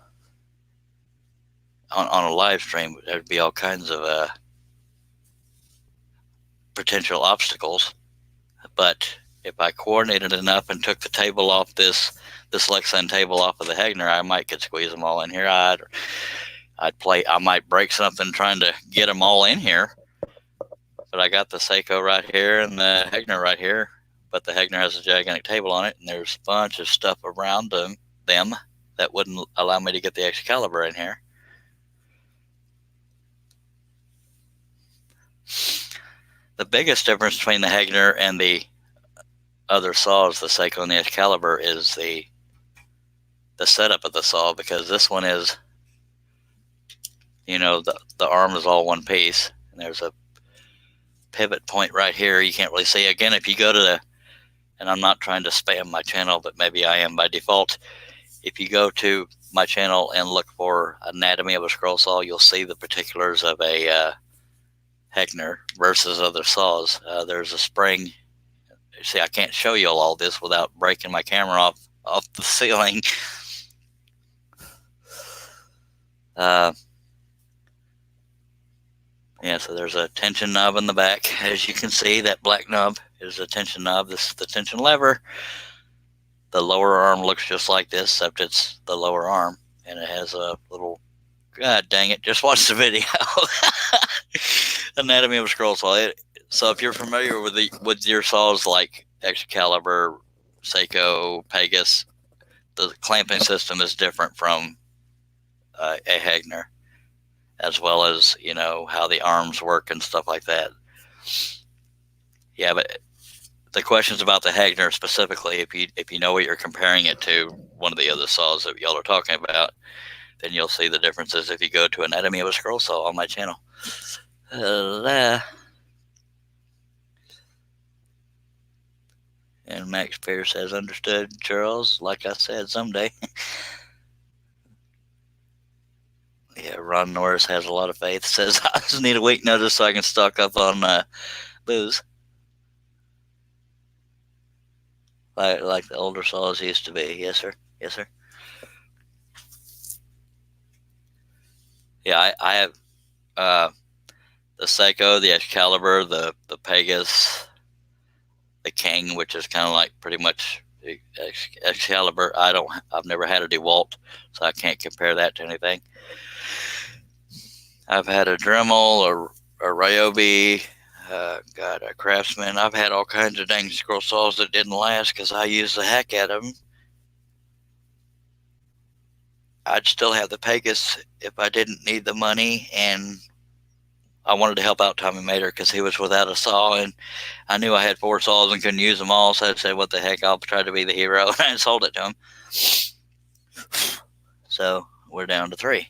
S1: on a live stream, there'd be all kinds of potential obstacles. But if I coordinated enough and took the table off this Lexan table off of the Hegner, I might could squeeze them all in here. I might break something trying to get them all in here. But I got the Seyco right here and the Hegner right here. But the Hegner has a gigantic table on it, and there's a bunch of stuff around them that wouldn't allow me to get the Excalibur in here. The biggest difference between the Hegner and the other saws, the Seyco and the Excalibur, is the setup of the saw, because this one is, the arm is all one piece, and there's a pivot point right here you can't really see. Again, if you go to and I'm not trying to spam my channel, but maybe I am by default. If you go to my channel and look for Anatomy of a Scroll Saw, you'll see the particulars of a Hegner versus other saws. There's a spring. See, I can't show you all this without breaking my camera off the ceiling. Yeah, so there's a tension knob in the back. As you can see, that black knob is a tension knob. This is the tension lever. The lower arm looks just like this, except it's the lower arm, and it has a little, God dang it, just watch the video. Anatomy of a Scroll Saw. So if you're familiar with your saws like Excalibur, Seyco, Pegas, the clamping system is different from a Hegner, as well as, how the arms work and stuff like that. Yeah, but the questions about the Hegner specifically, if you know what you're comparing it to, one of the other saws that y'all are talking about, then you'll see the differences if you go to Anatomy of a Scroll Saw on my channel. And Max Pierce has understood, Charles. Like I said, someday. Yeah, Ron Norris has a lot of faith. Says, I just need a week notice so I can stock up on booze. Like the older saws used to be. Yes, sir. Yes, sir. Yeah, I have the Seiko, the Excalibur, the Pegasus, the King, which is kind of like pretty much Excalibur. I've never had a DeWalt, so I can't compare that to anything. I've had a Dremel, a Ryobi, a Craftsman. I've had all kinds of dang scroll saws that didn't last because I used the heck out of them. I'd still have the Pegasus if I didn't need the money, and I wanted to help out Tommy Mater because he was without a saw, and I knew I had 4 saws and couldn't use them all, so I said, what the heck, I'll try to be the hero, and I sold it to him. So we're down to 3.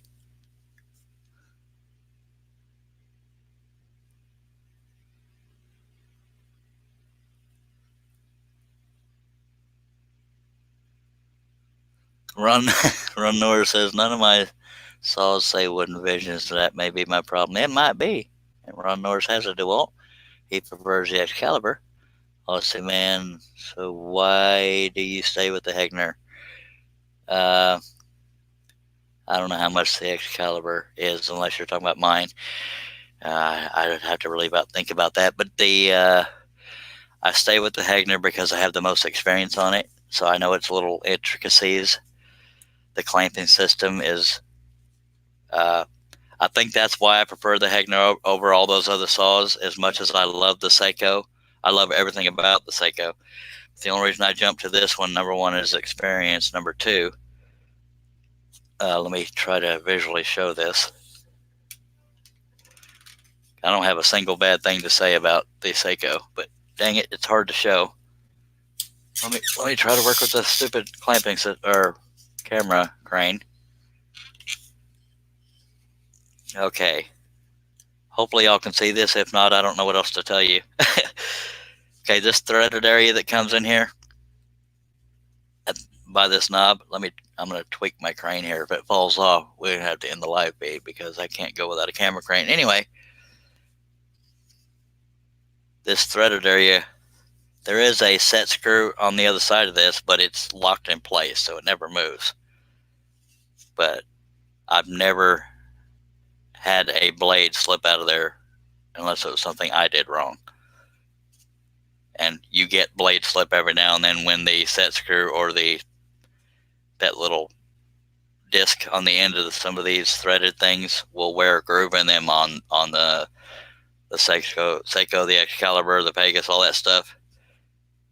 S1: Ron Norris says, none of my saws say wooden visions, so that may be my problem. It might be. And Ron Norris has a DeWalt. He prefers the Excalibur. I'll say, man, so why do you stay with the Hegner? I don't know how much the Excalibur is, unless you're talking about mine. I'd have to really think about that. But I stay with the Hegner because I have the most experience on it, so I know its little intricacies. The clamping system is, I think that's why I prefer the Hegner over all those other saws. As much as I love the Seiko, I love everything about the Seiko. The only reason I jumped to this one, number one, is experience. Number two, let me try to visually show this. I don't have a single bad thing to say about the Seiko, but dang it, it's hard to show. Let me try to work with the stupid clamping or camera crane. Okay. Hopefully y'all can see this. If not, I don't know what else to tell you. Okay, this threaded area that comes in here by this knob, I'm going to tweak my crane here. If it falls off, we're going to have to end the live feed because I can't go without a camera crane. Anyway, this threaded area, there is a set screw on the other side of this, but it's locked in place, so it never moves. But I've never had a blade slip out of there unless it was something I did wrong. And you get blade slip every now and then when the set screw or that little disc on the end of some of these threaded things will wear a groove in them on the Seiko, the Excalibur, the Pegasus, all that stuff.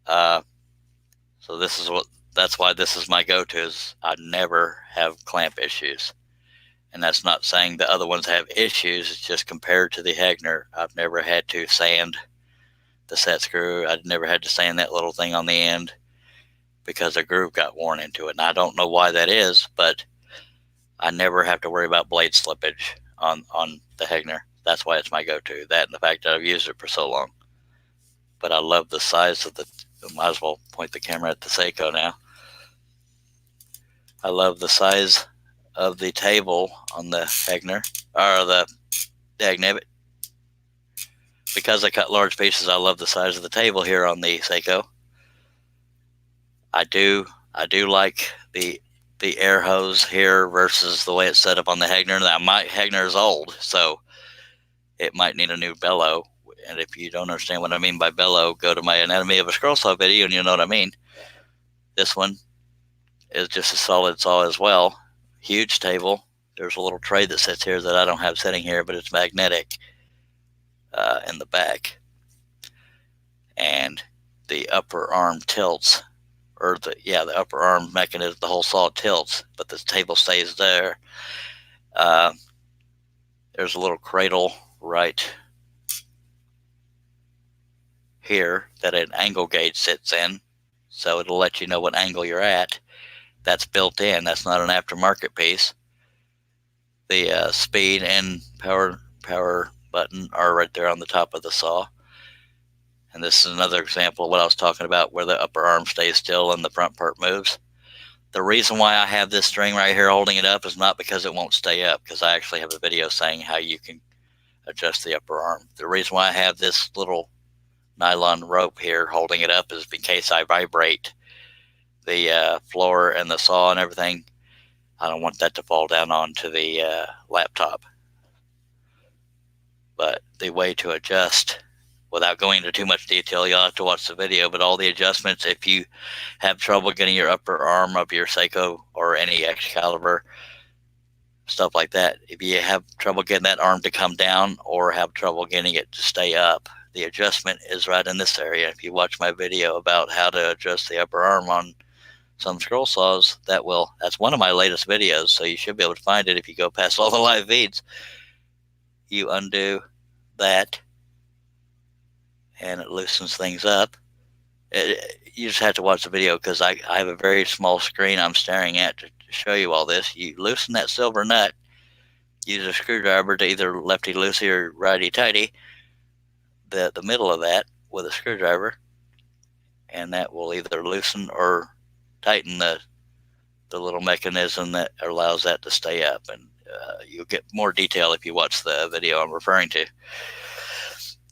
S1: So that's why this is my go-to. Is I never have clamp issues, and that's not saying the other ones have issues. It's just compared to the Hegner, I've never had to sand the set screw. I've never had to sand that little thing on the end because the groove got worn into it, and I don't know why that is, but I never have to worry about blade slippage on the Hegner. That's why it's my go-to. That and the fact that I've used it for so long. But I love the size of might as well point the camera at the Seiko now. I love the size of the table on the Hegner, or the Dagnabbit. Because I cut large pieces, I love the size of the table here on the Seiko. I do like the air hose here versus the way it's set up on the Hegner. Now, my Hegner is old, so it might need a new bellow. And if you don't understand what I mean by bellow, go to my Anatomy of a Scroll Saw video and you'll know what I mean. This one is just a solid saw as well. Huge table. There's a little tray that sits here that I don't have sitting here, but it's magnetic in the back. And the upper arm tilts, or the upper arm mechanism, the whole saw tilts, but the table stays there. There's a little cradle right here that an angle gauge sits in, so it'll let you know what angle you're at. That's built in. That's not an aftermarket piece. The speed and power button are right there on the top of the saw. And this is another example of what I was talking about, where the upper arm stays still and the front part moves. The reason why I have this string right here holding it up is not because it won't stay up, because I actually have a video saying how you can adjust the upper arm. The reason why I have this little nylon rope here holding it up is in case I vibrate the floor and the saw and everything. I don't want that to fall down onto the laptop. But the way to adjust, without going into too much detail, you'll have to watch the video, but all the adjustments, if you have trouble getting your upper arm of your Seiko or any Excalibur, stuff like that, if you have trouble getting that arm to come down or have trouble getting it to stay up, the adjustment is right in this area. If you watch my video about how to adjust the upper arm on some scroll saws, that's one of my latest videos, so you should be able to find it if you go past all the live feeds. You undo that and it loosens things up. You just have to watch the video, because I have a very small screen I'm staring at to show you all this. You loosen that silver nut, use a screwdriver to either lefty loosey or righty tighty the middle of that with a screwdriver, and that will either loosen or tighten the little mechanism that allows that to stay up. And you'll get more detail if you watch the video I'm referring to.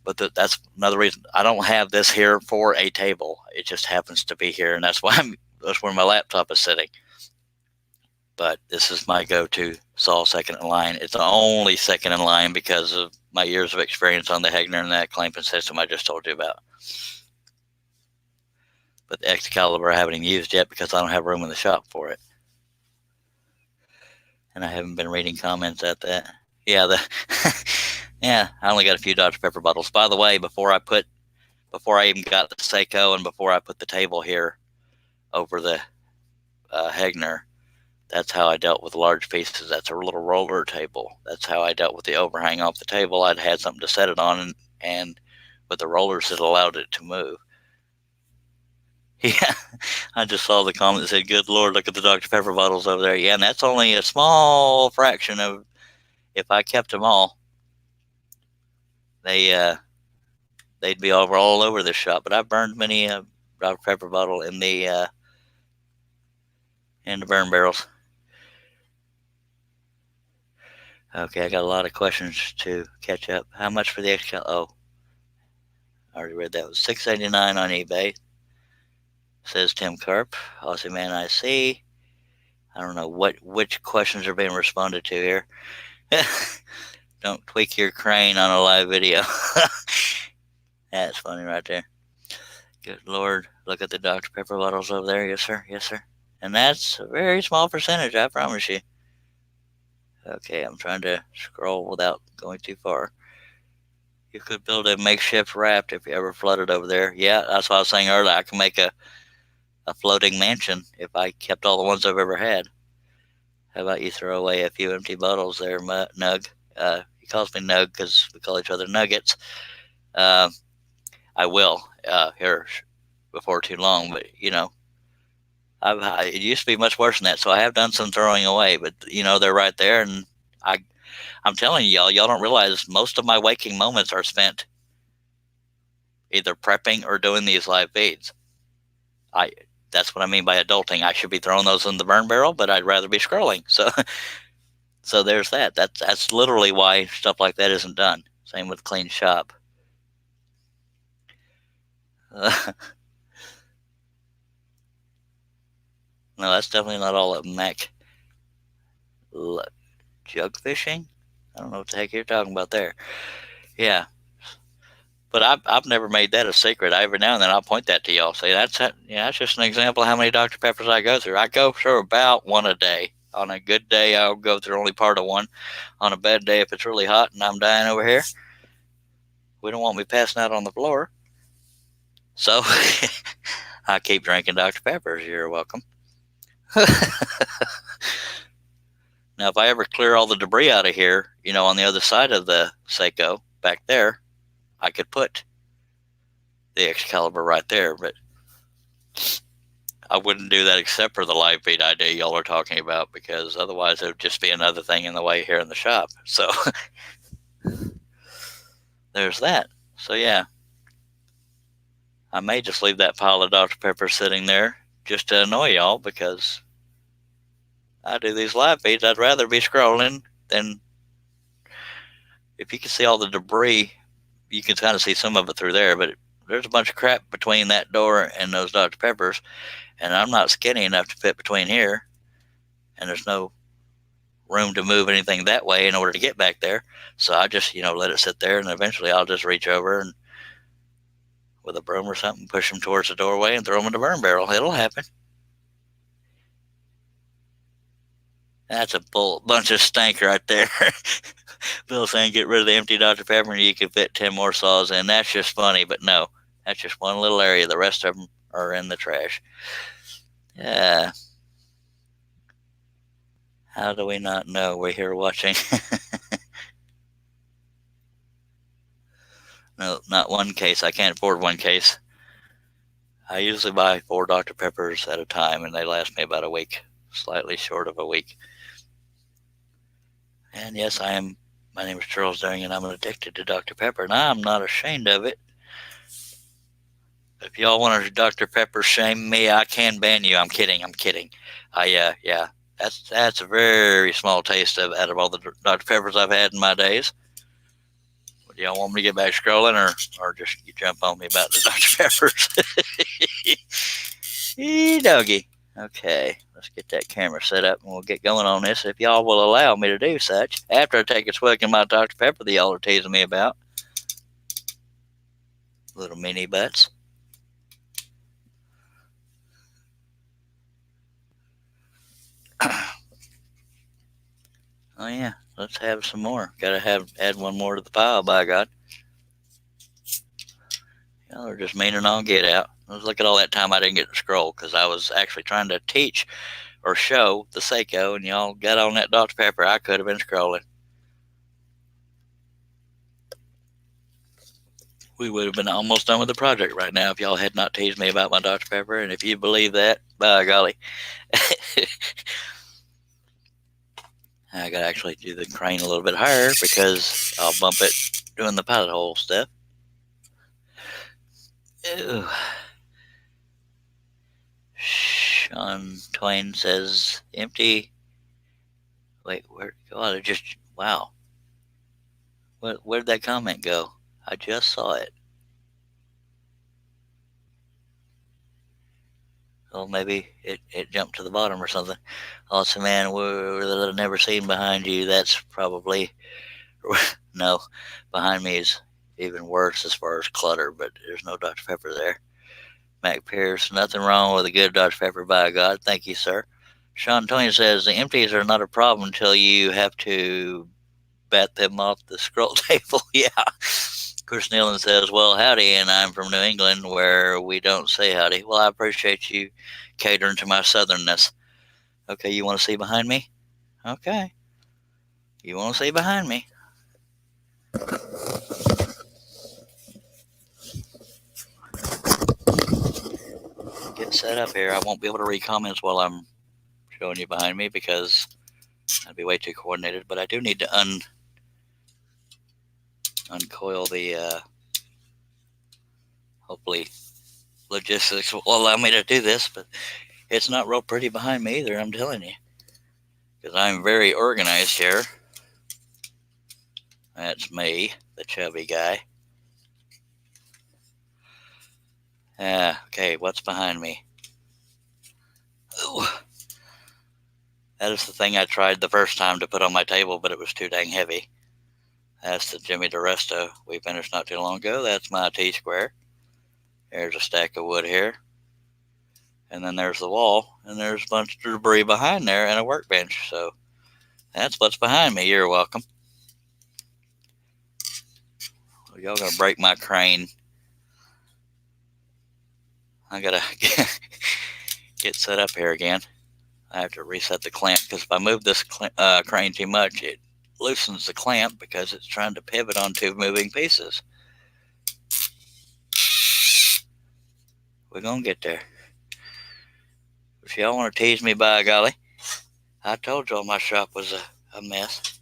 S1: But that's another reason I don't have this here for a table. It just happens to be here, and that's where my laptop is sitting. But this is my go-to saw second in line. It's the only second in line because of my years of experience on the Hegner and that clamping system I just told you about. But the Excalibur I haven't even used yet because I don't have room in the shop for it. And I haven't been reading comments at that. Yeah, yeah, I only got a few Dr. Pepper bottles. By the way, before I even got the Seiko and before I put the table here over the Hegner, that's how I dealt with large pieces. That's a little roller table. That's how I dealt with the overhang off the table. I'd had something to set it on, and with the rollers, it allowed it to move. Yeah, I just saw the comment that said, "Good Lord, look at the Dr. Pepper bottles over there." Yeah, and that's only a small fraction of, if I kept them all, they'd be all over the shop. But I've burned many Dr. Pepper bottle in the burn barrels. Okay, I got a lot of questions to catch up. How much for the Excel? Oh, I already read that. It was $6.89 on eBay. Says Tim Carp, Aussie Man IC. I don't know which questions are being responded to here. Don't tweak your crane on a live video. That's funny right there. Good Lord, look at the Dr. Pepper bottles over there. Yes, sir. Yes, sir. And that's a very small percentage, I promise you. Okay, I'm trying to scroll without going too far. You could build a makeshift raft if you ever flooded over there. Yeah, that's what I was saying earlier. I can make a floating mansion if I kept all the ones I've ever had. How about you throw away a few empty bottles there, Nug? He calls me Nug because we call each other Nuggets. I will here before too long, but it used to be much worse than that. So I have done some throwing away, but they're right there, and I'm telling y'all don't realize most of my waking moments are spent either prepping or doing these live feeds. That's what I mean by adulting. I should be throwing those in the burn barrel, but I'd rather be scrolling. So there's that. That's literally why stuff like that isn't done. Same with clean shop. No, that's definitely not all of them, Mac. Jug fishing? I don't know what the heck you're talking about there. Yeah. But I've never made that a secret. Every now and then I'll point that to y'all. Say that's just an example of how many Dr. Peppers I go through. I go through about one a day. On a good day, I'll go through only part of one. On a bad day, if it's really hot and I'm dying over here, we don't want me passing out on the floor. So I keep drinking Dr. Peppers. You're welcome. Now, if I ever clear all the debris out of here, on the other side of the Seiko back there, I could put the Excalibur right there, but I wouldn't do that except for the live feed idea y'all are talking about, because otherwise it would just be another thing in the way here in the shop. So there's that. So yeah, I may just leave that pile of Dr. Pepper sitting there just to annoy y'all, because I do these live feeds. I'd rather be scrolling than, if you can see all the debris, you can kind of see some of it through there, but there's a bunch of crap between that door and those Dr. Peppers, and I'm not skinny enough to fit between here, and there's no room to move anything that way in order to get back there. So I just, let it sit there, and eventually I'll just reach over and with a broom or something, push them towards the doorway and throw them in the burn barrel. It'll happen. That's a bunch of stank right there. Bill saying get rid of the empty Dr. Pepper and you can fit 10 more saws in. That's just funny, but no, that's just one little area. The rest of them are in the trash. Yeah. How do we not know we're here watching? No, not one case. I can't afford one case. I usually buy 4 Dr. Peppers at a time, and they last me about a week, slightly short of a week. And yes, my name is Charles Daring, and I'm addicted to Dr. Pepper, and I'm not ashamed of it. If y'all want to Dr. Pepper shame me, I can ban you. I'm kidding. Yeah, that's a very small taste out of all the Dr. Peppers I've had in my days. Do y'all want me to get back scrolling, or just you jump on me about the Dr. Peppers? Doggy. Okay, let's get that camera set up and we'll get going on this, if y'all will allow me to do such. After I take a swig of my Dr. Pepper that y'all are teasing me about. Little mini butts. Oh yeah, let's have some more. Gotta add one more to the pile, by God. Y'all are just meaning I'll get out. Let's look at all that time I didn't get to scroll, because I was actually trying to teach or show the Seiko, and y'all got on that Dr. Pepper. I could have been scrolling. We would have been almost done with the project right now if y'all had not teased me about my Dr. Pepper, and if you believe that, by golly. I gotta actually do the crane a little bit higher because I'll bump it doing the pilot hole stuff. Ew. Sean Twain says empty. Wait, where'd it go? Oh, just, wow. Where'd that comment go? I just saw it. Oh, maybe it jumped to the bottom or something. Also, man, we're never seen behind you. That's probably, no, behind me is even worse as far as clutter, but there's no Dr. Pepper there. Mac Pierce, nothing wrong with a good Dr. Pepper, by God. Thank you, sir. Sean Twain says the empties are not a problem until you have to bat them off the scroll table. Yeah. Chris Nealon says, well, howdy, and I'm from New England where we don't say howdy. Well, I appreciate you catering to my southernness. Okay, you want to see behind me? Okay. You want to see behind me? Get set up here. I won't be able to read comments while I'm showing you behind me because I'd be way too coordinated, but I do need to uncoil the, hopefully logistics will allow me to do this, but it's not real pretty behind me either, I'm telling you, because I'm very organized here. That's me, the chubby guy. Okay, what's behind me? Ooh. That is the thing I tried the first time to put on my table, but it was too dang heavy. That's the Jimmy DiResto we finished not too long ago. That's my T-square. There's a stack of wood here. And then there's the wall, and there's a bunch of debris behind there and a workbench. So that's what's behind me. You're welcome. Well, y'all gonna break my crane. I gotta get set up here again. I have to reset the clamp because if I move this crane too much, it loosens the clamp because it's trying to pivot on 2 moving pieces. We're gonna get there. If y'all want to tease me, by golly, I told y'all my shop was a mess.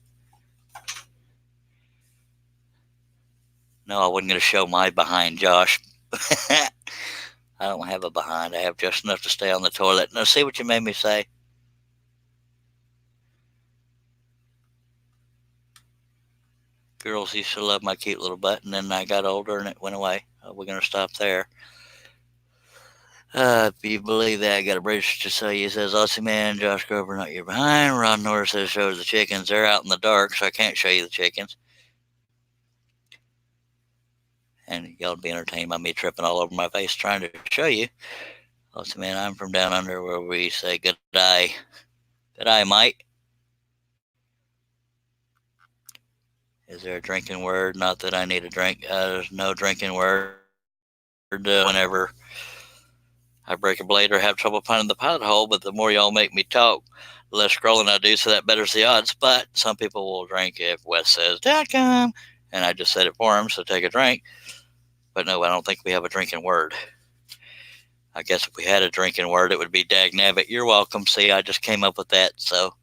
S1: No, I wasn't gonna show my behind, Josh. I don't have a behind. I have just enough to stay on the toilet. Now, see what you made me say? Girls used to love my cute little butt, and then I got older and it went away. We're going to stop there. If you believe that, I got a bridge to tell you. It says, Aussie man, Josh Grover, not your behind. Ron Norris says, show the chickens. They're out in the dark, so I can't show you the chickens. And y'all be entertained by me tripping all over my face trying to show you. Aussie man, I'm from down under where we say good day. Good day, mate. Is there a drinking word? Not that I need a drink. There's no drinking word. Whenever I break a blade or have trouble finding the pilot hole, but the more y'all make me talk, the less scrolling I do, so that betters the odds. But some people will drink if Wes says .com, and I just said it for him, so take a drink. But no, I don't think we have a drinking word. I guess if we had a drinking word, it would be dagnabbit. You're welcome. See, I just came up with that, so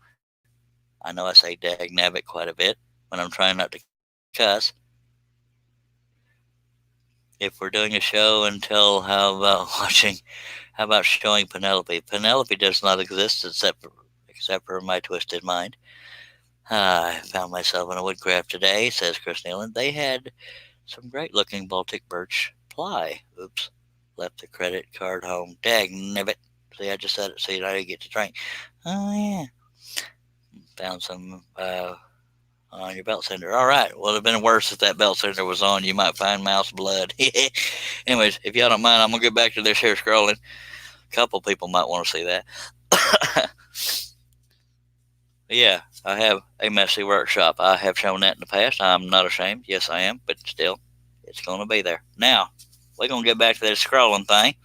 S1: I know I say dagnabbit quite a bit when I'm trying not to cuss. If we're doing a show until how about showing Penelope? Penelope does not exist except for my twisted mind. I found myself in a woodcraft today, says Chris Nealon. They had some great looking Baltic birch ply. Oops. Left the credit card home. Dagnabbit. See, I just said it so you know you get to drink. Oh, yeah. Found some on your belt sander. All right. Well, it'd have been worse if that belt sander was on. You might find mouse blood. Anyways, if y'all don't mind, I'm going to get back to this here scrolling. A couple people might want to see that. Yeah, I have a messy workshop. I have shown that in the past. I'm not ashamed. Yes, I am. But still, it's going to be there. Now, we're going to get back to this scrolling thing.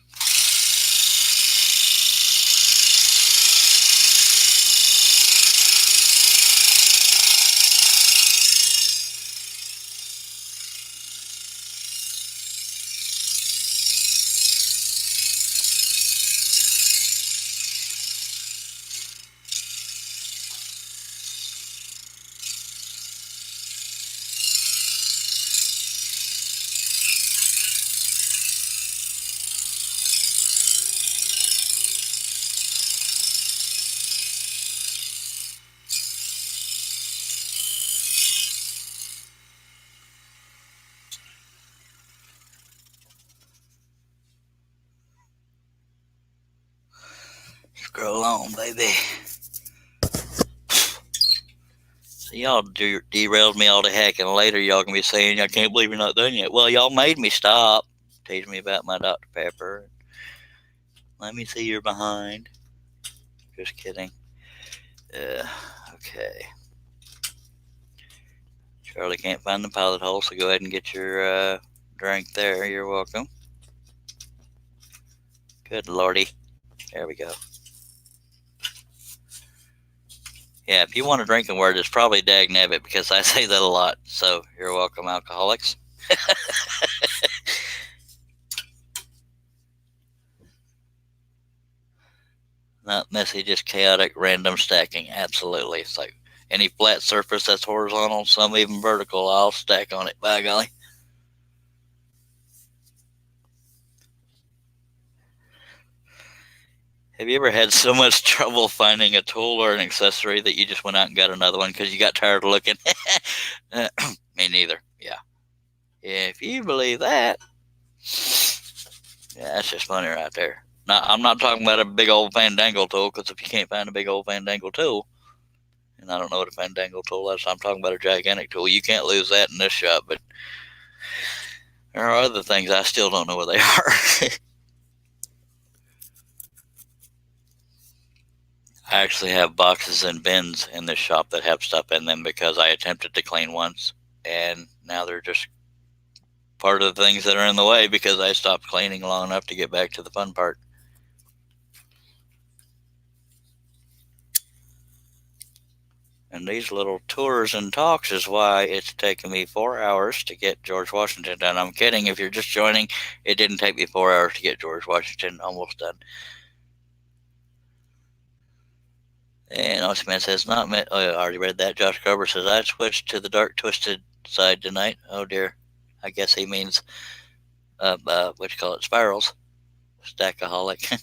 S1: Scroll on, baby. So y'all derailed me all to heck, and later y'all gonna be saying, I can't believe you're not done yet. Well, y'all made me stop. Teach me about my Dr. Pepper. Let me see you're behind. Just kidding. Okay. Charlie can't find the pilot hole, so go ahead and get your drink there. You're welcome. Good lordy. There we go. Yeah, if you want a drinking word, it's probably dagnabbit, because I say that a lot. So you're welcome, alcoholics. Not messy, just chaotic, random stacking. Absolutely. It's like any flat surface that's horizontal, some even vertical, I'll stack on it, by golly. Have you ever had so much trouble finding a tool or an accessory that you just went out and got another one because you got tired of looking? Me neither. Yeah. If you believe that, yeah, that's just funny right there. Now, I'm not talking about a big old Fandangle tool, because if you can't find a big old Fandangle tool, and I don't know what a Fandangle tool is, I'm talking about a gigantic tool. You can't lose that in this shop, but there are other things I still don't know what they are. I actually have boxes and bins in this shop that have stuff in them because I attempted to clean once, and now they're just part of the things that are in the way because I stopped cleaning long enough to get back to the fun part. And these little tours and talks is why it's taken me 4 hours to get George Washington done. I'm kidding. If you're just joining, it didn't take me 4 hours to get George Washington almost done. And Aussie says, not me. Oh, I already read that. Josh Grover says, I switched to the dark twisted side tonight. Oh dear. I guess he means, what you call it, spirals. Stackaholic.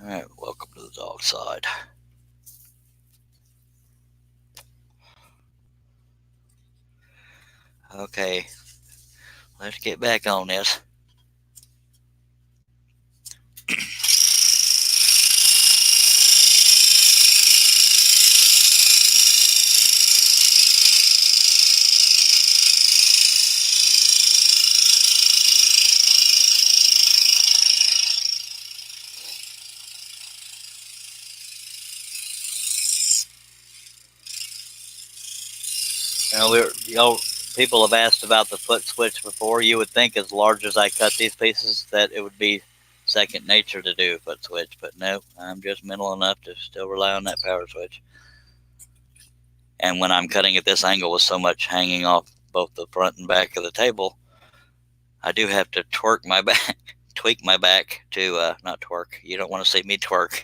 S1: All right, welcome to the dog side. Okay, let's get back on this. Y'all people have asked about the foot switch before. You would think, as large as I cut these pieces, that it would be second nature to do a foot switch, but no, I'm just mental enough to still rely on that power switch. And when I'm cutting at this angle with so much hanging off both the front and back of the table, I do have to tweak my back to not twerk. You don't want to see me twerk.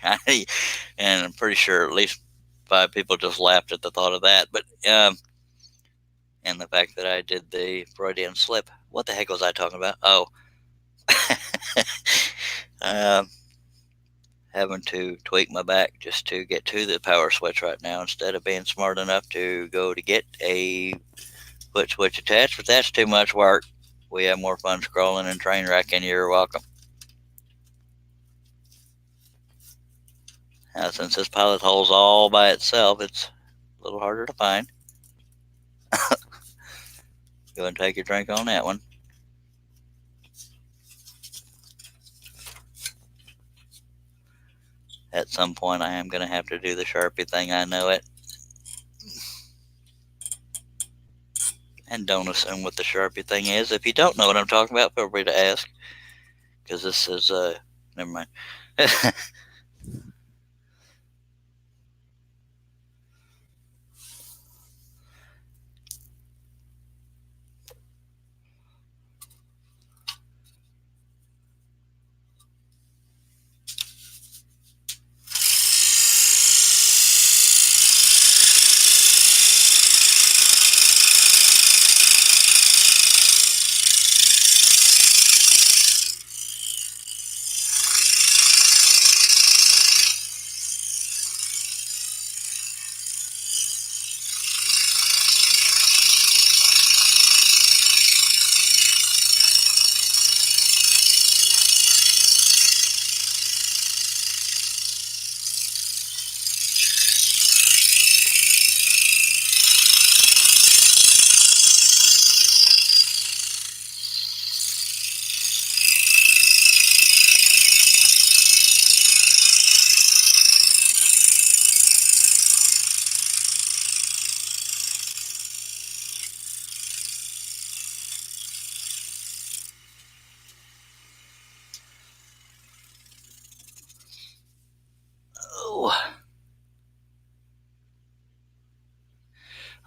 S1: And I'm pretty sure at least 5 people just laughed at the thought of that. But and the fact that I did the Freudian slip. What the heck was I talking about? Oh, having to tweak my back just to get to the power switch right now instead of being smart enough to go to get a foot switch attached. But that's too much work. We have more fun scrolling and train wrecking. You're welcome. Now, since this pilot hole's all by itself, it's a little harder to find. Go and take your drink on that one. At some point, I am going to have to do the Sharpie thing. I know it. And don't assume what the Sharpie thing is. If you don't know what I'm talking about, feel free to ask. Because this is, never mind.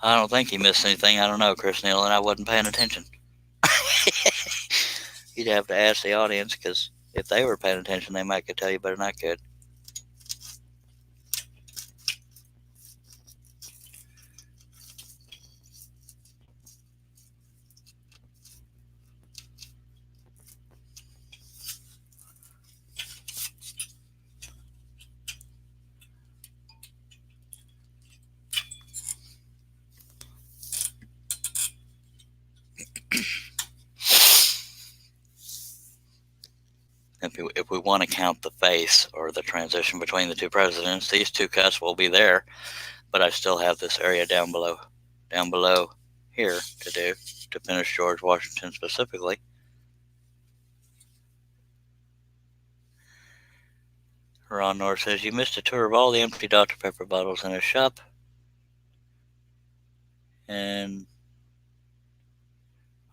S1: I don't think he missed anything. I don't know, Chris Neal, and I wasn't paying attention. You'd have to ask the audience, because if they were paying attention, they might could tell you better than I could. If we want to count the face or the transition between the two presidents, these two cuts will be there, but I still have this area down below here to do to finish George Washington specifically. Ron North says, you missed a tour of all the empty Dr. Pepper bottles in a shop. And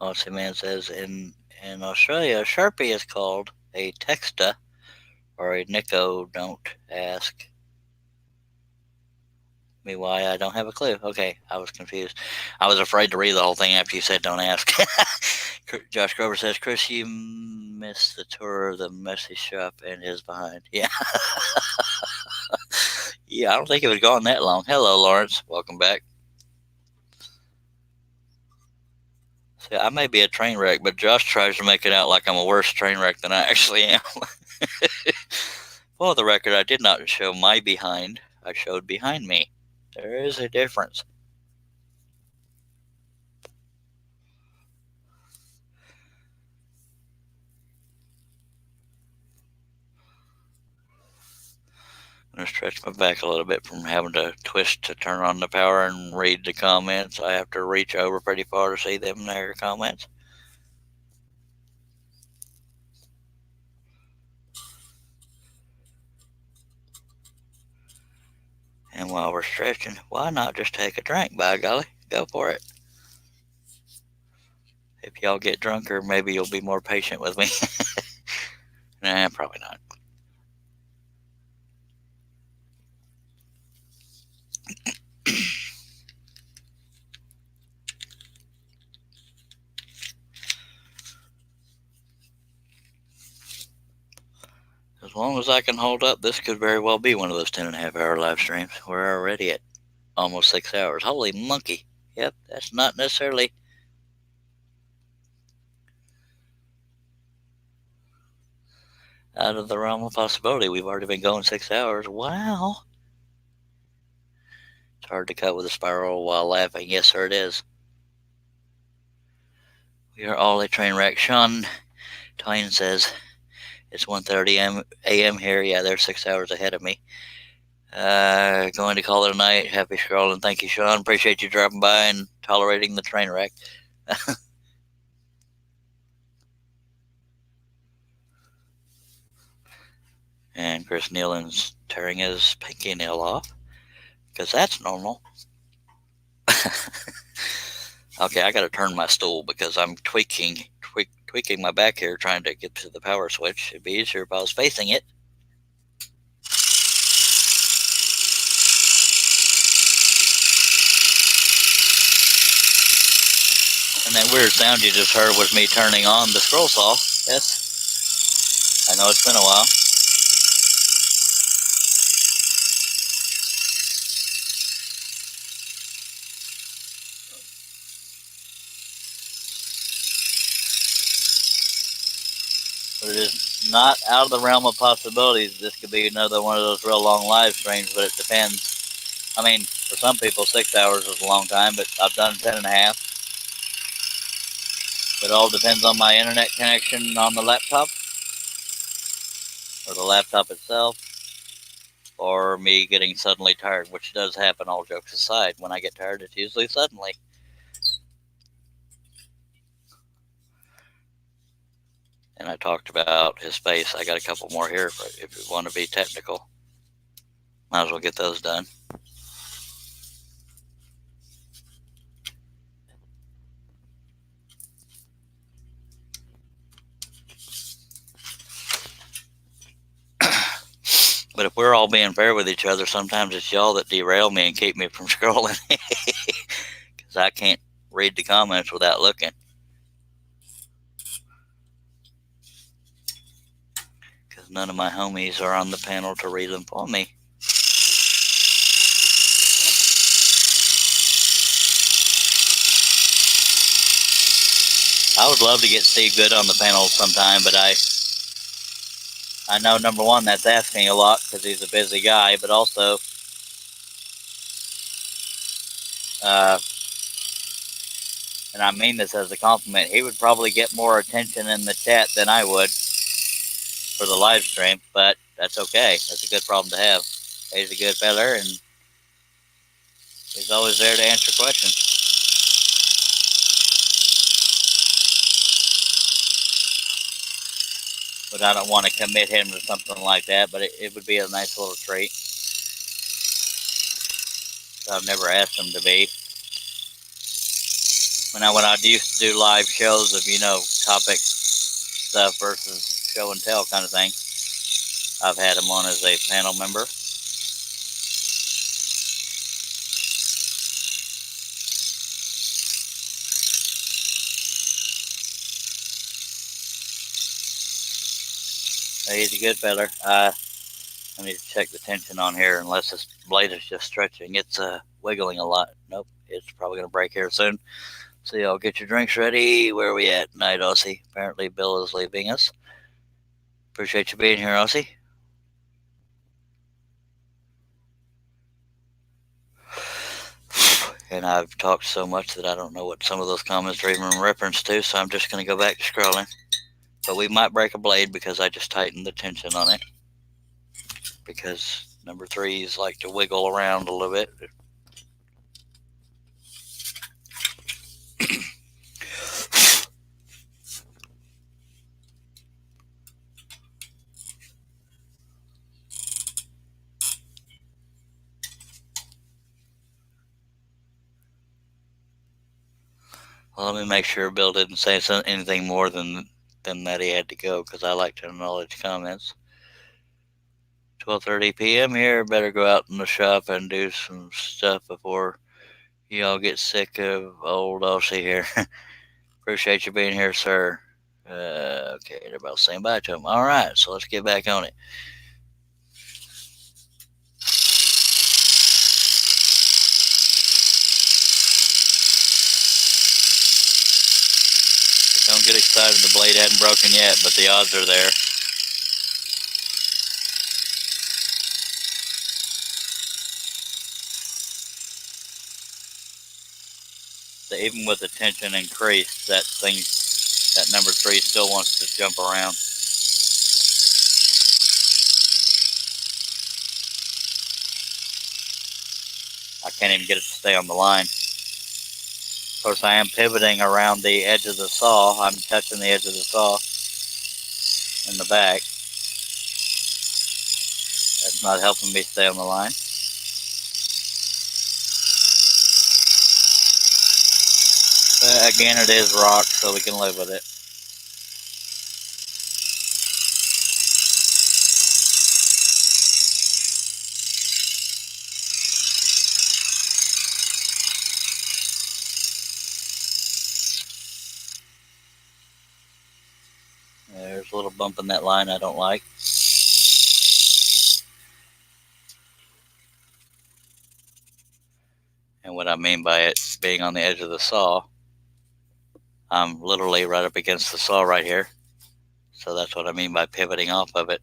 S1: Aussie Man says, in Australia, a Sharpie is called a Texta or a Nico. Don't ask me why. I don't have a clue. Okay, I was confused. I was afraid to read the whole thing after you said don't ask. Josh Grover says, Chris, you missed the tour of the messy shop and his behind. Yeah. Yeah, I don't think it was gone that long. Hello, Lawrence. Welcome back. I may be a train wreck, but Josh tries to make it out like I'm a worse train wreck than I actually am. For the record, I did not show my behind. I showed behind me. There is a difference. I'm going to stretch my back a little bit from having to twist to turn on the power and read the comments. I have to reach over pretty far to see them their comments. And while we're stretching, why not just take a drink, by golly? Go for it. If y'all get drunker, maybe you'll be more patient with me. Nah, probably not. As long as I can hold up, this could very well be one of those 10.5-hour live streams. We're already at almost 6 hours. Holy monkey. Yep, that's not necessarily out of the realm of possibility. We've already been going 6 hours. Wow. It's hard to cut with a spiral while laughing. Yes, sir, it is. We are all a train wreck. Sean Twain says it's 1:30 a.m. here. Yeah, they're 6 hours ahead of me. Going to call it a night. Happy scrolling. Thank you, Sean. Appreciate you dropping by and tolerating the train wreck. And Chris Nealon's tearing his pinky nail off, because that's normal. Okay, I got to turn my stool because I'm tweaking my back here trying to get to the power switch. It'd be easier if I was facing it. And that weird sound you just heard was me turning on the scroll saw. Yes, I know it's been a while. But it is not out of the realm of possibilities. This could be another one of those real long live streams, but it depends. I mean, for some people, 6 hours is a long time, but I've done 10.5. It all depends on my internet connection on the laptop, or the laptop itself, or me getting suddenly tired, which does happen, all jokes aside. When I get tired, it's usually suddenly. And I talked about his face. I got a couple more here if you want to be technical. Might as well get those done. But if we're all being fair with each other, sometimes it's y'all that derail me and keep me from scrolling. Because I can't read the comments without looking. Because none of my homies are on the panel to read them for me. I would love to get Steve Good on the panel sometime, but I know, number one, that's asking a lot because he's a busy guy, but also and I mean this as a compliment, he would probably get more attention in the chat than I would for the live stream, but that's okay. That's a good problem to have. He's a good feller, and he's always there to answer questions. But I don't want to commit him to something like that, but it would be a nice little treat. I've never asked him to be. When I used to do live shows of, topic stuff versus show and tell kind of thing, I've had him on as a panel member. He's a good feller. I need to check the tension on here, unless this blade is just stretching. It's wiggling a lot. Nope, it's probably going to break here soon. So y'all get your drinks ready. Where are we at? Night, Aussie. Apparently Bill is leaving us. Appreciate you being here, Aussie. And I've talked so much that I don't know what some of those comments are even in reference to, so I'm just going to go back to scrolling. But we might break a blade because I just tightened the tension on it. Because number threes like to wiggle around a little bit. Well, let me make sure Bill didn't say anything more than that he had to go, because I like to acknowledge comments. 12:30 p.m. here. Better go out in the shop and do some stuff before y'all get sick of old Aussie here. Appreciate you being here, sir. Okay, they're about saying bye to him. All right, so let's get back on it. Don't get excited. The blade hadn't broken yet, but the odds are there. So even with the tension increased, that number three still wants to jump around. I can't even get it to stay on the line. Of course, I am pivoting around the edge of the saw. I'm touching the edge of the saw in the back. That's not helping me stay on the line. But again, it is rock, so we can live with it. There's a little bump in that line I don't like. And what I mean by it being on the edge of the saw, I'm literally right up against the saw right here. So that's what I mean by pivoting off of it.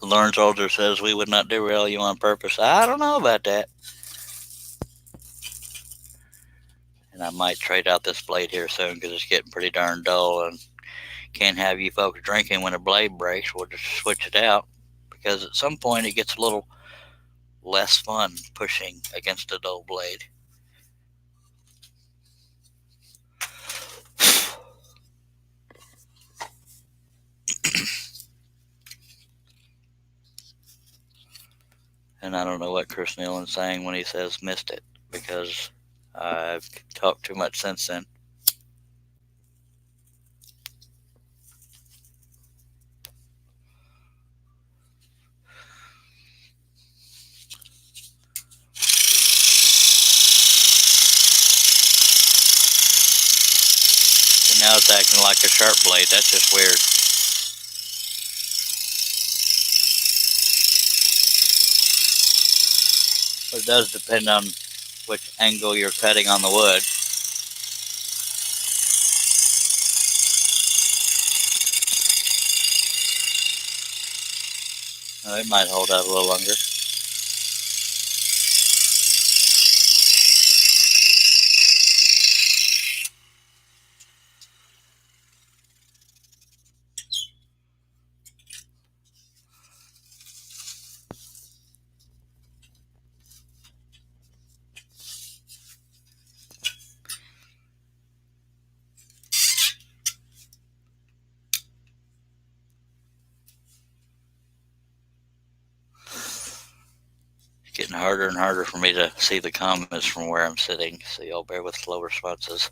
S1: Lauren Soldier says we would not derail you on purpose. I don't know about that. And I might trade out this blade here soon because it's getting pretty darn dull, and can't have you folks drinking when a blade breaks. We'll just switch it out, because at some point it gets a little less fun pushing against a dull blade. And I don't know what Chris Nealon's saying when he says missed it, because I've talked too much since then. And now it's acting like a sharp blade. That's just weird. But it does depend on which angle you're cutting on the wood. It might hold out a little longer. Getting harder and harder for me to see the comments from where I'm sitting, so y'all bear with slow responses.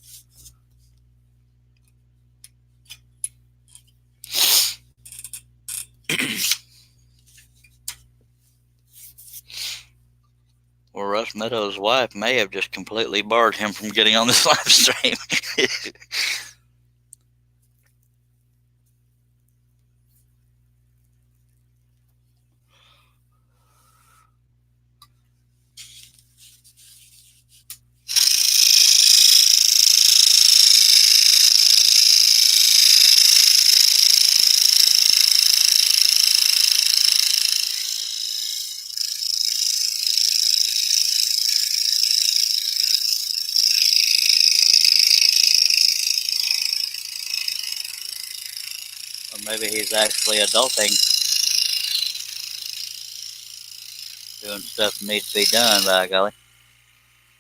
S1: Well, Russ Meadows' wife may have just completely barred him from getting on this live stream. Or maybe he's actually adulting, doing stuff that needs to be done, by golly.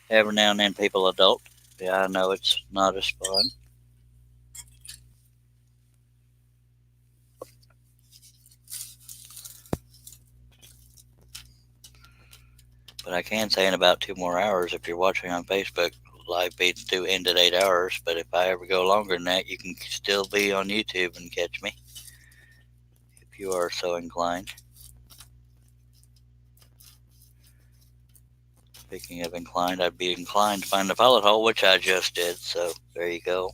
S1: Every now and then people adult. Yeah, I know it's not as fun. But I can say in about 2 more hours, if you're watching on Facebook, live feeds do end at 8 hours. But if I ever go longer than that, you can still be on YouTube and catch me if you are so inclined. Speaking of inclined, I'd be inclined to find the pilot hole, which I just did. So there you go.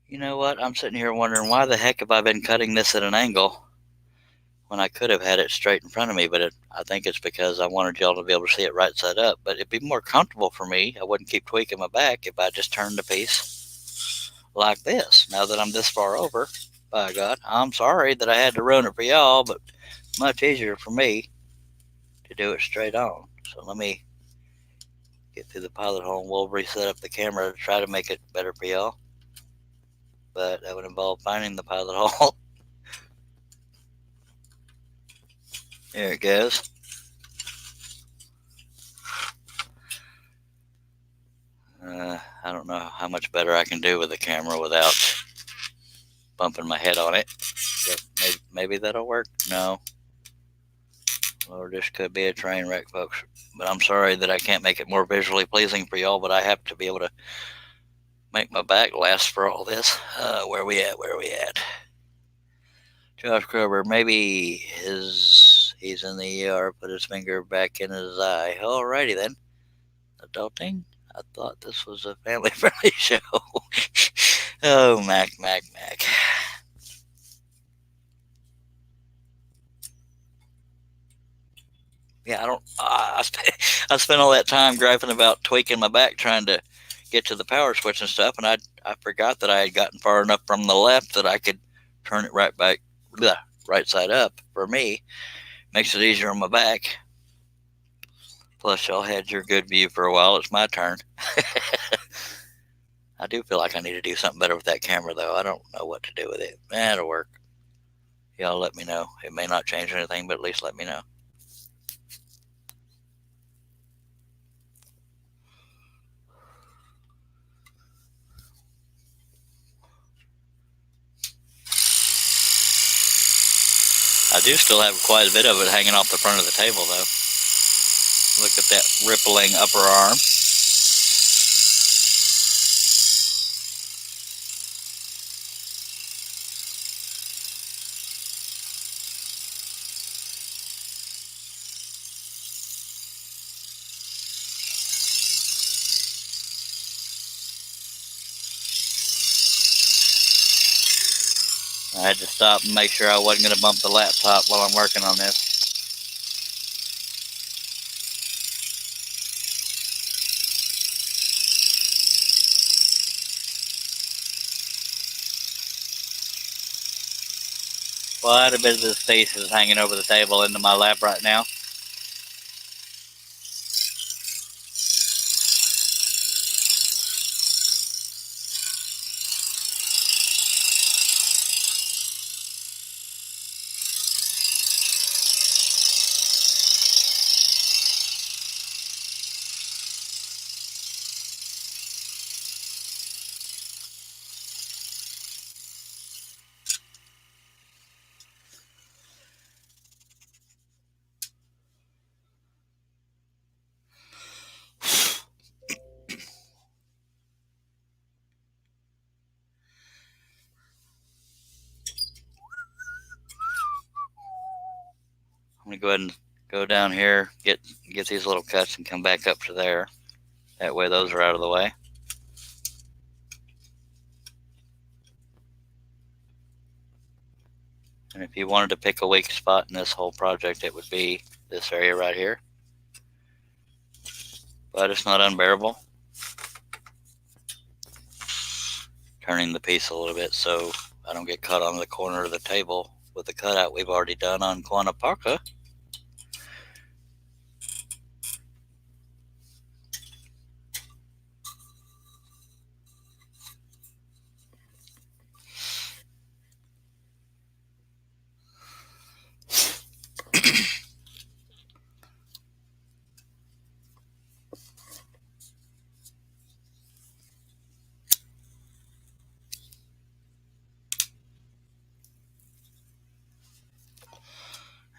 S1: You know what? I'm sitting here wondering why the heck have I been cutting this at an angle when I could have had it straight in front of me, but I think it's because I wanted y'all to be able to see it right side up. But it'd be more comfortable for me. I wouldn't keep tweaking my back if I just turned the piece like this. Now that I'm this far over, by God, I'm sorry that I had to ruin it for y'all, but much easier for me to do it straight on. So let me get through the pilot hole and we'll reset up the camera to try to make it better for y'all. But that would involve finding the pilot hole. There it goes. I don't know how much better I can do with the camera without bumping my head on it. Maybe that'll work. No. Or this could be a train wreck, folks. But I'm sorry that I can't make it more visually pleasing for y'all, but I have to be able to make my back last for all this. Where we at? Josh Krober, maybe he's in the ER, put his finger back in his eye. Alrighty then. Adulting? I thought this was a family-friendly show. Oh, Mac. Yeah, I spent all that time griping about tweaking my back trying to get to the power switch and stuff, and I forgot that I had gotten far enough from the left that I could turn it right back, right side up for me. Makes it easier on my back. Plus, y'all had your good view for a while. It's my turn. I do feel like I need to do something better with that camera, though. I don't know what to do with it. It'll work. Y'all let me know. It may not change anything, but at least let me know. I do still have quite a bit of it hanging off the front of the table, though. Look at that rippling upper arm. I had to stop and make sure I wasn't going to bump the laptop while I'm working on this. Quite a bit of this piece is hanging over the table into my lap right now. I'm going to go ahead and go down here, get these little cuts and come back up to there. That way those are out of the way. And if you wanted to pick a weak spot in this whole project, it would be this area right here. But it's not unbearable. Turning the piece a little bit so I don't get cut on the corner of the table with the cutout we've already done on Quanapaka.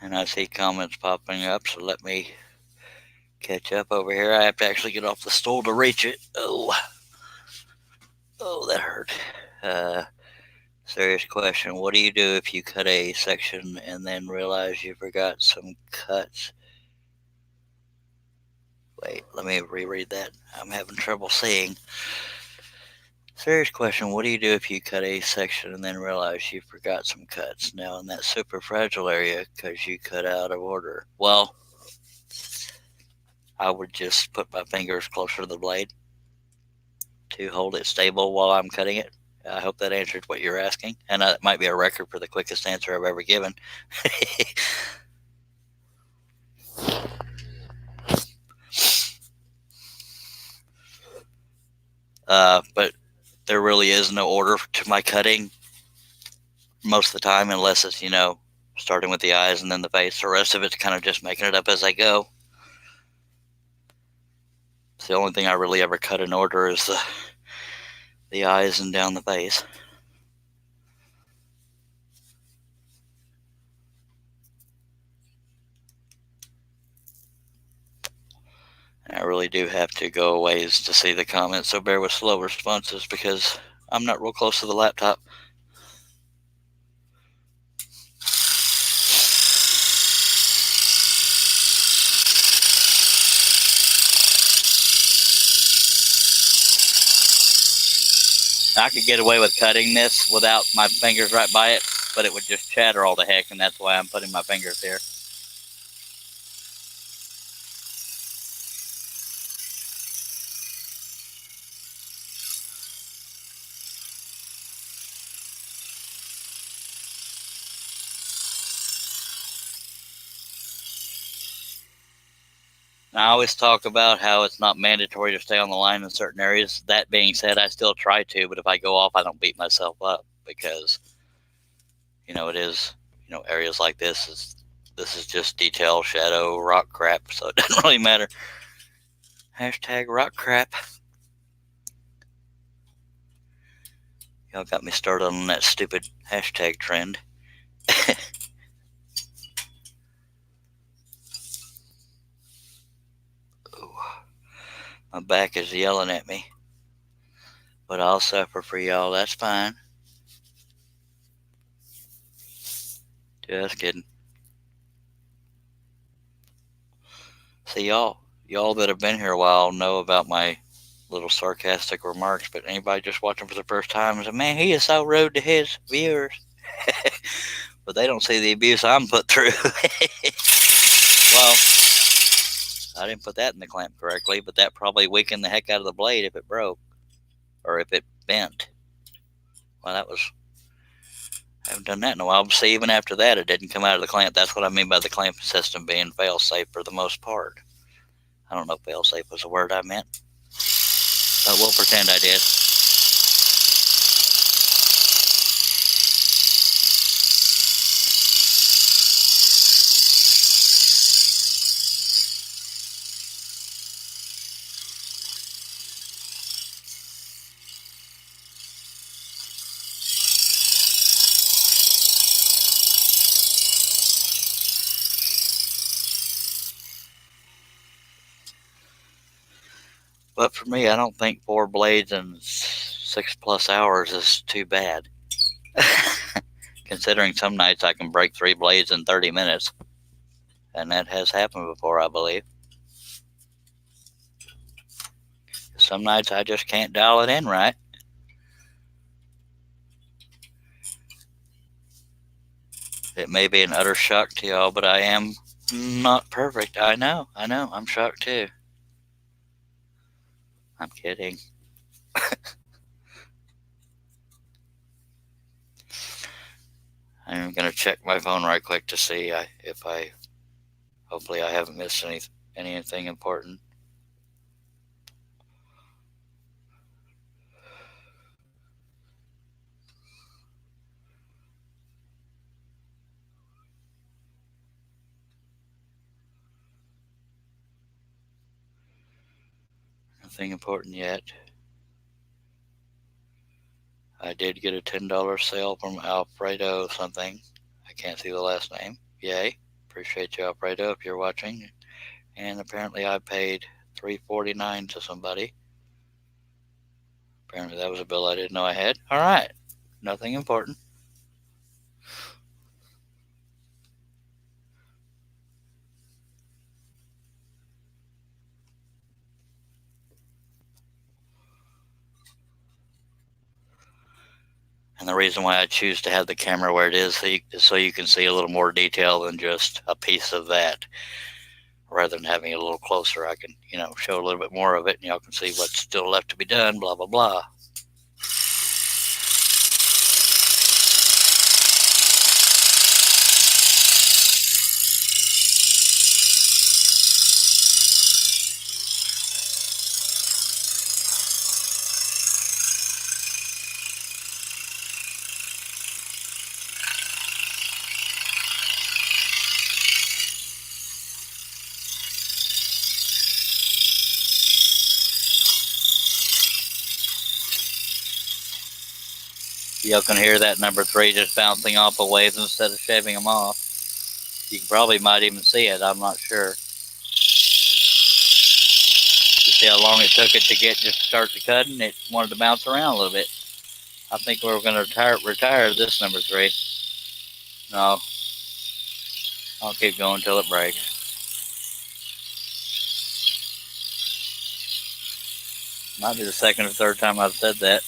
S1: And I see comments popping up, so let me catch up over here. I have to actually get off the stool to reach it. Oh, that hurt. Serious question. What do you do if you cut a section and then realize you forgot some cuts? Wait, let me reread that. I'm having trouble seeing. Serious question. What do you do if you cut a section and then realize you forgot some cuts? Now in that super fragile area because you cut out of order. Well, I would just put my fingers closer to the blade to hold it stable while I'm cutting it. I hope that answered what you're asking. And that might be a record for the quickest answer I've ever given. But there really is no order to my cutting most of the time, unless it's, starting with the eyes and then the face. The rest of it's kind of just making it up as I go. It's the only thing I really ever cut in order is the eyes and down the face. And I really do have to go a ways to see the comments, so bear with slow responses because I'm not real close to the laptop. I could get away with cutting this without my fingers right by it, but it would just chatter all the heck, and that's why I'm putting my fingers here. I always talk about how it's not mandatory to stay on the line in certain areas. That being said, I still try to, but if I go off, I don't beat myself up because, it is, areas like this is just detail, shadow, rock crap, so it doesn't really matter. Hashtag rock crap. Y'all got me started on that stupid hashtag trend. My back is yelling at me. But I'll suffer for y'all. That's fine. Just kidding. See, y'all that have been here a while know about my little sarcastic remarks, but anybody just watching for the first time is like, man, he is so rude to his viewers. But they don't see the abuse I'm put through. Well, I didn't put that in the clamp correctly, but that probably weakened the heck out of the blade if it broke or if it bent. Well, I haven't done that in a while. See, even after that, it didn't come out of the clamp. That's what I mean by the clamp system being fail-safe for the most part. I don't know if fail-safe was the word I meant, but we'll pretend I did. But for me, I don't think 4 blades in 6+ hours is too bad. Considering some nights I can break 3 blades in 30 minutes. And that has happened before, I believe. Some nights I just can't dial it in right. It may be an utter shock to y'all, but I am not perfect. I know. I'm shocked too. I'm kidding. I'm going to check my phone right quick to see hopefully I haven't missed anything important. Nothing important yet. I did get a $10 sale from Alfredo something. I can't see the last name. Yay. Appreciate you, Alfredo, if you're watching. And apparently I paid $3.49 to somebody. Apparently that was a bill I didn't know I had. All right. Nothing important. And the reason why I choose to have the camera where it is so you can see a little more detail than just a piece of that. Rather than having it a little closer, I can, show a little bit more of it, and y'all can see what's still left to be done, blah, blah, blah. Y'all can hear that number 3 just bouncing off of waves instead of shaving them off. You probably might even see it. I'm not sure. You see how long it took it to start the cutting? It wanted to bounce around a little bit. I think we're going to retire this number 3. No. I'll keep going until it breaks. Might be the second or third time I've said that.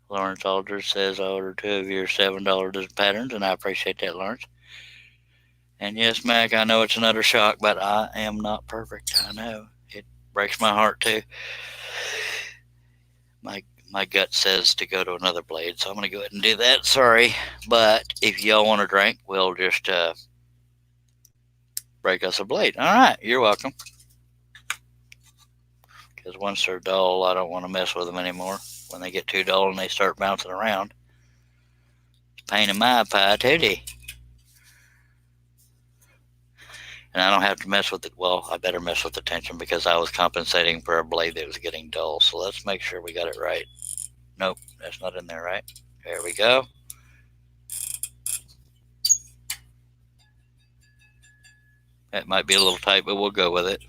S1: Lawrence Aldridge says I ordered 2 of your $7 patterns, and I appreciate that, Lawrence. And yes, Mac, I know it's another shock, but I am not perfect. I know. It breaks my heart, too. My gut says to go to another blade, so I'm going to go ahead and do that. Sorry. But if y'all want a drink, we'll just break us a blade. All right. You're welcome. Because once they're dull, I don't want to mess with them anymore. When they get too dull and they start bouncing around, it's a pain in my pie, tootie. And I don't have to mess with it. Well, I better mess with the tension because I was compensating for a blade that was getting dull. So let's make sure we got it right. Nope, that's not in there right. There we go. That might be a little tight, but we'll go with it.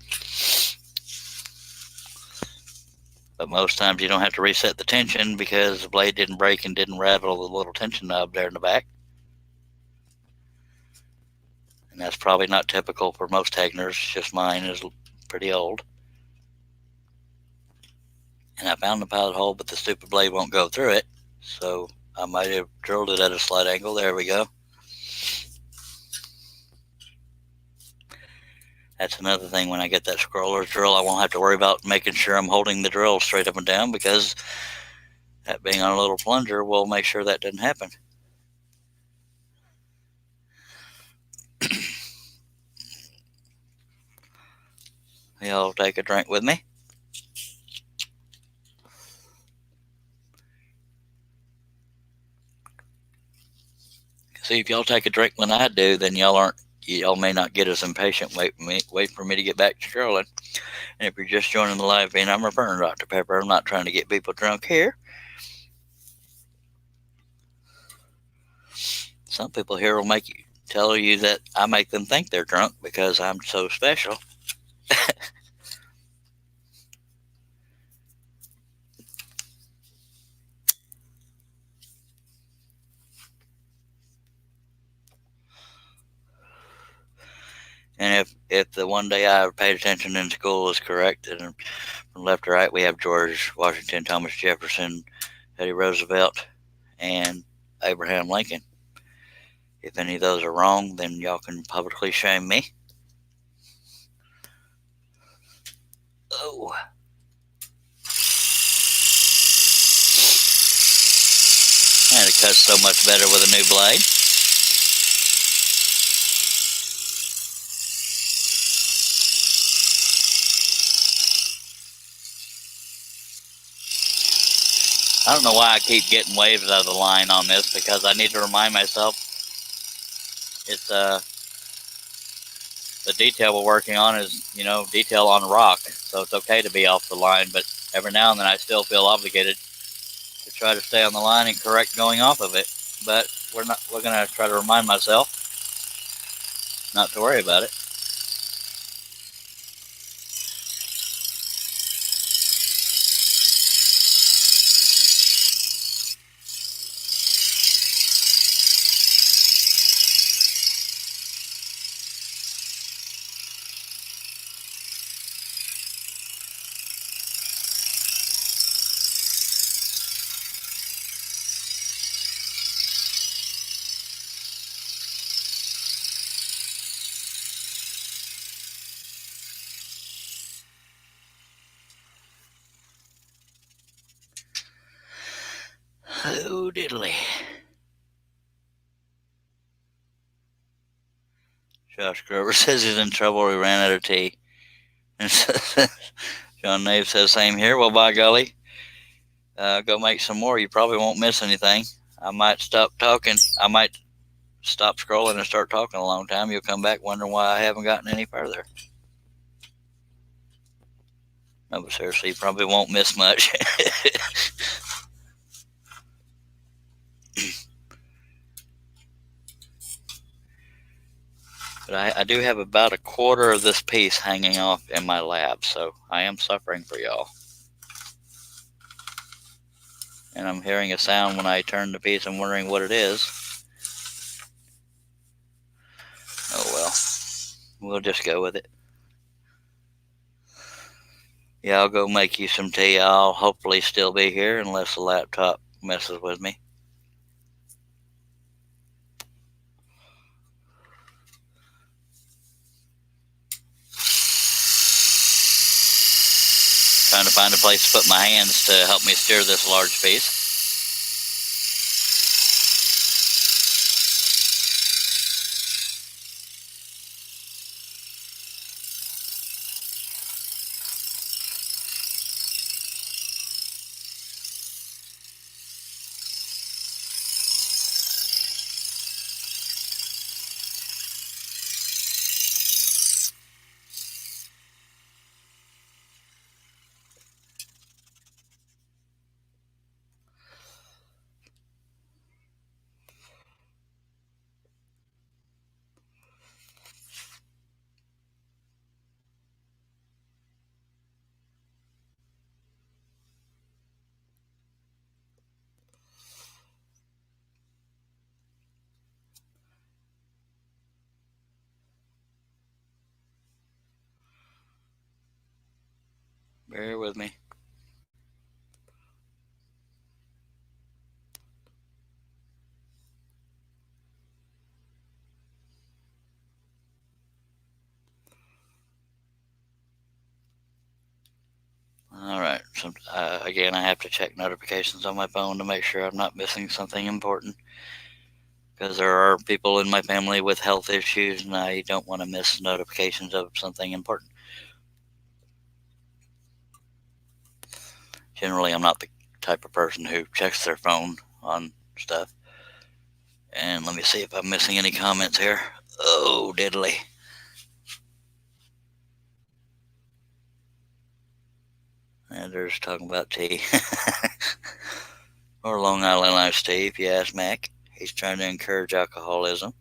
S1: But most times you don't have to reset the tension because the blade didn't break and didn't rattle the little tension knob there in the back. And that's probably not typical for most Tegners, just mine is pretty old. And I found the pilot hole, but the stupid blade won't go through it. So I might have drilled it at a slight angle. There we go. That's another thing, when I get that scroller drill, I won't have to worry about making sure I'm holding the drill straight up and down, because that being on a little plunger will make sure that doesn't happen. Y'all take a drink with me. See, if y'all take a drink when I do, then y'all may not get as impatient wait for me to get back to scrolling. And if you're just joining the live feed, I'm referring to Dr. Pepper. I'm not trying to get people drunk here. Some people here will tell you that I make them think they're drunk because I'm so special. And if the one day I paid attention in school is correct, and from left to right we have George Washington, Thomas Jefferson, Teddy Roosevelt, and Abraham Lincoln. If any of those are wrong, then y'all can publicly shame me. Oh. And it cuts so much better with a new blade. I don't know why I keep getting waves out of the line on this, because I need to remind myself it's the detail we're working on is, detail on rock, so it's okay to be off the line, but every now and then I still feel obligated to try to stay on the line and correct going off of it. But we're going to try to remind myself not to worry about it. Oh, diddly. Josh Grover says he's in trouble. We ran out of tea. And John Nave says, same here. Well, by golly, go make some more. You probably won't miss anything. I might stop talking. I might stop scrolling and start talking a long time. You'll come back wondering why I haven't gotten any further. No, but seriously, you probably won't miss much. But I do have about a quarter of this piece hanging off in my lab, so I am suffering for y'all. And I'm hearing a sound when I turn the piece. I'm wondering what it is. Oh well, we'll just go with it. Yeah, I'll go make you some tea. I'll hopefully still be here unless the laptop messes with me. Trying to find a place to put my hands to help me steer this large piece. Bear with me. All right. So, again, I have to check notifications on my phone to make sure I'm not missing something important, because there are people in my family with health issues, and I don't want to miss notifications of something important. Generally, I'm not the type of person who checks their phone on stuff. And let me see if I'm missing any comments here. Oh, diddly. And they're just talking about tea. Or Long Island iced tea, if you ask Mac. He's trying to encourage alcoholism.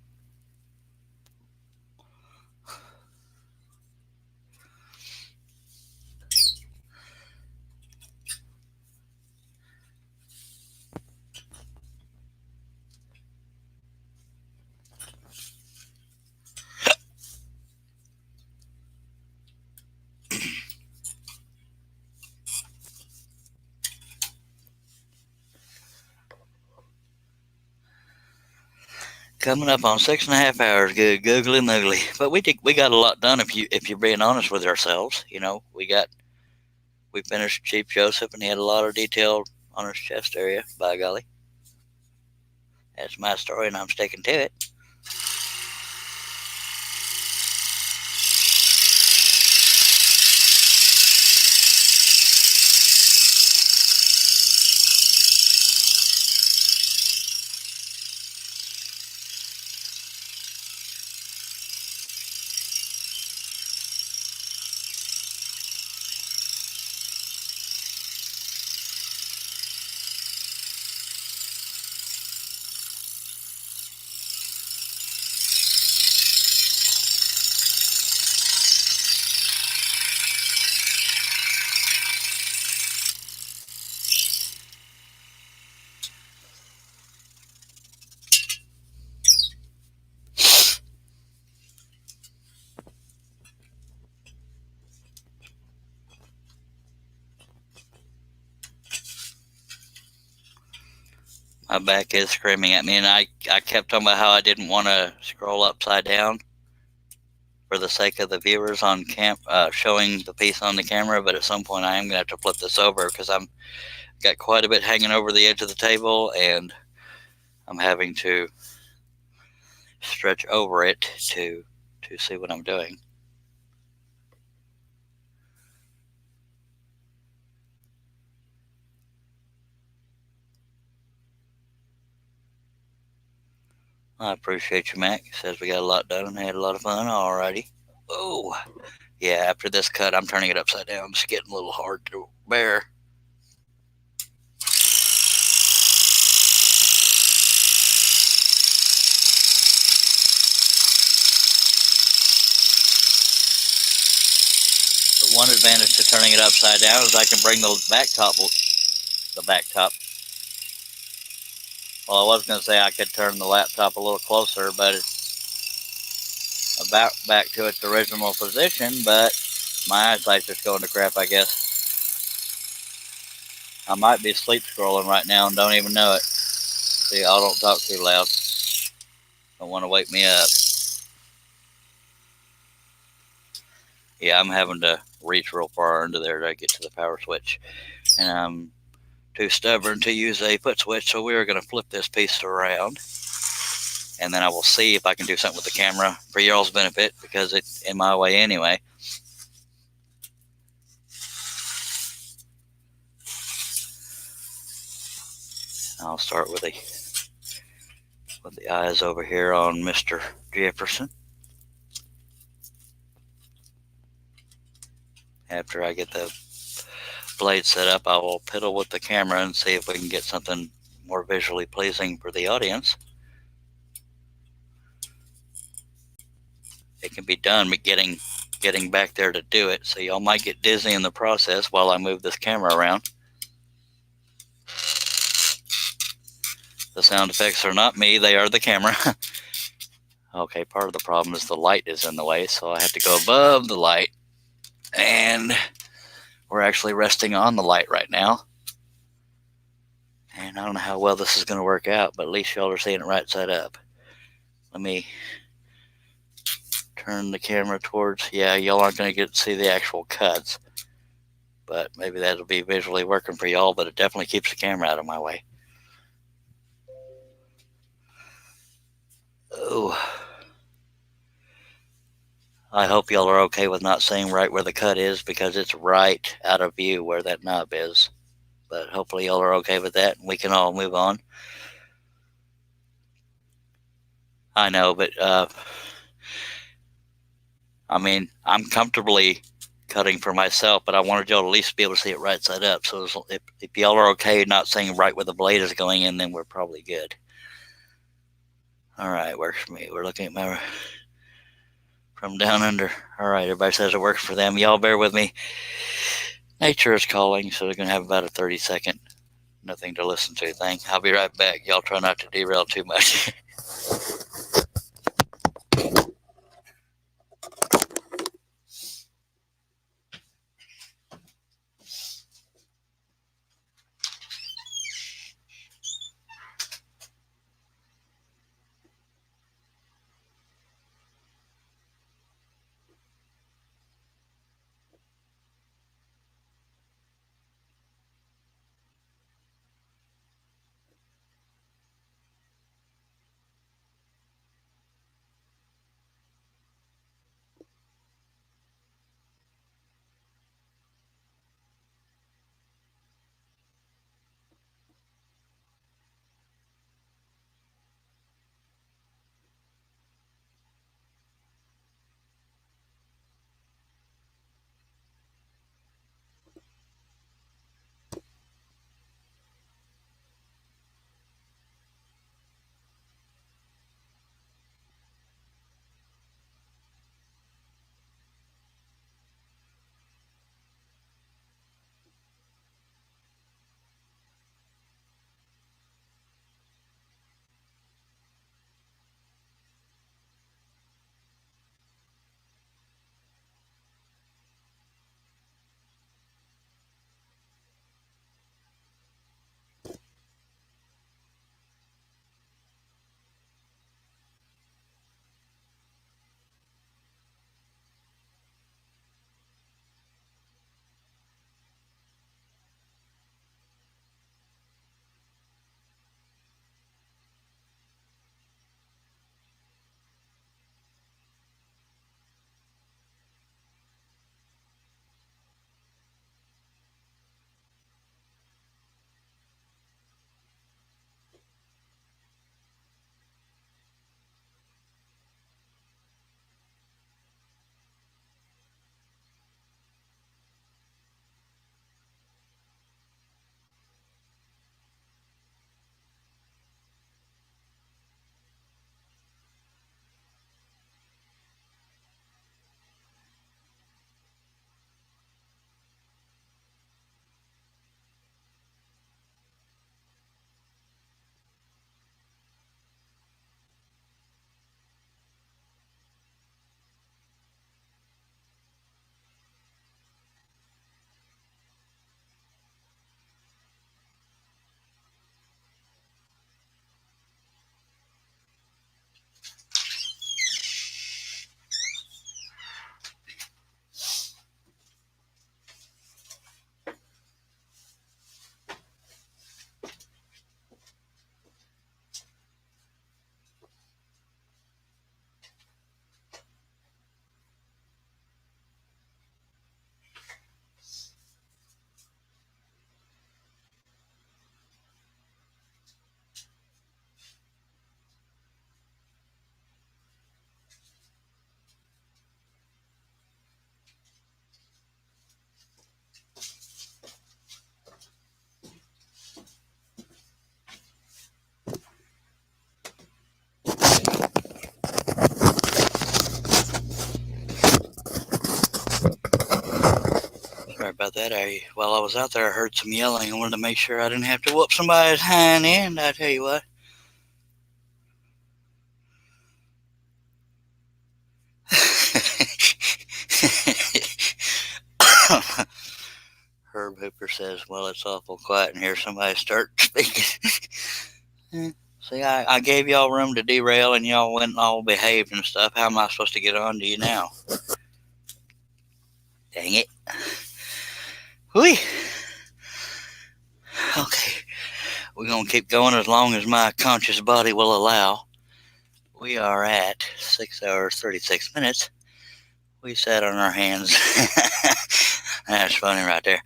S1: Coming up on 6.5 hours, good googly moogly. But we got a lot done if you're being honest with ourselves. You know, we finished Chief Joseph, and he had a lot of detail on his chest area, by golly. That's my story, and I'm sticking to it. My back is screaming at me, and I kept talking about how I didn't want to scroll upside down for the sake of the viewers on showing the piece on the camera, but at some point I am going to have to flip this over, because I'm got quite a bit hanging over the edge of the table, and I'm having to stretch over it to see what I'm doing. I appreciate you, Mac. Says we got a lot done and had a lot of fun. Alrighty. Oh, yeah, after this cut, I'm turning it upside down. It's getting a little hard to bear. The one advantage to turning it upside down is I can bring the back top. Well, I was going to say I could turn the laptop a little closer, but it's about back to its original position, but my eyesight's just going to crap, I guess. I might be sleep scrolling right now and don't even know it. See, I don't talk too loud. Don't want to wake me up. Yeah, I'm having to reach real far under there to get to the power switch. And I'm too stubborn to use a foot switch, so we are going to flip this piece around. And then I will see if I can do something with the camera for y'all's benefit, because it's in my way anyway. I'll start with the eyes over here on Mr. Jefferson. After I get the blade set up, I will piddle with the camera and see if we can get something more visually pleasing for the audience. It can be done, but getting back there to do it, so y'all might get dizzy in the process while I move this camera around. The sound effects are not me, they are the camera. Okay, part of the problem is the light is in the way, so I have to go above the light and We're actually resting on the light right now. And I don't know how well this is going to work out, but at least y'all are seeing it right side up. Let me turn the camera towards, yeah, y'all aren't going to get to see the actual cuts, but maybe that'll be visually working for y'all, but it definitely keeps the camera out of my way. Oh, I hope y'all are okay with not seeing right where the cut is, because it's right out of view where that knob is. But hopefully y'all are okay with that, and we can all move on. I know, but I mean, I'm comfortably cutting for myself, but I wanted y'all to at least be able to see it right side up. So if y'all are okay not seeing right where the blade is going in, then we're probably good. All right, works for me. We're looking at my from down under. All right, everybody says it works for them. Y'all bear with me. Nature is calling, so they're going to have about a 30-second nothing to listen to thing. I'll be right back. Y'all try not to derail too much. Sorry about that. While I was out there, I heard some yelling. I wanted to make sure I didn't have to whoop somebody's hind end. I tell you what. Hooper says, well, it's awful quiet in here. Somebody start speaking. See, I gave y'all room to derail and y'all went and all behaved and stuff. How am I supposed to get on to you now? Dang it. Whee! Okay. We're going to keep going as long as my conscious body will allow. We are at 6 hours, 36 minutes. We sat on our hands. That's funny right there.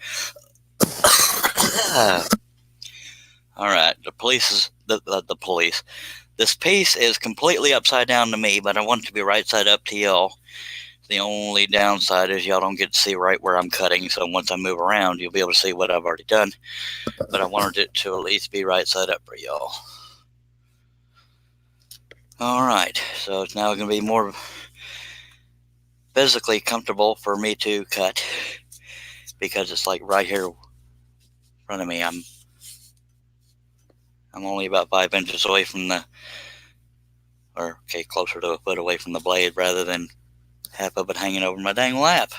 S1: All right, the police is the police. This piece is completely upside down to me, but I want it to be right side up to y'all. The only downside is y'all don't get to see right where I'm cutting, so once I move around, you'll be able to see what I've already done. But I wanted it to at least be right side up for y'all. All right, so it's now going to be more physically comfortable for me to cut because it's like right here in front of me. I'm only about 5 inches away from closer to a foot away from the blade rather than half of it hanging over my dang lap.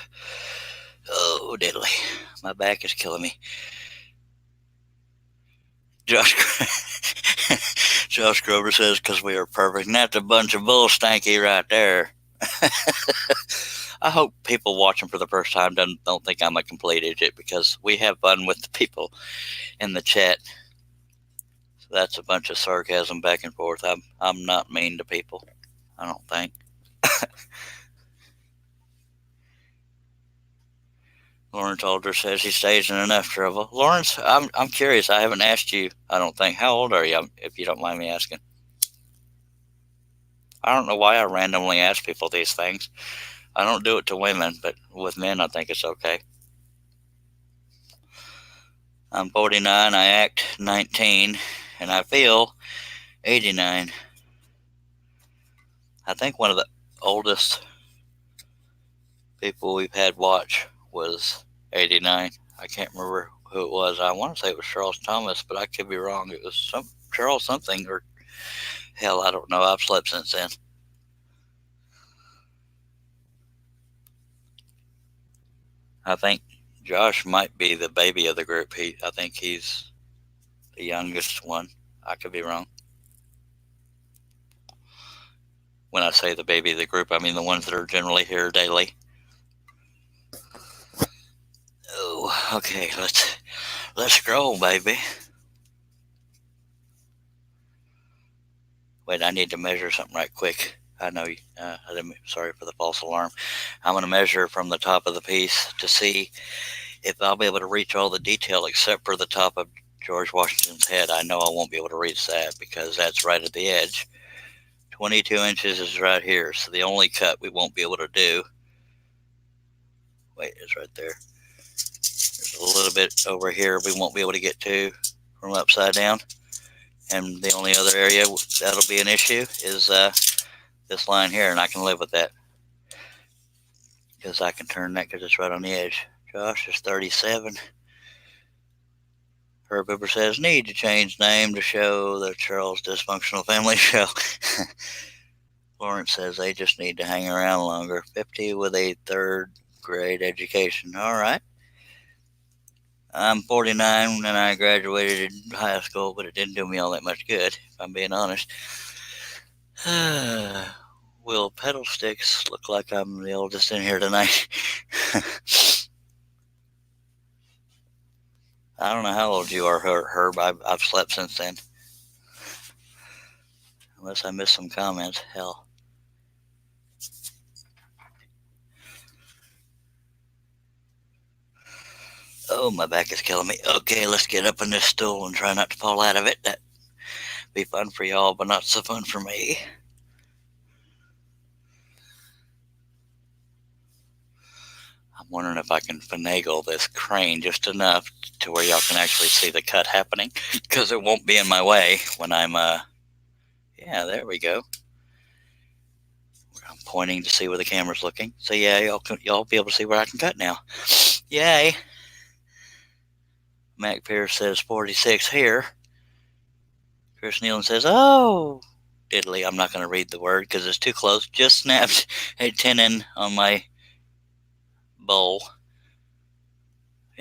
S1: Oh, diddly. My back is killing me. Josh Grover says, because we are perfect. And that's a bunch of bull stanky right there. I hope people watching for the first time don't think I'm a complete idiot, because we have fun with the people in the chat. So that's a bunch of sarcasm back and forth. I'm not mean to people, I don't think. Lawrence Alder says he stays in enough trouble. Lawrence, I'm curious. I haven't asked you, I don't think. How old are you, if you don't mind me asking? I don't know why I randomly ask people these things. I don't do it to women, but with men, I think it's okay. I'm 49, I act 19, and I feel 89. I think one of the oldest people we've had watch was 89. I can't remember who it was. I want to say it was Charles Thomas, but I could be wrong. It was Charles something, or hell, I don't know. I've slept since then. I think Josh might be the baby of the group. I think he's the youngest one. I could be wrong. When I say the baby of the group, I mean the ones that are generally here daily. Oh, okay. Let's scroll, baby. Wait, I need to measure something right quick. I know you. Sorry for the false alarm. I'm going to measure from the top of the piece to see if I'll be able to reach all the detail except for the top of George Washington's head. I know I won't be able to reach that because that's right at the edge. 22 inches is right here, so the only cut we won't be able to do. Wait, it's right there. There's a little bit over here we won't be able to get to from upside down. And the only other area that'll be an issue is this line here, and I can live with that because I can turn that because it's right on the edge. Josh is 37. Herb Hooper says, need to change name to show the Charles Dysfunctional Family Show. Lawrence says they just need to hang around longer. 50 with a third grade education. All right. I'm 49 and I graduated high school, but it didn't do me all that much good, if I'm being honest. Will pedal sticks look like I'm the oldest in here tonight? I don't know how old you are, Herb. I've slept since then. Unless I missed some comments. Hell. Oh, my back is killing me. Okay, let's get up in this stool and try not to fall out of it. That'd be fun for y'all, but not so fun for me. I'm wondering if I can finagle this crane just enough to where y'all can actually see the cut happening, because it won't be in my way when I'm, yeah, there we go. I'm pointing to see where the camera's looking. So yeah, y'all be able to see where I can cut now. Yay. Mac Pierce says 46 here. Chris Nealon says, oh, diddly. I'm not going to read the word because it's too close. Just snapped a tendon on my bowl.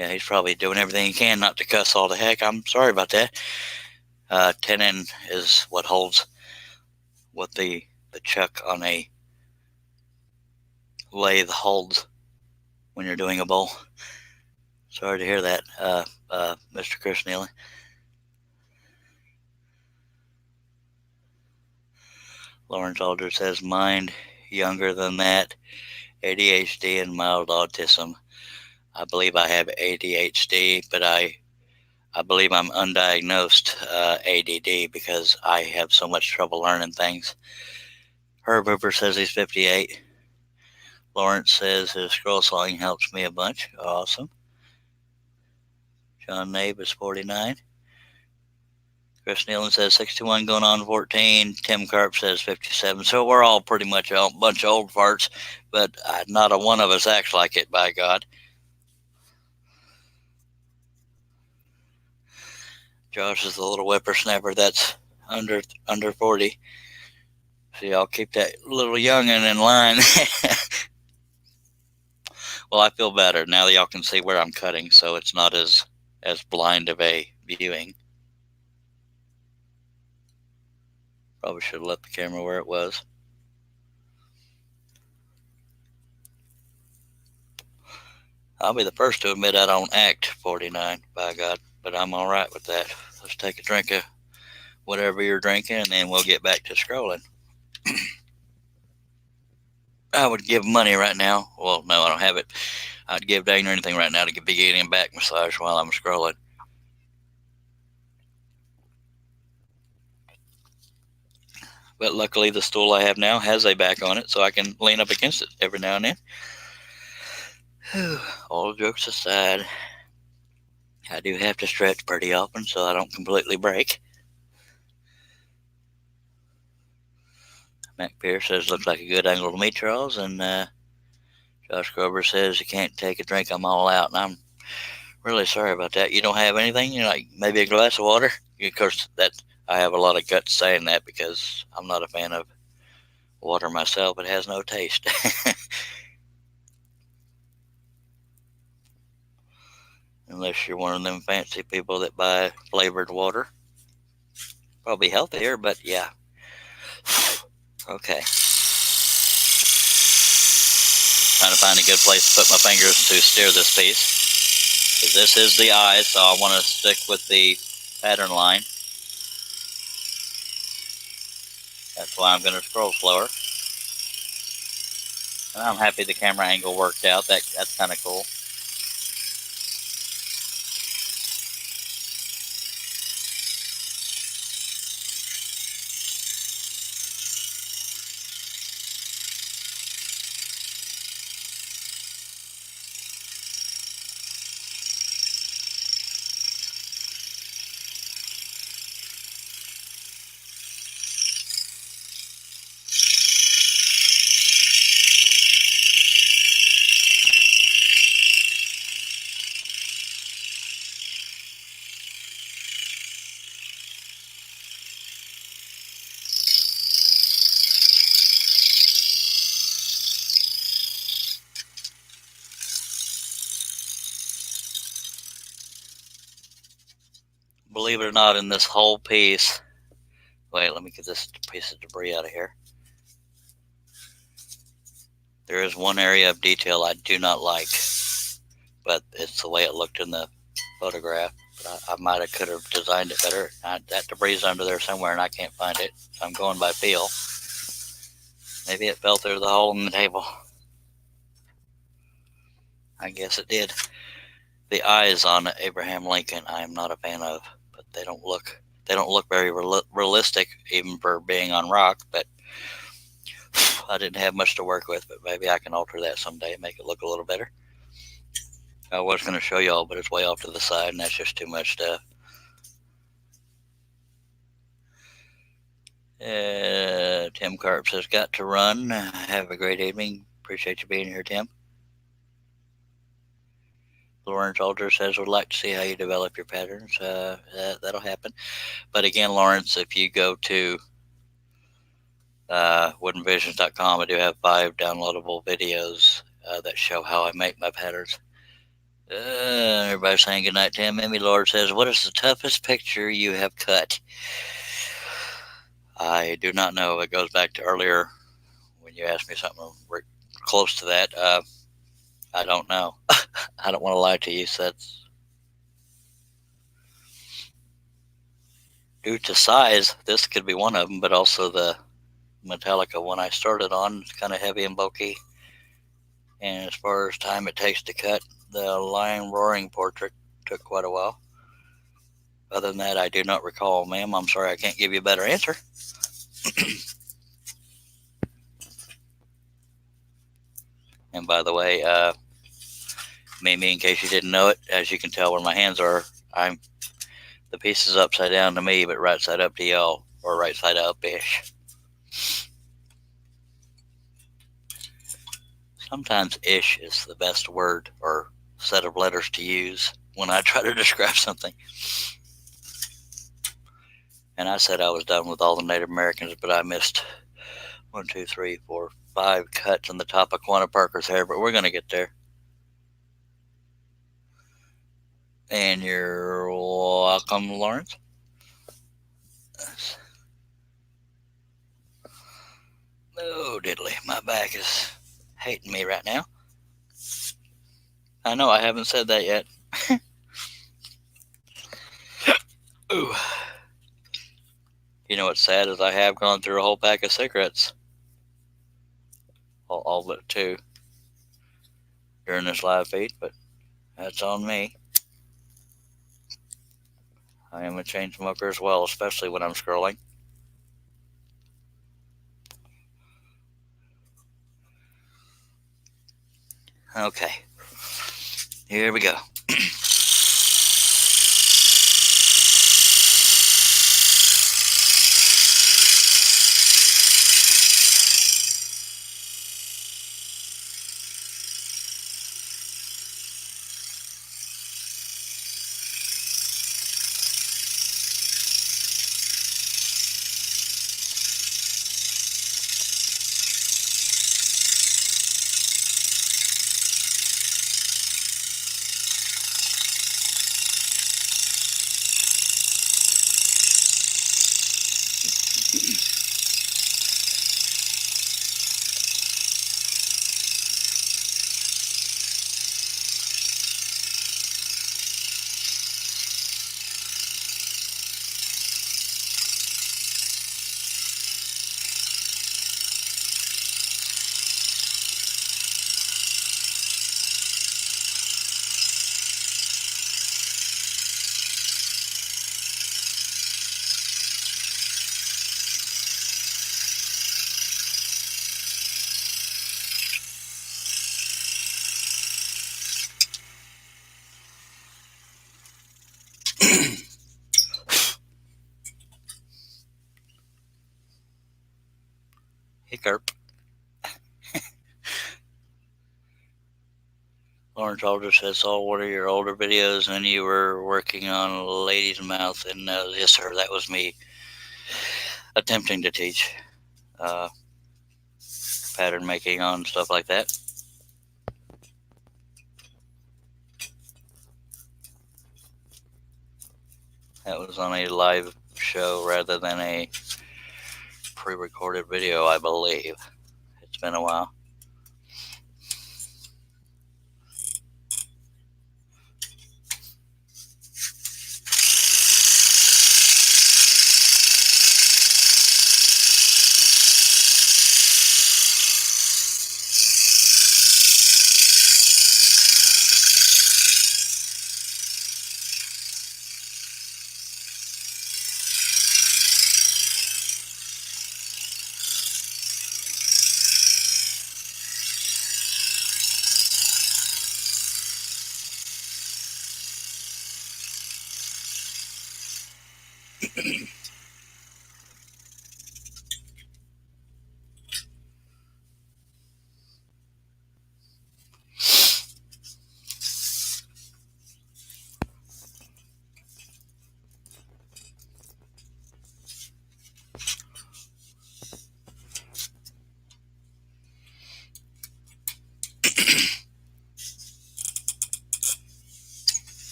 S1: Yeah, he's probably doing everything he can not to cuss all the heck. I'm sorry about that. Tenon is what holds what the chuck on a lathe holds when you're doing a bowl. Sorry to hear that, Mr. Chris Neely. Lawrence Alder says, mind younger than that, ADHD and mild autism. I believe I have ADHD, but I believe I'm undiagnosed ADD because I have so much trouble learning things. Herb Hooper says he's 58. Lawrence says his scroll sawing helps me a bunch. Awesome. John Nabe is 49. Chris Nealon says 61 going on 14. Tim Carp says 57. So we're all pretty much a bunch of old farts, but not a one of us acts like it, by God. Josh is the little whippersnapper that's under 40. So y'all keep that little youngin' in line. Well, I feel better now that y'all can see where I'm cutting, so it's not as blind of a viewing. Probably should have left the camera where it was. I'll be the first to admit I don't act 49, by God, but I'm all right with that. Let's take a drink of whatever you're drinking, and then we'll get back to scrolling. I would give money right now. Well, no, I don't have it. I'd give dang or anything right now to be getting a back massage while I'm scrolling. But luckily, the stool I have now has a back on it, so I can lean up against it every now and then. All jokes aside, I do have to stretch pretty often so I don't completely break. Mac Pierce says, looks like a good angle to me, Charles. And Josh Grover says, you can't take a drink, I'm all out. And I'm really sorry about that. You don't have anything? You know, like maybe a glass of water? Of course, I have a lot of guts saying that because I'm not a fan of water myself. It has no taste. Unless you're one of them fancy people that buy flavored water. Probably healthier, but yeah. Okay. Trying to find a good place to put my fingers to steer this piece. Because this is the eye, so I want to stick with the pattern line. That's why I'm going to scroll slower. And I'm happy the camera angle worked out. That's kind of cool. Believe it or not, in this whole piece, wait, let me get this piece of debris out of here. There is one area of detail I do not like, but it's the way it looked in the photograph. But I might have could have designed it better. That debris is under there somewhere and I can't find it, so I'm going by feel. Maybe it fell through the hole in the table. I guess it did. The eyes on Abraham Lincoln I am not a fan of, but they don't look very realistic even for being on rock. But I didn't have much to work with, but maybe I can alter that someday and make it look a little better. I was going to show y'all, but it's way off to the side and that's just too much stuff. Tim Carp says, got to run. Have a great evening. Appreciate you being here, Tim. Lawrence Alder says, would like to see how you develop your patterns. That'll happen. But again, Lawrence, if you go to woodenvisions.com, I do have 5 downloadable videos that show how I make my patterns. Everybody's saying goodnight, Tim. Mimi Lord says, what is the toughest picture you have cut? I do not know. It goes back to earlier when you asked me something close to that. I don't know. I don't want to lie to you. So that's due to size. This could be one of them, but also the Metallica one I started on is kind of heavy and bulky. And as far as time it takes to cut, the Lion Roaring portrait took quite a while. Other than that, I do not recall, ma'am. I'm sorry, I can't give you a better answer. And by the way, Mimi, in case you didn't know it, as you can tell where my hands are, the piece is upside down to me, but right side up to y'all, or right side up-ish. Sometimes ish is the best word or set of letters to use when I try to describe something. And I said I was done with all the Native Americans, but I missed 1, 2, 3, 4, 5 cuts on the top of Quanah Parker's hair, but we're going to get there. And you're welcome, Lawrence. Oh, diddly. My back is hating me right now. I know I haven't said that yet. Ooh. You know what's sad is I have gone through a whole pack of cigarettes. All but 2 during this live feed, but that's on me. I am a chain smoker as well, especially when I'm scrolling. Okay, here we go. Hiccup. Lawrence Aldridge says, saw one of your older videos and you were working on a lady's mouth. And yes, sir, that was me attempting to teach pattern making on stuff like that. That was on a live show rather than a pre-recorded video, I believe. It's been a while.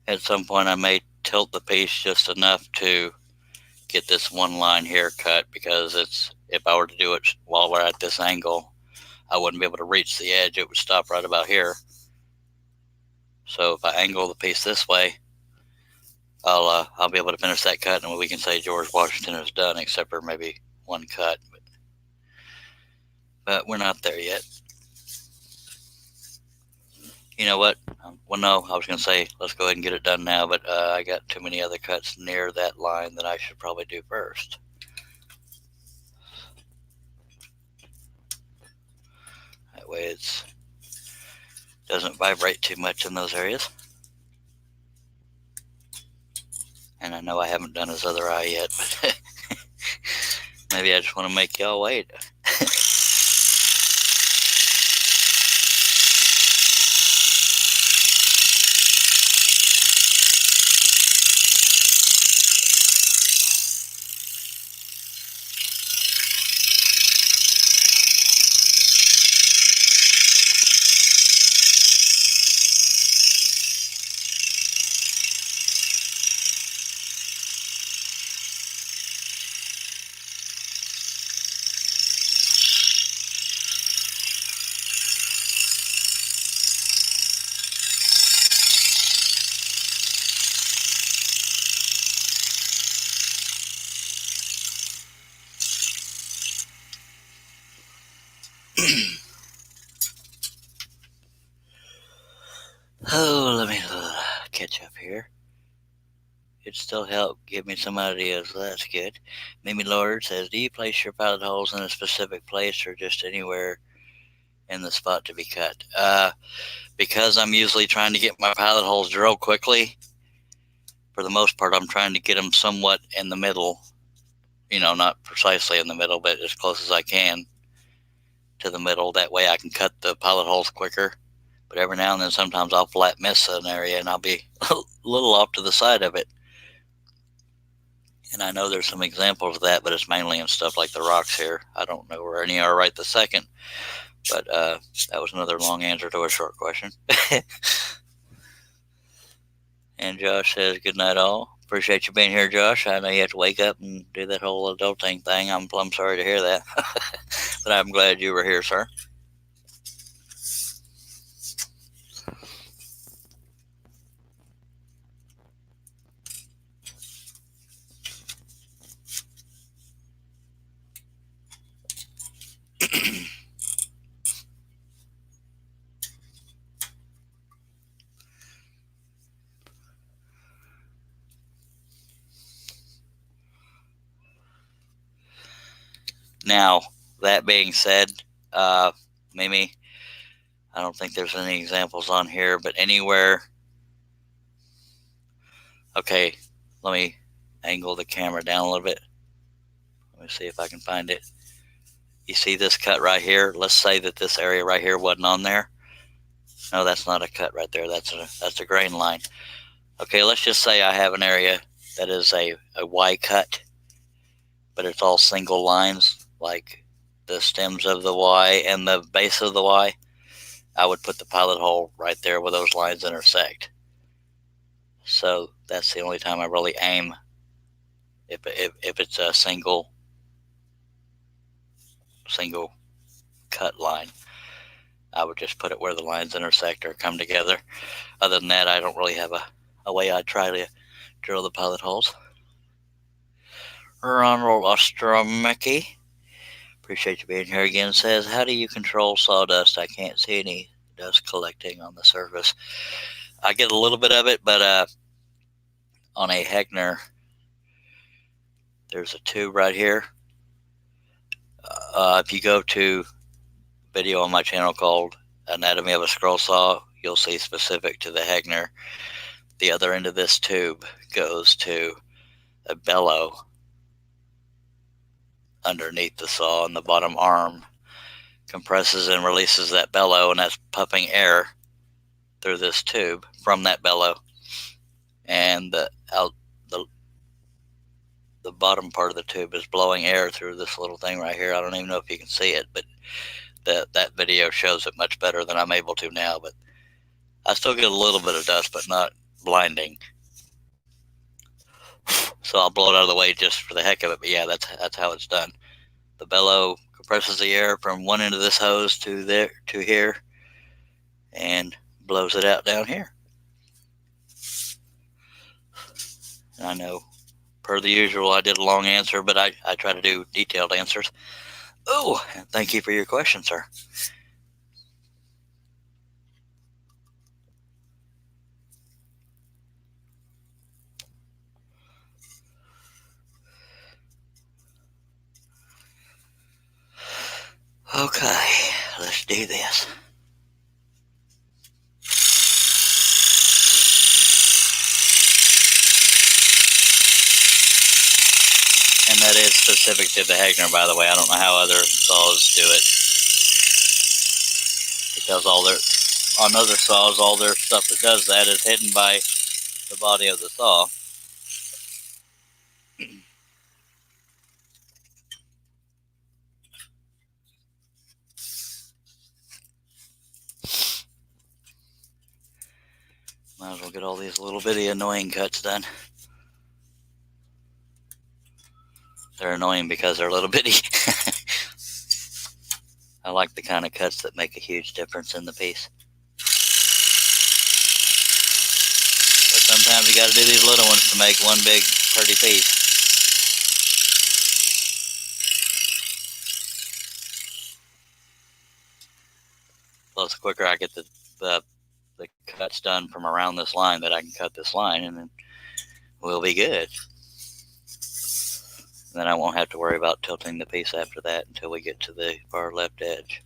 S1: At some point I may tilt the piece just enough to get this one line here cut, because if I were to do it while we're at this angle, I wouldn't be able to reach the edge. It would stop right about here. So if I angle the piece this way, I'll be able to finish that cut, and we can say George Washington is done, except for maybe one cut. But we're not there yet. You know what? Well, no, I was going to say let's go ahead and get it done now, but I got too many other cuts near that line that I should probably do first. That way it doesn't vibrate too much in those areas. And I know I haven't done his other eye yet, but maybe I just want to make y'all wait. Oh, let me catch up here. It still helped give me some ideas, so that's good. Mimi Lord says, do you place your pilot holes in a specific place or just anywhere in the spot to be cut? Because I'm usually trying to get my pilot holes drilled quickly, for the most part I'm trying to get them somewhat in the middle. Not precisely in the middle, but as close as I can to the middle. That way I can cut the pilot holes quicker. But every now and then, sometimes I'll flat miss an area and I'll be a little off to the side of it. And I know there's some examples of that, but it's mainly in stuff like the rocks here. I don't know where any are right this second. But that was another long answer to a short question. And Josh says, good night all. Appreciate you being here, Josh. I know you have to wake up and do that whole adulting thing. I'm plumb sorry to hear that. But I'm glad you were here, sir. Now, that being said, Mimi, I don't think there's any examples on here, but anywhere. Okay, let me angle the camera down a little bit. Let me see if I can find it. You see this cut right here? Let's say that this area right here wasn't on there. No, that's not a cut right there. That's a grain line. Okay, let's just say I have an area that is a Y cut, but it's all single lines, like the stems of the Y and the base of the Y. I would put the pilot hole right there where those lines intersect. So that's the only time I really aim. If it's a single cut line, I would just put it where the lines intersect or come together. Other than that, I don't really have a way I try to drill the pilot holes. Ronald Ostromecki, appreciate you being here again, says, how do you control sawdust? I can't see any dust collecting on the surface. I get a little bit of it, but on a Heckner, there's a tube right here. If you go to video on my channel called Anatomy of a Scroll Saw, you'll see specific to the Heckner, the other end of this tube goes to a bellow underneath the saw, and the bottom arm compresses and releases that bellow, and that's pumping air through this tube from that bellow. and the the bottom part of the tube is blowing air through this little thing right here. I don't even know if you can see it, but that video shows it much better than I'm able to now. But I still get a little bit of dust, but not blinding. So I'll blow it out of the way just for the heck of it. But yeah, that's how it's done. The bellow compresses the air from one end of this hose to there to here, and blows it out down here. And I know, per the usual, I did a long answer, but I try to do detailed answers. Oh, thank you for your question, sir. Okay, let's do this. And that is specific to the Hegner, by the way. I don't know how other saws do it, because on other saws, all their stuff that does that is hidden by the body of the saw. Might as well get all these little bitty annoying cuts done. They're annoying because they're little bitty. I like the kind of cuts that make a huge difference in the piece. But sometimes you got to do these little ones to make one big pretty piece. Plus, the quicker I get the cuts done from around this line, that I can cut this line, and then we'll be good. And then I won't have to worry about tilting the piece after that until we get to the far left edge.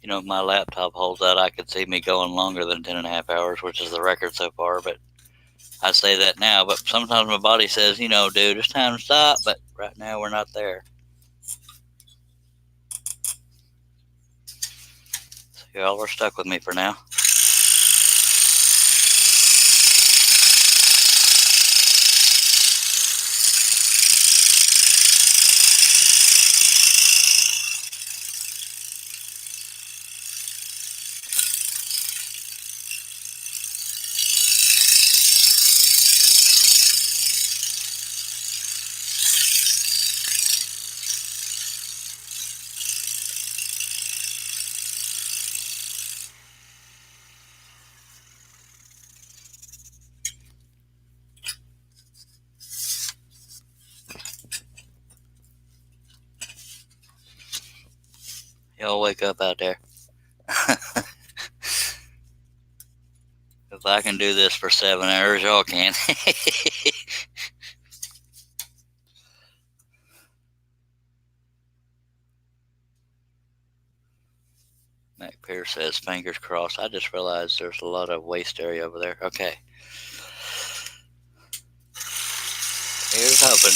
S1: You know, if my laptop holds out, I could see me going longer than 10.5 hours, which is the record so far. But I say that now, but sometimes my body says, you know, dude, it's time to stop. But right now, we're not there. So y'all are stuck with me for now. Y'all wake up out there. If I can do this for 7 hours, y'all can. Mac Pierce says, fingers crossed. I just realized there's a lot of waste area over there. Okay. Here's hoping.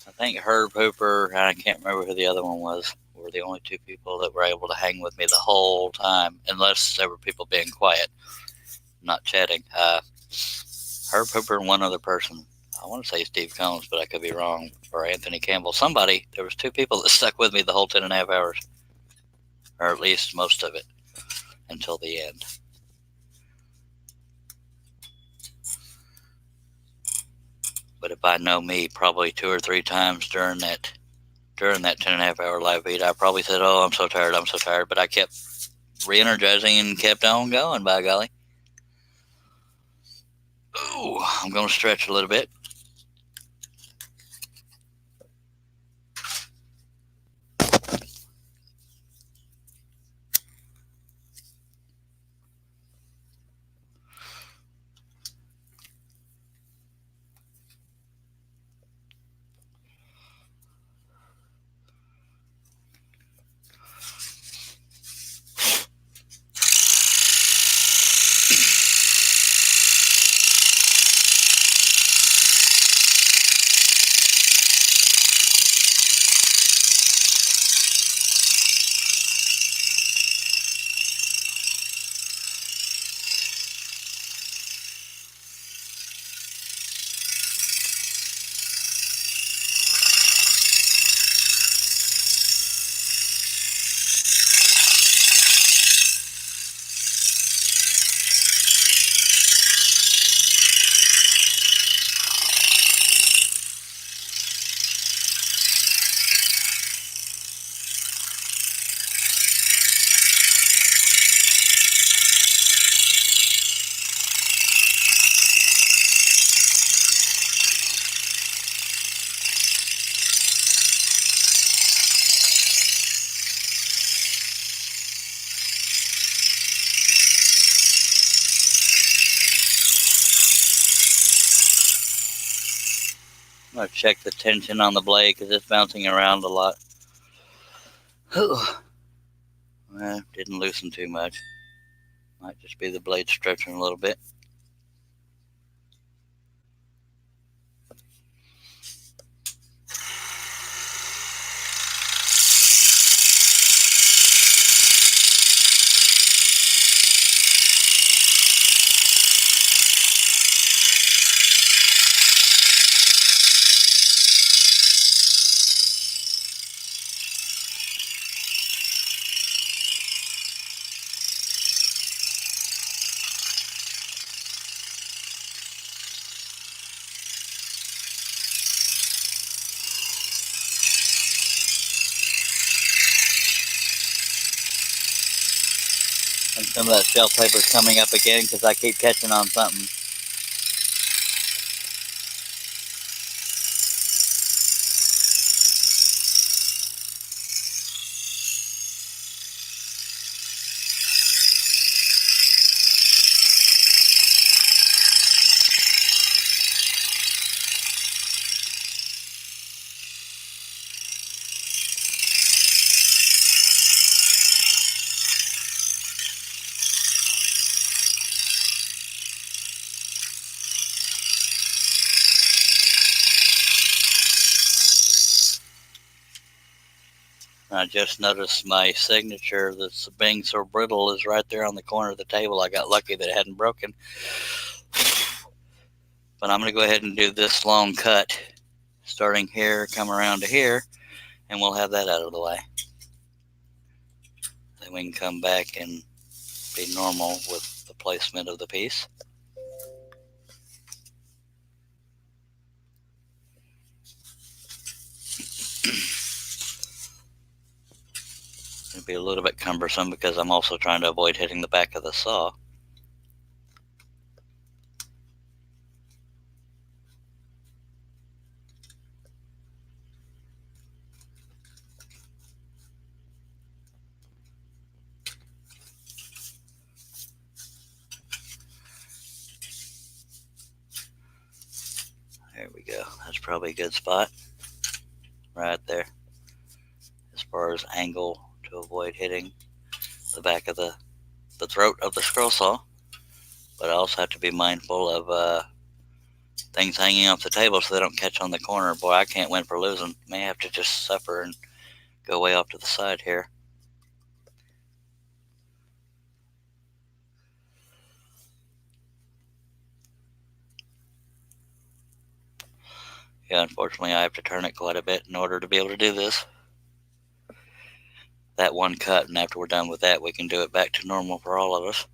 S1: I think Herb Hooper, and I can't remember who the other one was, were the only two people that were able to hang with me the whole time, unless there were people being quiet, not chatting. Herb Hooper and one other person. I want to say Steve Combs, but I could be wrong, or Anthony Campbell. Somebody, there was 2 people that stuck with me the whole 10.5 hours, or at least most of it, until the end. But if I know me, probably 2 or 3 times during that 10.5 hour live feed, I probably said, "Oh, I'm so tired," but I kept re-energizing and kept on going, by golly. Ooh, I'm going to stretch a little bit. I'm going to check the tension on the blade because it's bouncing around a lot. Well, didn't loosen too much. Might just be the blade stretching a little bit. And some of that shelf paper is coming up again because I keep catching on something. I just noticed my signature that's being so brittle is right there on the corner of the table. I got lucky that it hadn't broken. But I'm going to go ahead and do this long cut, starting here, come around to here, and we'll have that out of the way. Then we can come back and be normal with the placement of the piece. It'll be a little bit cumbersome because I'm also trying to avoid hitting the back of the saw. There we go. That's probably a good spot right there, as far as angle to avoid hitting the back of the throat of the scroll saw. But I also have to be mindful of things hanging off the table so they don't catch on the corner. Boy, I can't win for losing. May have to just suffer and go way off to the side here. Yeah, unfortunately I have to turn it quite a bit in order to be able to do this. That one cut, and after we're done with that, we can do it back to normal for all of us.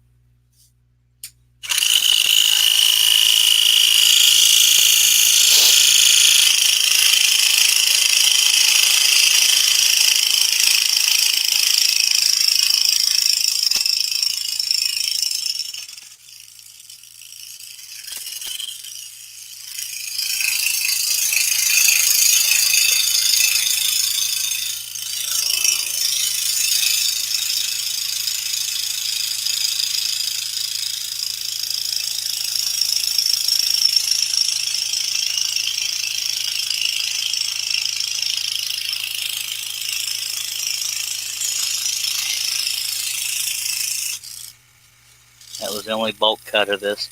S1: That was the only bulk cut of this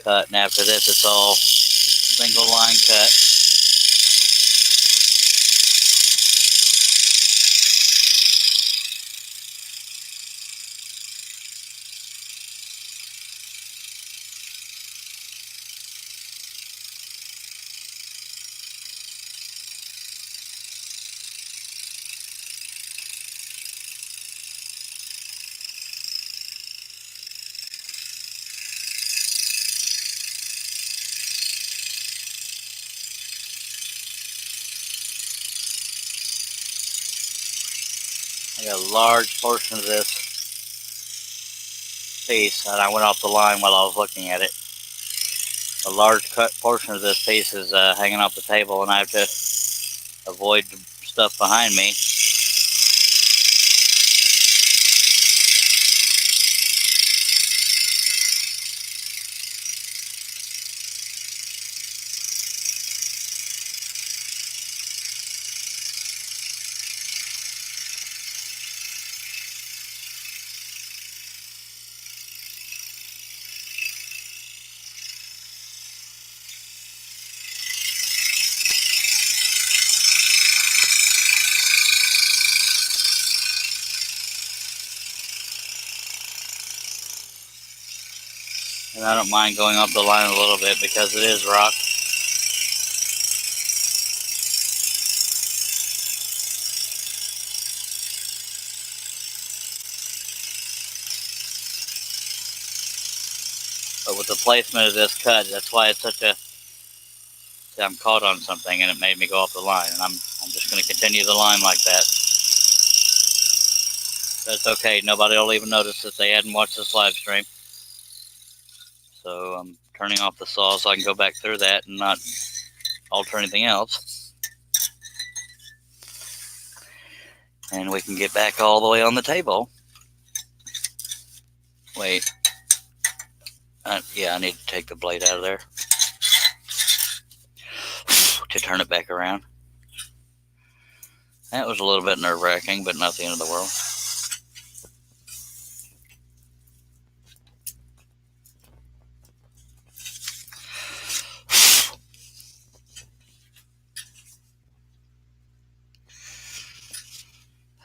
S1: cut, and after this it's all single line cut. I got a large portion of this piece, and I went off the line while I was looking at it. A large cut portion of this piece is hanging off the table, and I have to avoid the stuff behind me. And I don't mind going up the line a little bit because it is rock. But with the placement of this cut, that's why it's such a... See, I'm caught on something and it made me go off the line, and I'm just going to continue the line like that. That's okay. Nobody will even notice that they hadn't watched this live stream. So I'm turning off the saw so I can go back through that and not alter anything else. And we can get back all the way on the table. Wait. Yeah, I need to take the blade out of there to turn it back around. That was a little bit nerve-wracking, but not the end of the world.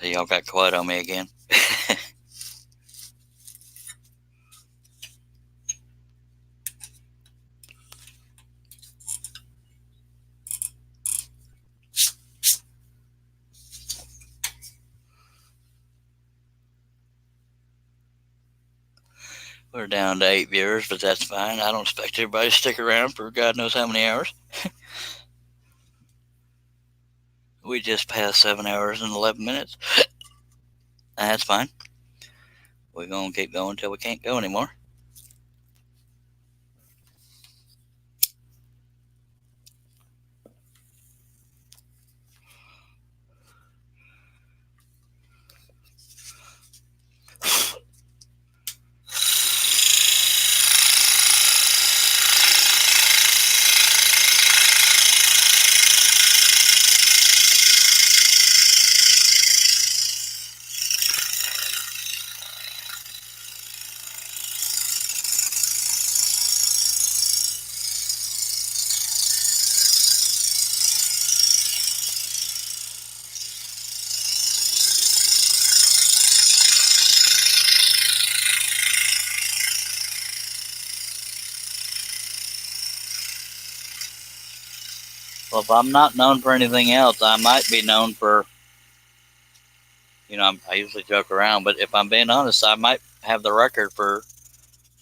S1: Hey, y'all got quiet on me again. We're down to 8 viewers, but that's fine. I don't expect everybody to stick around for God knows how many hours. We just passed 7 hours and 11 minutes. That's fine. We're going to keep going until we can't go anymore. Well, if I'm not known for anything else, I might be known for, I usually joke around, but if I'm being honest, I might have the record for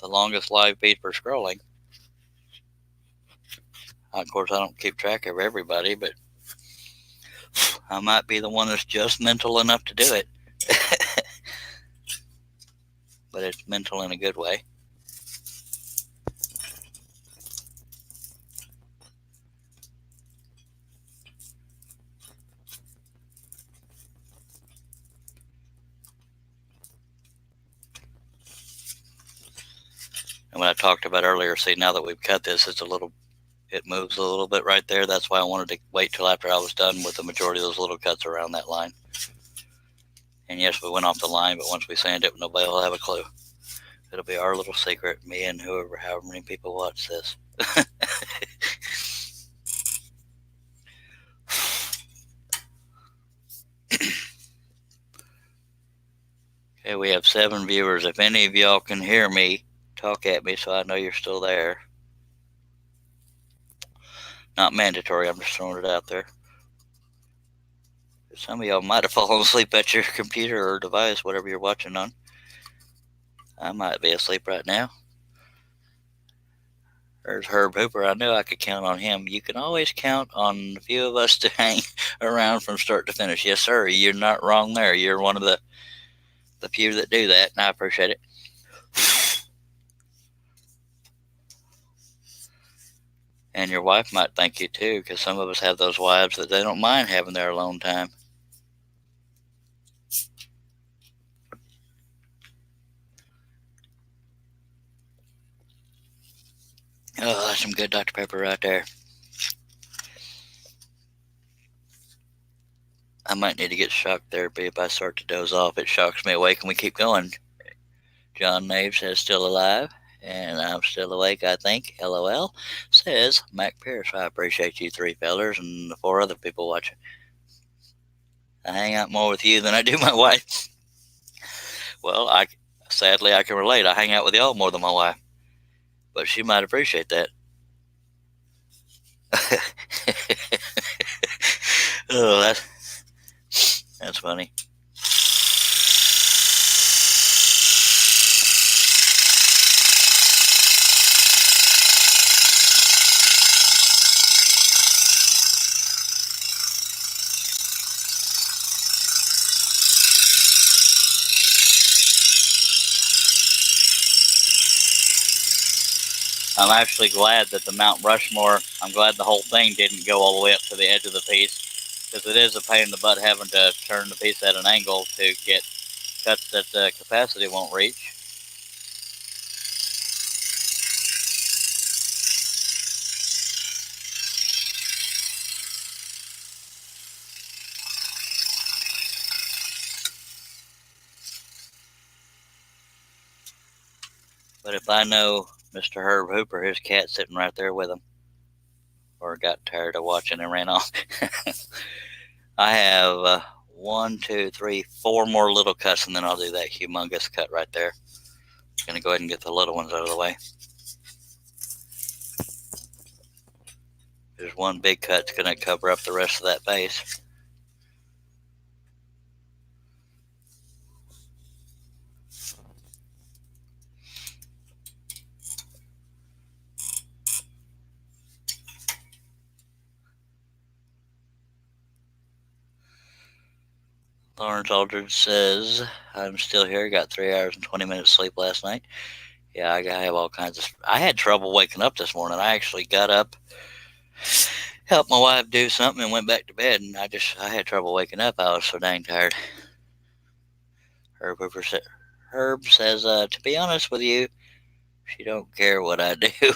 S1: the longest live feed for scrolling. Of course, I don't keep track of everybody, but I might be the one that's just mental enough to do it. But it's mental in a good way. And what I talked about earlier, see, now that we've cut this, it moves a little bit right there. That's why I wanted to wait till after I was done with the majority of those little cuts around that line. And yes, we went off the line, but once we sand it, nobody will have a clue. It'll be our little secret, me and however many people watch this. Okay, we have 7 viewers. If any of y'all can hear me, talk at me so I know you're still there. Not mandatory, I'm just throwing it out there. Some of y'all might have fallen asleep at your computer or device, whatever you're watching on. I might be asleep right now. There's Herb Hooper. I knew I could count on him. You can always count on a few of us to hang around from start to finish. Yes, sir. You're not wrong there. You're one of the few that do that, and I appreciate it. And your wife might thank you too, because some of us have those wives that they don't mind having their alone time. Oh, that's some good Dr. Pepper right there. I might need to get shock therapy if I start to doze off. It shocks me awake and we keep going. John Nave says still alive, and I'm still awake, I think. LOL, says Mac Pierce. I appreciate you 3 fellers and the 4 other people watching. I hang out more with you than I do my wife. Well, sadly I can relate. I hang out with y'all more than my wife, but she might appreciate that. Oh, that's funny. I'm actually glad that the Mount Rushmore, I'm glad the whole thing didn't go all the way up to the edge of the piece, because it is a pain in the butt having to turn the piece at an angle to get cuts that the capacity won't reach. But if I know Mr. Herb Hooper, his cat's sitting right there with him, or got tired of watching and ran off. I have 1, 2, 3, 4 more little cuts, and then I'll do that humongous cut right there. I'm going to go ahead and get the little ones out of the way. There's one big cut that's going to cover up the rest of that base. Lawrence Aldridge says, I'm still here. Got 3 hours and 20 minutes sleep last night. Yeah, I have all kinds of. I had trouble waking up this morning. I actually got up, helped my wife do something, and went back to bed. And I had trouble waking up. I was so dang tired. Herb says, to be honest with you, she don't care what I do, as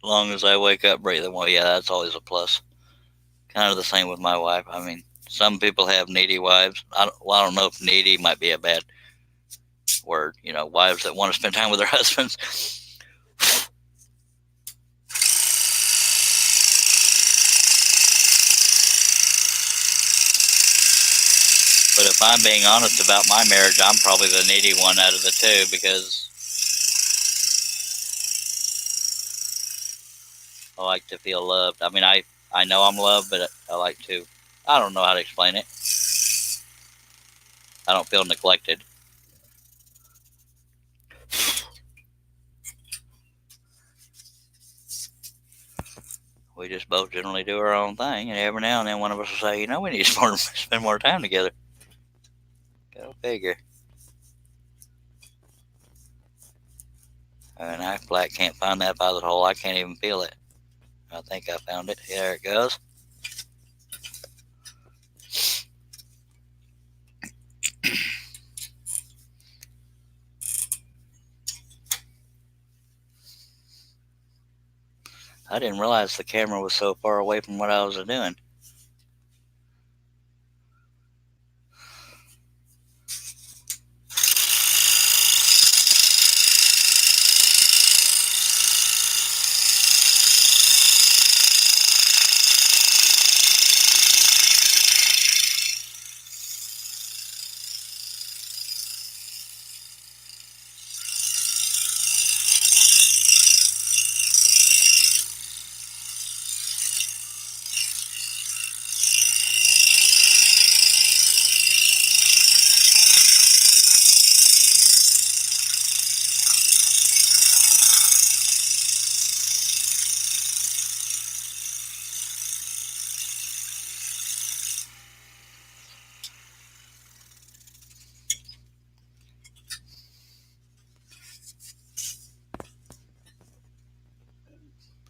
S1: long as I wake up breathing. Well, yeah, that's always a plus. Kind of the same with my wife. I mean, some people have needy wives. I don't know if needy might be a bad word. Wives that want to spend time with their husbands. But if I'm being honest about my marriage, I'm probably the needy one out of the two, because I like to feel loved. I mean, I know I'm loved, but I like to. I don't know how to explain it. I don't feel neglected. We just both generally do our own thing, and every now and then one of us will say, we need to spend more time together. Go figure. And I flat can't find that violet hole. I can't even feel it. I think I found it. There it goes. I didn't realize the camera was so far away from what I was doing.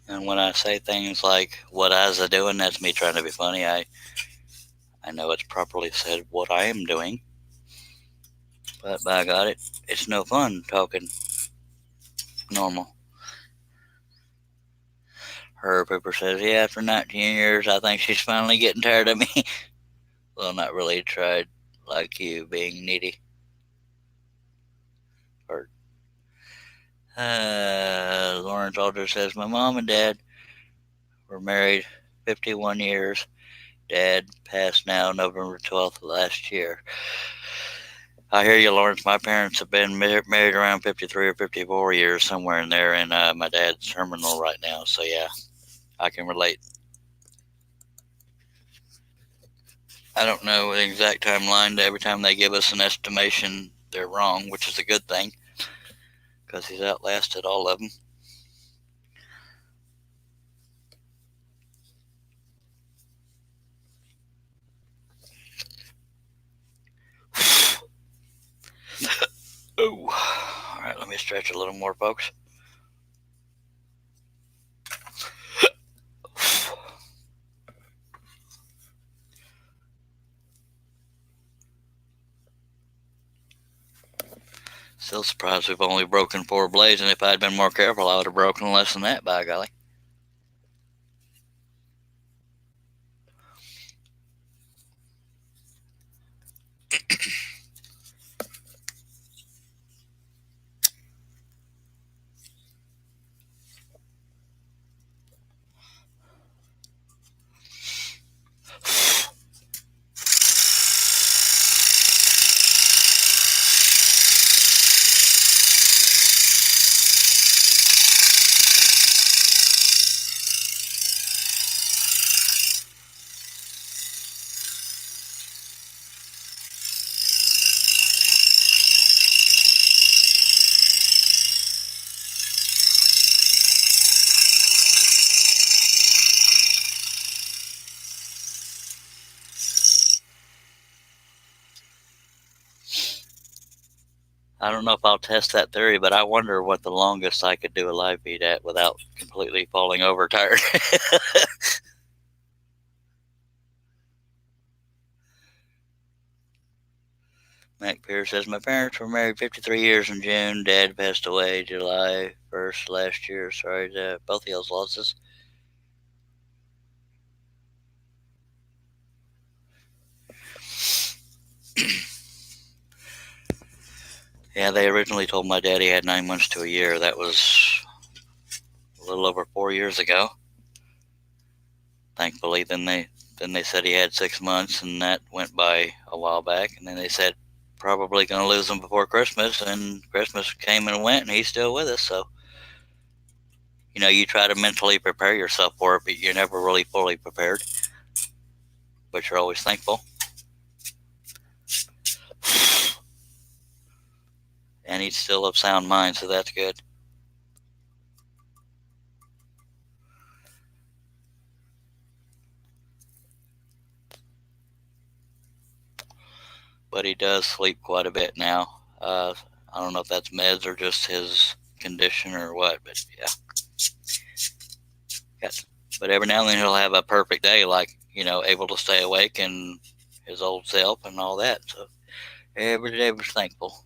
S1: And when I say things like, what I's a doing, that's me trying to be funny. I know it's properly said what I am doing. But by God, it's no fun talking normal. Her Pepper says, yeah, after 19 years, I think she's finally getting tired of me. Well, not really tried like you being needy. Or, Lawrence Aldridge says, my mom and dad were married 51 years. Dad passed now November 12th of last year. I hear you, Lawrence. My parents have been married around 53 or 54 years, somewhere in there, and my dad's terminal right now. So, yeah, I can relate. I don't know the exact timeline. Every time they give us an estimation, they're wrong, which is a good thing, because he's outlasted all of them. Oh, all right, let me stretch a little more, folks. Still surprised we've only broken 4 blades, and if I'd been more careful, I would have broken less than that, by golly. I don't know if I'll test that theory, but I wonder what the longest I could do a live feed at without completely falling over tired. Mac Pierce says, my parents were married 53 years in June. Dad passed away July 1st last year. Sorry to both of y'all's losses. Yeah, they originally told my dad he had 9 months to a year. That was a little over 4 years ago. Thankfully, then they said he had 6 months, and that went by a while back. And then they said probably going to lose him before Christmas, and Christmas came and went, and he's still with us. So, you try to mentally prepare yourself for it, but you're never really fully prepared. But you're always thankful. And he's still of sound mind, so that's good. But he does sleep quite a bit now. I don't know if that's meds or just his condition or what, but yeah. But every now and then he'll have a perfect day, like, able to stay awake and his old self and all that. So every day was thankful.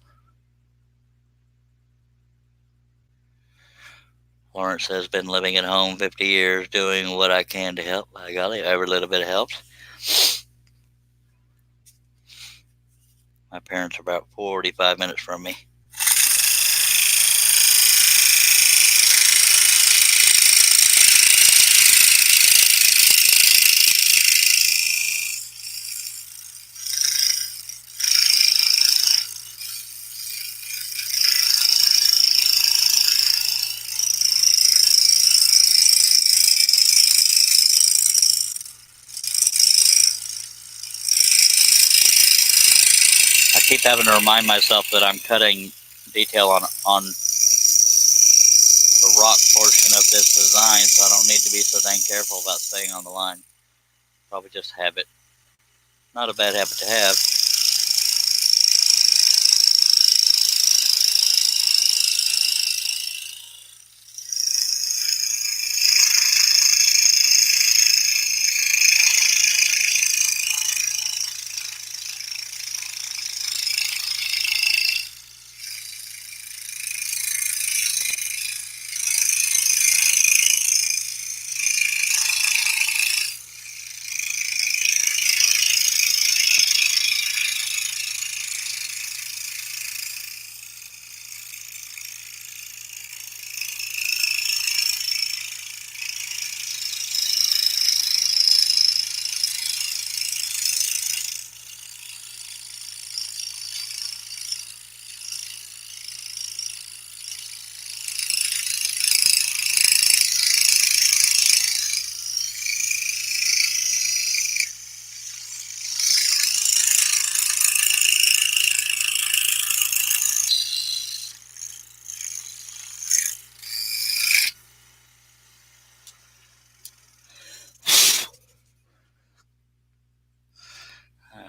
S1: Lawrence has been living at home 50 years, doing what I can to help. By golly, every little bit helps. My parents are about 45 minutes from me. I keep having to remind myself that I'm cutting detail on the rock portion of this design, so I don't need to be so dang careful about staying on the line. Probably just habit. Not a bad habit to have.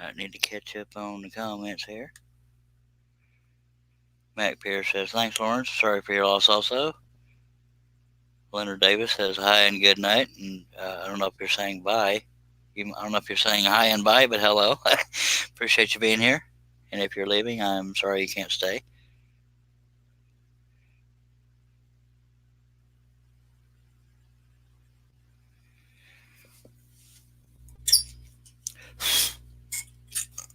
S1: I need to catch up on the comments here. Mac Pierce says, thanks, Lawrence. Sorry for your loss also. Leonard Davis says, hi and good night. And I don't know if you're saying bye. I don't know if you're saying hi and bye, but hello. Appreciate you being here. And if you're leaving, I'm sorry you can't stay.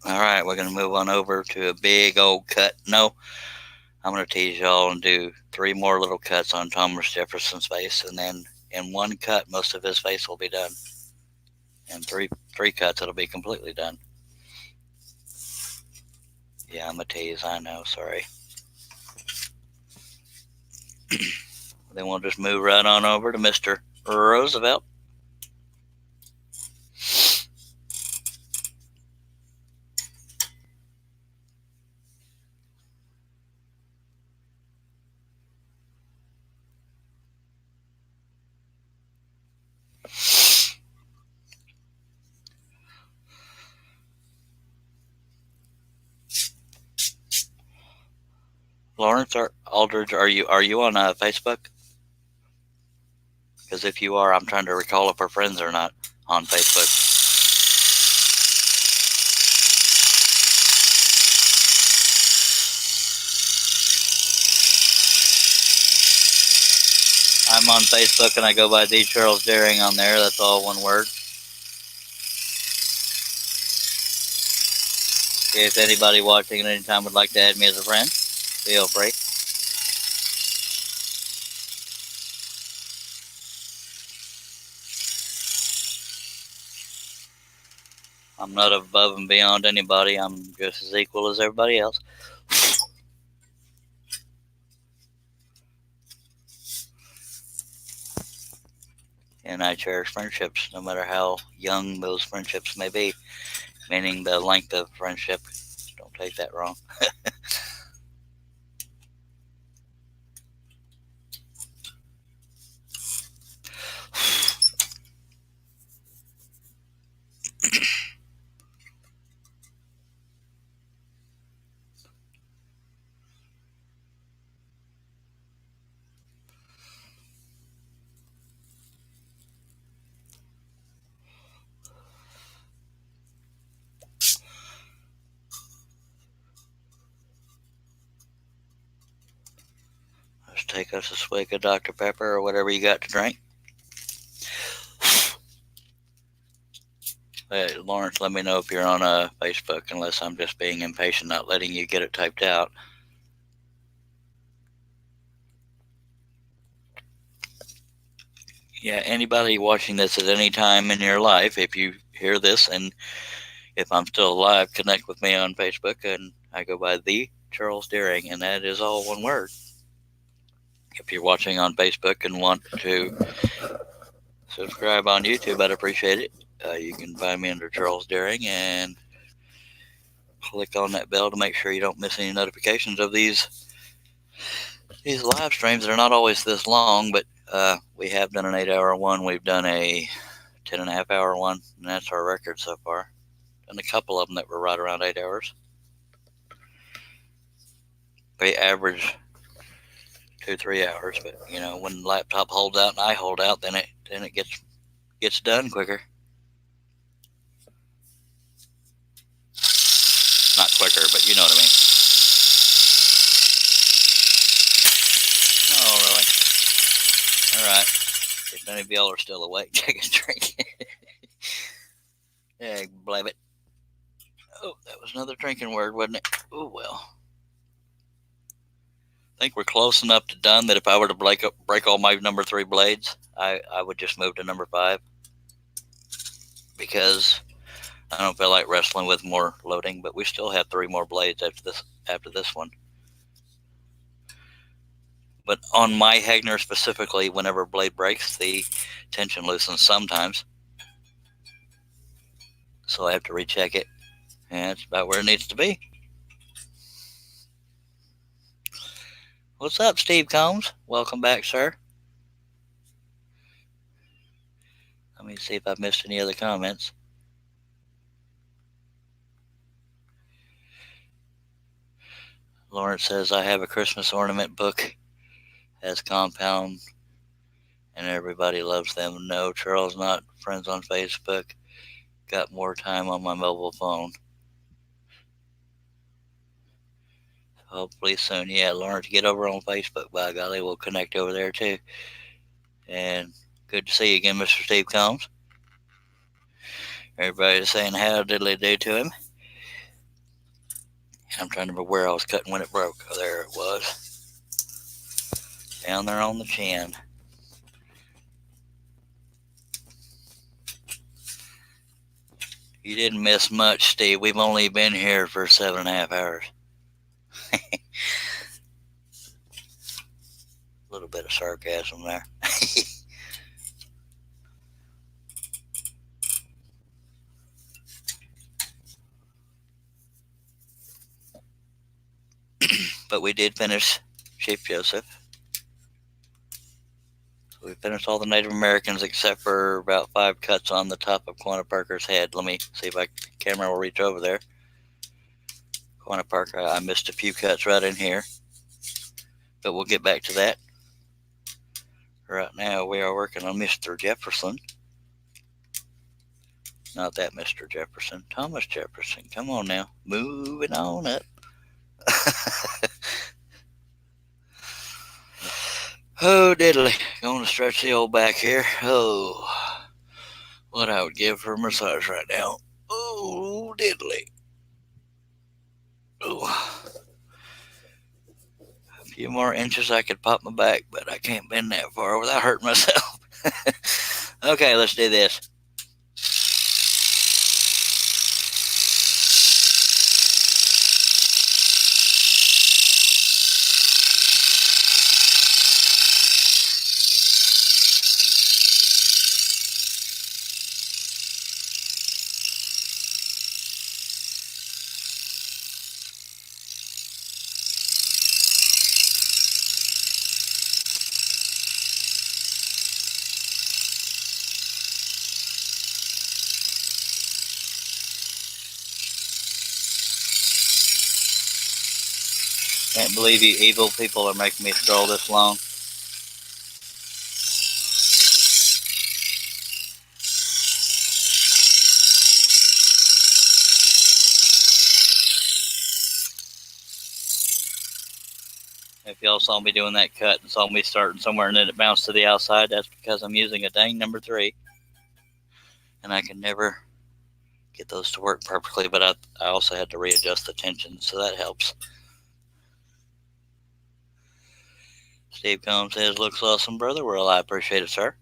S1: All right, we're going to move on over to a big old cut. No, I'm going to tease y'all and do 3 more little cuts on Thomas Jefferson's face, and then in one cut, most of his face will be done. In three cuts, it'll be completely done. Yeah, I'm a tease, I know, sorry. Then we'll just move right on over to Mr. Roosevelt. Lawrence Aldridge, are you on Facebook? Because if you are, I'm trying to recall if we're friends or not on Facebook. I'm on Facebook and I go by the Charles Daring on there. That's all one word. If anybody watching at any time would like to add me as a friend, feel free. I'm not above and beyond anybody. I'm just as equal as everybody else. And I cherish friendships, no matter how young those friendships may be, meaning the length of friendship. Don't take that wrong. Let's take us a swig of Dr. Pepper or whatever you got to drink. Hey, Lawrence, let me know if you're on Facebook, unless I'm just being impatient, not letting you get it typed out. Yeah, anybody watching this at any time in your life, if you hear this and if I'm still alive, connect with me on Facebook, and I go by the Charles Daring, and that is all one word. If you're watching on Facebook and want to subscribe on YouTube, I'd appreciate it. You can find me under Charles Daring and click on that bell to make sure you don't miss any notifications of these live streams. They're not always this long, but we have done an 8-hour one. We've done a 10.5-hour one, and that's our record so far. Done a couple of them that were right around 8 hours. We average 2-3 hours, but when the laptop holds out and I hold out, then it gets done quicker. Not quicker, but you know what I mean. Oh, really? All right. If any of y'all are still awake, take a drink. Yeah, blab it. Oh, that was another drinking word, wasn't it? Oh, well. I think we're close enough to done that if I were to break all my number 3 blades, I would just move to number 5. Because I don't feel like wrestling with more loading, but we still have 3 more blades after this one. But on my Hegner specifically, whenever a blade breaks, the tension loosens sometimes. So I have to recheck it. And it's about where it needs to be. What's up, Steve Combs? Welcome back, sir. Let me see if I've missed any other comments. Lawrence says, I have a Christmas ornament book. Has compound and everybody loves them. No, Charles, not friends on Facebook. Got more time on my mobile phone. Hopefully soon. Yeah, Lawrence, get over on Facebook. By golly, we'll connect over there too. And good to see you again, Mr. Steve Combs. Everybody's saying how diddly do to him. I'm trying to remember where I was cutting when it broke. Oh, there it was. Down there on the chin. You didn't miss much, Steve. We've only been here for 7.5 hours. A little bit of sarcasm there. But we did finish Chief Joseph. We finished all the Native Americans except for about 5 cuts on the top of Quanah Parker's head. Let me see if the camera will reach over there. Quanah Parker, I missed a few cuts right in here. but we'll get back to that. Right now we are working on Mr. Jefferson. Not that Mr. Jefferson, Thomas Jefferson. Come on now, moving on up. Oh, diddly. Going to stretch the old back here. Oh, what I would give for a massage right now. Oh, diddly. Oh. A few more inches I could pop my back, but I can't bend that far without hurting myself. Okay, let's do this. Can't believe you evil people are making me scroll this long. If y'all saw me doing that cut and saw me starting somewhere and then it bounced to the outside, that's because I'm using a dang number 3. And I can never get those to work perfectly, but I also had to readjust the tension, so that helps. Steve Combs says, looks awesome, brother. Well, I appreciate it, sir.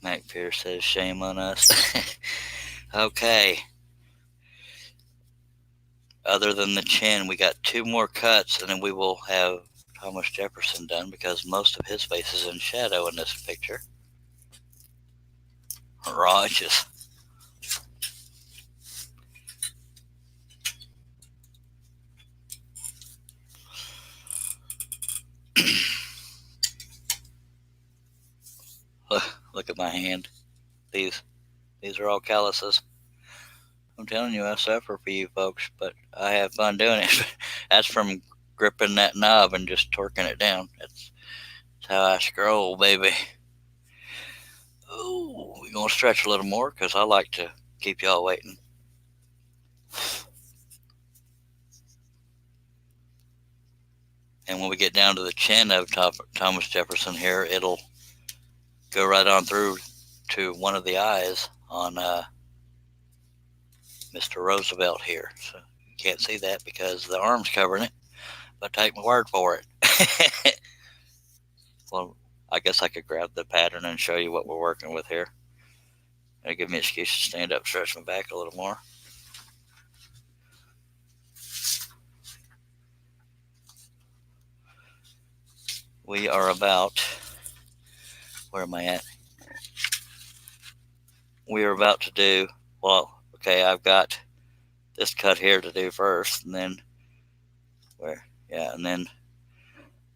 S1: Mac Pierce says, shame on us. Okay. Other than the chin, we got 2 more cuts, and then we will have Thomas Jefferson done because most of his face is in shadow in this picture. Righteous. Look at my hand. These are all calluses. I'm telling you, I suffer for you folks, but I have fun doing it. That's from gripping that knob and just torquing it down. That's how I scroll, baby. Oh, we're going to stretch a little more because I like to keep y'all waiting. And when we get down to the chin of Thomas Jefferson here, it'll go right on through to one of the eyes on Mr. Roosevelt here. So you can't see that because the arm's covering it, but take my word for it. Well, I guess I could grab the pattern and show you what we're working with here. It'll give me an excuse to stand up, stretch my back a little more. We are about, where am I at? We are about to do, well, okay, I've got this cut here to do first, and then and then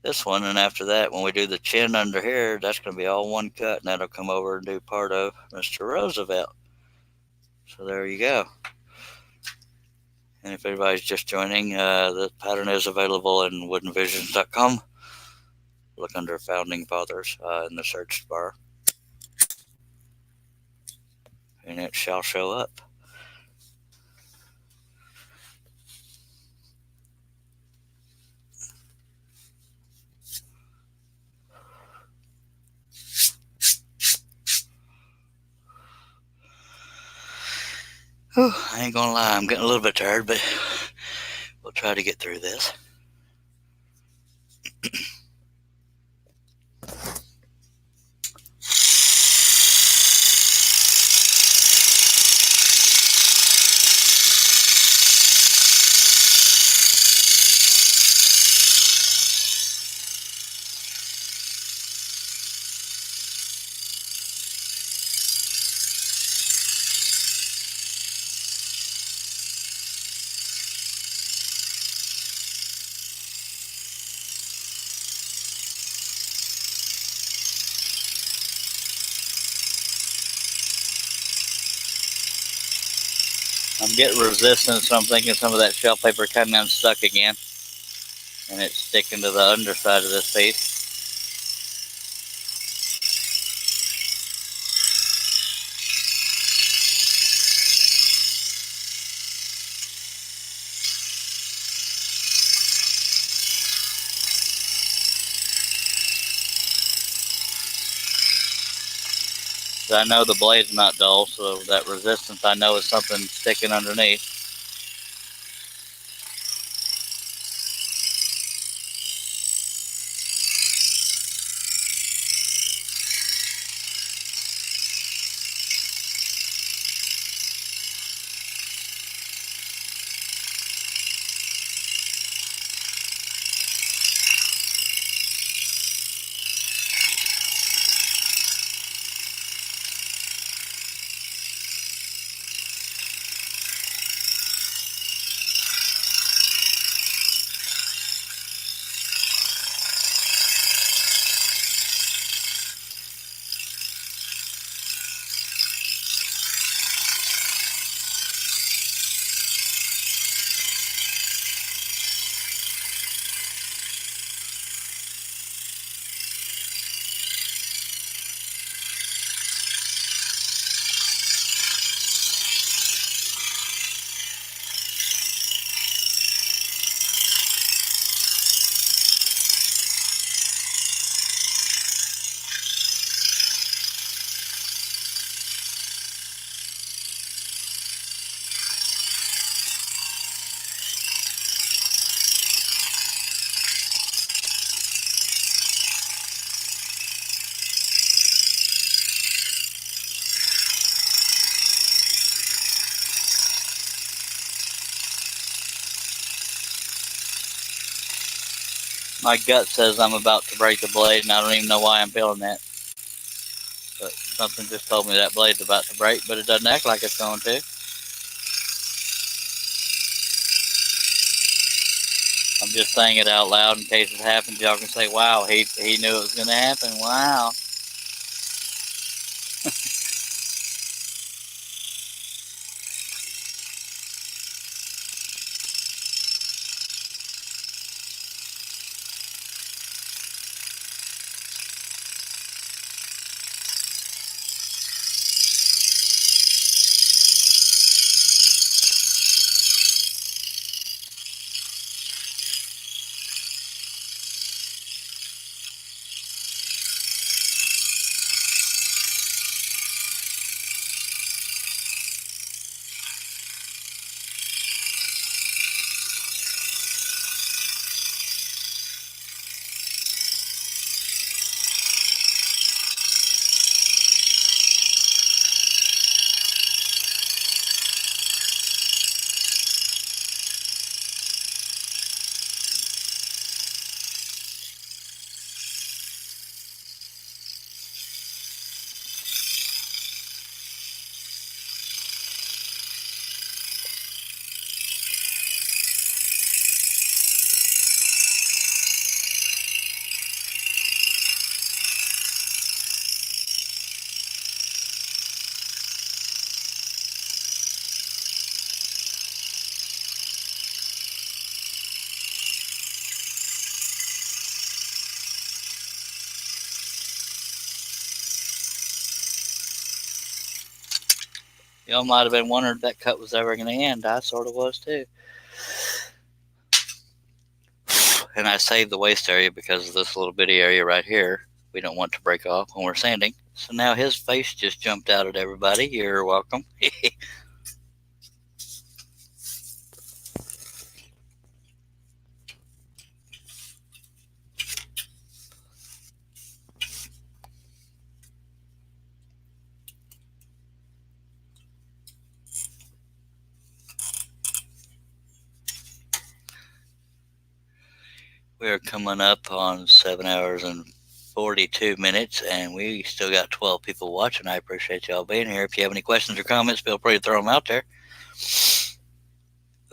S1: this one, and after that, when we do the chin under here, that's going to be all one cut, and that'll come over and do part of Mr. Roosevelt. So there you go. And if anybody's just joining, the pattern is available in woodenvisions.com. Look under Founding Fathers in the search bar, and it shall show up. Whew, I ain't gonna lie, I'm getting a little bit tired, but we'll try to get through this. I'm getting resistance, so I'm thinking some of that shelf paper coming unstuck again, and it's sticking to the underside of this piece. So I know the blade's not dull, so that resistance I know is something sticking underneath. My gut says I'm about to break the blade, and I don't even know why I'm feeling that. But something just told me that blade's about to break, but it doesn't act like it's going to. I'm just saying it out loud in case it happens. Y'all can say, wow, he knew it was going to happen. Wow. Y'all might have been wondering if that cut was ever going to end. I sort of was too. And I saved the waste area because of this little bitty area right here. We don't want to break off when we're sanding. So now his face just jumped out at everybody. You're welcome. We are coming up on 7 hours and 42 minutes, and we still got 12 people watching. I appreciate y'all being here. If you have any questions or comments, feel free to throw them out there.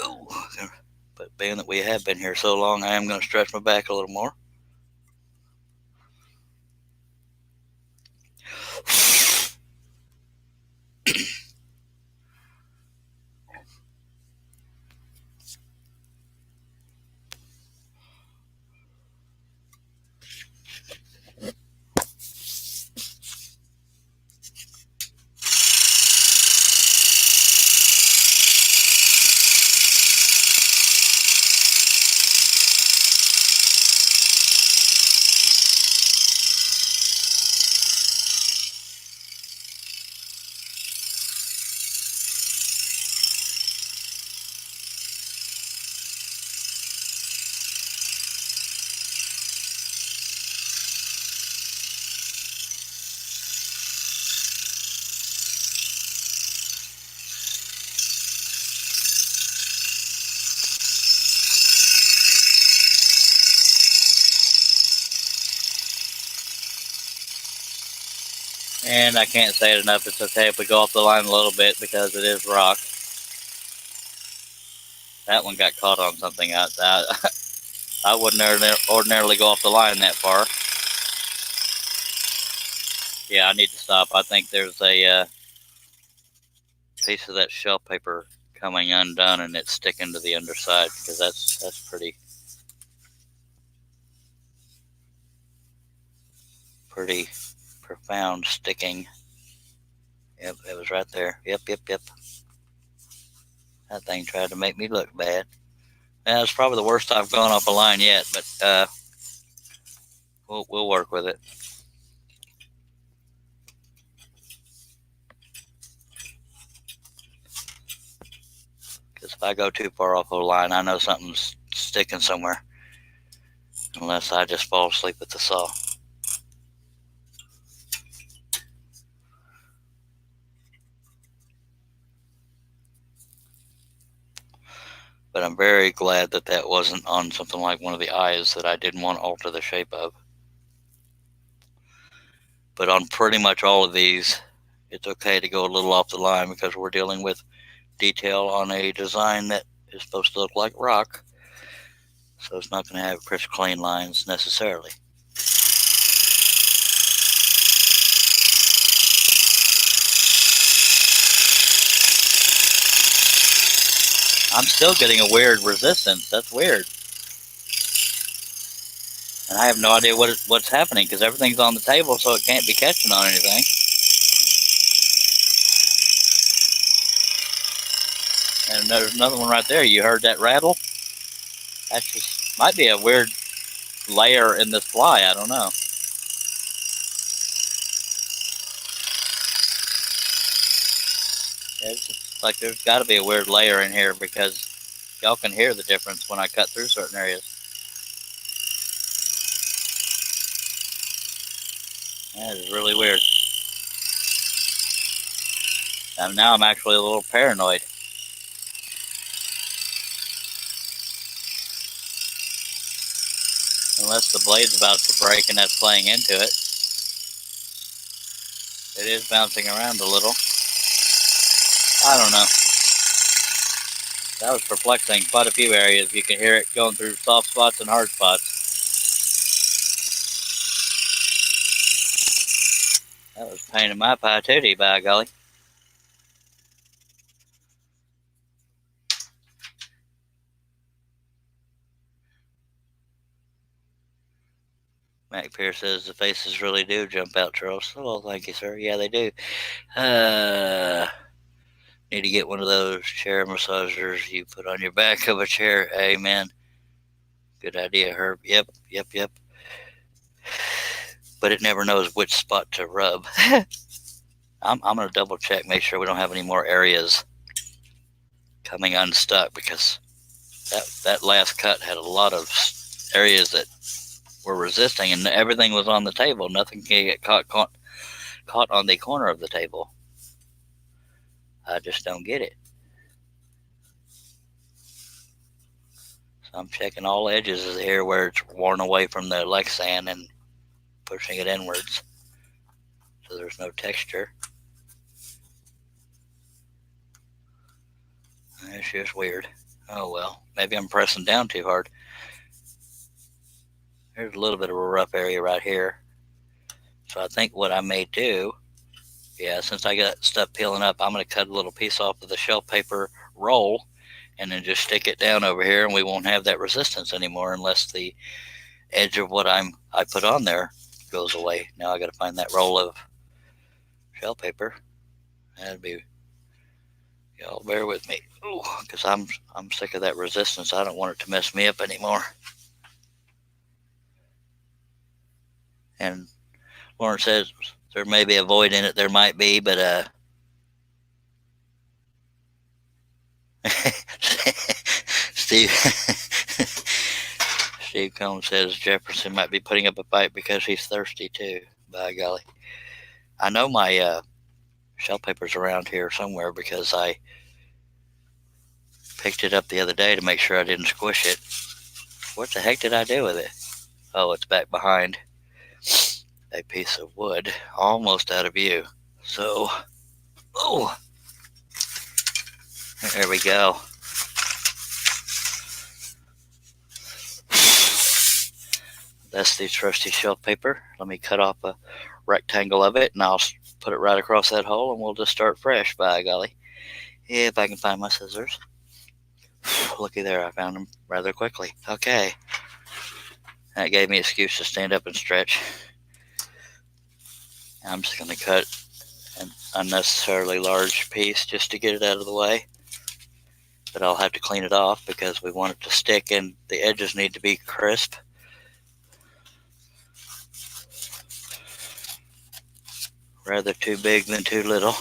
S1: Ooh, but being that we have been here so long, I am going to stretch my back a little more. And I can't say it enough, it's okay if we go off the line a little bit because it is rock. That one got caught on something. I wouldn't ordinarily go off the line that far. Yeah, I need to stop. I think there's a piece of that shelf paper coming undone and it's sticking to the underside, because that's pretty profound sticking. Yep, it was right there. Yep. That thing tried to make me look bad. That's probably the worst I've gone off a line yet, but we'll work with it. Because if I go too far off a line, I know something's sticking somewhere. Unless I just fall asleep with the saw. But I'm very glad that that wasn't on something like one of the eyes that I didn't want to alter the shape of. But on pretty much all of these, it's okay to go a little off the line because we're dealing with detail on a design that is supposed to look like rock. So it's not going to have crisp, clean lines necessarily. I'm still getting a weird resistance. That's weird. And I have no idea what's happening because everything's on the table, so it can't be catching on anything. And there's another one right there. You heard that rattle? That just might be a weird layer in this fly. I don't know. It's just like there's got to be a weird layer in here because y'all can hear the difference when I cut through certain areas. That is really weird. And now I'm actually a little paranoid. Unless the blade's about to break and that's playing into it. It is bouncing around a little. I don't know. That was perplexing. Quite a few areas. You can hear it going through soft spots and hard spots. That was a pain in my patootie, by golly. Mac Pierce says the faces really do jump out, Charles. Well, thank you, sir. Yeah, they do. Need to get one of those chair massagers you put on your back of a chair. Amen. Good idea, Herb. Yep. But it never knows which spot to rub. I'm going to double check, make sure we don't have any more areas coming unstuck, because that last cut had a lot of areas that were resisting, and everything was on the table. Nothing can get caught on the corner of the table. I just don't get it. So I'm checking all edges of here where it's worn away from the Lexan and pushing it inwards so there's no texture. It's just weird. Oh well, maybe I'm pressing down too hard. There's a little bit of a rough area right here. So I think what I may do, yeah, since I got stuff peeling up, I'm going to cut a little piece off of the shelf paper roll and then just stick it down over here, and we won't have that resistance anymore unless the edge of what I put on there goes away. Now I got to find that roll of shelf paper. That'd be, y'all bear with me, because I'm sick of that resistance. I don't want it to mess me up anymore. And Lauren says there may be a void in it. There might be, but Steve Combs says Jefferson might be putting up a fight because he's thirsty too. By golly, I know my shelf paper's around here somewhere because I picked it up the other day to make sure I didn't squish it. What the heck did I do with it? Oh, it's back behind. a piece of wood almost out of view. So, oh, there we go. That's the trusty shelf paper. Let me cut off a rectangle of it, and I'll put it right across that hole, and we'll just start fresh, by golly. If I can find my scissors. Looky there, I found them rather quickly. Okay. That gave me an excuse to stand up and stretch. I'm just going to cut an unnecessarily large piece just to get it out of the way. But I'll have to clean it off because we want it to stick and the edges need to be crisp. Rather too big than too little.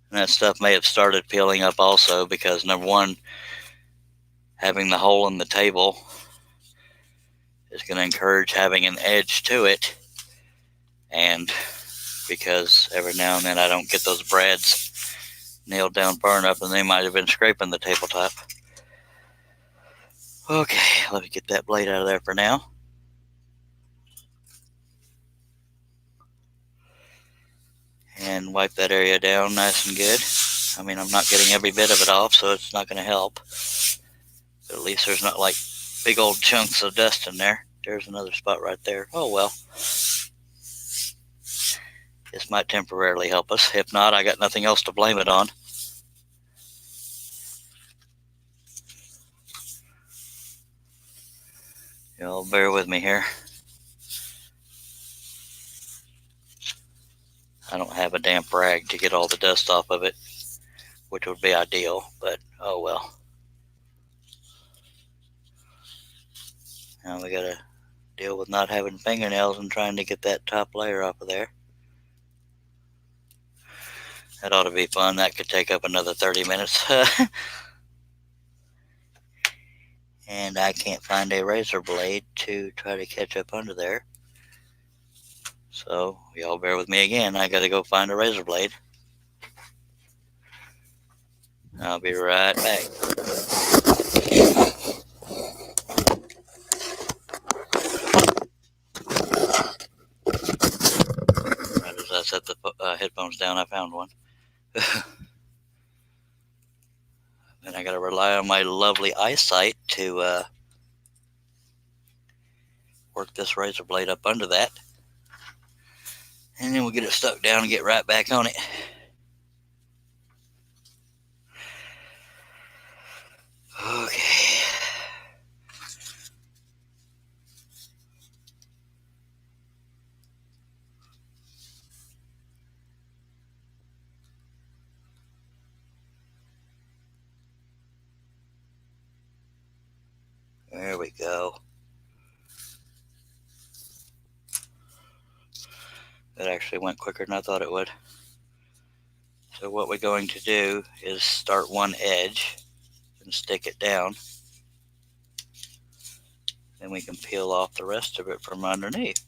S1: And that stuff may have started peeling up also because, number one, having the hole in the table is going to encourage having an edge to it. And because every now and then I don't get those brads nailed down far enough and they might have been scraping the tabletop. Okay, let me get that blade out of there for now. And wipe that area down nice and good. I mean, I'm not getting every bit of it off, so it's not going to help. But at least there's not like big old chunks of dust in there. There's another spot right there. Oh well. This might temporarily help us. If not, I got nothing else to blame it on. Y'all bear with me here. I don't have a damp rag to get all the dust off of it, which would be ideal, but oh well. Now we gotta deal with not having fingernails and trying to get that top layer off of there. That ought to be fun. That could take up another 30 minutes. And I can't find a razor blade to try to catch up under there. So, y'all bear with me again. I gotta go find a razor blade. I'll be right back. Right as I set the headphones down, I found one. Then I gotta rely on my lovely eyesight to work this razor blade up under that. And then we'll get it stuck down and get right back on it. Okay. There we go. That actually went quicker than I thought it would. So what we're going to do is start one edge and stick it down. Then we can peel off the rest of it from underneath.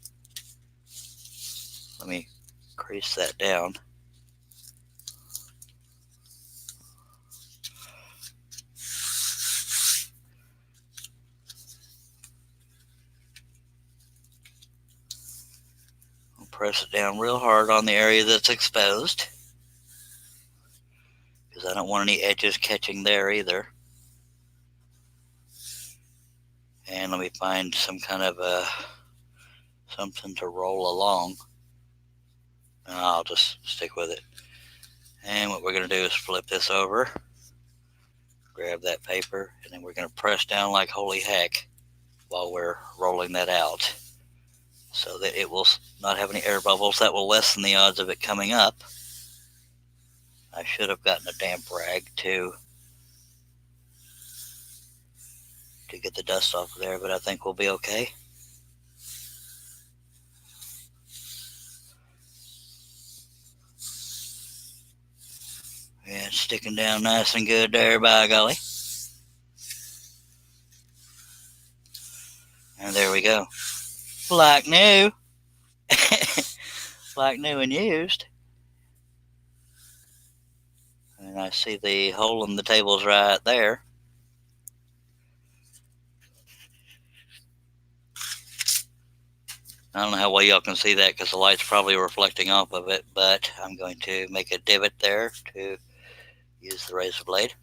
S1: Let me crease that down. I'll press it down real hard on the area that's exposed, because I don't want any edges catching there either. And let me find some kind of something to roll along. I'll just stick with it. And what we're going to do is flip this over, grab that paper, and then we're going to press down like holy heck while we're rolling that out, so that it will not have any air bubbles. That will lessen the odds of it coming up. I should have gotten a damp rag to get the dust off of there, but I think we'll be okay. Yeah, it's sticking down nice and good there, by golly. And there we go. Like new. Like new and used. And I see the hole in the table's right there. I don't know how well y'all can see that because the light's probably reflecting off of it, but I'm going to make a divot there to use the razor blade.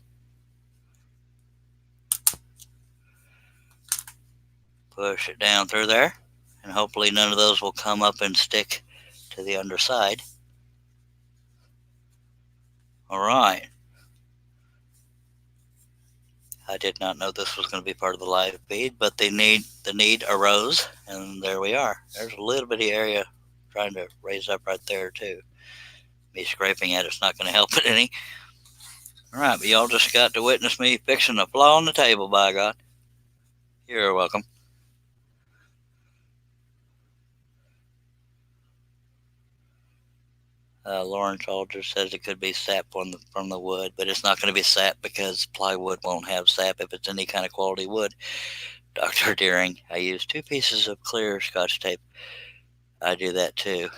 S1: Push it down through there, and hopefully none of those will come up and stick to the underside. All right. I did not know this was going to be part of the live feed, but the need arose, and there we are. There's a little bitty area trying to raise up right there too. Me scraping at it's not going to help it any. All right, but y'all just got to witness me fixing a flaw on the table, by God. You're welcome. Lauren Salter says it could be sap from the wood, but it's not going to be sap because plywood won't have sap if it's any kind of quality wood. Dr. Deering, I use 2 pieces of clear Scotch tape. I do that too.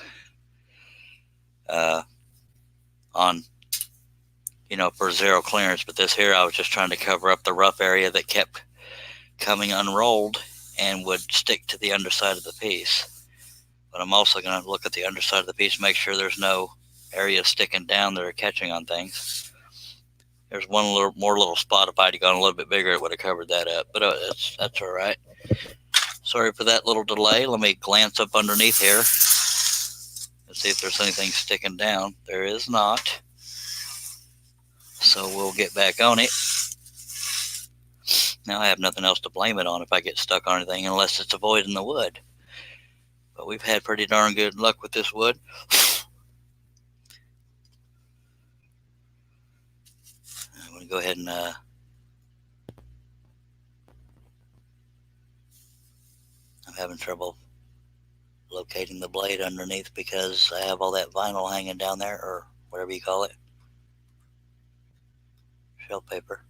S1: On, for zero clearance, but this here I was just trying to cover up the rough area that kept coming unrolled and would stick to the underside of the piece. But I'm also going to look at the underside of the piece, make sure there's no areas sticking down that are catching on things. There's one little spot. If I'd gone a little bit bigger, it would have covered that up, but that's all right. Sorry for that little delay. Let me glance up underneath here and see if there's anything sticking down. There is not. So we'll get back on it. Now I have nothing else to blame it on if I get stuck on anything, unless it's avoiding the wood. But we've had pretty darn good luck with this wood. I'm going to go ahead and I'm having trouble locating the blade underneath because I have all that vinyl hanging down there, or whatever you call it. Shelf paper.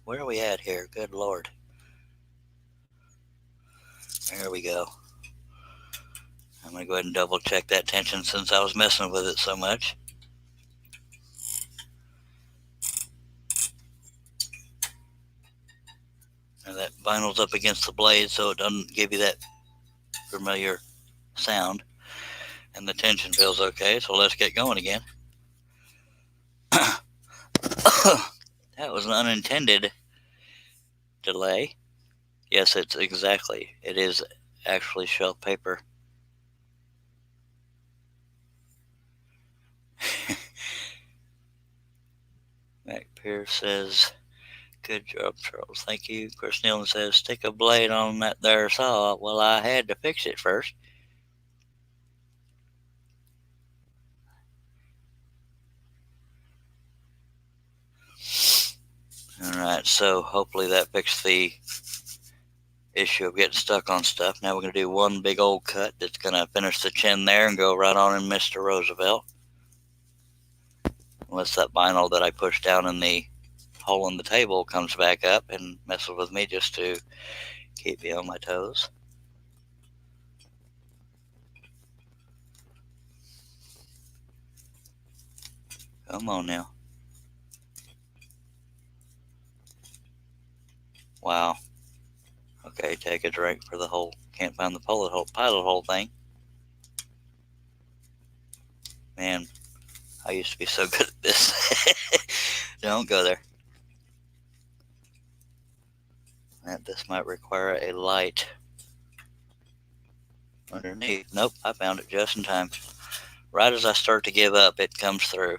S1: Where are we at here? Good Lord. There we go. I'm going to go ahead and double check that tension since I was messing with it so much. Now that vinyl's up against the blade so it doesn't give you that familiar sound. And the tension feels okay, so let's get going again. That was an unintended delay. Yes, it is actually shelf paper. Mac Pierce says, good job, Charles. Thank you. Chris Nealon says, stick a blade on that there saw. Well, I had to fix it first. Alright, so hopefully that fixed the issue of getting stuck on stuff. Now we're going to do one big old cut that's going to finish the chin there and go right on in Mr. Roosevelt. Unless that vinyl that I pushed down in the hole in the table comes back up and messes with me just to keep me on my toes. Come on now. Wow. Okay, take a drink for the whole, can't find the pilot hole thing. Man, I used to be so good at this. Don't go there. This might require a light underneath. Nope, I found it just in time. Right as I start to give up, it comes through.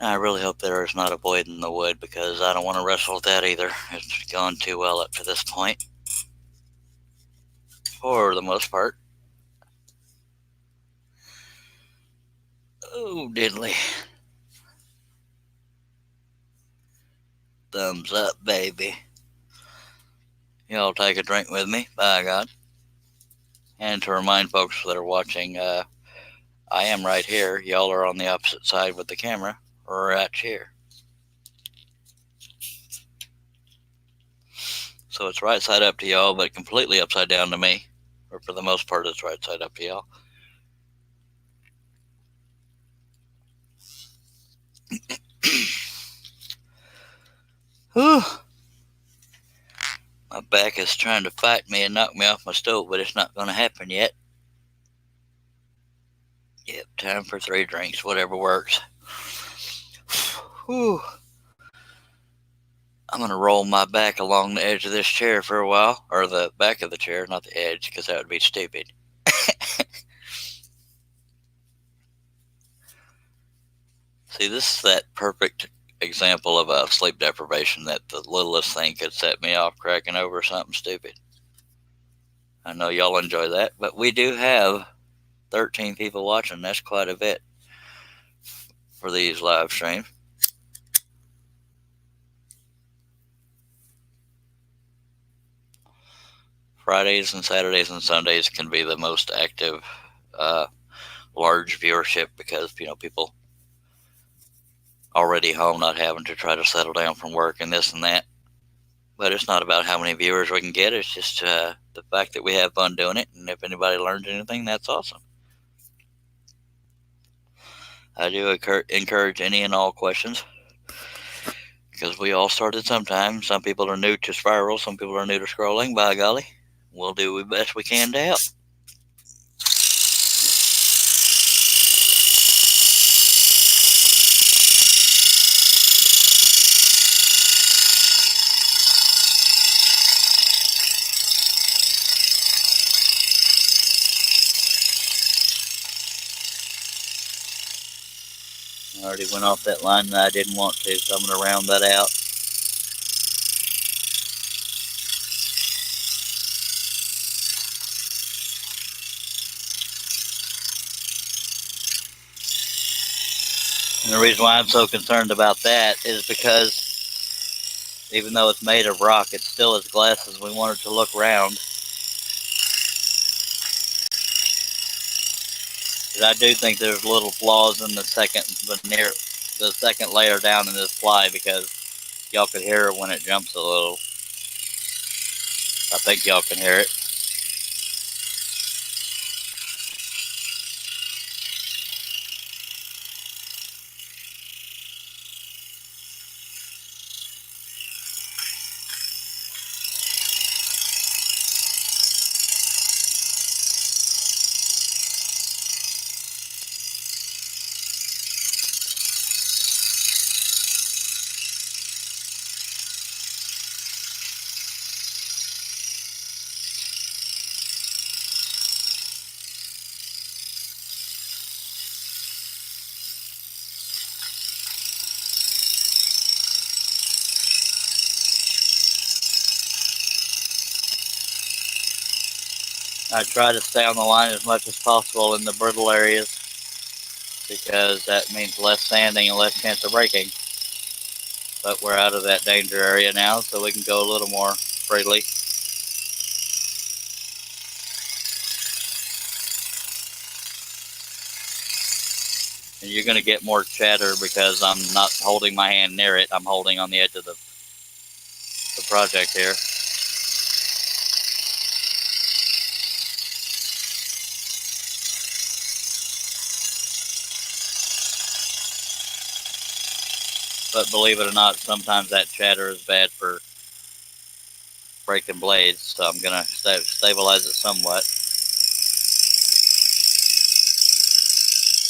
S1: I really hope there is not a void in the wood because I don't want to wrestle with that either. It's gone too well up to this point. For the most part. Oh, diddly. Thumbs up, baby. Y'all take a drink with me, by God. And to remind folks that are watching, I am right here. Y'all are on the opposite side with the camera, right here. So it's right side up to y'all, but completely upside down to me. Or for the most part, it's right side up to y'all. Whew. back is trying to fight me and knock me off my stove, but it's not going to happen yet. Yep, time for 3 drinks, whatever works. Whew. I'm going to roll my back along the edge of this chair for a while, or the back of the chair, not the edge, because that would be stupid. See, this is that perfect example of a sleep deprivation that the littlest thing could set me off cracking over something stupid. I know y'all enjoy that, but we do have 13 people watching. That's quite a bit for these live streams. Fridays and Saturdays and Sundays can be the most active, large viewership because, people already home, not having to try to settle down from work and this and that. But it's not about how many viewers we can get. It's just the fact that we have fun doing it. And if anybody learns anything, that's awesome. I do encourage any and all questions because we all started sometime. Some people are new to Spiral. Some people are new to scrolling. By golly, we'll do the best we can to help. I already went off that line that I didn't want to, so I'm going to round that out. And the reason why I'm so concerned about that is because even though it's made of rock, it's still as glass as we want it to look round. But I do think there's little flaws in the second layer down in this ply because y'all could hear it when it jumps a little. I think y'all can hear it. I try to stay on the line as much as possible in the brittle areas because that means less sanding and less chance of breaking. But we're out of that danger area now, so we can go a little more freely. And you're going to get more chatter because I'm not holding my hand near it. I'm holding on the edge of the project here. But believe it or not, sometimes that chatter is bad for breaking blades, so I'm going to stabilize it somewhat.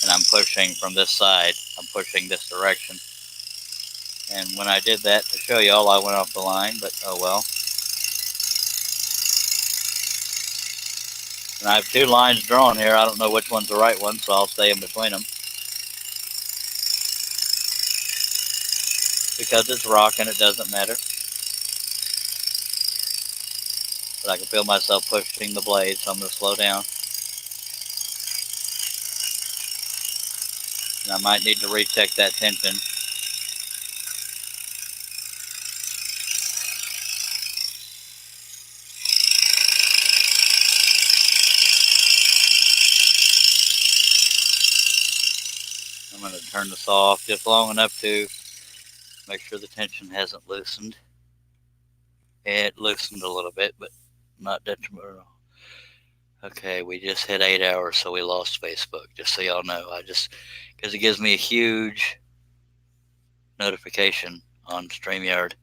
S1: And I'm pushing from this side. I'm pushing this direction. And when I did that to show y'all, I went off the line, but oh well. And I have 2 lines drawn here. I don't know which one's the right one, so I'll stay in between them. Because it's rock and it doesn't matter. But I can feel myself pushing the blade, so I'm going to slow down. And I might need to recheck that tension. I'm going to turn the saw off just long enough to make sure the tension hasn't loosened. It loosened a little bit, but not detrimental. Okay, we just hit 8 hours, so we lost Facebook, just so y'all know. Because it gives me a huge notification on StreamYard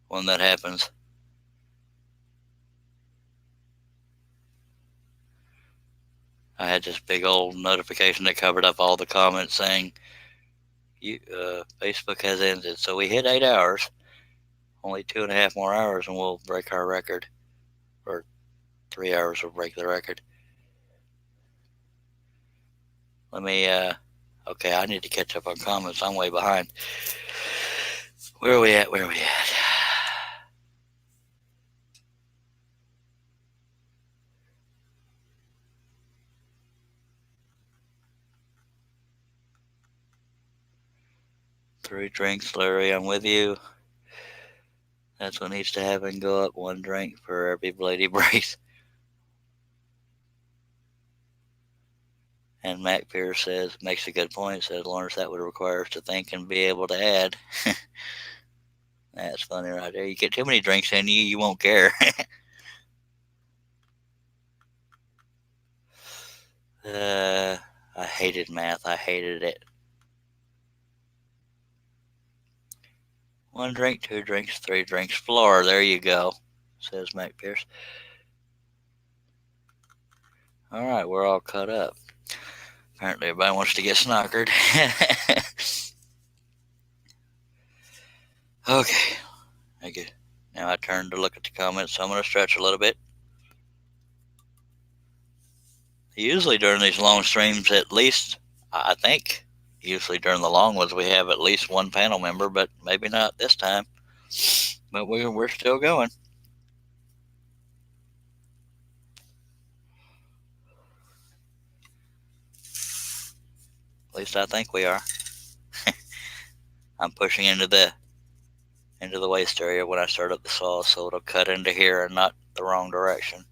S1: when that happens. I had this big old notification that covered up all the comments saying, Facebook has ended. So we hit 8 hours, only 2.5 more hours, and we'll break our record. Or 3 hours will break the record. Let me, okay, I need to catch up on comments. I'm way behind. Where are we at? 3 drinks, Larry, I'm with you. That's what needs to happen. Go up 1 drink for every Bloody Brace. And Mac Pierce makes a good point. Says, Lawrence, that would require us to think and be able to add. That's funny right there. You get too many drinks in you, you won't care. I hated math. I hated it. 1 drink, 2 drinks, 3 drinks. Floor. There you go, says Mac Pierce. All right, we're all caught up. Apparently everybody wants to get snockered. Okay. Thank you. Now I turn to look at the comments, so I'm going to stretch a little bit. Usually during these long streams, at least, I think, usually during the long ones, we have at least 1 panel member, but maybe not this time. But we're still going. At least I think we are. I'm pushing into the waste area when I start up the saw, so it'll cut into here and not the wrong direction.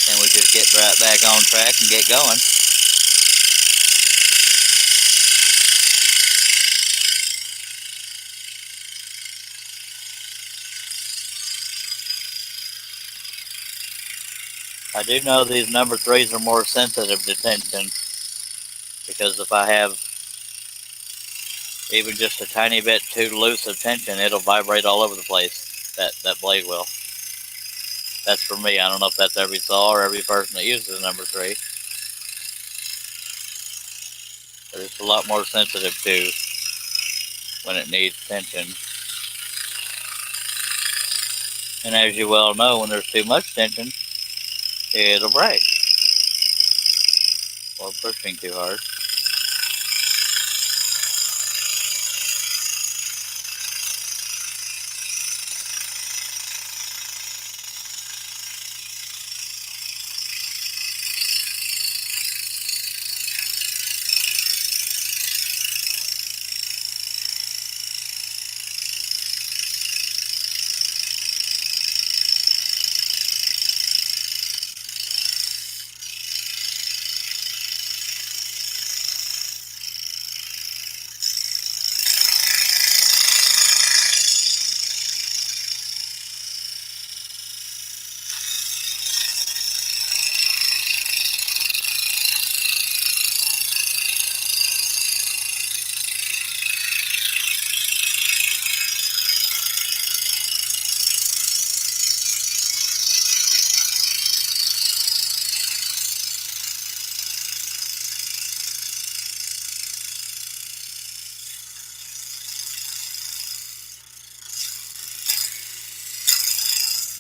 S1: And we just get right back on track and get going. I do know these number 3s are more sensitive to tension, because if I have even just a tiny bit too loose of tension, it'll vibrate all over the place, that blade will. That's for me. I don't know if that's every saw or every person that uses number 3. But it's a lot more sensitive too when it needs tension. And as you well know, when there's too much tension, it'll break. Or pushing too hard.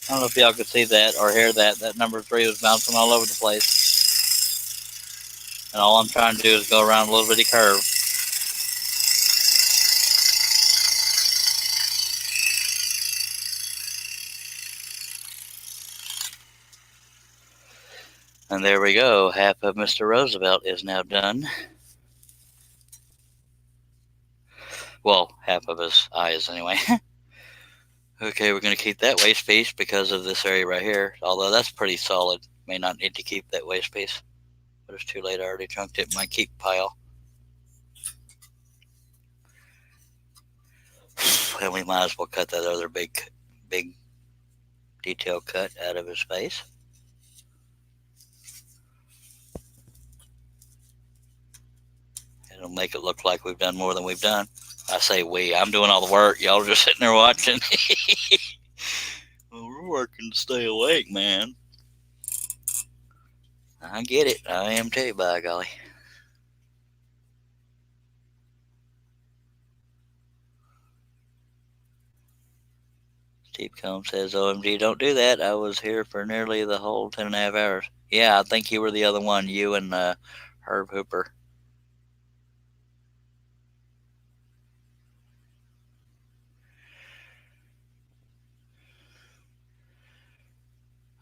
S1: I don't know if y'all could see that or hear that. That number 3 was bouncing all over the place. And all I'm trying to do is go around a little bitty curve. And there we go. Half of Mr. Roosevelt is now done. Well, half of his eyes anyway. Okay, we're going to keep that waste piece because of this area right here. Although that's pretty solid. May not need to keep that waste piece. But it's too late. I already chunked it in my keep pile. And we might as well cut that other big detail cut out of his face. It'll make it look like we've done more than we've done. I say we. I'm doing all the work. Y'all are just sitting there watching. All We're working to stay awake, man. I get it. I am too, by golly. Steve Combs says, OMG, don't do that. I was here for nearly the whole 10.5 hours. Yeah, I think you were the other one, you and Herb Hooper.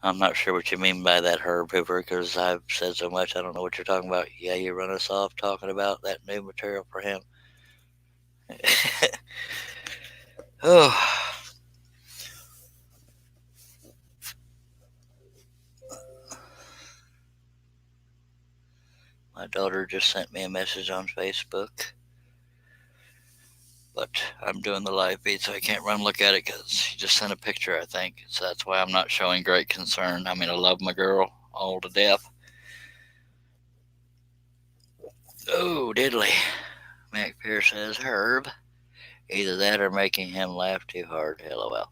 S1: I'm not sure what you mean by that, Herb Hooper, because I've said so much I don't know what you're talking about. Yeah, you run us off talking about that new material for him. Oh. My daughter just sent me a message on Facebook, but I'm doing the live feed, so I can't run look at it because she just sent a picture, I think. So that's why I'm not showing great concern. I mean, I love my girl all to death. Oh, diddly. Mac Pierce says, Herb. Either that or making him laugh too hard. LOL.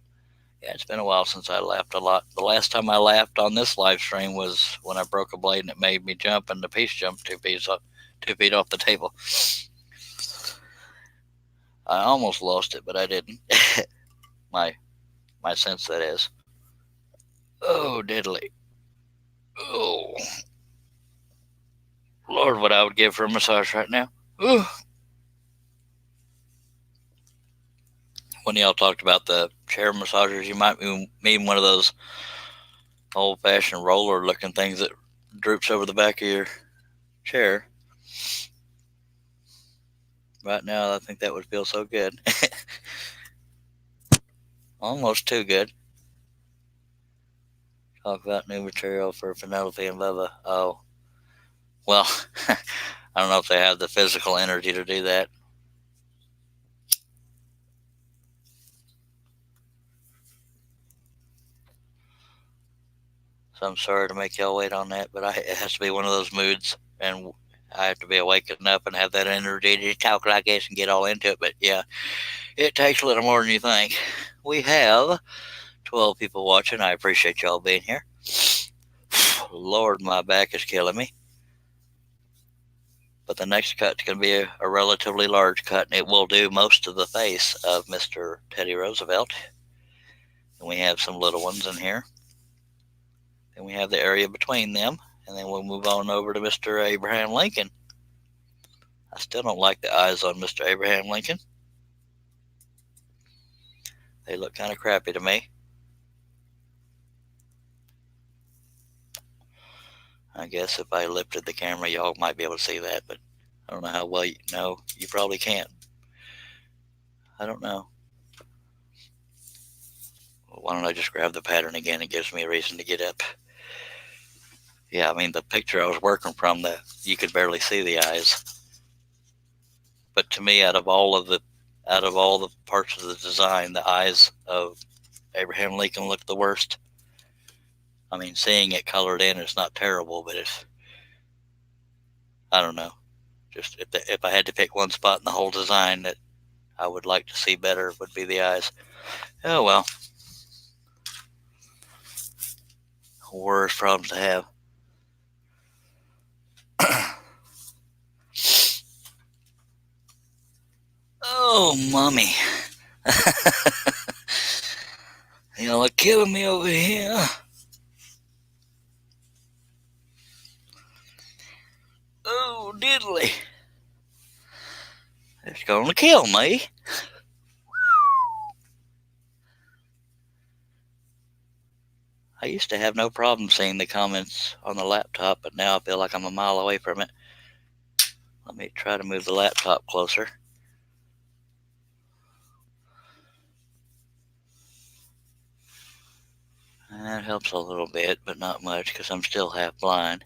S1: Yeah, it's been a while since I laughed a lot. The last time I laughed on this live stream was when I broke a blade and it made me jump, and the piece jumped 2 feet off the table. I almost lost it, but I didn't. my sense, that is. Oh, diddly. Oh, Lord, what I would give for a massage right now. Ooh. When y'all talked about the chair massagers, you might mean one of those old-fashioned roller-looking things that droops over the back of your chair. Right now, I think that would feel so good. Almost too good. Talk about new material for Penelope and Bubba. Oh, well, I don't know if they have the physical energy to do that. So I'm sorry to make y'all wait on that, but it has to be one of those moods, and I have to be awakened up and have that energy to talk like this and get all into it. But yeah, it takes a little more than you think. We have 12 people watching. I appreciate y'all being here. Lord, my back is killing me. But the next cut's going to be a relatively large cut, and it will do most of the face of Mr. Teddy Roosevelt. And we have some little ones in here. Then we have the area between them, and then we'll move on over to Mr. Abraham Lincoln. I still don't like the eyes on Mr. Abraham Lincoln. They look kind of crappy to me. I guess if I lifted the camera, y'all might be able to see that, but I don't know how well you know. You probably can't. I don't know. Well, why don't I just grab the pattern again? It gives me a reason to get up. Yeah, I mean, the picture I was working from, you could barely see the eyes. But to me, out of all the parts of the design, the eyes of Abraham Lincoln look the worst. I mean, seeing it colored in is not terrible, but I don't know. Just if I had to pick one spot in the whole design that I would like to see better, would be the eyes. Oh well. Worst problems to have. Oh, mommy. Y'all are killing me over here. Oh, diddly. It's gonna kill me. I used to have no problem seeing the comments on the laptop, but now I feel like I'm a mile away from it. Let me try to move the laptop closer. That helps a little bit, but not much because I'm still half blind.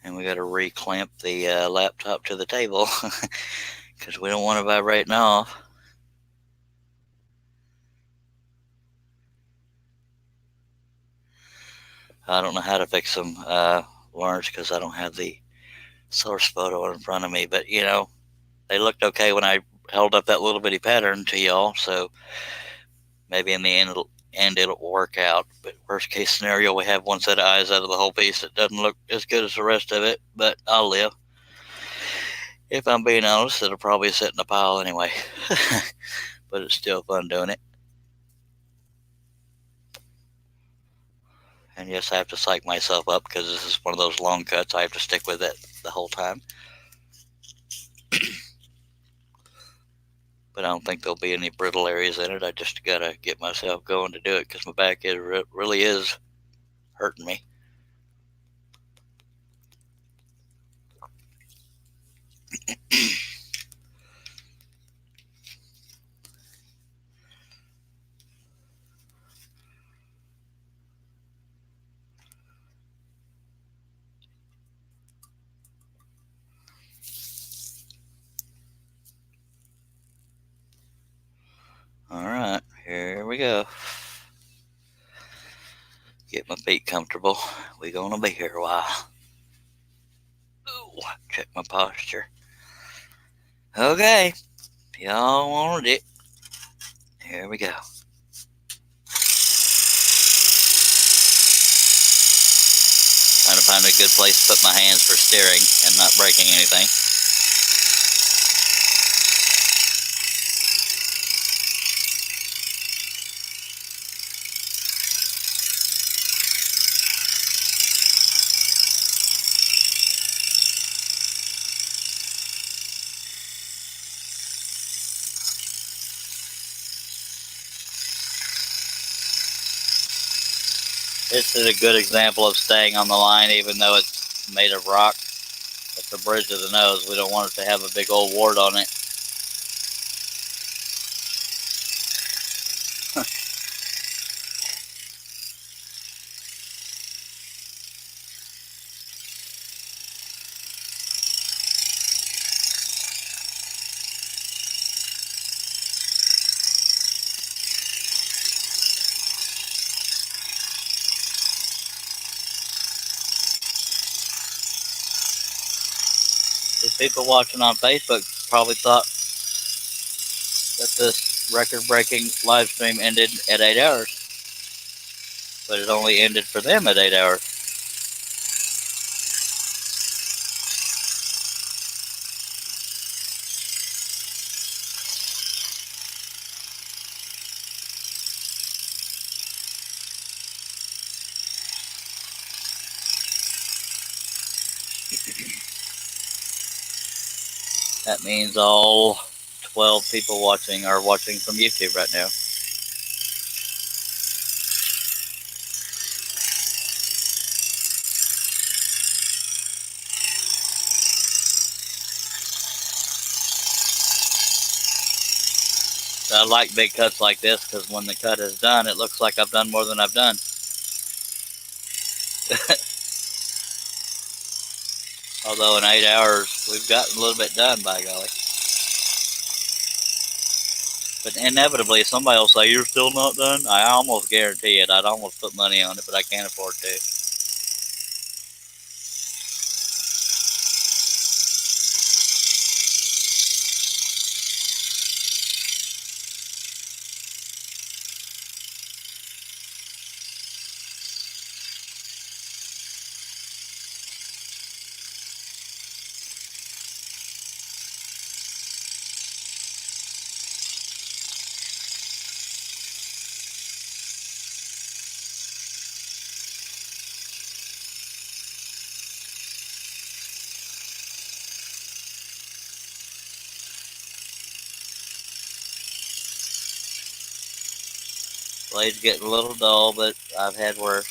S1: And we got to reclamp the laptop to the table because we don't want it vibrating off. I don't know how to fix them, Lawrence, because I don't have the source photo in front of me, but you know, they looked okay when I held up that little bitty pattern to y'all, so maybe in the end it'll work out. But worst case scenario, we have one set of eyes out of the whole piece that doesn't look as good as the rest of it, but I'll live. If I'm being honest, it'll probably sit in a pile anyway. But it's still fun doing it. And yes, I have to psych myself up because this is one of those long cuts. I have to stick with it the whole time. But I don't think there'll be any brittle areas in it. I just gotta get myself going to do it because my back really is hurting me. Alright, here we go. Get my feet comfortable. We gonna be here a while. Ooh, check my posture. Okay, y'all wanted it. Here we go. Trying to find a good place to put my hands for steering and not breaking anything. This is a good example of staying on the line even though it's made of rock. It's the bridge of the nose. We don't want it to have a big old wart on it. The people watching on Facebook probably thought that this record-breaking live stream ended at 8 hours. But it only ended for them at 8 hours. That means all 12 people watching are watching from YouTube right now. So I like big cuts like this because when the cut is done, it looks like I've done more than I've done. Although in 8 hours, we've gotten a little bit done, by golly. But inevitably, somebody will say, you're still not done? I almost guarantee it. I'd almost put money on it, but I can't afford to. Blade's getting a little dull, but I've had worse.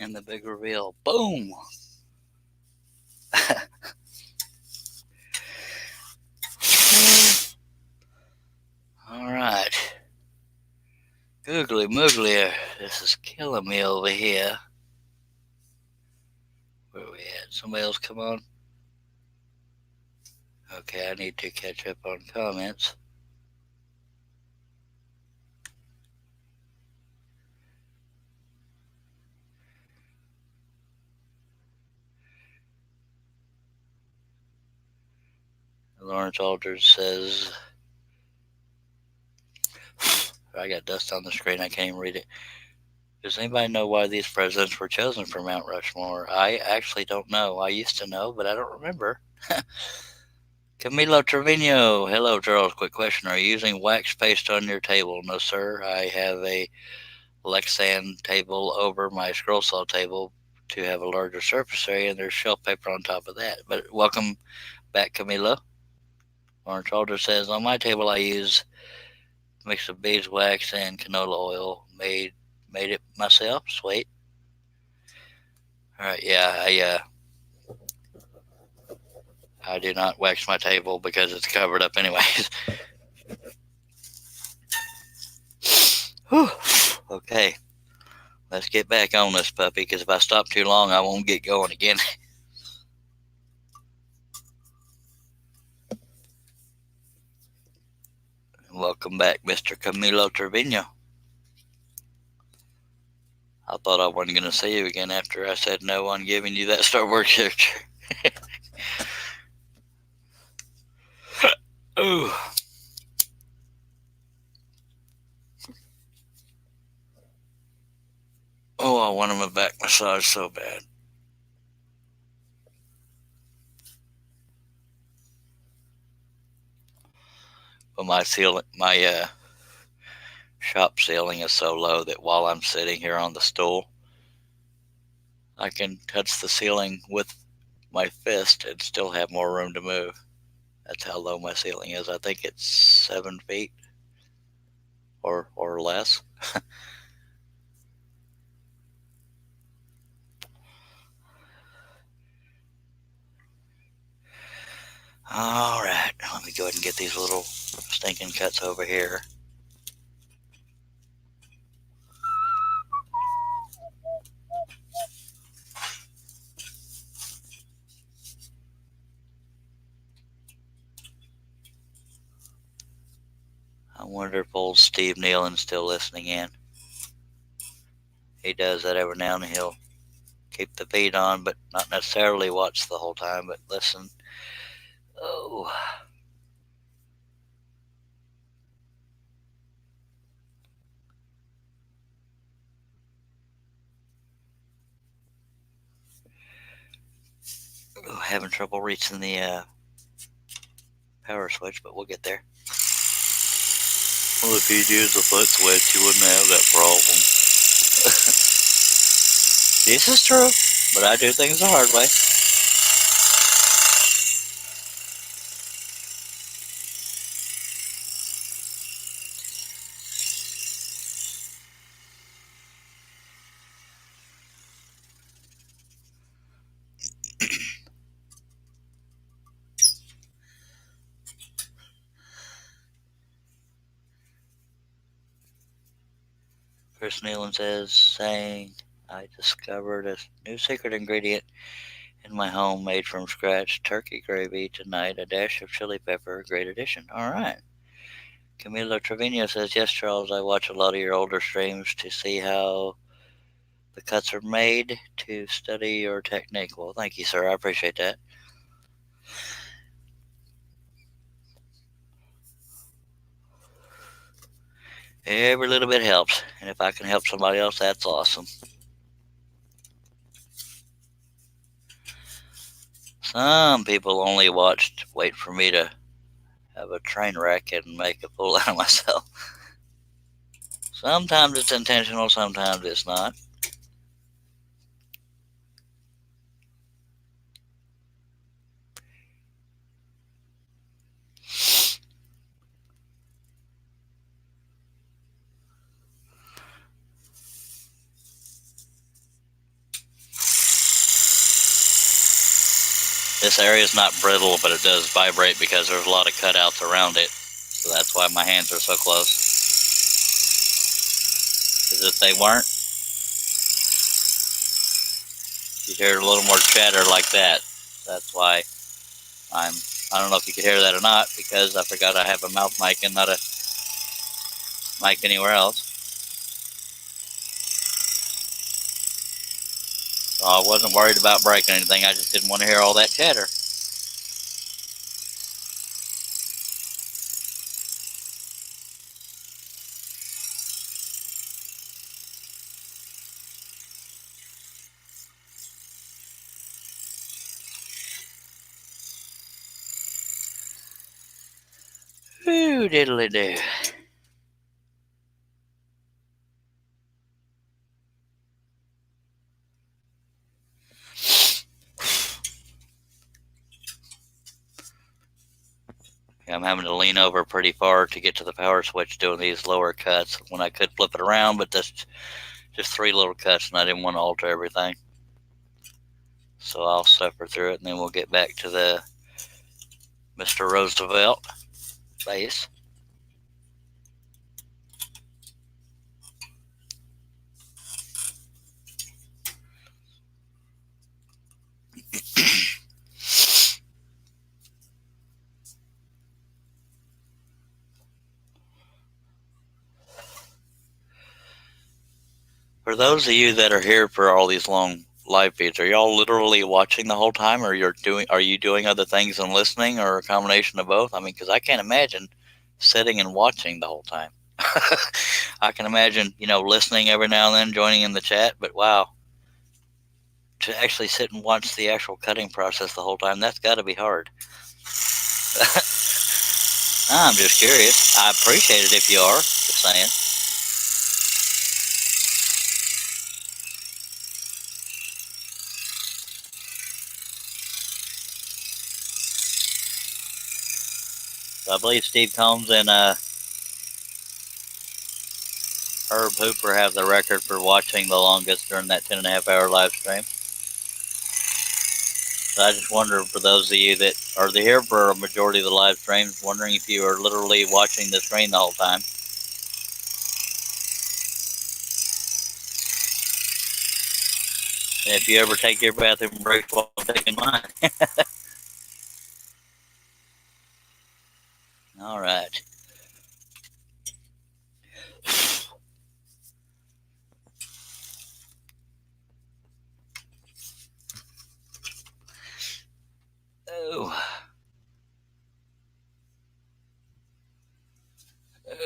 S1: And the big reveal. Boom! Alright. Googly moogly. This is killing me over here. Where we at? Somebody else come on? Okay, I need to catch up on comments. Lawrence Aldridge says, I got dust on the screen, I can't even read it. Does anybody know why these presidents were chosen for Mount Rushmore? I actually don't know. I used to know, but I don't remember. Camilo Trevino. Hello, Charles. Quick question. Are you using wax paste on your table? No, sir. I have a Lexan table over my scroll saw table to have a larger surface area, and there's shelf paper on top of that. But welcome back, Camilo. Lawrence Alder says, on my table I use a mix of beeswax and canola oil. Made it myself. Sweet. All right, yeah, I do not wax my table because it's covered up anyways. Whew. Okay, let's get back on this puppy, because if I stop too long, I won't get going again. Welcome back, Mr. Camilo Trevino. I thought I wasn't going to see you again after I said no on giving you that Star Wars character. Ooh. Oh, I wanted my back massage so bad. But my shop ceiling is so low that while I'm sitting here on the stool, I can touch the ceiling with my fist and still have more room to move. That's how low my ceiling is. I think it's 7 feet or less. All right, let me go ahead and get these little stinking cuts over here. I wonder if old Steve Nealon's still listening in. He does that every now and then. He'll keep the feed on, but not necessarily watch the whole time, but listen. Oh. Having trouble reaching the power switch, but we'll get there. Well, if you'd use the foot switch, you wouldn't have that problem. This is true, but I do things the hard way. Chris Nealon saying, I discovered a new secret ingredient in my home made from scratch turkey gravy tonight, a dash of chili pepper, great addition. All right. Camilo Trevino says, yes, Charles, I watch a lot of your older streams to see how the cuts are made, to study your technique. Well, thank you, sir. I appreciate that. Every little bit helps, and if I can help somebody else, that's awesome. Some people only wait for me to have a train wreck and make a fool out of myself. Sometimes it's intentional, sometimes it's not. This area is not brittle, but it does vibrate because there's a lot of cutouts around it. So that's why my hands are so close. Because if they weren't, you'd hear a little more chatter like that. That's why I don't know if you could hear that or not, because I forgot I have a mouth mic and not a mic anywhere else. So I wasn't worried about breaking anything. I just didn't want to hear all that chatter. Ooh, diddly do. I'm having to lean over pretty far to get to the power switch doing these lower cuts when I could flip it around, but that's just 3 little cuts and I didn't want to alter everything. So I'll suffer through it and then we'll get back to the Mr. Roosevelt base. For those of you that are here for all these long live feeds, are y'all literally watching the whole time, or are you doing other things and listening, or a combination of both? I mean, because I can't imagine sitting and watching the whole time. I can imagine, listening every now and then, joining in the chat, but wow, to actually sit and watch the actual cutting process the whole time, that's got to be hard. I'm just curious. I appreciate it if you are. Just saying. So I believe Steve Combs and Herb Hooper have the record for watching the longest during that 10.5-hour live stream. So I just wonder, for those of you that are here for a majority of the live streams, wondering if you are literally watching the screen the whole time. And if you ever take your bathroom break while I'm taking mine. All right. Oh.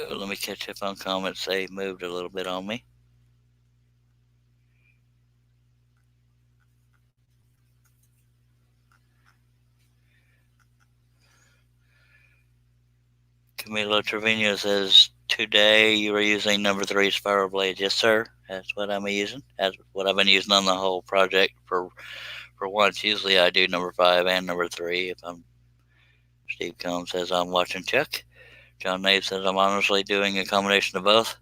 S1: Let me catch up on comments. They moved a little bit on me. Camilo Trevino says, today you were using number 3 spiral blade. Yes, sir. That's what I'm using. That's what I've been using on the whole project for once. Usually I do number 5 and number 3. Steve Combs says, I'm watching Chuck. John Nave says, I'm honestly doing a combination of both.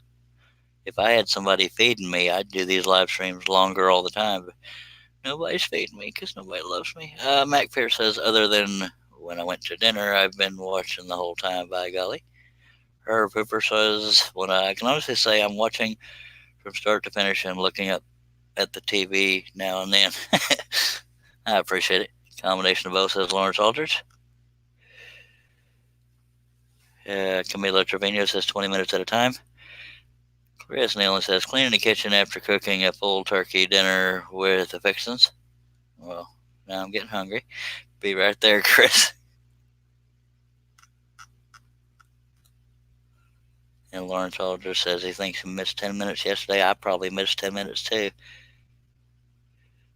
S1: If I had somebody feeding me, I'd do these live streams longer all the time. But nobody's feeding me because nobody loves me. Mac Pierce says, other than when I went to dinner, I've been watching the whole time, by golly. Herb Hooper says, when I can honestly say I'm watching from start to finish and looking up at the TV now and then. I appreciate it. Combination of both, says Lawrence Aldridge. Camilo Trevino says 20 minutes at a time. Chris Nealon says, cleaning the kitchen after cooking a full turkey dinner with the fixins. Well, now I'm getting hungry. Be right there, Chris. And Lawrence Aldridge says he thinks he missed 10 minutes yesterday. I probably missed 10 minutes too.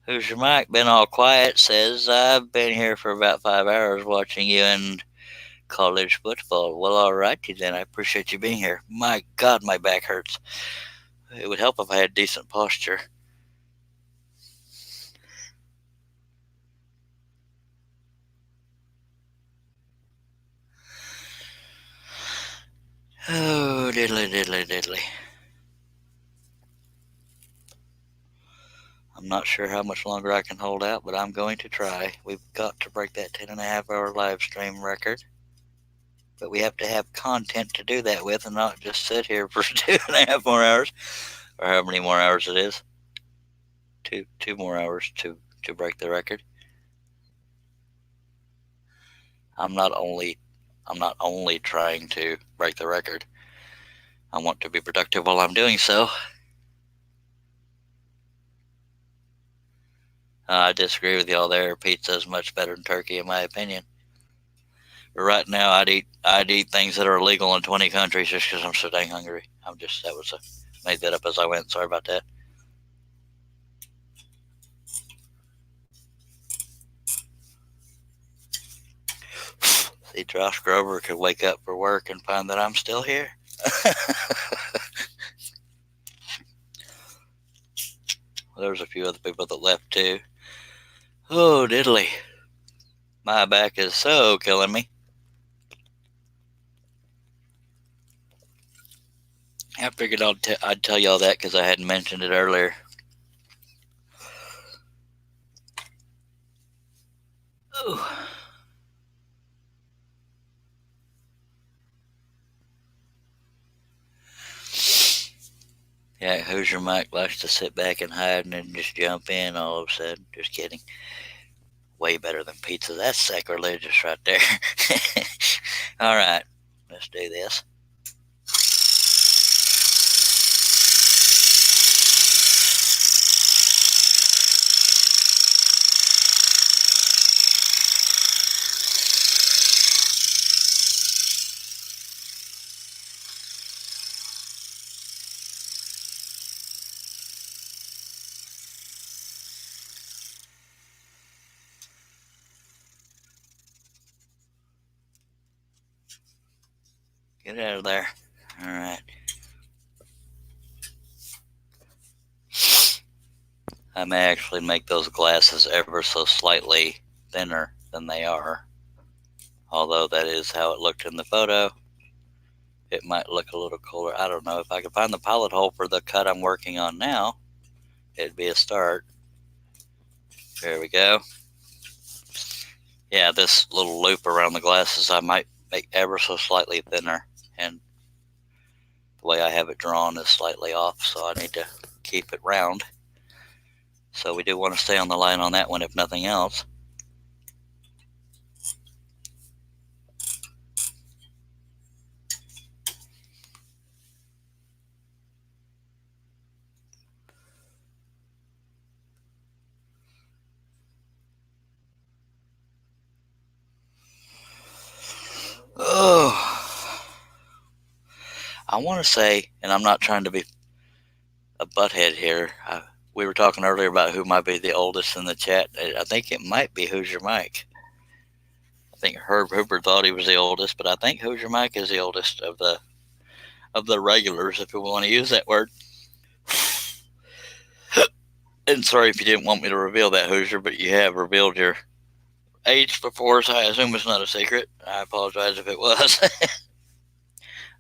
S1: Who's your mic? Been all quiet says, I've been here for about 5 hours watching you in college football. Well, all righty then. I appreciate you being here. My God, my back hurts. It would help if I had decent posture. Oh, diddly, diddly, diddly. I'm not sure how much longer I can hold out, but I'm going to try. We've got to break that 10.5-hour live stream record. But we have to have content to do that with and not just sit here for 2.5 more hours, or how many more hours it is. Two more hours to break the record. I'm not only trying to break the record. I want to be productive while I'm doing so. I disagree with y'all there. Pizza is much better than turkey, in my opinion. But right now, I'd eat things that are illegal in 20 countries just because I'm so dang hungry. Made that up as I went. Sorry about that. See, Josh Grover could wake up for work and find that I'm still here. Well, there's a few other people that left too. Oh, diddly. My back is so killing me. I figured I'd tell y'all that because I hadn't mentioned it earlier. Ooh. Yeah, Hoosier Mike likes to sit back and hide and then just jump in all of a sudden. Just kidding. Way better than pizza. That's sacrilegious right there. All right, let's do this. Get out of there. All right. I may actually make those glasses ever so slightly thinner than they are. Although that is how it looked in the photo. It might look a little cooler. I don't know. If I could find the pilot hole for the cut I'm working on now, it'd be a start. There we go. Yeah, this little loop around the glasses I might make ever so slightly thinner. And the way I have it drawn is slightly off, so I need to keep it round. So we do want to stay on the line on that one if nothing else. Oh, I want to say, and I'm not trying to be a butthead here. We were talking earlier about who might be the oldest in the chat. I think it might be Hoosier Mike. I think Herb Hooper thought he was the oldest, but I think Hoosier Mike is the oldest of the regulars, if we want to use that word. And sorry if you didn't want me to reveal that, Hoosier, but you have revealed your age before, so I assume it's not a secret. I apologize if it was.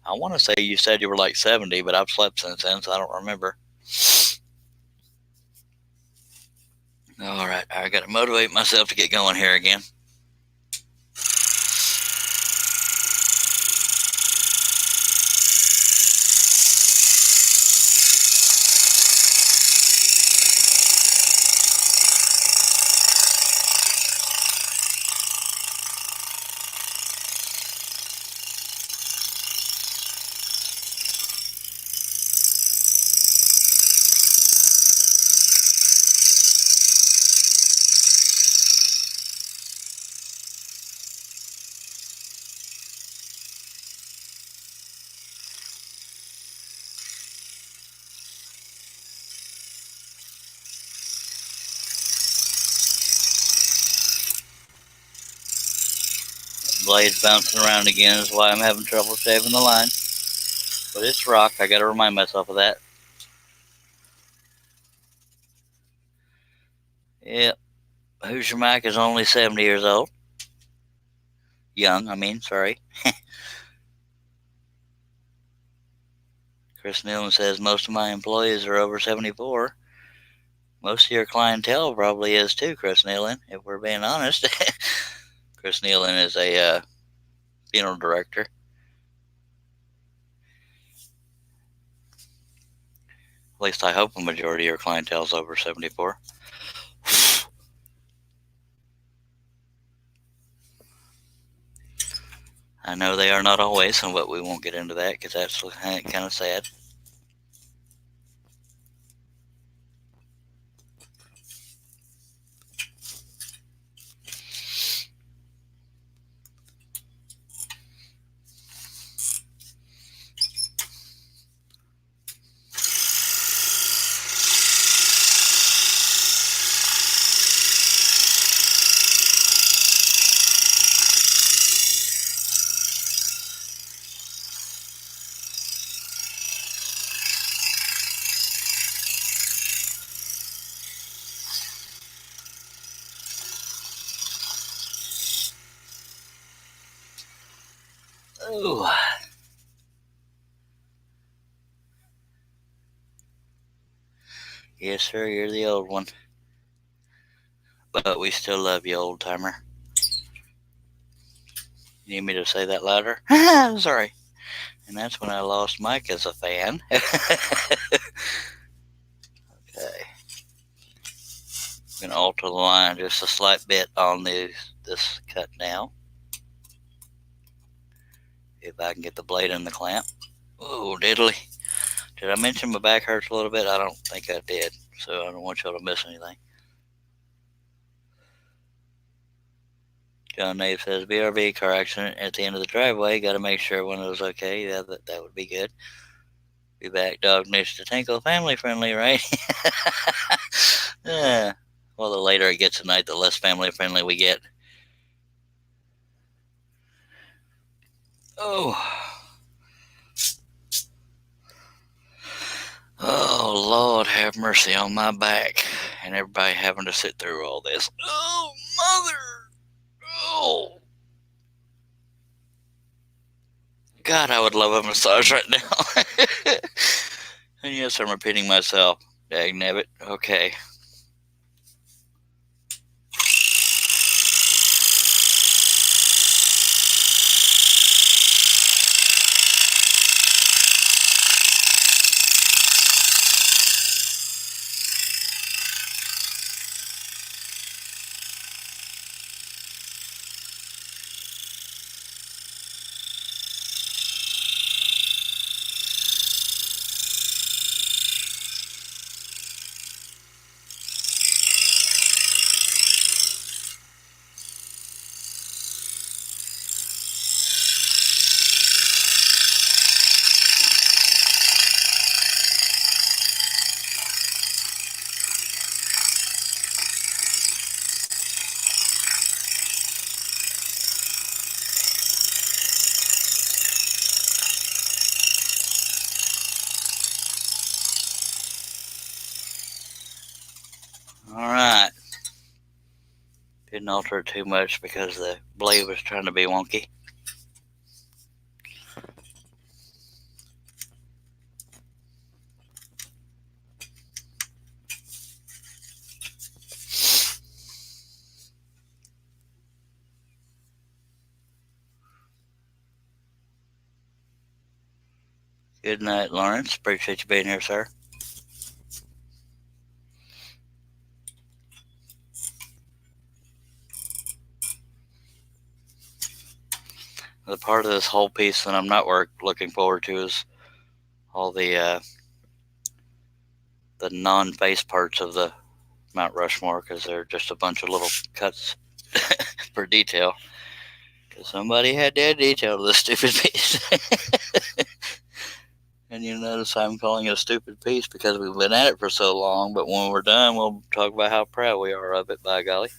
S1: I want to say you said you were like 70, but I've slept since then, so I don't remember. All right, I got to motivate myself to get going here again. Blade's bouncing around again is why I'm having trouble shaving the line. But it's rock. I got to remind myself of that. Yep. Hoosier Mike is only 70 years old. Young, sorry. Chris Newman says most of my employees are over 74. Most of your clientele probably is too, Chris Nealon, if we're being honest. Chris Nealon is a funeral director. At least I hope a majority of your clientele is over 74. I know they are not always, but we won't get into that because that's kind of sad. Oh. Yes, sir, you're the old one. But we still love you, old timer. You need me to say that louder? Sorry. And that's when I lost Mike as a fan. Okay. I'm going to alter the line just a slight bit on this cut now. If I can get the blade in the clamp. Oh, diddly. Did I mention my back hurts a little bit? I don't think I did. So I don't want y'all to miss anything. John Nave says, BRV car accident at the end of the driveway. Got to make sure everyone was okay. Yeah, that would be good. Be back, dog needs to tinkle. Family friendly, right? Yeah. Well, the later it gets at night, the less family friendly we get. Oh. Oh, Lord, have mercy on my back. And everybody having to sit through all this. Oh, mother. Oh. God, I would love a massage right now. And yes, I'm repeating myself. Dagnabbit. Okay. Alright. Didn't alter it too much because the blade was trying to be wonky. Good night, Lawrence. Appreciate you being here, sir. The part of this whole piece that I'm not looking forward to is all the non-face parts of the Mount Rushmore, because they're just a bunch of little cuts for detail. Because somebody had to add detail to this stupid piece. And you notice I'm calling it a stupid piece because we've been at it for so long, but when we're done, we'll talk about how proud we are of it, by golly.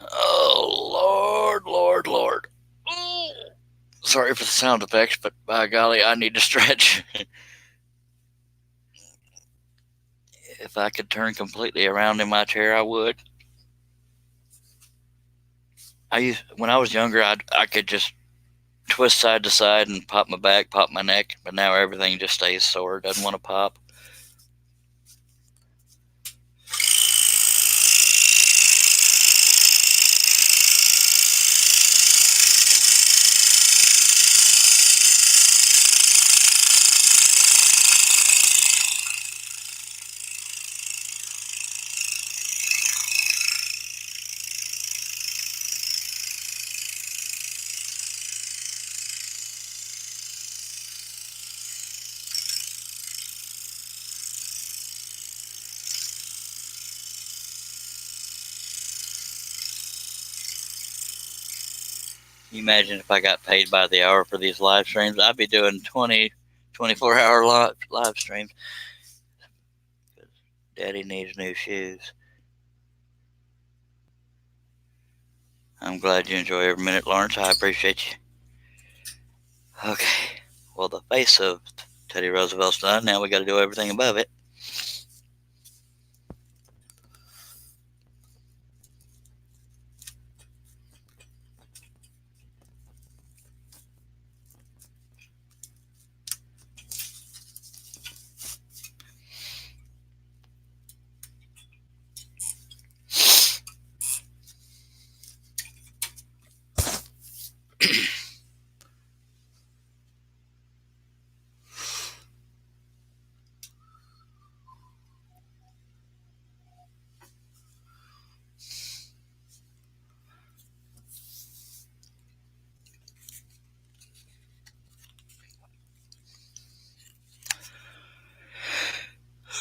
S1: Oh, Lord, Lord, Lord. Ooh. Sorry for the sound effects, but by golly, I need to stretch. If I could turn completely around in my chair, I would. When I was younger, I could just twist side to side and pop my back, pop my neck, but now everything just stays sore. Doesn't want to pop. You imagine if I got paid by the hour for these live streams, I'd be doing 24-hour live streams. Daddy needs new shoes. I'm glad you enjoy every minute, Lawrence. I appreciate you. Okay. Well, the face of Teddy Roosevelt's done. Now we got to do everything above it.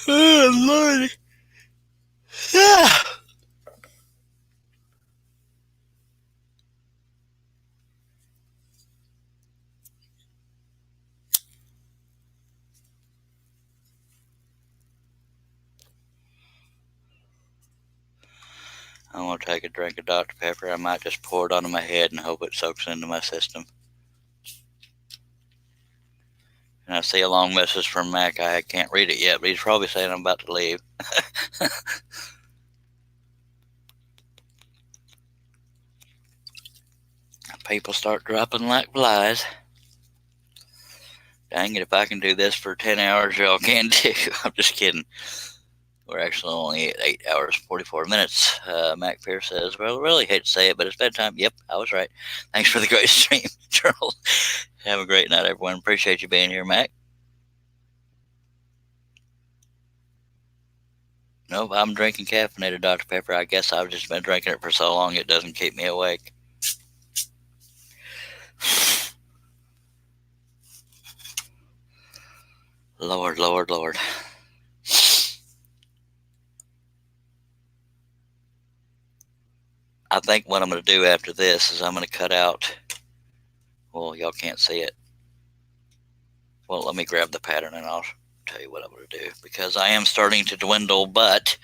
S1: Oh, Lordy. Ah. I'm going to take a drink of Dr. Pepper. I might just pour it onto my head and hope it soaks into my system. And I see a long message from Mac. I can't read it yet, but he's probably saying I'm about to leave. People start dropping like flies. Dang it, if I can do this for 10 hours, y'all can too. I'm just kidding. We're actually only at 8 hours, 44 minutes. Mac Pierce says, well, I really hate to say it, but it's bedtime. Yep, I was right. Thanks for the great stream, Charles. Have a great night, everyone. Appreciate you being here, Mac. Nope, I'm drinking caffeinated Dr. Pepper. I guess I've just been drinking it for so long it doesn't keep me awake. Lord, Lord, Lord. I think what I'm going to do after this is I'm going to cut out, well, y'all can't see it. Well, let me grab the pattern and I'll tell you what I'm going to do, because I am starting to dwindle, but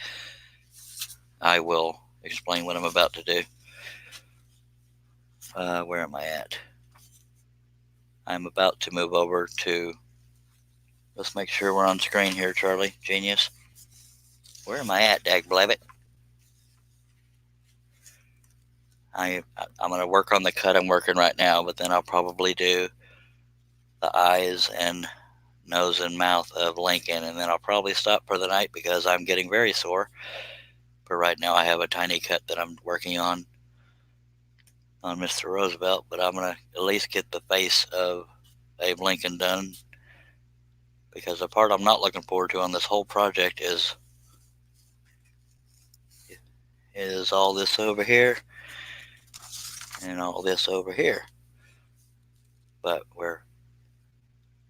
S1: I will explain what I'm about to do. Where am I at? I'm about to move over to, let's make sure we're on screen here, Charlie, genius. Where am I at, dag blabbit? I'm going to work on the cut I'm working right now, but then I'll probably do the eyes and nose and mouth of Lincoln, and then I'll probably stop for the night because I'm getting very sore. But right now I have a tiny cut that I'm working on Mr. Roosevelt, but I'm going to at least get the face of Abe Lincoln done, because the part I'm not looking forward to on this whole project is all this over here and all this over here. But we're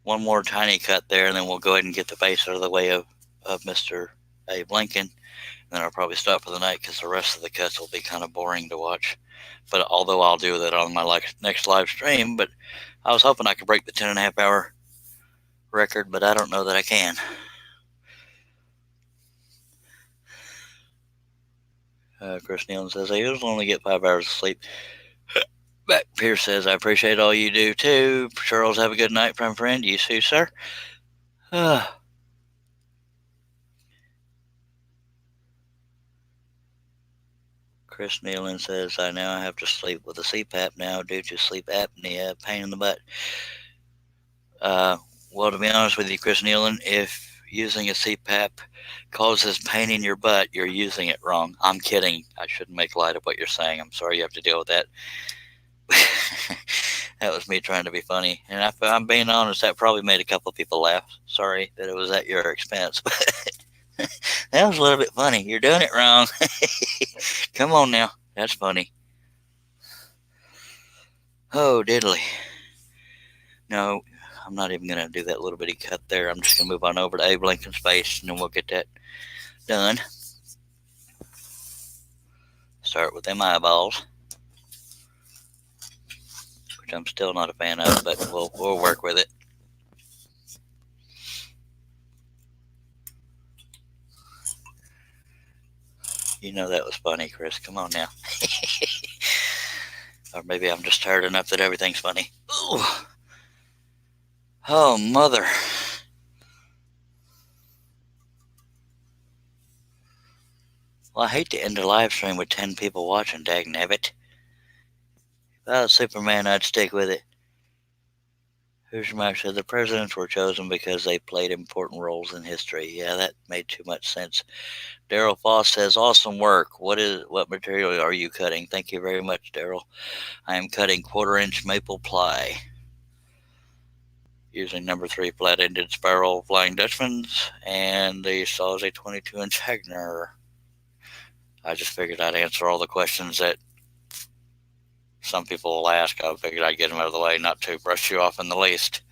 S1: one more tiny cut there, and then we'll go ahead and get the face out of the way of Mr. Abe Lincoln. And then I'll probably stop for the night because the rest of the cuts will be kind of boring to watch. But although I'll do that on my next live stream, but I was hoping I could break the 10.5 hour record, but I don't know that I can. Chris Nealon says, I usually only get 5 hours of sleep. Mac Pierce says, I appreciate all you do too. Charles, have a good night, friend. You too, sir. Chris Nealon says, I now have to sleep with a CPAP now due to sleep apnea, pain in the butt. Well, to be honest with you, Chris Nealon, if using a CPAP causes pain in your butt, you're using it wrong. I'm kidding. I shouldn't make light of what you're saying. I'm sorry you have to deal with that. That was me trying to be funny. And if I'm being honest, that probably made a couple of people laugh. Sorry that it was at your expense, but that was a little bit funny. You're doing it wrong. Come on now. That's funny. Oh, diddly. No, I'm not even going to do that little bitty cut there. I'm just going to move on over to Abe Lincoln's face, and then we'll get that done. Start with them eyeballs, which I'm still not a fan of, but we'll work with it. You know that was funny, Chris. Come on now. Or maybe I'm just tired enough that everything's funny. Ooh. Oh, mother. Well, I hate to end a live stream with 10 people watching, dagnabbit. If I was Superman, I'd stick with it. Who's Mark said the presidents were chosen because they played important roles in history. Yeah, that made too much sense. Daryl Foss says, awesome work. What material are you cutting? Thank you very much, Daryl. I am cutting 1/4-inch maple ply using number 3 flat-ended spiral Flying Dutchmans, and the saw is a 22-inch Hagner. I just figured I'd answer all the questions that some people will ask. I figured I'd get them out of the way, not to brush you off in the least.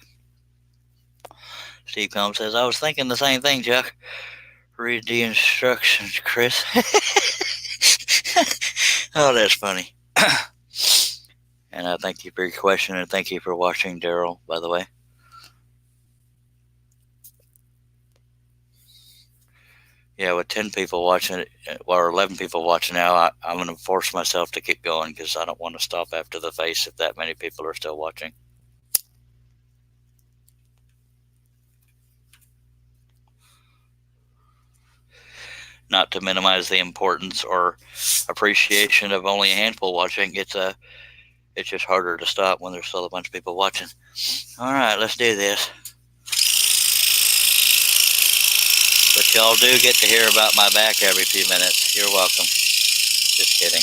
S1: Steve Combs says, I was thinking the same thing, Chuck. Read the instructions, Chris. Oh, that's funny. And I thank you for your question, and thank you for watching, Daryl, by the way. Yeah, with 10 people watching, or 11 people watching now, I'm going to force myself to keep going because I don't want to stop after the face if that many people are still watching. Not to minimize the importance or appreciation of only a handful watching. It's just harder to stop when there's still a bunch of people watching. All right, let's do this. But y'all do get to hear about my back every few minutes. You're welcome. Just kidding.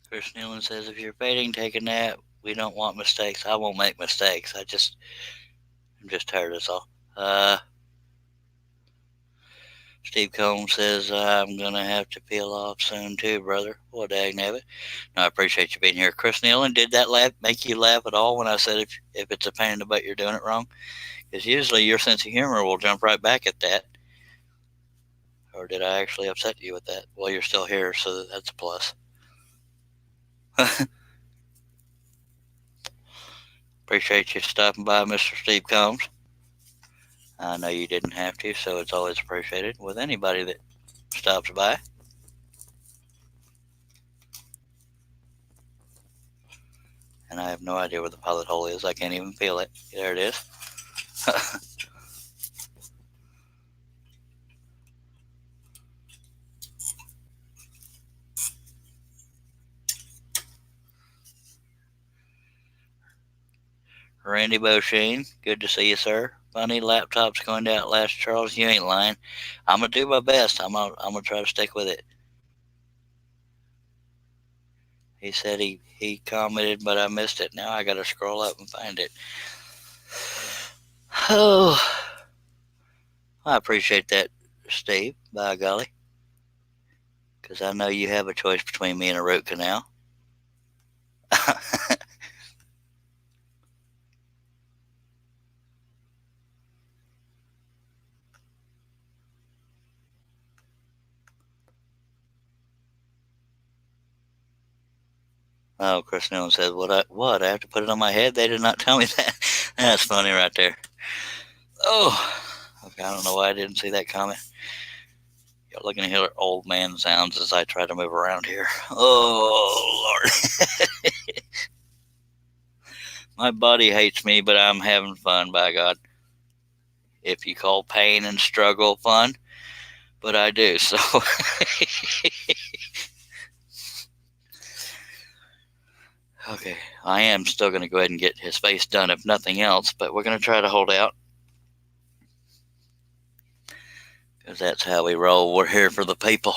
S1: Chris Nealon says, if you're fading, take a nap. We don't want mistakes. I won't make mistakes. I'm just tired, that's all. Steve Combs says, I'm going to have to peel off soon too, brother. Well, dagnabbit. No, I appreciate you being here. Chris Nealon, did that make you laugh at all when I said if it's a pain in the butt, you're doing it wrong? Because usually your sense of humor will jump right back at that. Or did I actually upset you with that? Well, you're still here, so that's a plus. Appreciate you stopping by, Mr. Steve Combs. I know you didn't have to, so it's always appreciated with anybody that stops by. And I have no idea where the pilot hole is. I can't even feel it. There it is. Randy Beauchene, good to see you, sir. funny laptop's going to outlast Charles. You ain't lying. I'm gonna do my best. I'm gonna try to stick with it. He said he commented, but I missed it. Now I gotta scroll up and find it. Oh, I appreciate that, Steve. By golly, because I know you have a choice between me and a root canal. Oh, Chris Newland says, what? I have to put it on my head? They did not tell me that. That's funny right there. Oh, okay. I don't know why I didn't see that comment. Y'all looking to hear old man sounds as I try to move around here. Oh, Lord. My body hates me, but I'm having fun, by God. If you call pain and struggle fun, but I do, so. Okay, I am still going to go ahead and get his face done if nothing else, but we're going to try to hold out. Because that's how we roll. We're here for the people.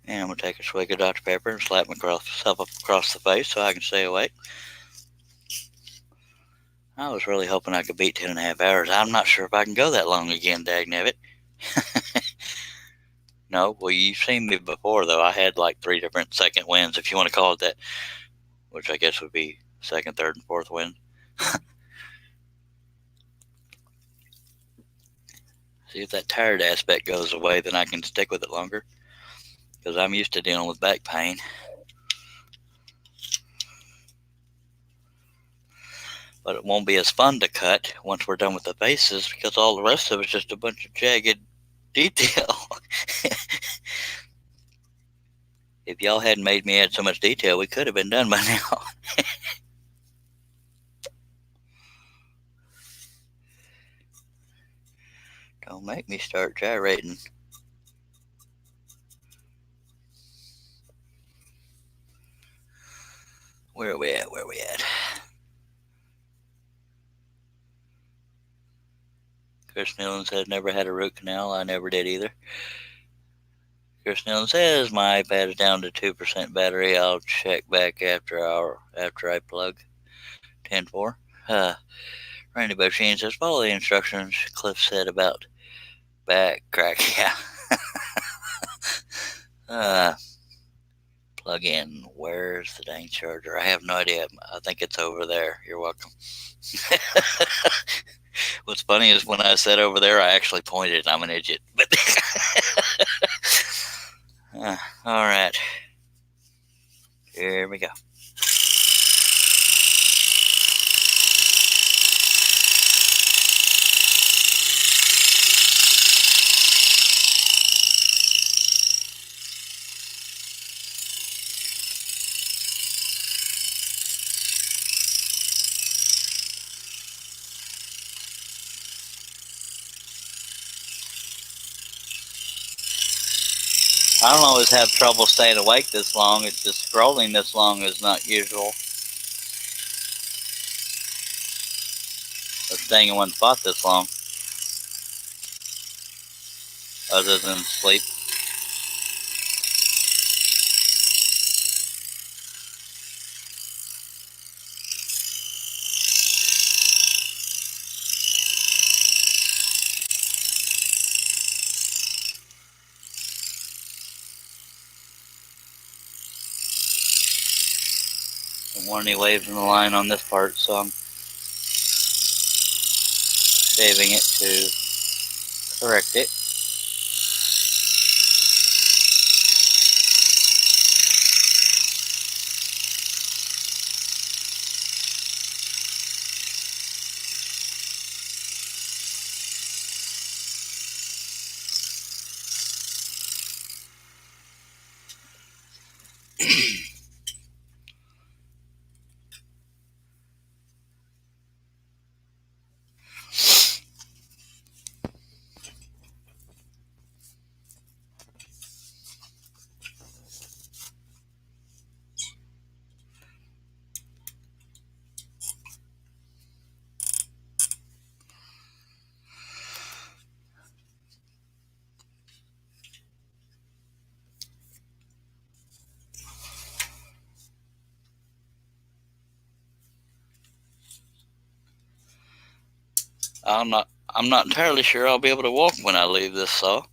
S1: And I'm going to take a swig of Dr. Pepper and slap myself across the face so I can stay awake. I was really hoping I could beat 10.5 hours. I'm not sure if I can go that long again, dagnabbit. No, well, you've seen me before, though. I had like 3 different second wins, if you want to call it that, which I guess would be second, third, and fourth win. See, if that tired aspect goes away, then I can stick with it longer, because I'm used to dealing with back pain. But it won't be as fun to cut once we're done with the faces, because all the rest of it's just a bunch of jagged detail. If y'all hadn't made me add so much detail, we could have been done by now. Don't make me start gyrating. Where are we at? Chris Newland says, never had a root canal. I never did either. Chris Newland says, my iPad is down to 2% battery. I'll check back after I plug. 10-4. Randy Bosheen says, follow the instructions Cliff said about back crack. Yeah. Plug in. Where's the dang charger? I have no idea. I think it's over there. You're welcome. What's funny is when I said over there, I actually pointed. I'm an idiot. But all right. Here we go. I don't always have trouble staying awake this long. It's just scrolling this long is not usual. Or staying in one spot this long. Other than sleep. Don't want any waves in the line on this part, so I'm saving it to correct it. I'm not entirely sure I'll be able to walk when I leave this saw.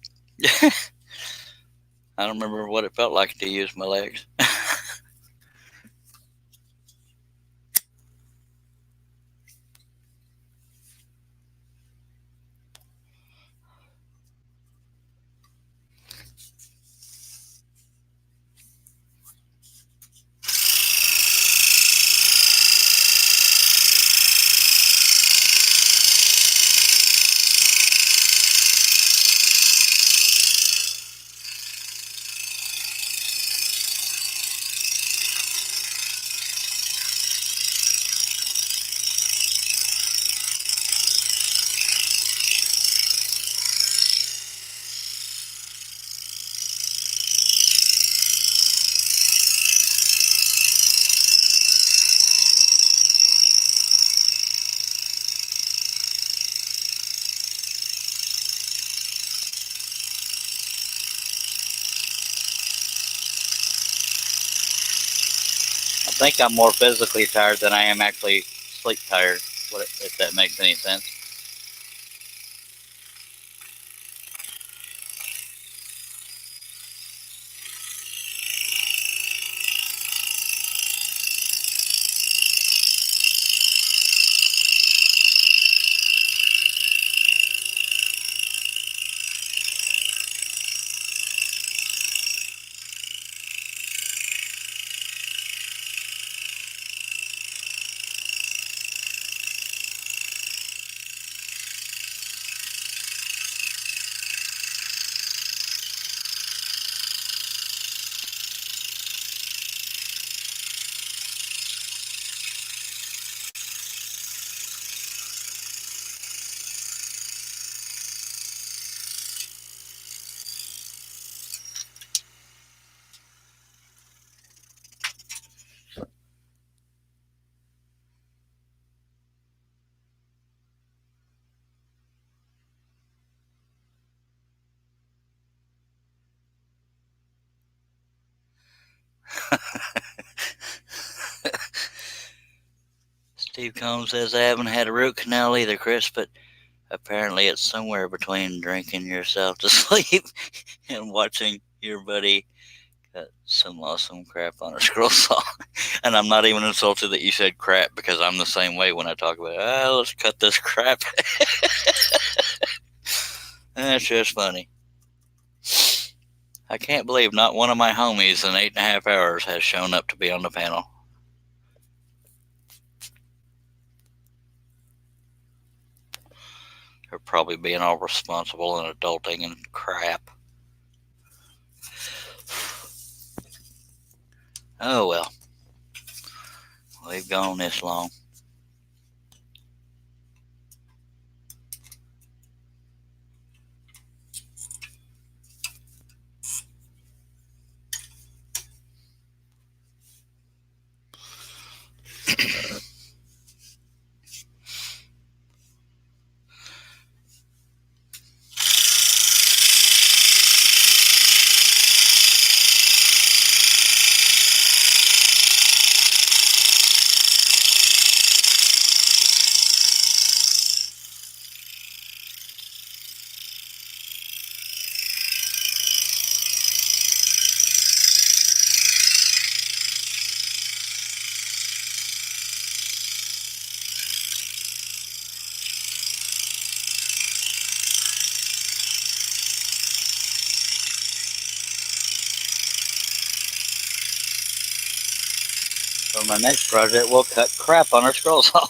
S1: I don't remember what it felt like to use my legs. I think I'm more physically tired than I am actually sleep tired, if that makes any sense. Steve Combs says I haven't had a root canal either, Chris, but apparently it's somewhere between drinking yourself to sleep and watching your buddy cut some awesome crap on a scroll saw. And I'm not even insulted that you said crap, because I'm the same way when I talk about, let's cut this crap. That's just funny. I can't believe not one of my homies in 8.5 hours has shown up to be on the panel. They're probably being all responsible and adulting and crap. Oh well. We've gone this long. For my next project, we'll cut crap on our scroll saw.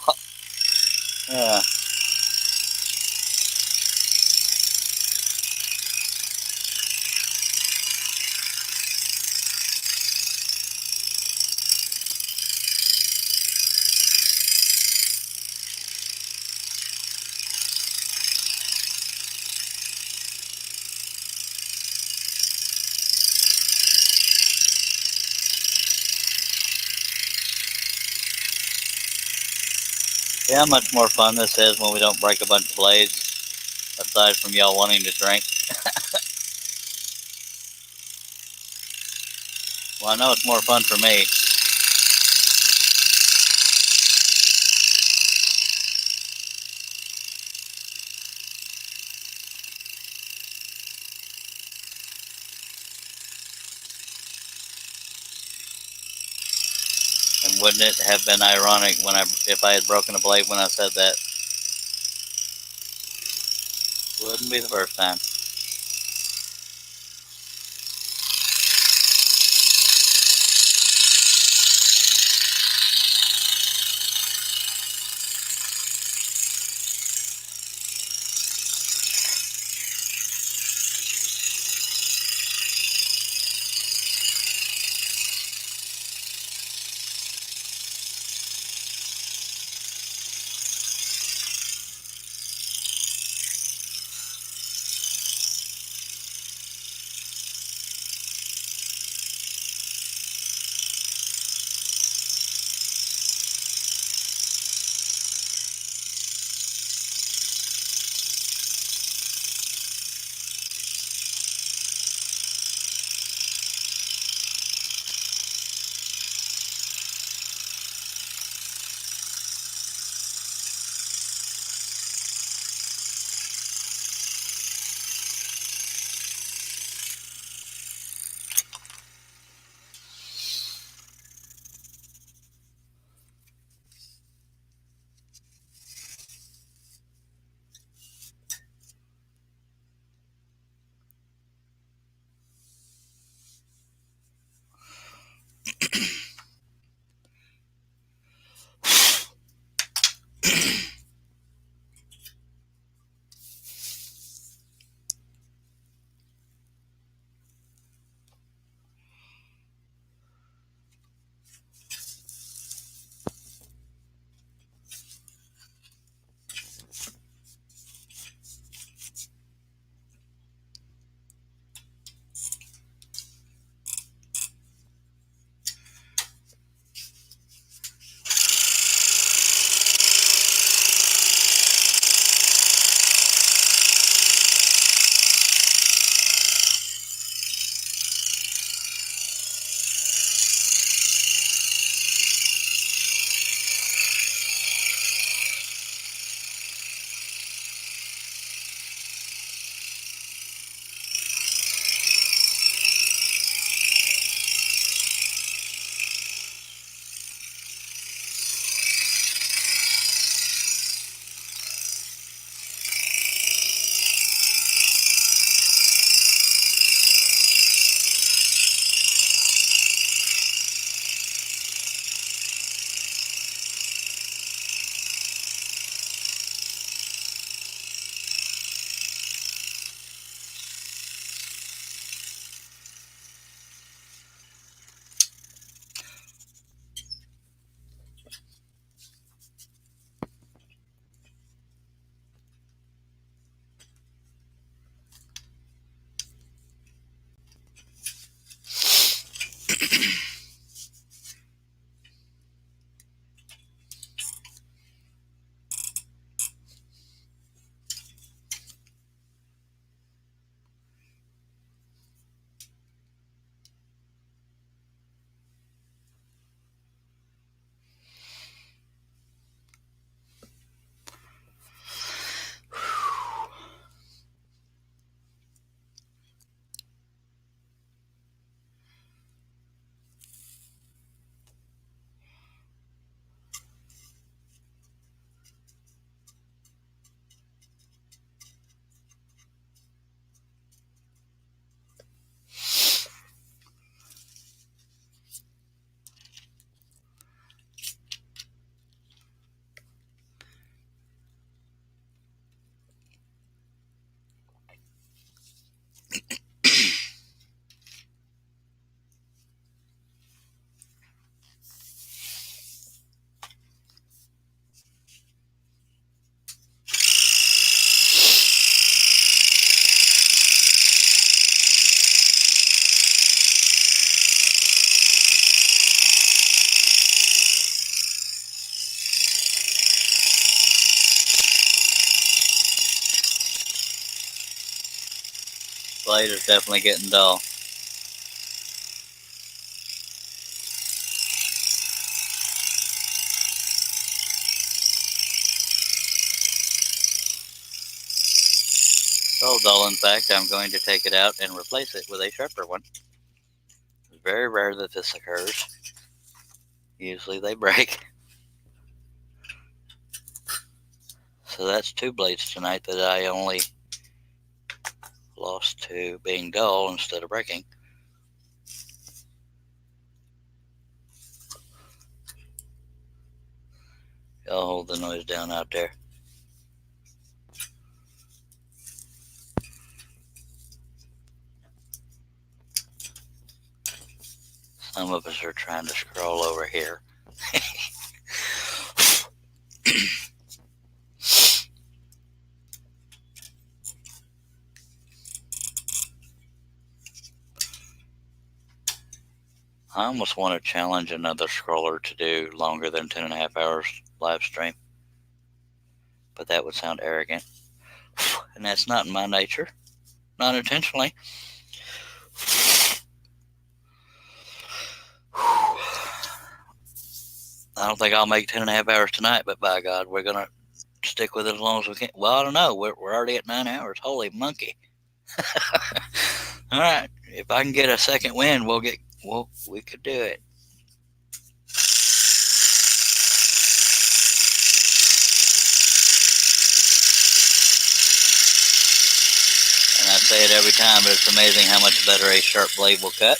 S1: Yeah, much more fun this is when we don't break a bunch of blades, aside from y'all wanting to drink. Well, I know it's more fun for me. Wouldn't it have been ironic if I had broken a blade when I said that? Wouldn't be the first time. Blade is definitely getting dull. So dull, in fact, I'm going to take it out and replace it with a sharper one. It's very rare that this occurs. Usually they break. So that's 2 blades tonight that I only lost to being dull instead of breaking. I'll hold the noise down out there. Some of us are trying to scroll over here. I almost want to challenge another scroller to do longer than 10.5 hours live stream, but that would sound arrogant, and that's not in my nature, not intentionally. I don't think I'll make 10.5 hours tonight, but by God, we're gonna stick with it as long as we can. Well, I don't know. We're already at 9 hours. Holy monkey! All right, if I can get a second win, we could do it. And I say it every time, but it's amazing how much better a sharp blade will cut.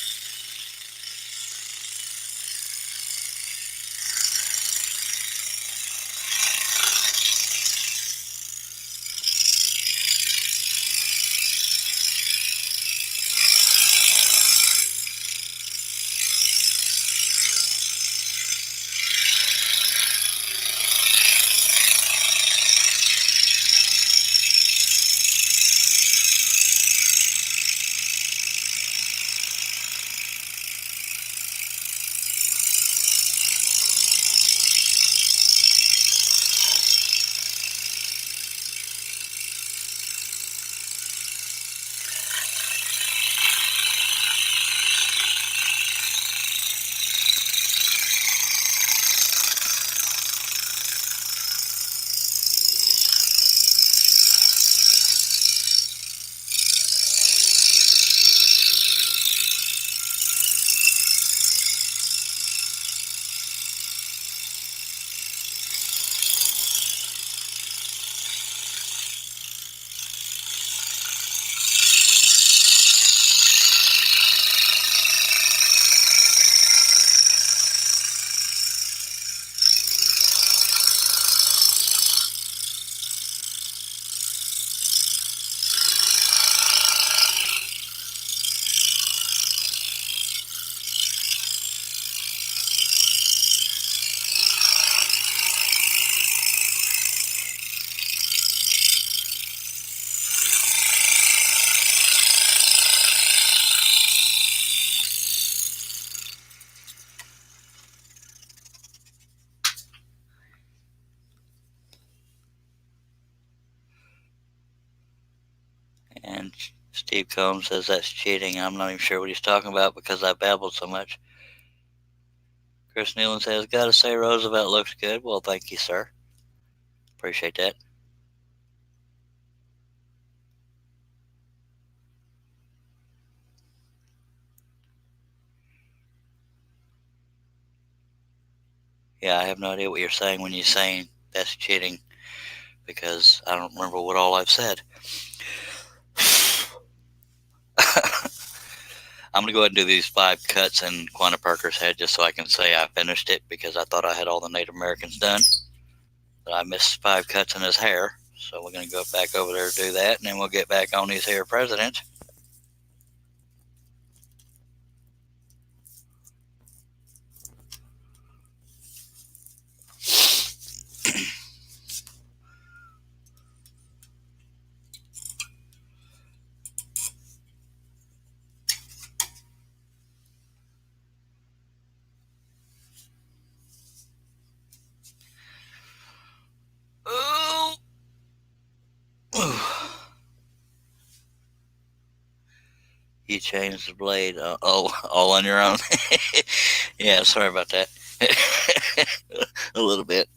S1: And Steve Combs says that's cheating. I'm not even sure what he's talking about because I babbled so much. Chris Nealon says, gotta say Roosevelt looks good. Well, thank you, sir. Appreciate that. Yeah, I have no idea what you're saying when you're saying that's cheating because I don't remember what all I've said. I'm going to go ahead and do these 5 cuts in Quanah Parker's head just so I can say I finished it because I thought I had all the Native Americans done. But I missed 5 cuts in his hair. So we're going to go back over there to do that, and then we'll get back on these here presidents. Oh. You changed the blade. All on your own. Yeah, sorry about that. A little bit.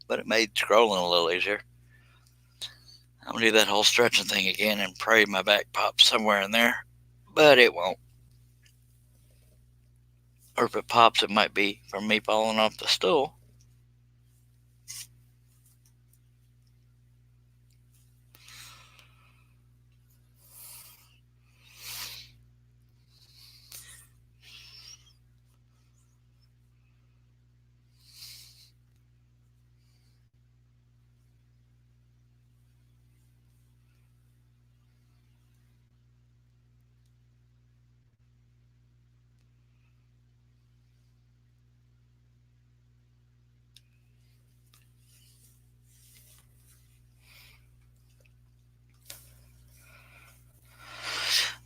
S1: But it made scrolling a little easier. I'm going to do that whole stretching thing again and pray my back pops somewhere in there. But it won't. Or if it pops, it might be from me falling off the stool.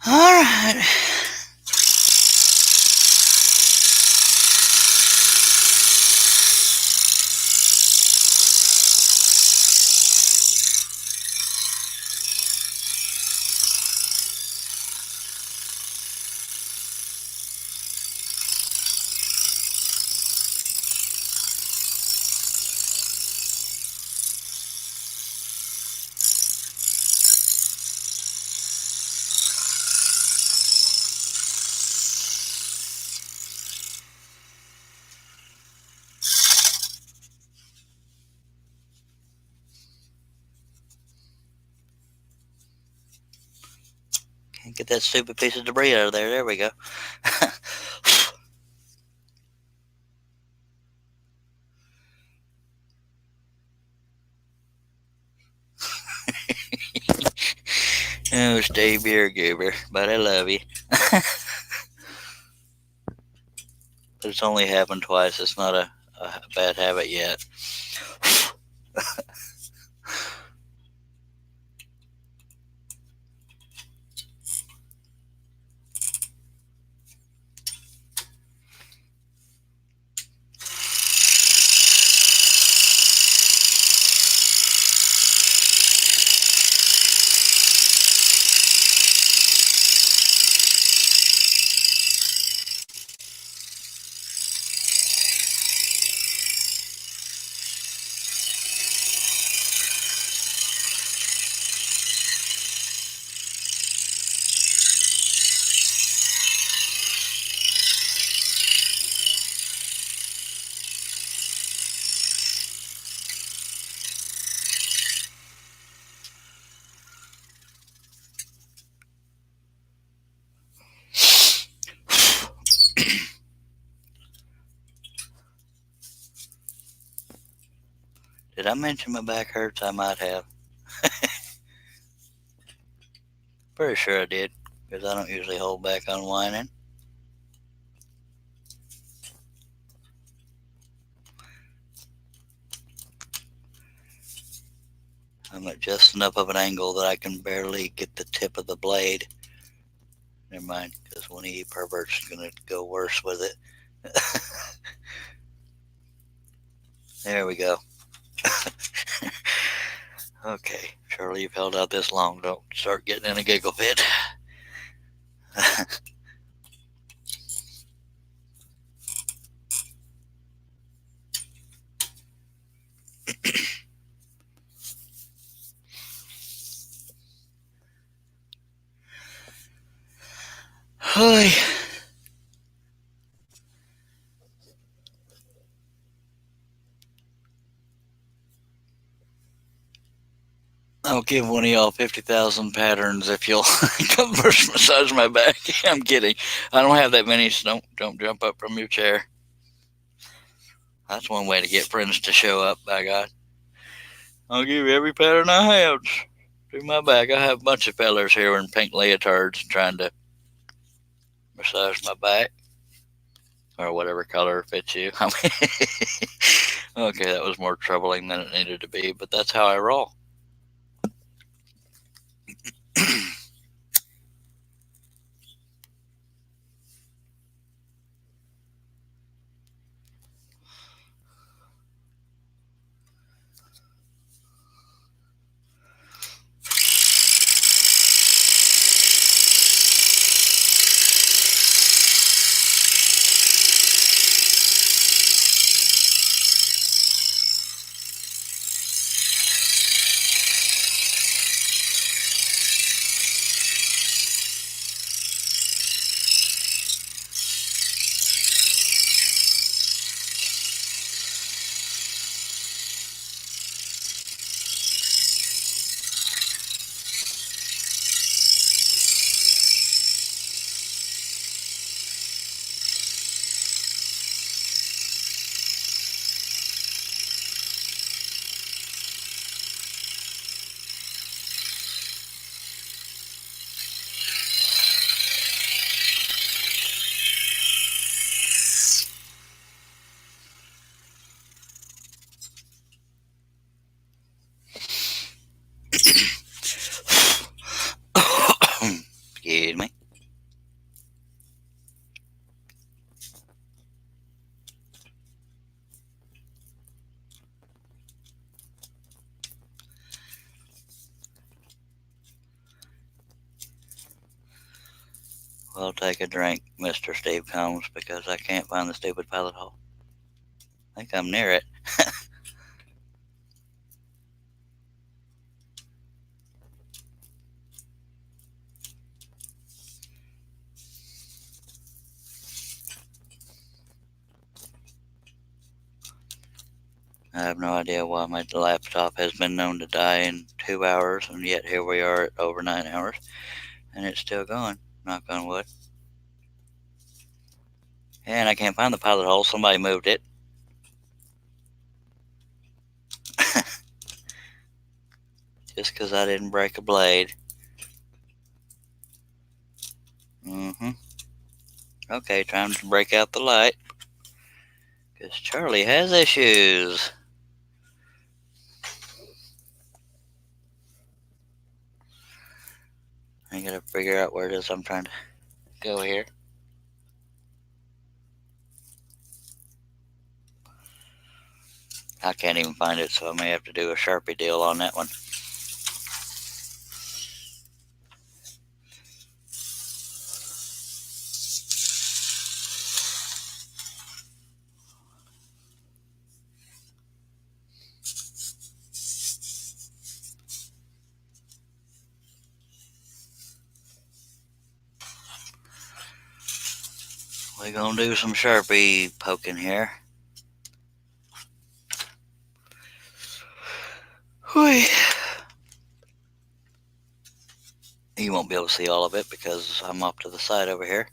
S1: All right. Can't get that stupid piece of debris out of there. There we go. Oh, Steve, you're a goober, but I love you. But it's only happened twice. It's not a bad habit yet. Did I mention my back hurts? I might have. Pretty sure I did, because I don't usually hold back on whining. I'm at just enough of an angle that I can barely get the tip of the blade. Never mind, because one of you perverts is going to go worse with it. There we go. Okay, Charlie, you've held out this long. Don't start getting in a giggle fit. Hi. I'll give one of y'all 50,000 patterns if you'll come first massage my back. I'm kidding. I don't have that many, so don't jump up from your chair. That's one way to get friends to show up, by God. I'll give you every pattern I have. Do my back. I have a bunch of fellers here in pink leotards trying to massage my back. Or whatever color fits you. Okay, that was more troubling than it needed to be, but that's how I roll. Well, take a drink, Mr. Steve Combs, because I can't find the stupid pilot hole. I think I'm near it. I have no idea why my laptop has been known to die in 2 hours, and yet here we are at over 9 hours, and it's still going. Knock on wood. And I can't find the pilot hole. Somebody moved it. Just because I didn't break a blade. Okay, time to break out the light. Because Charlie has issues. I gotta figure out where it is I'm trying to go here. I can't even find it, so I may have to do a Sharpie deal on that one. We're gonna do some Sharpie poking here. Whee. You won't be able to see all of it because I'm off to the side over here.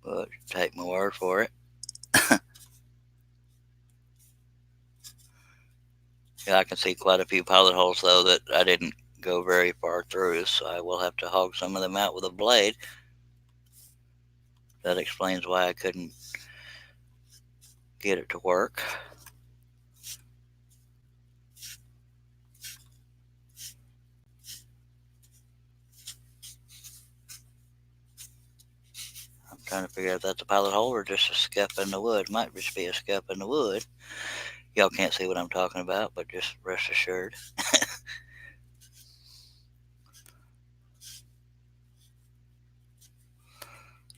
S1: But take my word for it. Yeah, I can see quite a few pilot holes though that I didn't go very far through, so I will have to hog some of them out with a blade. That explains why I couldn't get it to work. I'm trying to figure out if that's a pilot hole or just a scuff in the wood. Might just be a scuff in the wood. Y'all can't see what I'm talking about, but just rest assured.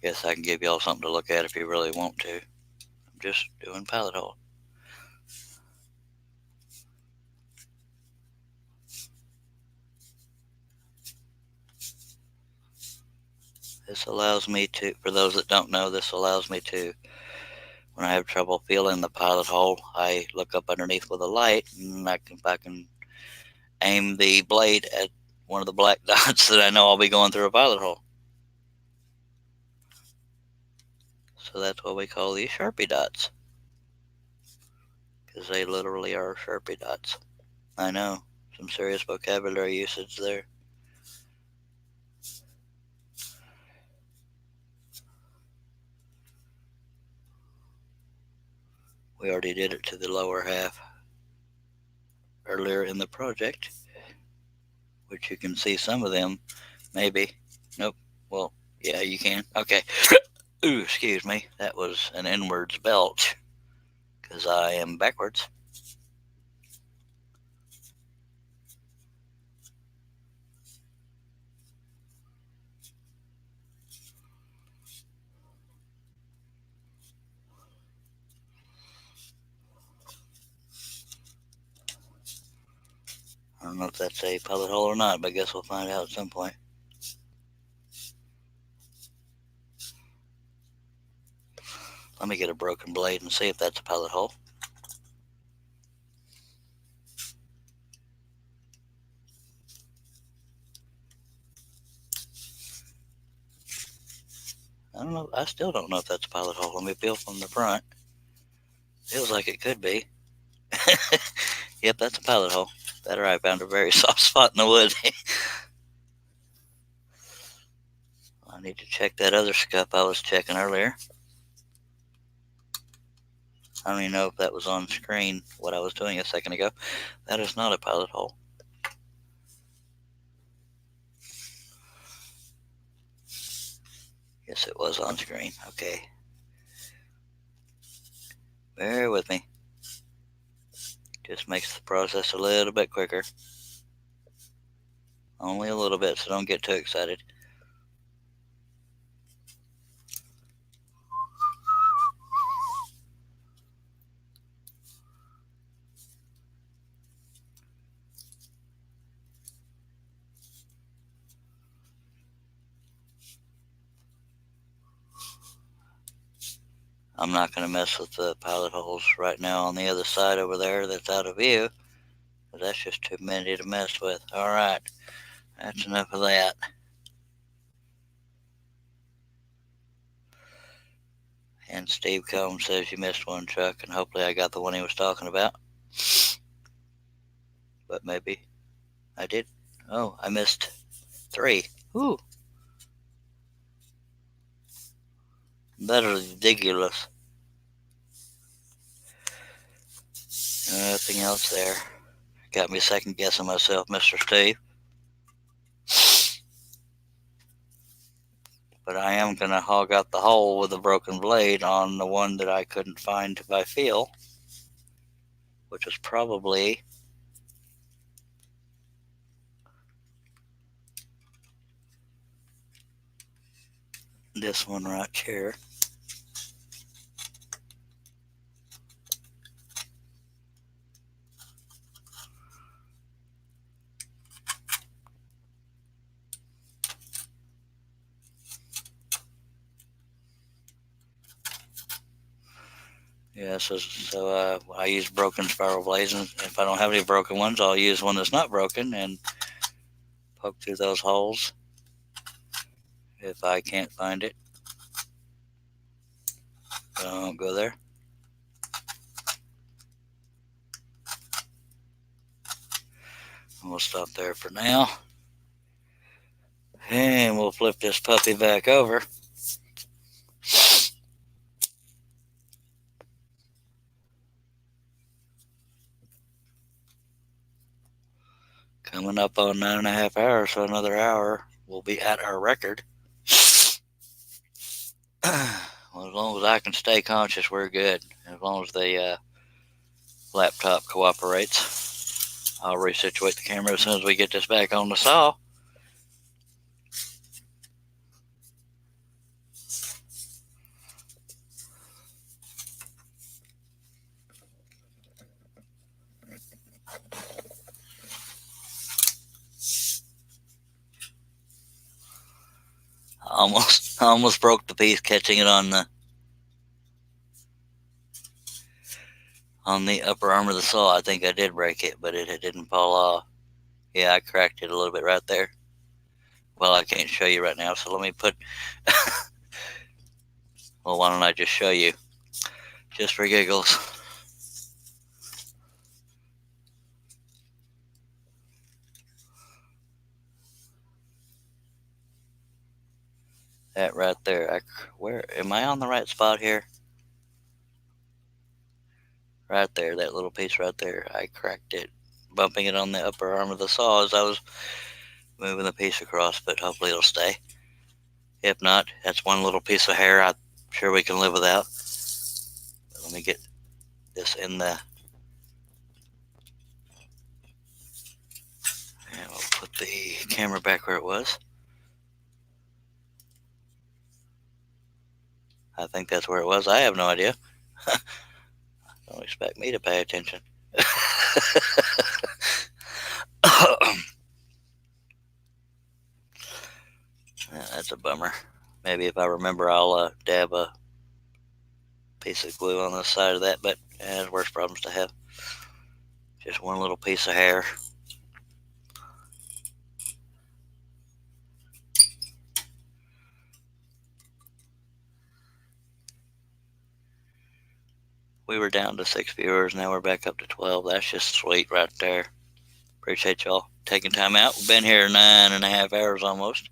S1: Guess I can give y'all something to look at if you really want to. I'm just doing pilot hole. This allows me to, for those that don't know, this allows me to, when I have trouble feeling the pilot hole, I look up underneath with a light, and if I can aim the blade at one of the black dots, that I know I'll be going through a pilot hole. So that's what we call these Sharpie dots, because they literally are Sharpie dots. I know, some serious vocabulary usage there. We already did it to the lower half earlier in the project, which you can see some of them, maybe. Nope. Well, yeah, you can. Okay. Ooh, excuse me. That was an inwards belch, because I am backwards. I don't know if that's a pellet hole or not, but I guess we'll find out at some point. Let me get a broken blade and see if that's a pellet hole. I don't know. I still don't know if that's a pellet hole. Let me feel from the front. Feels like it could be. Yep, that's a pellet hole. That or I found a very soft spot in the wood. I need to check that other scuff I was checking earlier. I don't even know if that was on screen, what I was doing a second ago. That is not a pilot hole. Yes, it was on screen. Okay. Bear with me. Just makes the process a little bit quicker. Only a little bit, so don't get too excited. I'm not going to mess with the pilot holes right now on the other side over there that's out of view. That's just too many to mess with. Alright, that's enough of that. And Steve Combs says you missed one, Chuck, and hopefully I got the one he was talking about. But maybe I did. Oh, I missed 3. Ooh. That is ridiculous. Nothing else there. Got me second guessing myself, Mr. Steve. But I am going to hog out the hole with a broken blade on the one that I couldn't find by feel, which was probably this one right here. Yeah, so I use broken spiral blades, and if I don't have any broken ones, I'll use one that's not broken and poke through those holes if I can't find it. Don't go there. We'll stop there for now. And we'll flip this puppy back over. Coming up on 9.5 hours, so another hour we'll be at our record. Well, as long as I can stay conscious, we're good. As long as the laptop cooperates. I'll resituate the camera as soon as we get this back on the saw. I almost broke the piece catching it on the upper arm of the saw. I think I did break it, but it didn't fall off. Yeah, I cracked it a little bit right there. Well, I can't show you right now, so let me put... Well, why don't I just show you? Just for giggles. That right there. Where am I on the right spot here? Right there, that little piece right there. I cracked it, bumping it on the upper arm of the saw as I was moving the piece across, but hopefully it'll stay. If not, that's one little piece of hair I'm sure we can live without. But let me get this in the... And we'll put the camera back where it was. I think that's where it was. I have no idea. Don't expect me to pay attention. That's a bummer. Maybe if I remember, I'll dab a piece of glue on the side of that, but there's worse problems to have. Just one little piece of hair. We were down to 6 viewers, now we're back up to 12. That's just sweet right there. Appreciate y'all taking time out. We've been here 9.5 hours almost.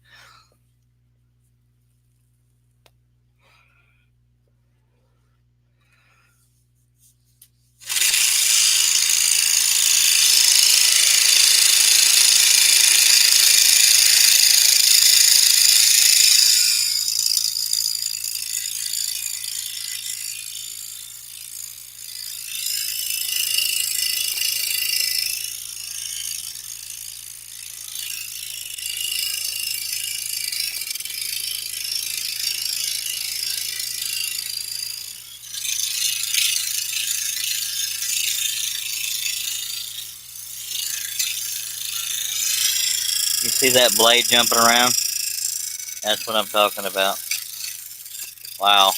S1: See that blade jumping around? That's what I'm talking about. Wow.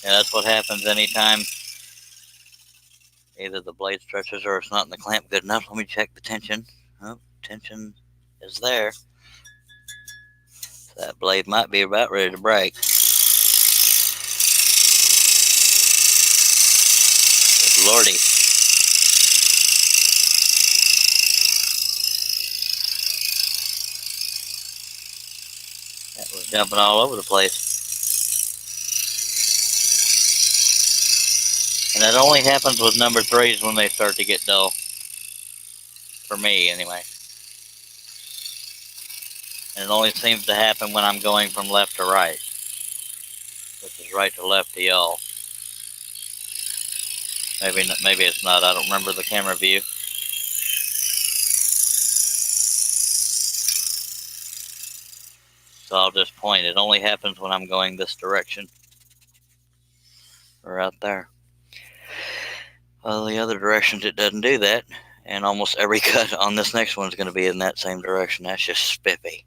S1: Yeah, that's what happens anytime either the blade stretches or it's not in the clamp good enough. Let me check the tension. Oh, tension is there. So that blade might be about ready to break. Good Lordy. That was jumping all over the place. And that only happens with number 3s when they start to get dull. For me, anyway. And it only seems to happen when I'm going from left to right, which is right to left to y'all. Maybe it's not. I don't remember the camera view. So I'll just point. It only happens when I'm going this direction. Or out there. Well, the other directions it doesn't do that. And almost every cut on this next one is going to be in that same direction. That's just spiffy.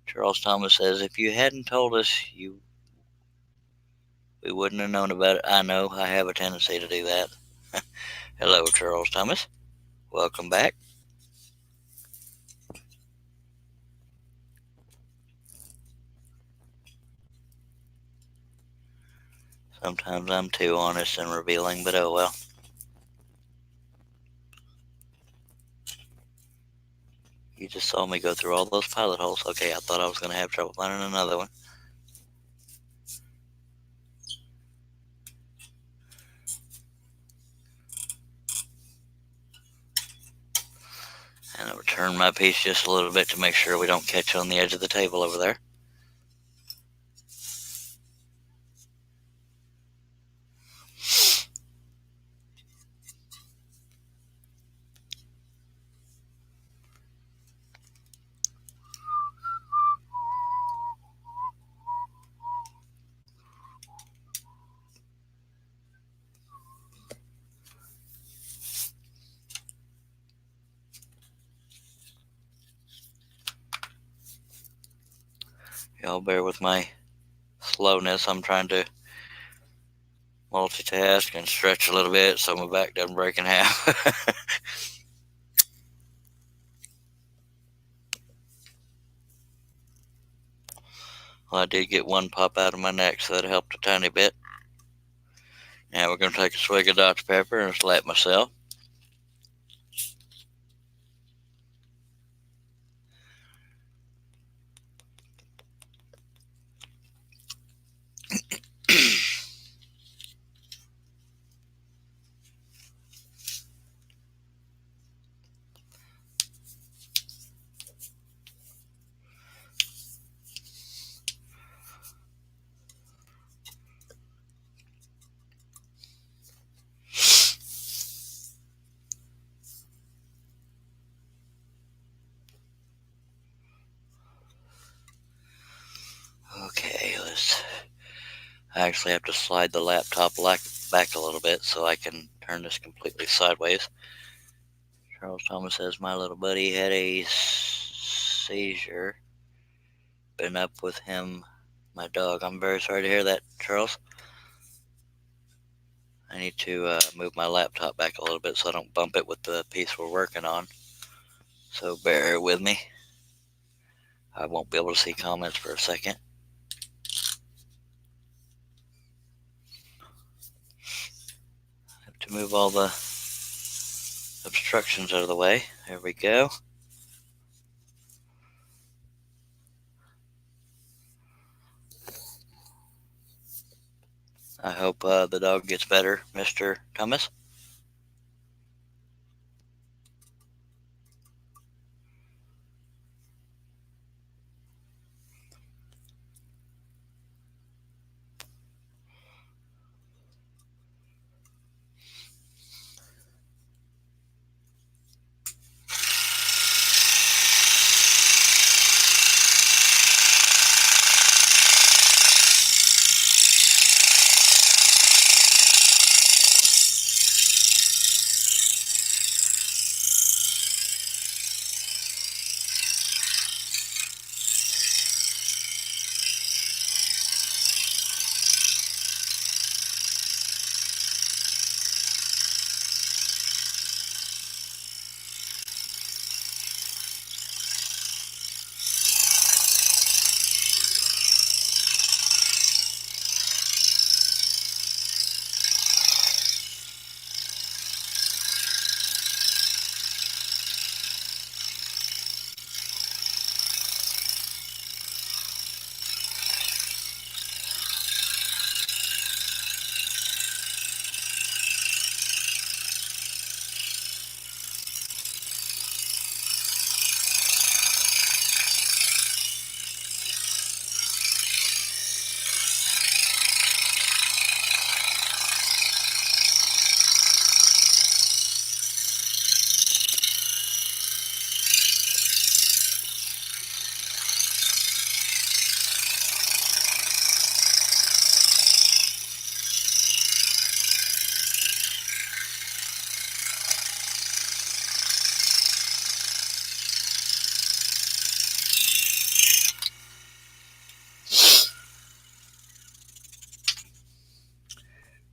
S1: Charles Thomas says, if you hadn't told us, we wouldn't have known about it. I know, I have a tendency to do that. Hello, Charles Thomas. Welcome back. Sometimes I'm too honest and revealing, but oh well. You just saw me go through all those pilot holes. Okay, I thought I was going to have trouble finding another one. And I'll turn my piece just a little bit to make sure we don't catch on the edge of the table over there. Y'all bear with my slowness. I'm trying to multitask and stretch a little bit so my back doesn't break in half. Well, I did get one pop out of my neck, so that helped a tiny bit. Now we're going to take a swig of Dr. Pepper and slap myself. Okay, I actually have to slide the laptop back a little bit so I can turn this completely sideways. Charles Thomas says, my little buddy had a seizure. Been up with him, my dog. I'm very sorry to hear that, Charles. I need to move my laptop back a little bit so I don't bump it with the piece we're working on. So bear with me. I won't be able to see comments for a second. I have to move all the obstructions out of the way. There we go. I hope the dog gets better, Mr. Thomas.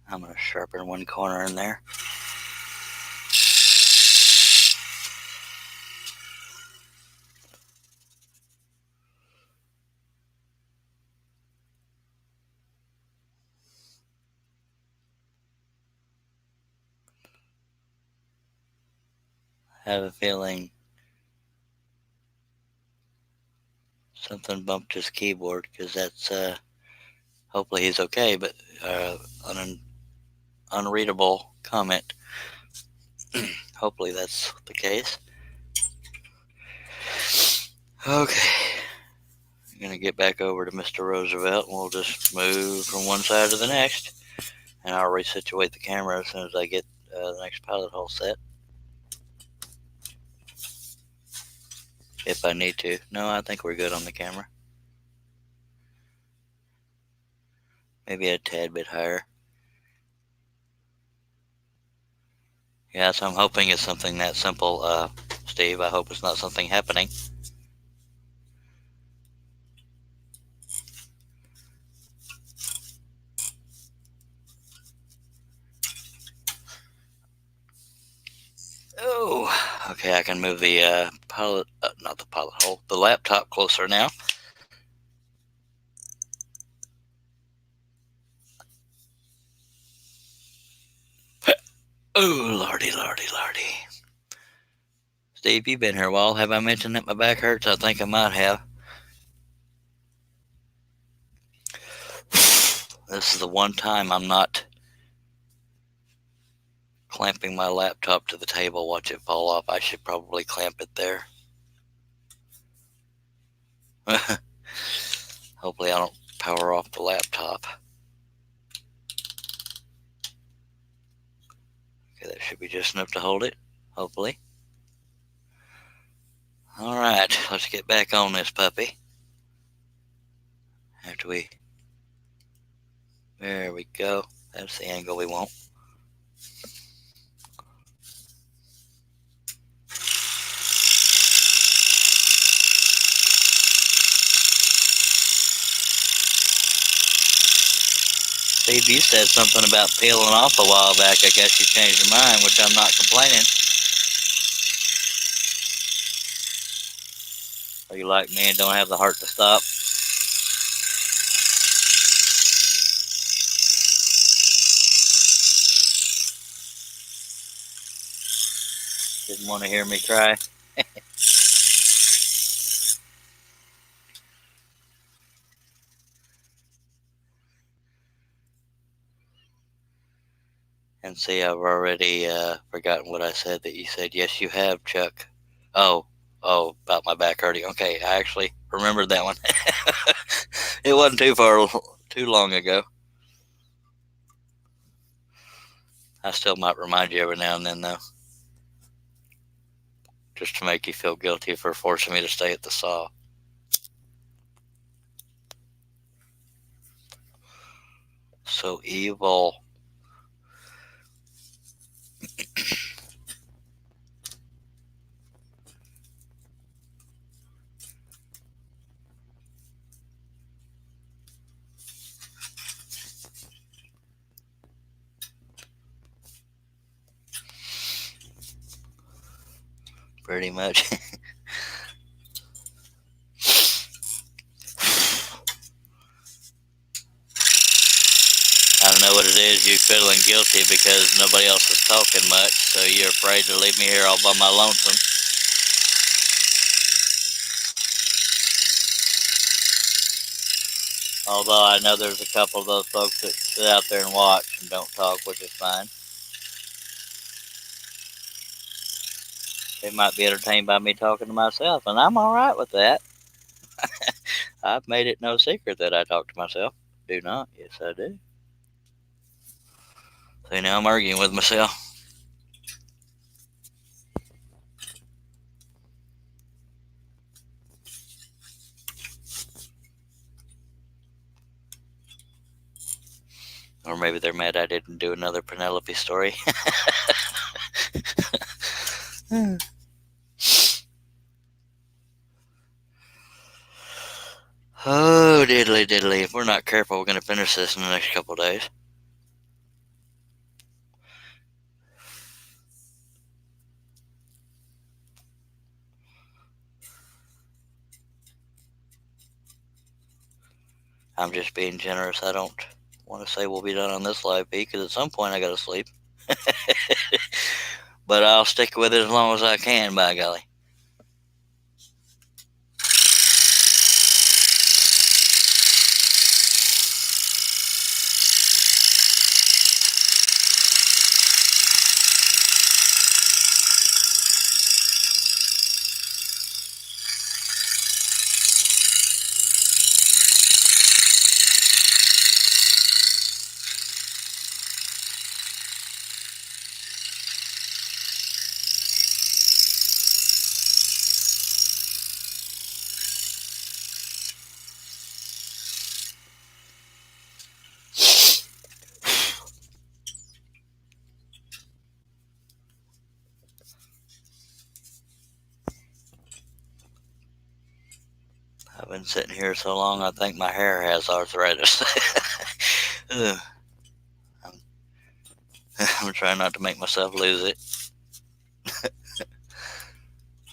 S1: I'm going to sharpen one corner in there. I have a feeling something bumped his keyboard, because that's, hopefully he's okay, but an unreadable comment. Hopefully that's the case. Okay. I'm going to get back over to Mr. Roosevelt, and we'll just move from one side to the next. And I'll resituate the camera as soon as I get the next pilot hole set. If I need to. No, I think we're good on the camera. Maybe a tad bit higher. Yeah, so I'm hoping it's something that simple, Steve. I hope it's not something happening. Oh, okay, I can move the not the pilot hole, the laptop closer now. Oh, lordy. Steve, you've been here a while. Have I mentioned that my back hurts? I think I might have. This is the one time I'm not clamping my laptop to the table, watch it fall off. I should probably clamp it there. Hopefully I don't power off the laptop. Okay, that should be just enough to hold it, hopefully. Alright, let's get back on this puppy. There we go. That's the angle we want. Steve, you said something about peeling off a while back. I guess you changed your mind, which I'm not complaining. Are you like me and don't have the heart to stop? Didn't want to hear me cry? And see, I've already forgotten what I said that you said. Yes, you have, Chuck. Oh, about my back hurting. Okay, I actually remembered that one. It wasn't too long ago. I still might remind you every now and then, though, just to make you feel guilty for forcing me to stay at the saw. So evil. Pretty much. I don't know what it is. You're feeling guilty because nobody else is talking much, so you're afraid to leave me here all by my lonesome. Although I know there's a couple of those folks that sit out there and watch and don't talk, which is fine. They might be entertained by me talking to myself, and I'm alright with that. I've made it no secret that I talk to myself. Do not? Yes, I do. See, now I'm arguing with myself. Or maybe they're mad I didn't do another Penelope story. Oh, diddly. If we're not careful, we're going to finish this in the next couple of days. I'm just being generous. I don't want to say we'll be done on this live feed because at some point I gotta sleep. But I'll stick with it as long as I can, by golly. I've been sitting here so long, I think my hair has arthritis. I'm, I'm trying not to make myself lose it.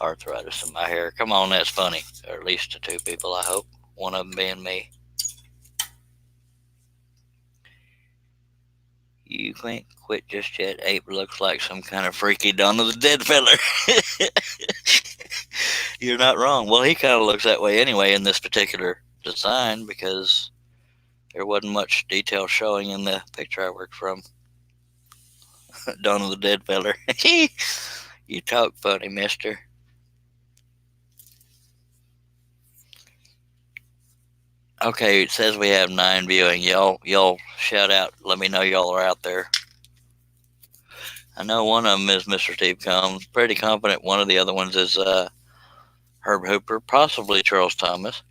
S1: Arthritis in my hair. Come on, that's funny. Or at least to two people, I hope. One of them being me. You can't quit just yet. Ape looks like some kind of freaky Dawn of the Dead feller. You're not wrong. Well, he kind of looks that way anyway in this particular design because there wasn't much detail showing in the picture I worked from. Dawn of the Dead feller. You talk funny, mister. Okay, it says we have 9 viewing. Y'all shout out. Let me know y'all are out there. I know one of them is Mr. Steve Combs. Pretty confident one of the other ones is Herb Hooper, possibly Charles Thomas.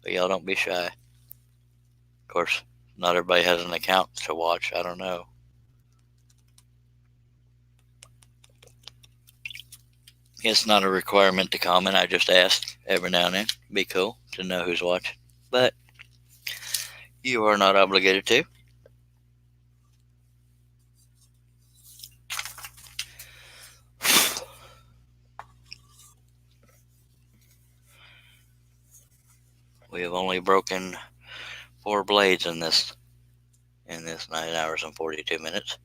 S1: But y'all don't be shy. Of course, not everybody has an account to watch. I don't know. It's not a requirement to comment. I just ask every now and then. It'd be cool to know who's watching. But you are not obligated to. We have only broken 4 blades in this 9 hours and 42 minutes,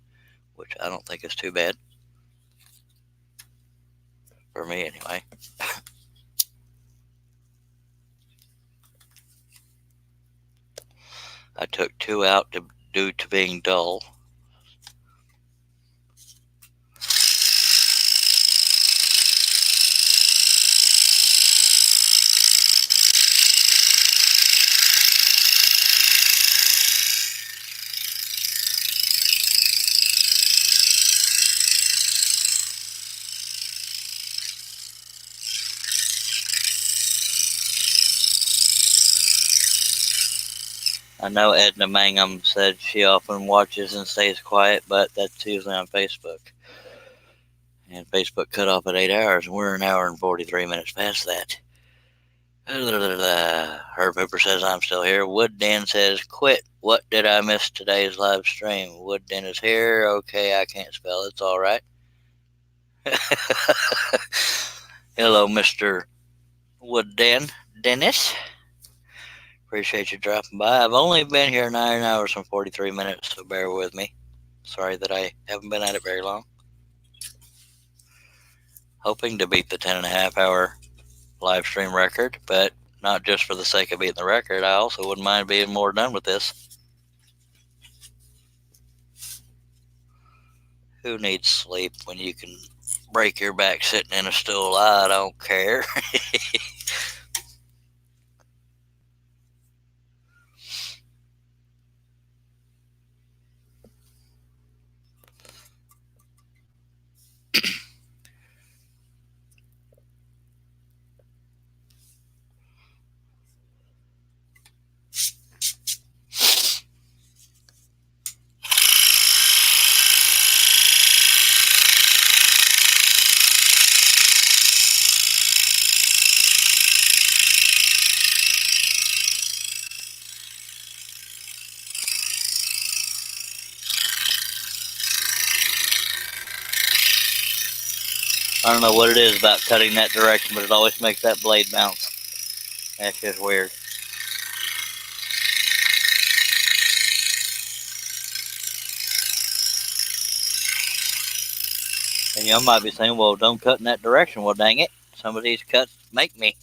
S1: which I don't think is too bad. For me, anyway. I took 2 out due to being dull. I know Edna Mangum said she often watches and stays quiet, but that's usually on Facebook. And Facebook cut off at 8 hours, and we're an hour and 43 minutes past that. Herb Hooper says I'm still here. Wood Den says, quit. What did I miss today's live stream? Wood Den is here. Okay, I can't spell. It's all right. Hello, Mr. Wood Den. Dennis. Appreciate you dropping by. I've only been here 9 hours and 43 minutes, so bear with me. Sorry that I haven't been at it very long. Hoping to beat the 10.5 hour live stream record, but not just for the sake of beating the record. I also wouldn't mind being more done with this. Who needs sleep when you can break your back sitting in a stool? I don't care. I don't know what it is about cutting that direction, but it always makes that blade bounce. That's just weird. And y'all might be saying, well, don't cut in that direction. Well, dang it. Some of these cuts make me.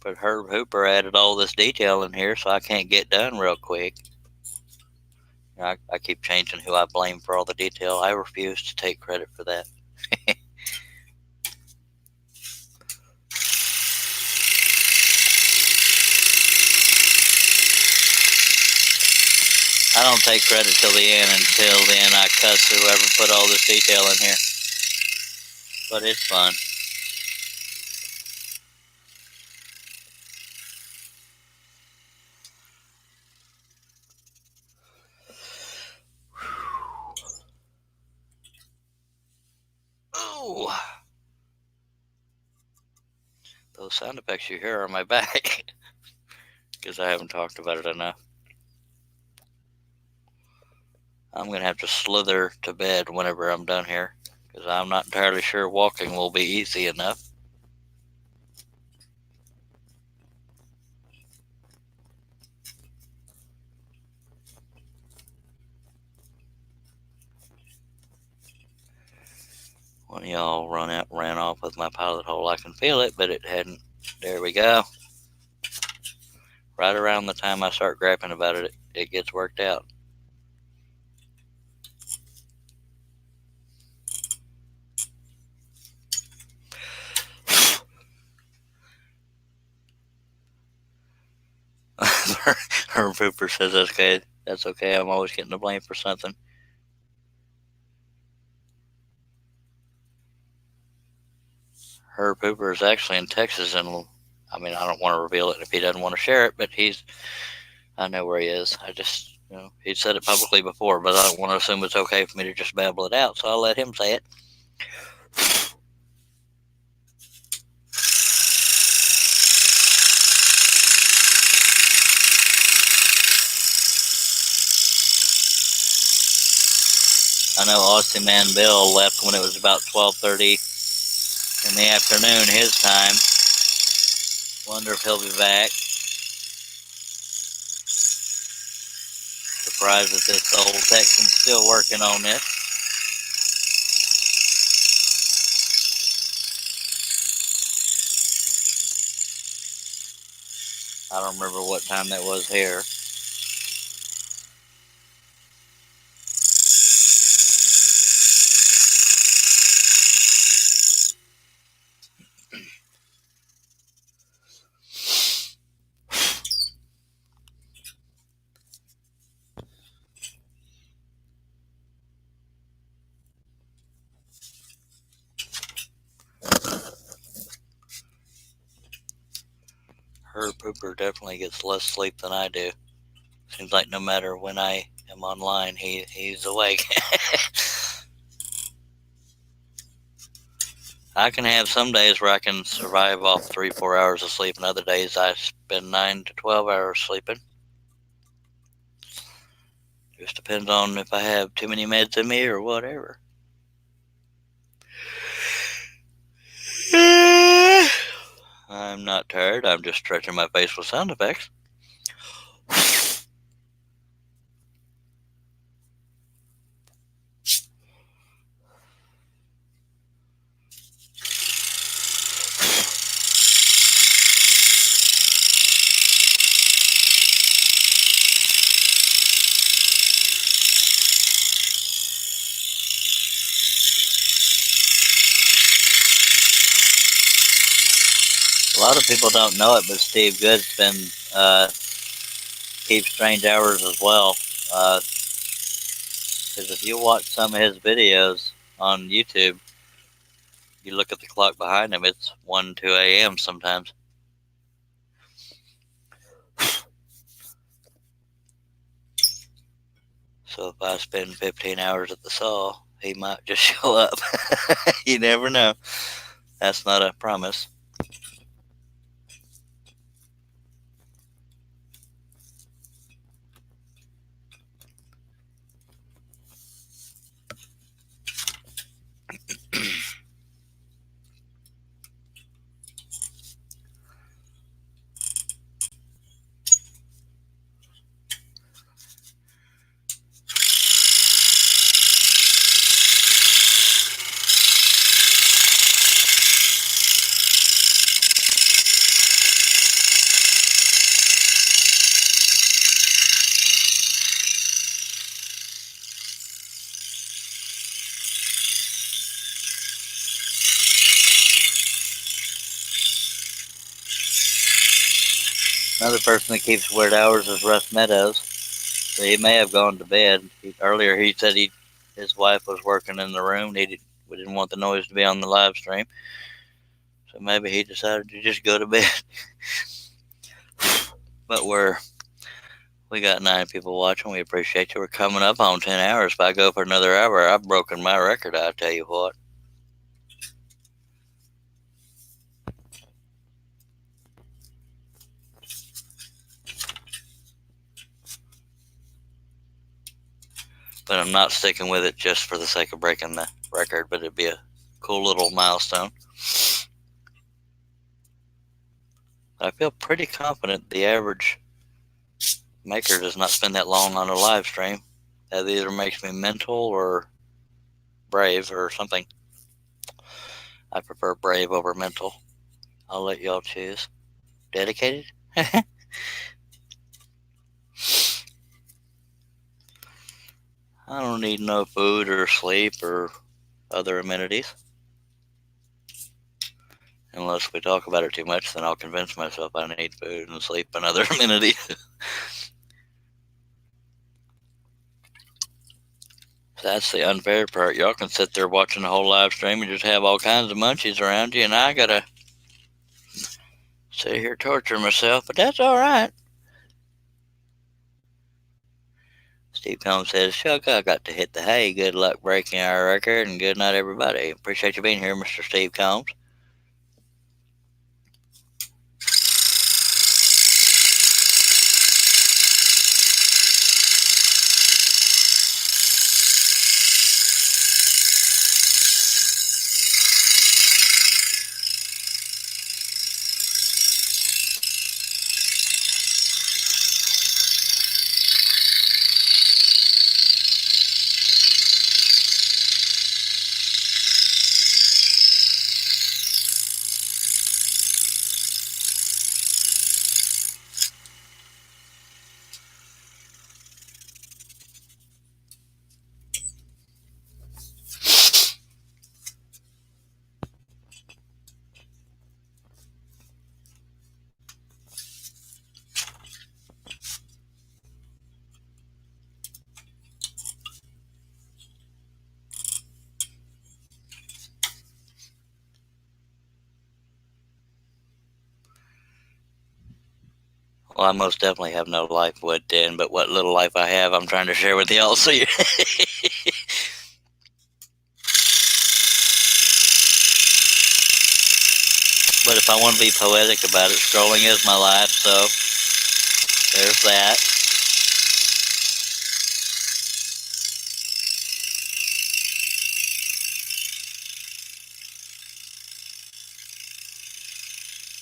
S1: But Herb Hooper added all this detail in here, so I can't get done real quick. I keep changing who I blame for all the detail. I refuse to take credit for that. I don't take credit till the end. Until then, I cuss whoever put all this detail in here. But it's fun. Oh, those sound effects you hear are my back. Because I haven't talked about it enough. I'm going to have to slither to bed whenever I'm done here. Because I'm not entirely sure walking will be easy enough. One of y'all ran off with my pilot hole. I can feel it, but it hadn't. There we go. Right around the time I start griping about it, it gets worked out. Herb Hooper says that's okay. That's okay. I'm always getting the blame for something. Herb Hooper is actually in Texas, and I mean, I don't want to reveal it if he doesn't want to share it, but I know where he is. I just, he said it publicly before, but I don't want to assume it's okay for me to just babble it out, so I'll let him say it. I know Aussie Man Bill left when it was about 12:30 in the afternoon his time. Wonder if he'll be back. Surprised that this old Texan's still working on this. I don't remember what time that was here. Herb Hooper definitely gets less sleep than I do. Seems like no matter when I am online, he's awake. I can have some days where I can survive off 3-4 hours of sleep, and other days I spend 9 to 12 hours sleeping. Just depends on if I have too many meds in me or whatever. I'm not tired. I'm just stretching my face with sound effects. A lot of people don't know it, but Steve Good's been keeps strange hours as well. Because if you watch some of his videos on YouTube, you look at the clock behind him, it's 1, 2 a.m. sometimes. So if I spend 15 hours at the saw, he might just show up. You never know. That's not a promise. Another person that keeps weird hours is Russ Meadows. So he may have gone to bed. Earlier he said his wife was working in the room. We didn't want the noise to be on the live stream. So maybe he decided to just go to bed. But we got 9 people watching. We appreciate you. We're coming up on 10 hours. If I go for another hour, I've broken my record, I'll tell you what. But I'm not sticking with it just for the sake of breaking the record, but it'd be a cool little milestone. I feel pretty confident the average maker does not spend that long on a live stream. That either makes me mental or brave or something. I prefer brave over mental. I'll let y'all choose. Dedicated? I don't need no food or sleep or other amenities. Unless we talk about it too much, then I'll convince myself I need food and sleep and other amenities. That's the unfair part. Y'all can sit there watching the whole live stream and just have all kinds of munchies around you, and I gotta sit here torture myself, but that's all right. Steve Combs says, Chuck, I got to hit the hay. Good luck breaking our record, and good night, everybody. Appreciate you being here, Mr. Steve Combs. Well, I most definitely have no life wood den, but what little life I have, I'm trying to share with y'all. So you. But if I want to be poetic about it, scrolling is my life, so there's that.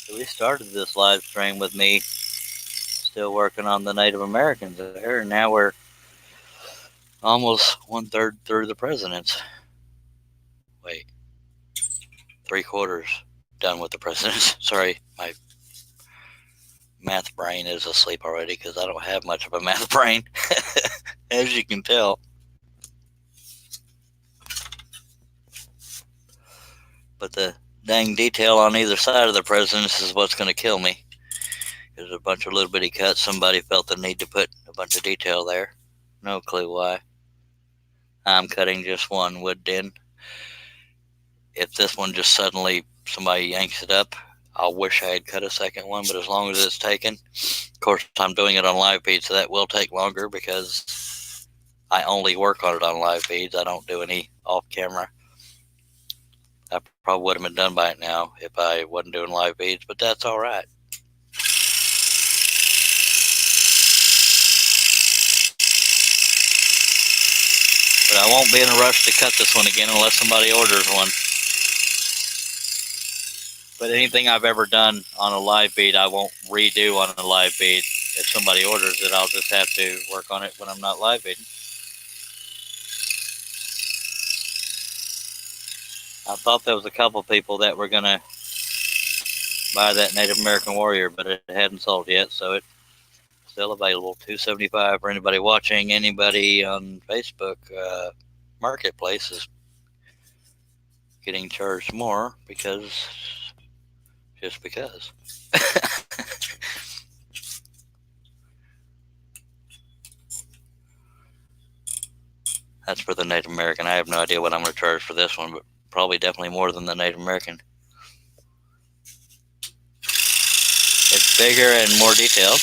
S1: So we started this live stream with me still working on the Native Americans there, and now we're almost 1/3 through the presidents. Wait, 3/4 done with the presidents. Sorry, my math brain is asleep already because I don't have much of a math brain, as you can tell. But the dang detail on either side of the presidents is what's going to kill me. There's a bunch of little bitty cuts. Somebody felt the need to put a bunch of detail there. No clue why. I'm cutting just one wood den. If this one just suddenly somebody yanks it up, I'll wish I had cut a second one, but as long as it's taken, of course, I'm doing it on live feed, so that will take longer because I only work on it on live feeds. I don't do any off camera. I probably would have been done by it now if I wasn't doing live feeds, but that's all right. But I won't be in a rush to cut this one again unless somebody orders one. But anything I've ever done on a live feed, I won't redo on a live feed. If somebody orders it, I'll just have to work on it when I'm not live feeding. I thought there was a couple people that were going to buy that Native American Warrior, but it hadn't sold yet, so it's still available. $275 for anybody watching. Anybody on Facebook Marketplace is getting charged more because. That's for the Native American. I have no idea what I'm going to charge for this one, but probably definitely more than the Native American. It's bigger and more detailed.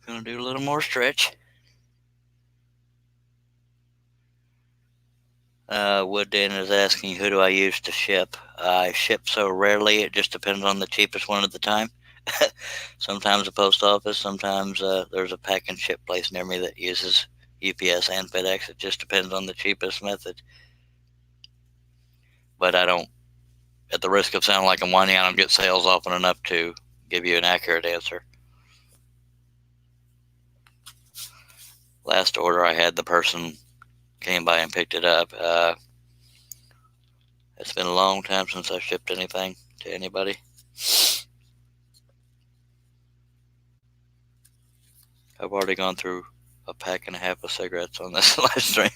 S1: Gonna do a little more stretch. Woodden is asking, who do I use to ship? I ship so rarely, it just depends on the cheapest one at the time. Sometimes the post office, sometimes there's a pack and ship place near me that uses UPS and FedEx. It just depends on the cheapest method. But I don't, at the risk of sounding like I'm whining, I don't get sales often enough to give you an accurate answer. Last order I had, the person came by and picked it up. It's been a long time since I shipped anything to anybody. I've already gone through a pack and a half of cigarettes on this live stream.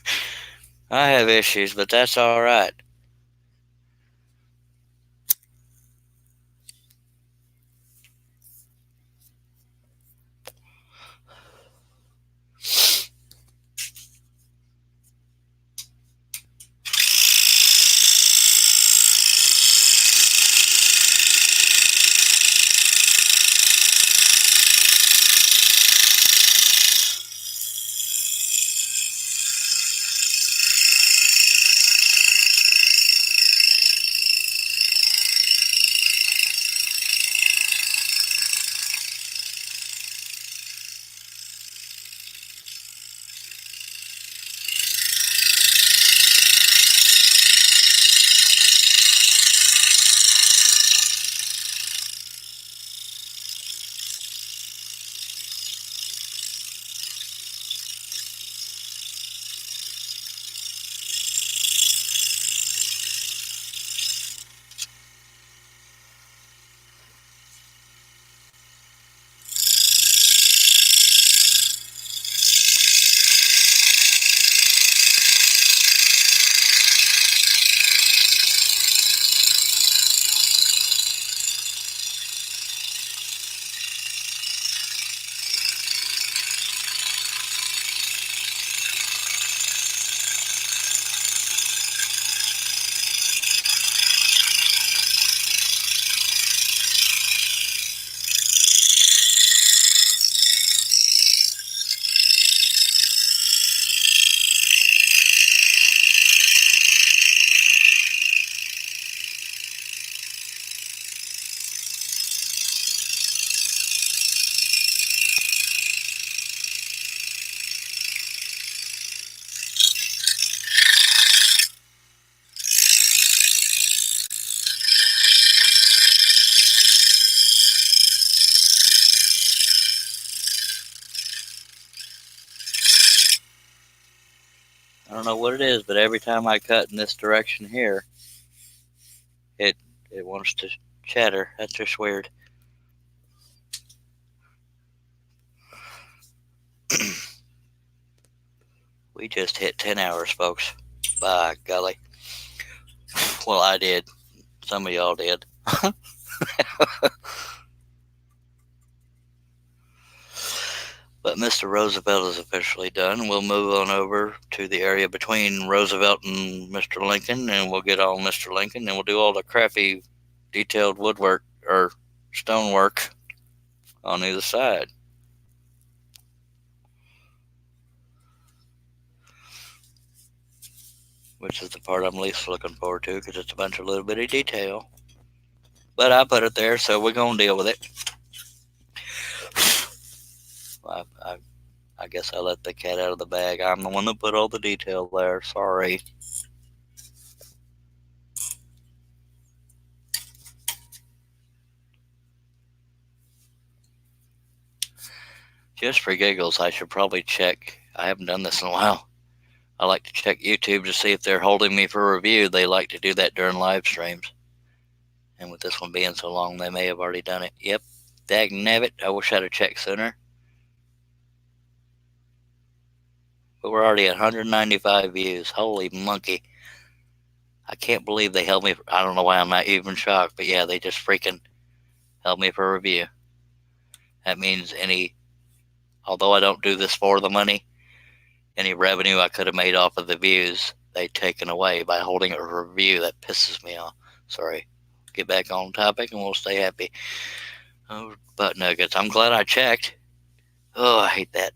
S1: I have issues, but that's all right. I don't know what it is, but every time I cut in this direction here, it wants to chatter. That's just weird. We just hit 10 hours, folks. By golly. Well, I did. Some of y'all did. But Mr. Roosevelt is officially done. We'll move on over to the area between Roosevelt and Mr. Lincoln, and we'll get on Mr. Lincoln, and we'll do all the crappy, detailed woodwork or stonework on either side. Which is the part I'm least looking forward to, because it's a bunch of little bitty detail. But I put it there, so we're going to deal with it. I guess I let the cat out of the bag. I'm the one that put all the detail there. Sorry. Just for giggles, I should probably check. I haven't done this in a while. I like to check YouTube to see if they're holding me for review. They like to do that during live streams. And with this one being so long, they may have already done it. Yep. Dagnabbit. I wish I'd have checked sooner. But we're already at 195 views. Holy monkey. I can't believe they held me. I don't know why I'm not even shocked. But yeah, they just freaking held me for review. That means although I don't do this for the money, any revenue I could have made off of the views, they've taken away by holding a review. That pisses me off. Sorry. Get back on topic and we'll stay happy. Oh, butt nuggets. I'm glad I checked. Oh, I hate that.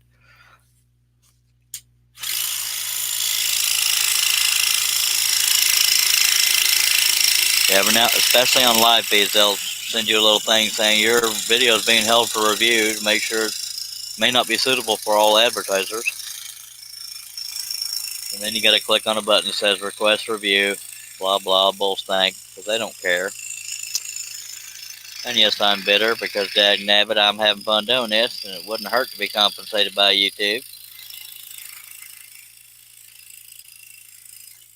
S1: Every now, especially on live feeds, they'll send you a little thing saying your video is being held for review to make sure it may not be suitable for all advertisers. And then you got to click on a button that says request review, blah, blah, bull stank, because they don't care. And yes, I'm bitter because dagnabbit, I'm having fun doing this, and it wouldn't hurt to be compensated by YouTube.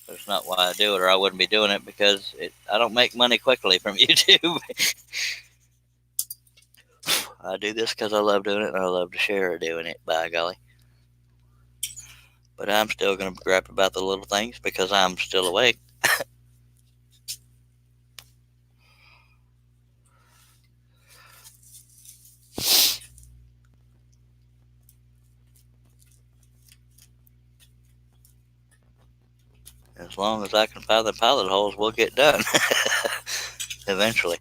S1: That's not why I do it, or I wouldn't be doing it, because I don't make money quickly from YouTube. I do this because I love doing it, and I love to share doing it, by golly. But I'm still going to grab about the little things because I'm still awake. As long as I can find the pilot holes, we'll get done. Eventually.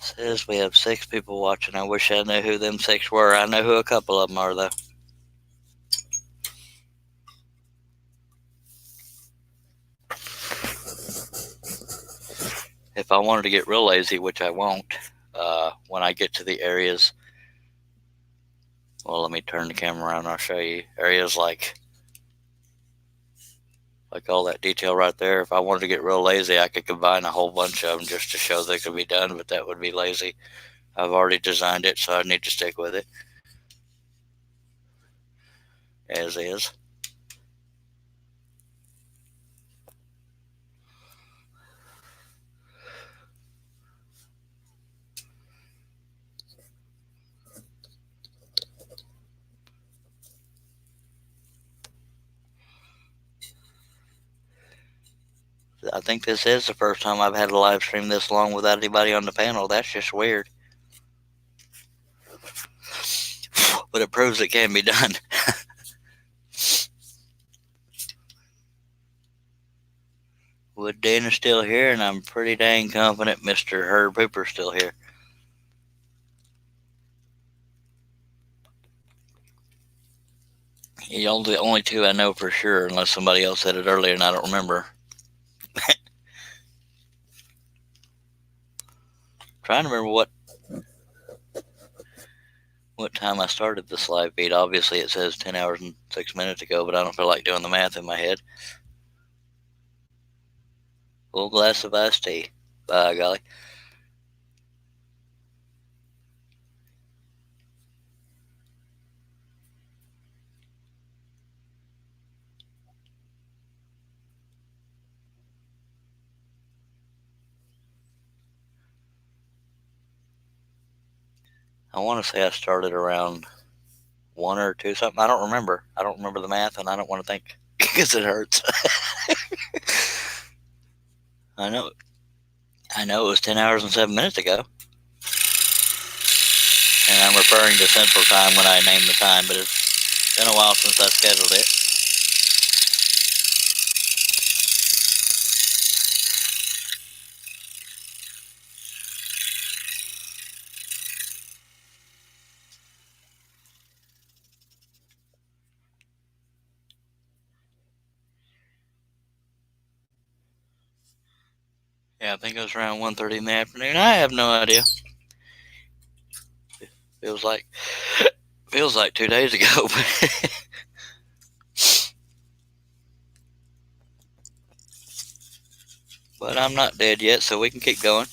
S1: Says we have 6 people watching. I wish I knew who them 6 were. I know who a couple of them are, though. If I wanted to get real lazy, which I won't, when I get to the areas, well, let me turn the camera around and I'll show you. Areas like all that detail right there. If I wanted to get real lazy, I could combine a whole bunch of them just to show they could be done, but that would be lazy. I've already designed it, so I need to stick with it as is. I think this is the first time I've had a live stream this long without anybody on the panel. That's just weird. But it proves it can be done. Wood Den is still here, and I'm pretty dang confident Mr. Herb Hooper's still here. Y'all the only two I know for sure, unless somebody else said it earlier and I don't remember. Trying to remember what time I started this live feed. Obviously it says 10 hours and 6 minutes ago, but I don't feel like doing the math in my head. Full glass of iced tea. By golly. I want to say I started around 1 or 2 something. I don't remember. I don't remember the math, and I don't want to think because it hurts. I know it was 10 hours and 7 minutes ago. And I'm referring to Central Time when I name the time, but it's been a while since I scheduled it. Yeah, I think it was around 1:30 in the afternoon. I have no idea. Feels like 2 days ago. But I'm not dead yet, so we can keep going.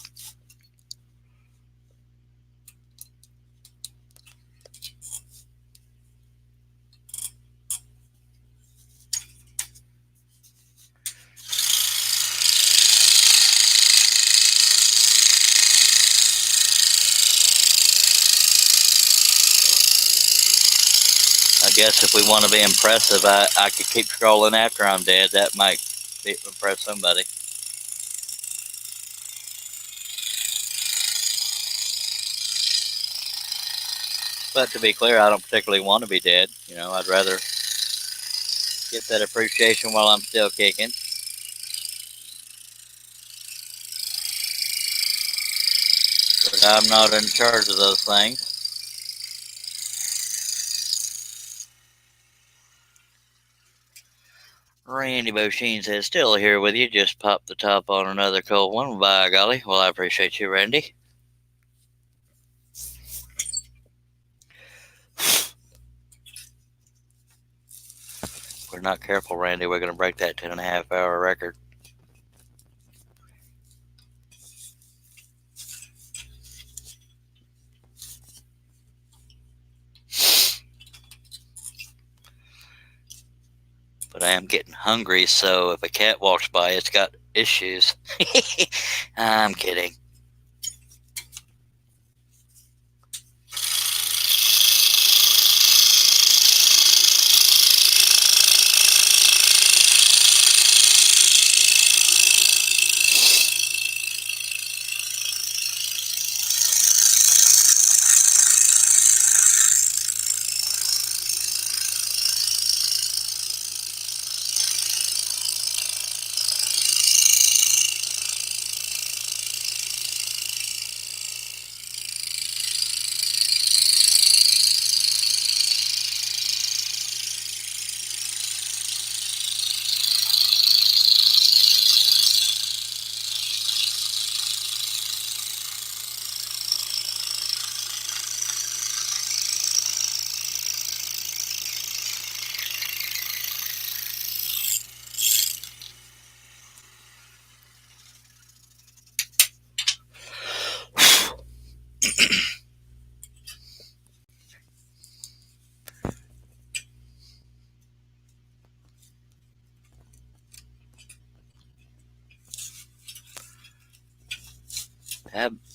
S1: I guess if we want to be impressive, I could keep scrolling after I'm dead. That might impress somebody. But to be clear, I don't particularly want to be dead. I'd rather get that appreciation while I'm still kicking. But I'm not in charge of those things. Randy Bosheen says, still here with you. Just popped the top on another cold one. By golly. Well, I appreciate you, Randy. If we're not careful, Randy, we're going to break that 10.5-hour record. But I am getting hungry, so if a cat walks by, it's got issues. I'm kidding.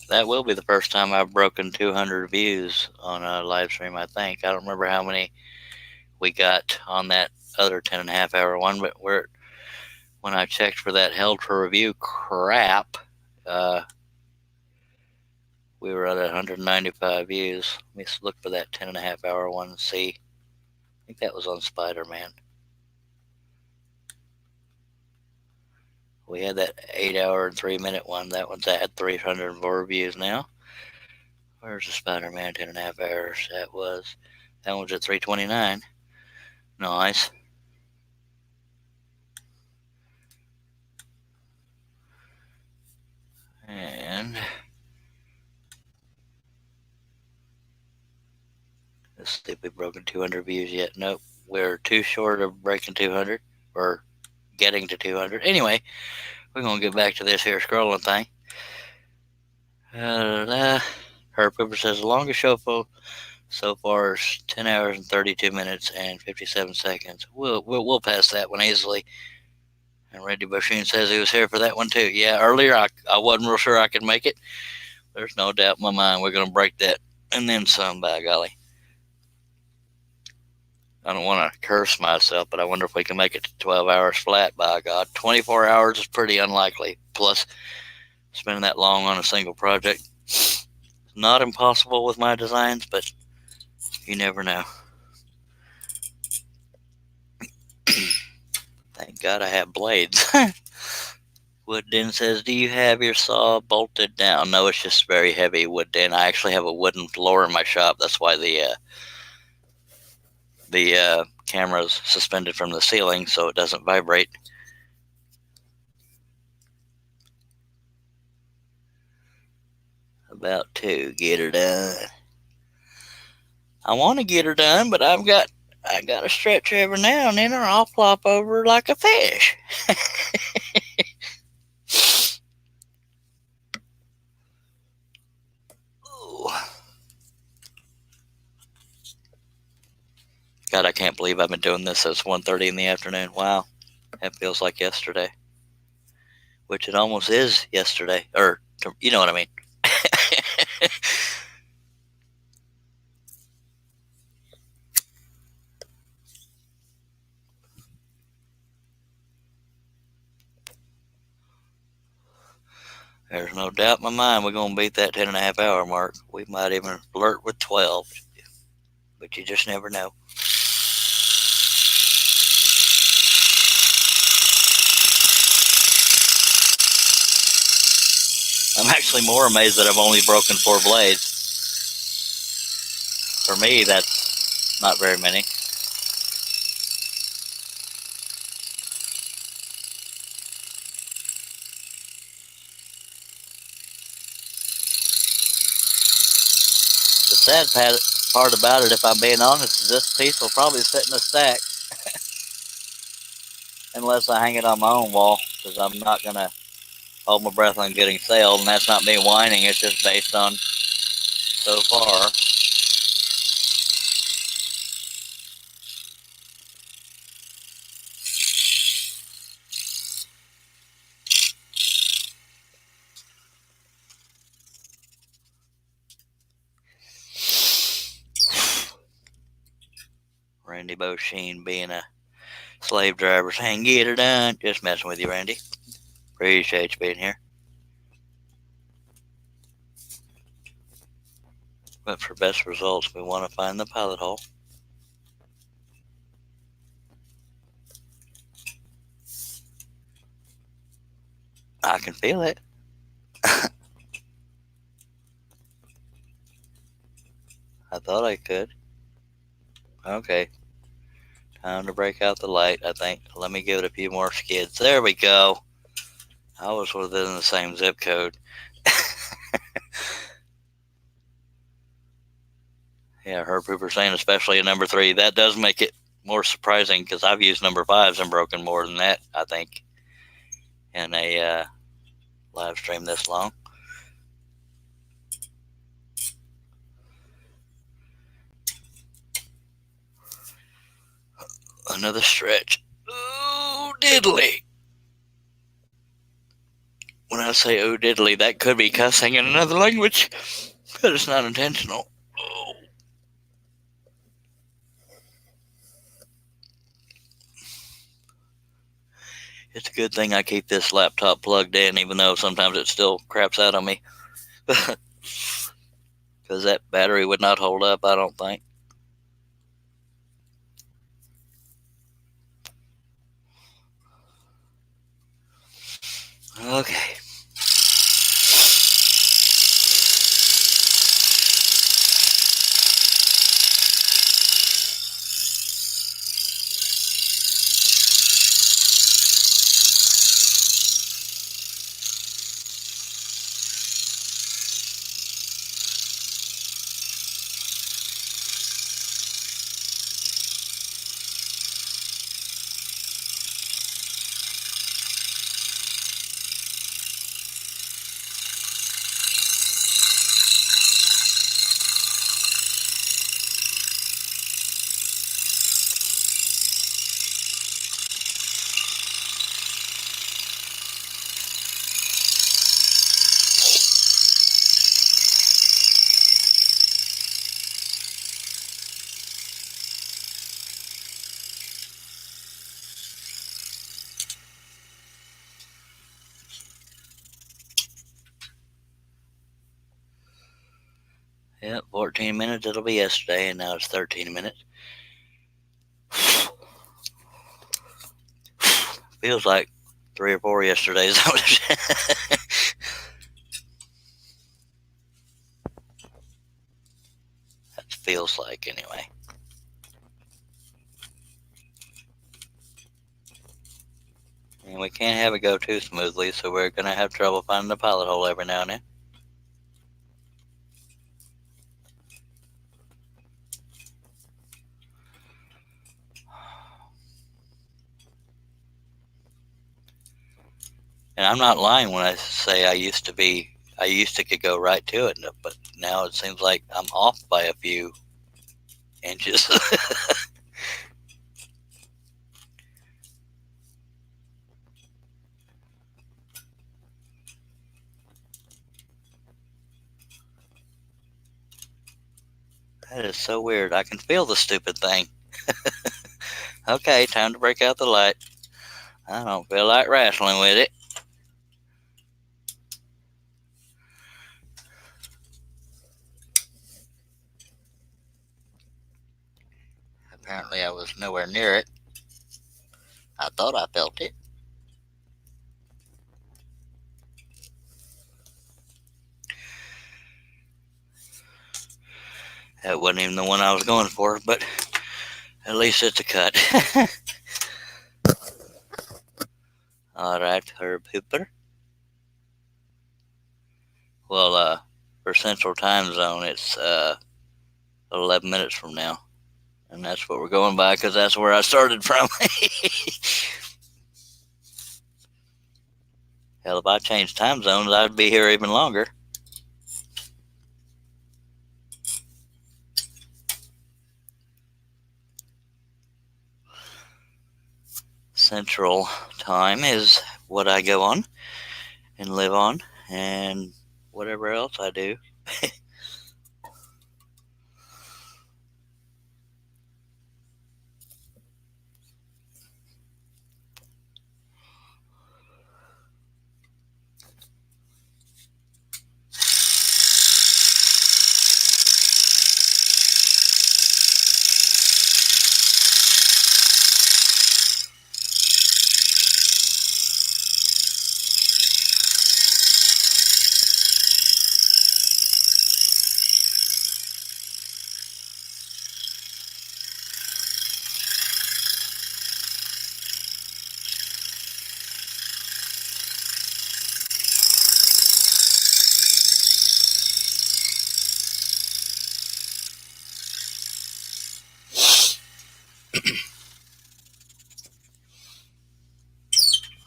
S1: That will be the first time I've broken 200 views on a live stream, I think. I don't remember how many we got on that other 10.5-hour one, but when I checked for that held for review crap, we were at 195 views. Let me look for that 10.5-hour one and see. I think that was on Spider-Man. We had that 8-hour and 3-minute one. That one's at 304 views now. Where's the Spider-Man 10.5 hours? That one's at 329. Nice. And let's see if we've broken 200 views yet. Nope. We're too short of breaking 200 or getting to 200. Anyway, we're going to get back to this here scrolling thing. Herb Cooper says the longest show so far is 10 hours and 32 minutes and 57 seconds. We'll pass that one easily. And Randy Boschin says he was here for that one too. Yeah, earlier I wasn't real sure I could make it. There's no doubt in my mind we're going to break that and then some, by golly. I don't want to curse myself, but I wonder if we can make it to 12 hours flat, by God. 24 hours is pretty unlikely. Plus, spending that long on a single project. It's not impossible with my designs, but you never know. Thank God I have blades. Wood Den says, do you have your saw bolted down? No, it's just very heavy, Wood Den. I actually have a wooden floor in my shop. That's why the camera's suspended from the ceiling so it doesn't vibrate. About to get her done. I want to get her done, but I got to stretch every now and then or I'll plop over like a fish. God, I can't believe I've been doing this since 1:30 in the afternoon. Wow, that feels like yesterday. Which it almost is yesterday. Or, you know what I mean. There's no doubt in my mind we're going to beat that 10.5 hour mark. We might even flirt with 12. But you just never know. I'm actually more amazed that I've only broken 4 blades. For me, that's not very many. The sad part about it, if I'm being honest, is this piece will probably sit in a stack. Unless I hang it on my own wall, because I'm not going to hold my breath on getting sailed, and that's not me whining, it's just based on so far. Randy Boschin being a slave driver saying, get her done. Just messing with you, Randy. Appreciate you being here. But for best results, we want to find the pilot hole. I can feel it. I thought I could. Okay. Time to break out the light, I think. Let me give it a few more skids. There we go. I was within the same zip code. Yeah, Herb Hooper saying especially a number 3. That does make it more surprising because I've used number 5s and broken more than that, I think, in a live stream this long. Another stretch. Ooh, diddly. When I say ooh, diddly, that could be cussing in another language, but it's not intentional. Oh. It's a good thing I keep this laptop plugged in, even though sometimes it still craps out on me. Because that battery would not hold up, I don't think. Okay. Yep, 14 minutes it'll be yesterday, and now it's 13 minutes. Feels like 3 or 4 yesterdays. That feels like, anyway. And we can't have it go too smoothly, so we're going to have trouble finding the pilot hole every now and then. And I'm not lying when I say I used to could go right to it, but now it seems like I'm off by a few inches. That is so weird. I can feel the stupid thing. Okay, time to break out the light. I don't feel like wrestling with it. Apparently I was nowhere near it. I thought I felt it. That wasn't even the one I was going for, but at least it's a cut. Alright, Herb Hooper. Well, for Central Time Zone, it's 11 minutes from now. And that's what we're going by, because that's where I started from. Hell, if I changed time zones, I'd be here even longer. Central Time is what I go on and live on, and whatever else I do.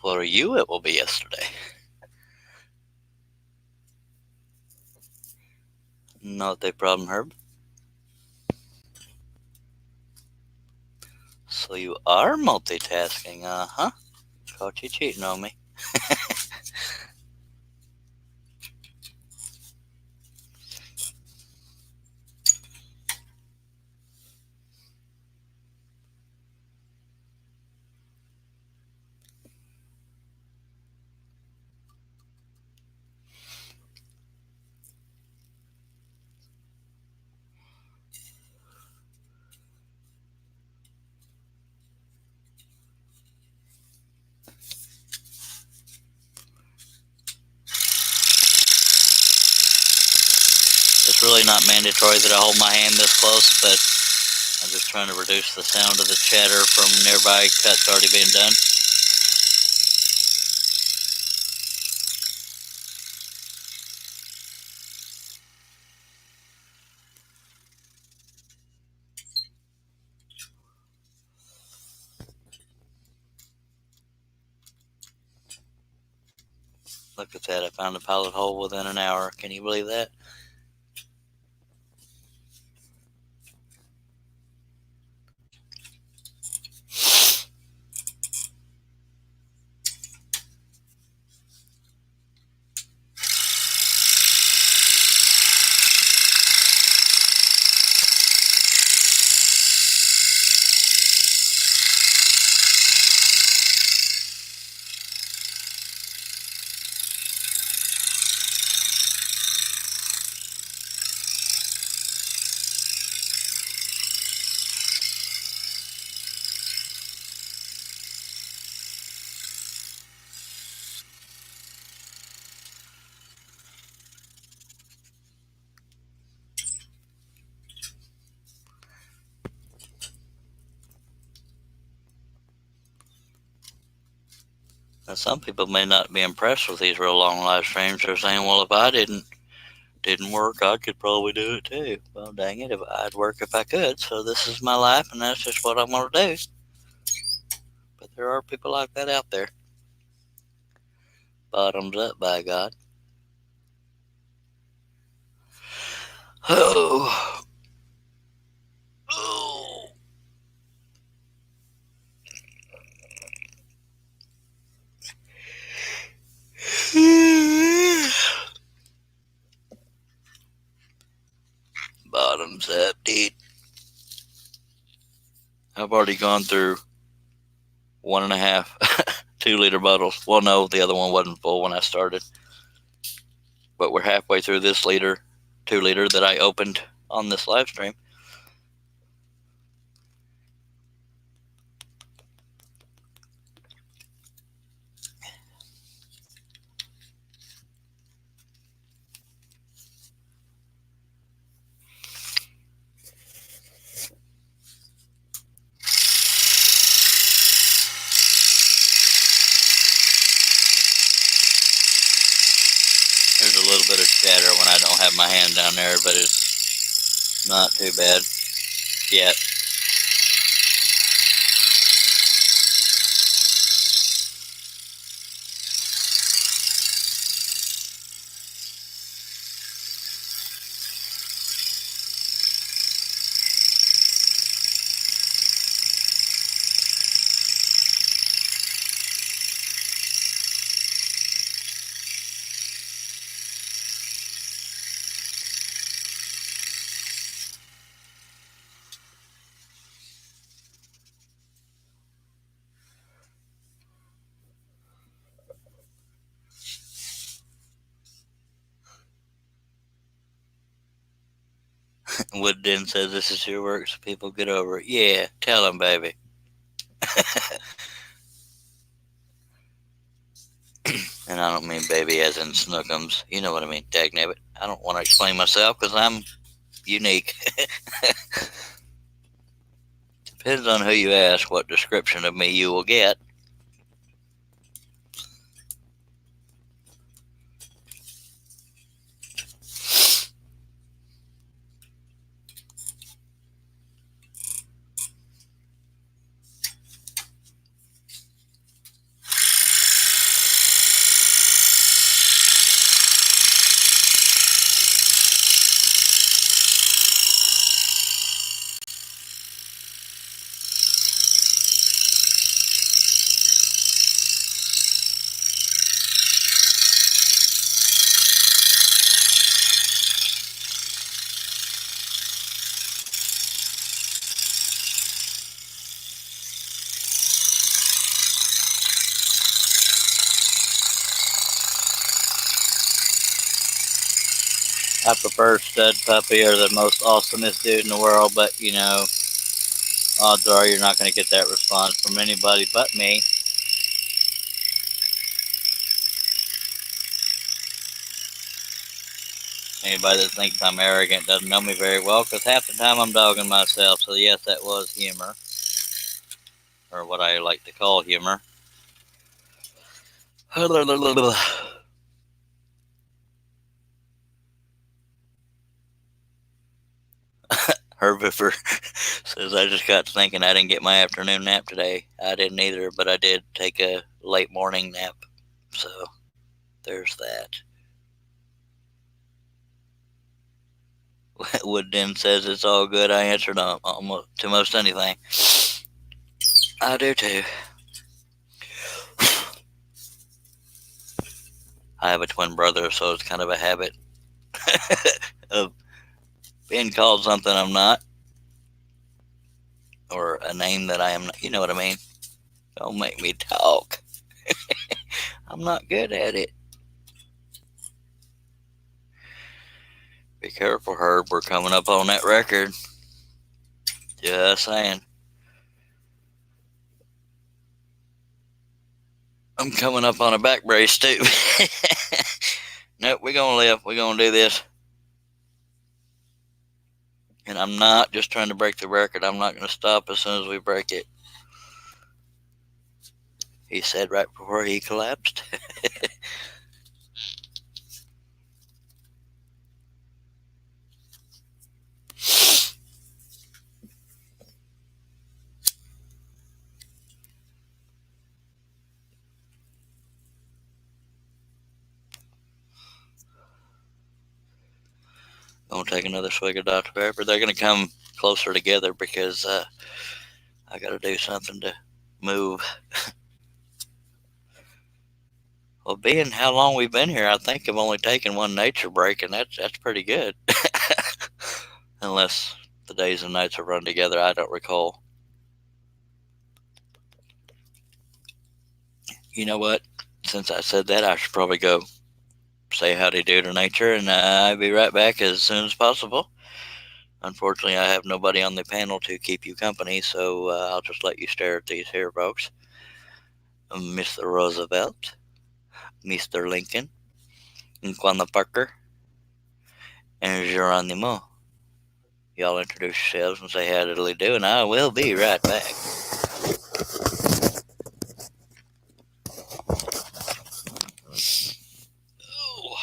S1: For you, it will be yesterday. Not a problem, Herb. So you are multitasking, uh-huh. Caught you cheating on me. really not mandatory that I hold my hand this close, but I'm just trying to reduce the sound of the chatter from nearby cuts already being done. Look at that, I found a pilot hole within an hour. Can you believe that? Now, some people may not be impressed with these real long live streams. They're saying, well, if I didn't work, I could probably do it too. Well, dang it, I'd work if I could. So this is my life, and that's just what I'm going to do. But there are people like that out there. Bottoms up, by God. Oh. Oh. Bottoms up, dude. I've already gone through 1.5 2-liter bottles. Well, no, the other one wasn't full when I started. But we're halfway through this 2-liter that I opened on this live stream. There's a little bit of chatter when I don't have my hand down there, but it's not too bad yet. Woodden says this is your work, so people get over it. Yeah, tell them, baby. And I don't mean baby as in Snookums. You know what I mean, dagnabbit. I don't want to explain myself because I'm unique. Depends on who you ask what description of me you will get. I prefer Stud Puppy or the most awesomest dude in the world, but you know, odds are you're not going to get that response from anybody but me. Anybody that thinks I'm arrogant doesn't know me very well, because half the time I'm dogging myself. So yes, that was humor, or what I like to call humor. Herbifer says, I just got thinking I didn't get my afternoon nap today. I didn't either, but I did take a late morning nap. So there's that. Woodden says it's all good. I answered almost to most anything. I do too. I have a twin brother, so it's kind of a habit of being called something I'm not, or a name that I am not. You know what I mean? Don't make me talk. I'm not good at it. Be careful, Herb. We're coming up on that record. Just saying. I'm coming up on a back brace too. Nope, we're gonna live. We're gonna do this. And I'm not just trying to break the record. I'm not gonna stop as soon as we break it. He said right before he collapsed. Gonna take another swig of Dr. Pepper. They're gonna come closer together because I gotta do something to move. Well, being how long we've been here, I think I've only taken one nature break, and that's pretty good. Unless the days and nights have run together, I don't recall. You know what? Since I said that, I should probably go say howdy do to nature, and I'll be right back as soon as possible. Unfortunately, I have nobody on the panel to keep you company, so I'll just let you stare at these here folks. Mr. Roosevelt, Mr. Lincoln, Nquana Parker, and Geronimo. Y'all introduce yourselves and say how diddly do, and I will be right back. Oh.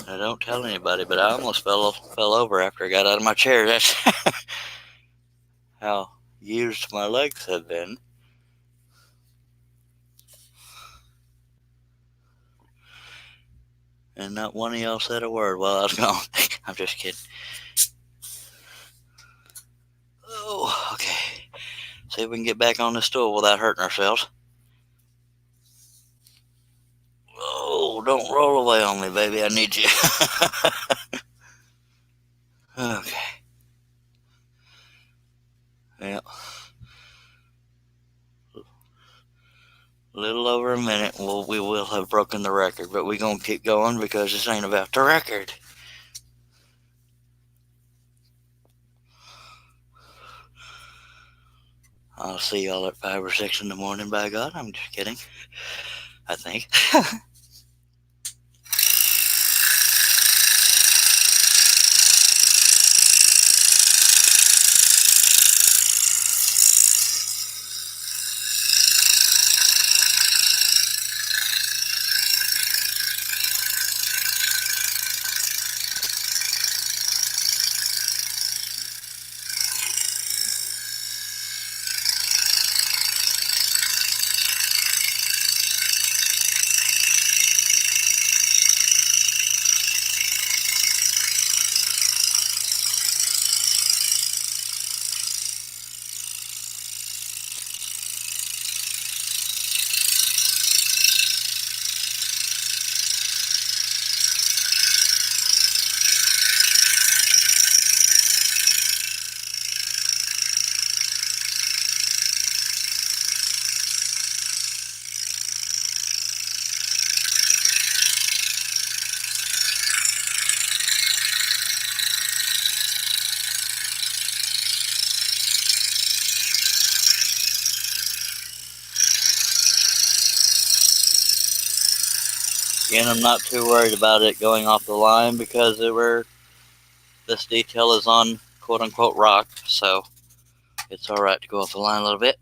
S1: Now, don't tell anybody, but I almost fell over after I got out of my chair. That's how used my legs have been. And not one of y'all said a word while I was gone. I'm just kidding. Oh, okay. See if we can get back on the stool without hurting ourselves. Oh, don't roll away on me, baby. I need you. Okay. Yeah. A little over a minute, we will have broken the record, but we're going to keep going because this ain't about the record. I'll see y'all at 5 or 6 in the morning, by God. I'm just kidding. I think. Again, I'm not too worried about it going off the line because this detail is on quote-unquote rock, so it's alright to go off the line a little bit.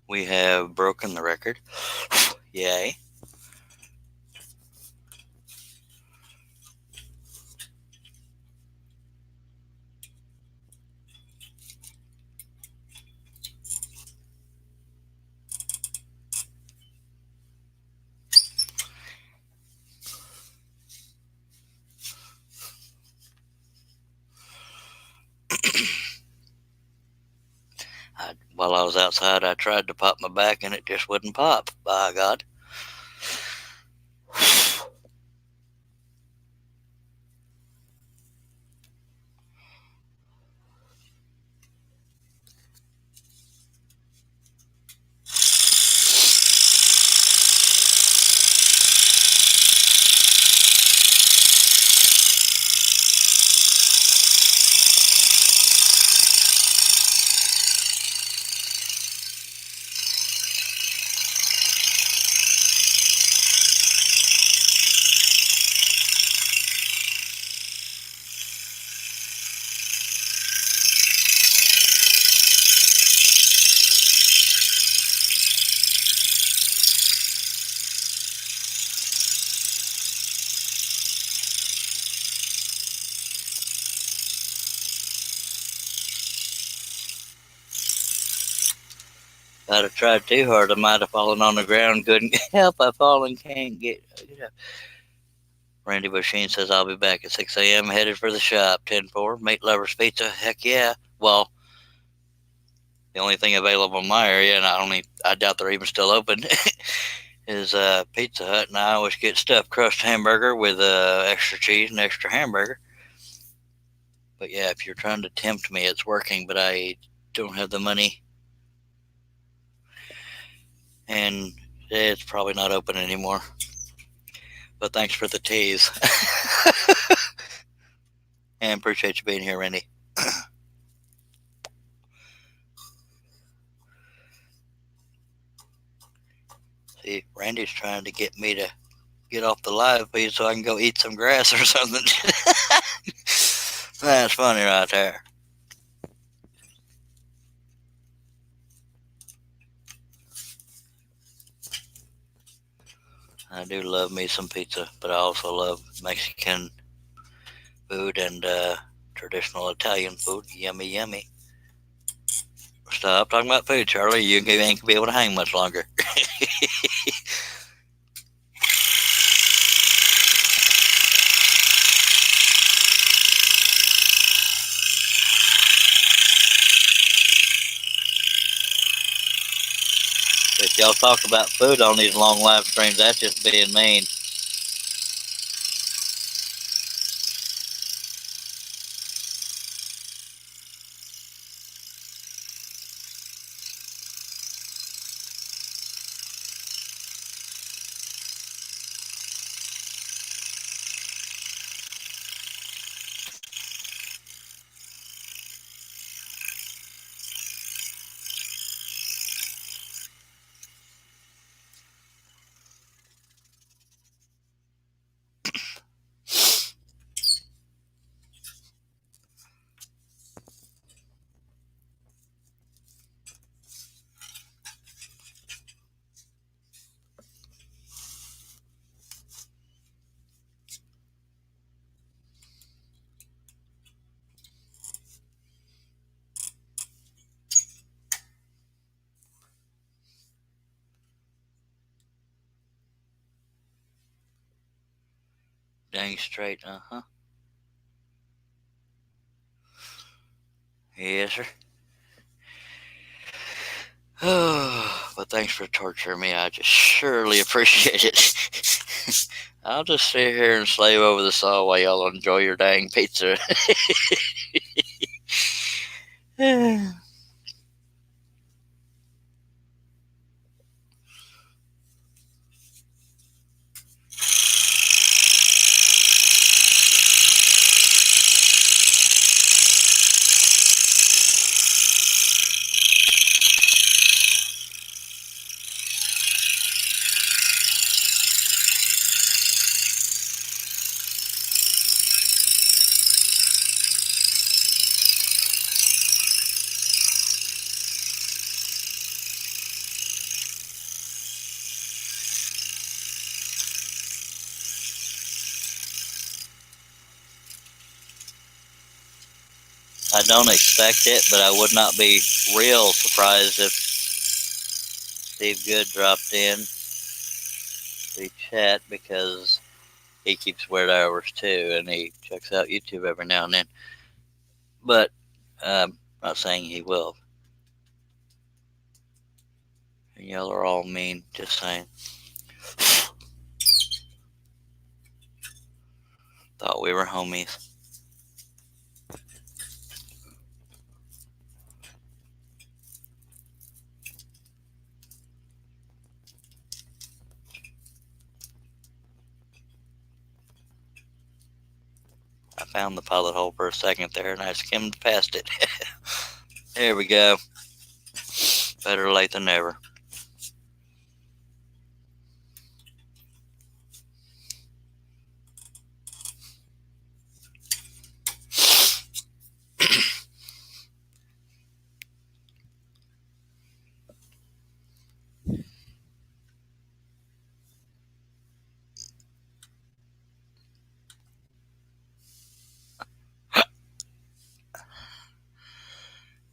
S1: We have broken the record. Yay. While I was outside, I tried to pop my back and it just wouldn't pop, by God. If I'd have tried too hard, I might have fallen on the ground. Couldn't help. I fall and can't get up. Randy Busheen says, I'll be back at 6 a.m. headed for the shop. 10-4. Meat Lovers Pizza. Heck yeah. Well, the only thing available in my area, and I doubt they're even still open, is Pizza Hut. And I always get stuffed crust hamburger with extra cheese and extra hamburger. But yeah, if you're trying to tempt me, it's working, but I don't have the money. And it's probably not open anymore. But thanks for the tease. And appreciate you being here, Randy. See, Randy's trying to get me to get off the live feed so I can go eat some grass or something. That's funny right there. I do love me some pizza, but I also love Mexican food and traditional Italian food. Yummy, yummy. Stop talking about food, Charlie. You ain't going to be able to hang much longer. If y'all talk about food on these long live streams, that's just being mean. Dang straight, Yes, sir. But thanks for torturing me. I just surely appreciate it. I'll just sit here and slave over the saw while y'all enjoy your dang pizza. I don't expect it, but I would not be real surprised if Steve Good dropped in the chat, because he keeps weird hours too, and he checks out YouTube every now and then. But I'm not saying he will. Y'all are all mean, just saying. Thought we were homies. I found the pilot hole for a second there, and I skimmed past it. There we go. Better late than never.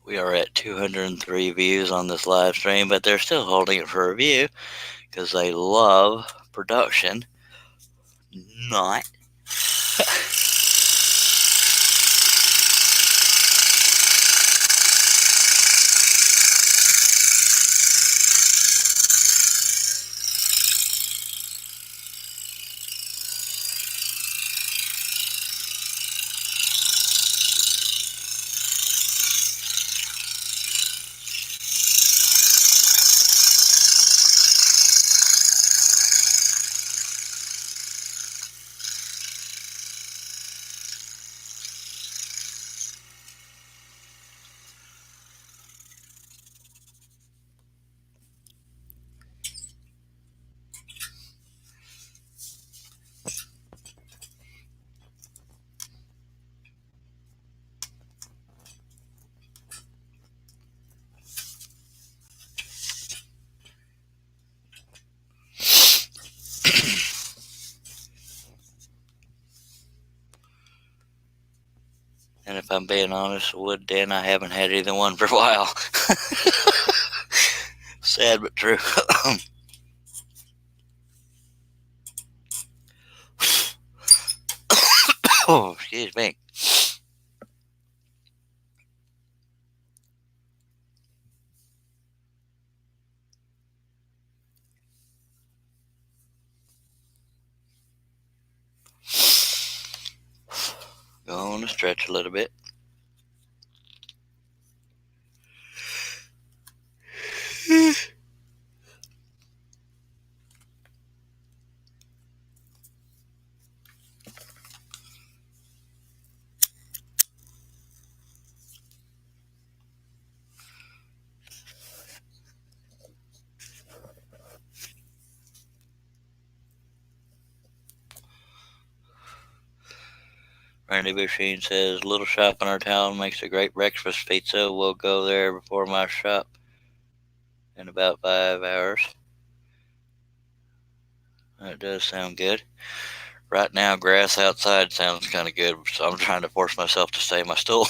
S1: We are at 203 views on this live stream, but they're still holding it for review because they love production. Not. And if I'm being honest, Wood Den, I haven't had either one for a while. Sad but true. Oh, excuse me. Going to stretch a little bit. Randy Busheen says, little shop in our town makes a great breakfast pizza. We'll go there before my shop in about 5 hours. That does sound good. Right now, grass outside sounds kind of good, so I'm trying to force myself to stay in my stool.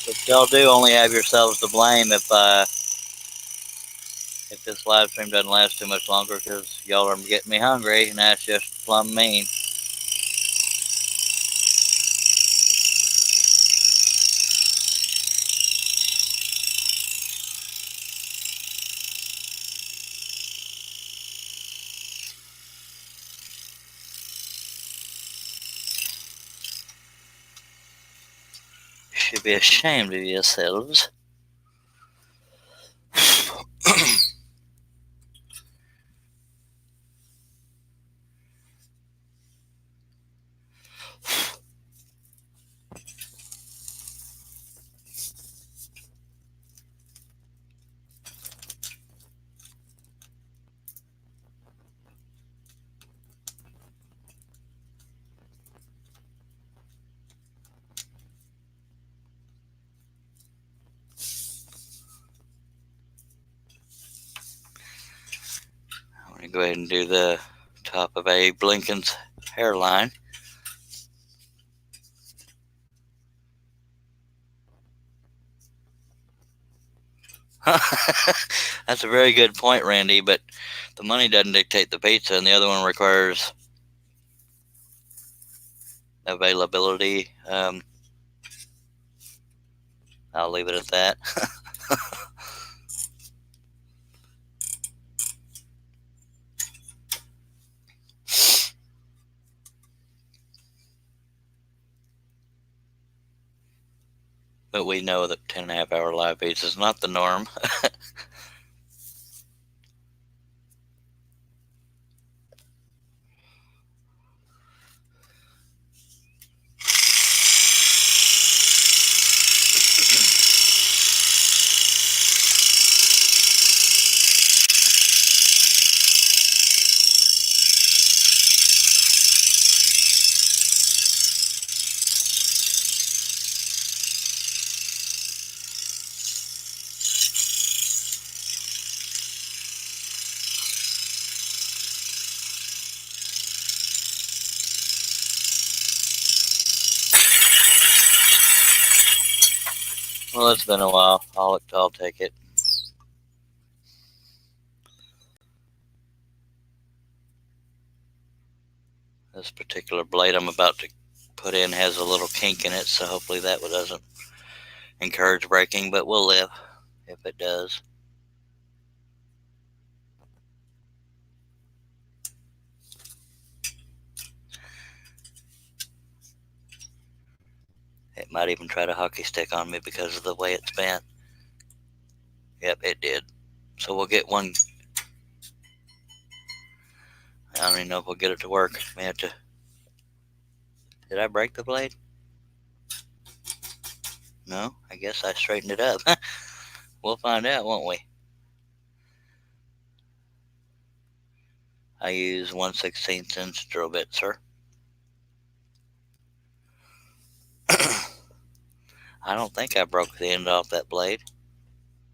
S1: But y'all do only have yourselves to blame if this live stream doesn't last too much longer, because y'all are getting me hungry, and that's just plumb mean. Should be ashamed of yourselves. I'm going to go ahead and do the top of Abe Lincoln's hairline. That's a very good point, Randy, but the money doesn't dictate the pizza, and the other one requires availability. I'll leave it at that. But we know that 10.5 hour live feeds is not the norm. Well, it's been a while. I'll take it. This particular blade I'm about to put in has a little kink in it, so hopefully that doesn't encourage breaking, but we'll live if it does. It might even try to hockey stick on me because of the way it's bent. Yep, it did. So we'll get one. I don't even know if we'll get it to work. We have to. Did I break the blade? No, I guess I straightened it up. We'll find out, won't we? I use 1/16 inch drill bit, sir. I don't think I broke the end off that blade,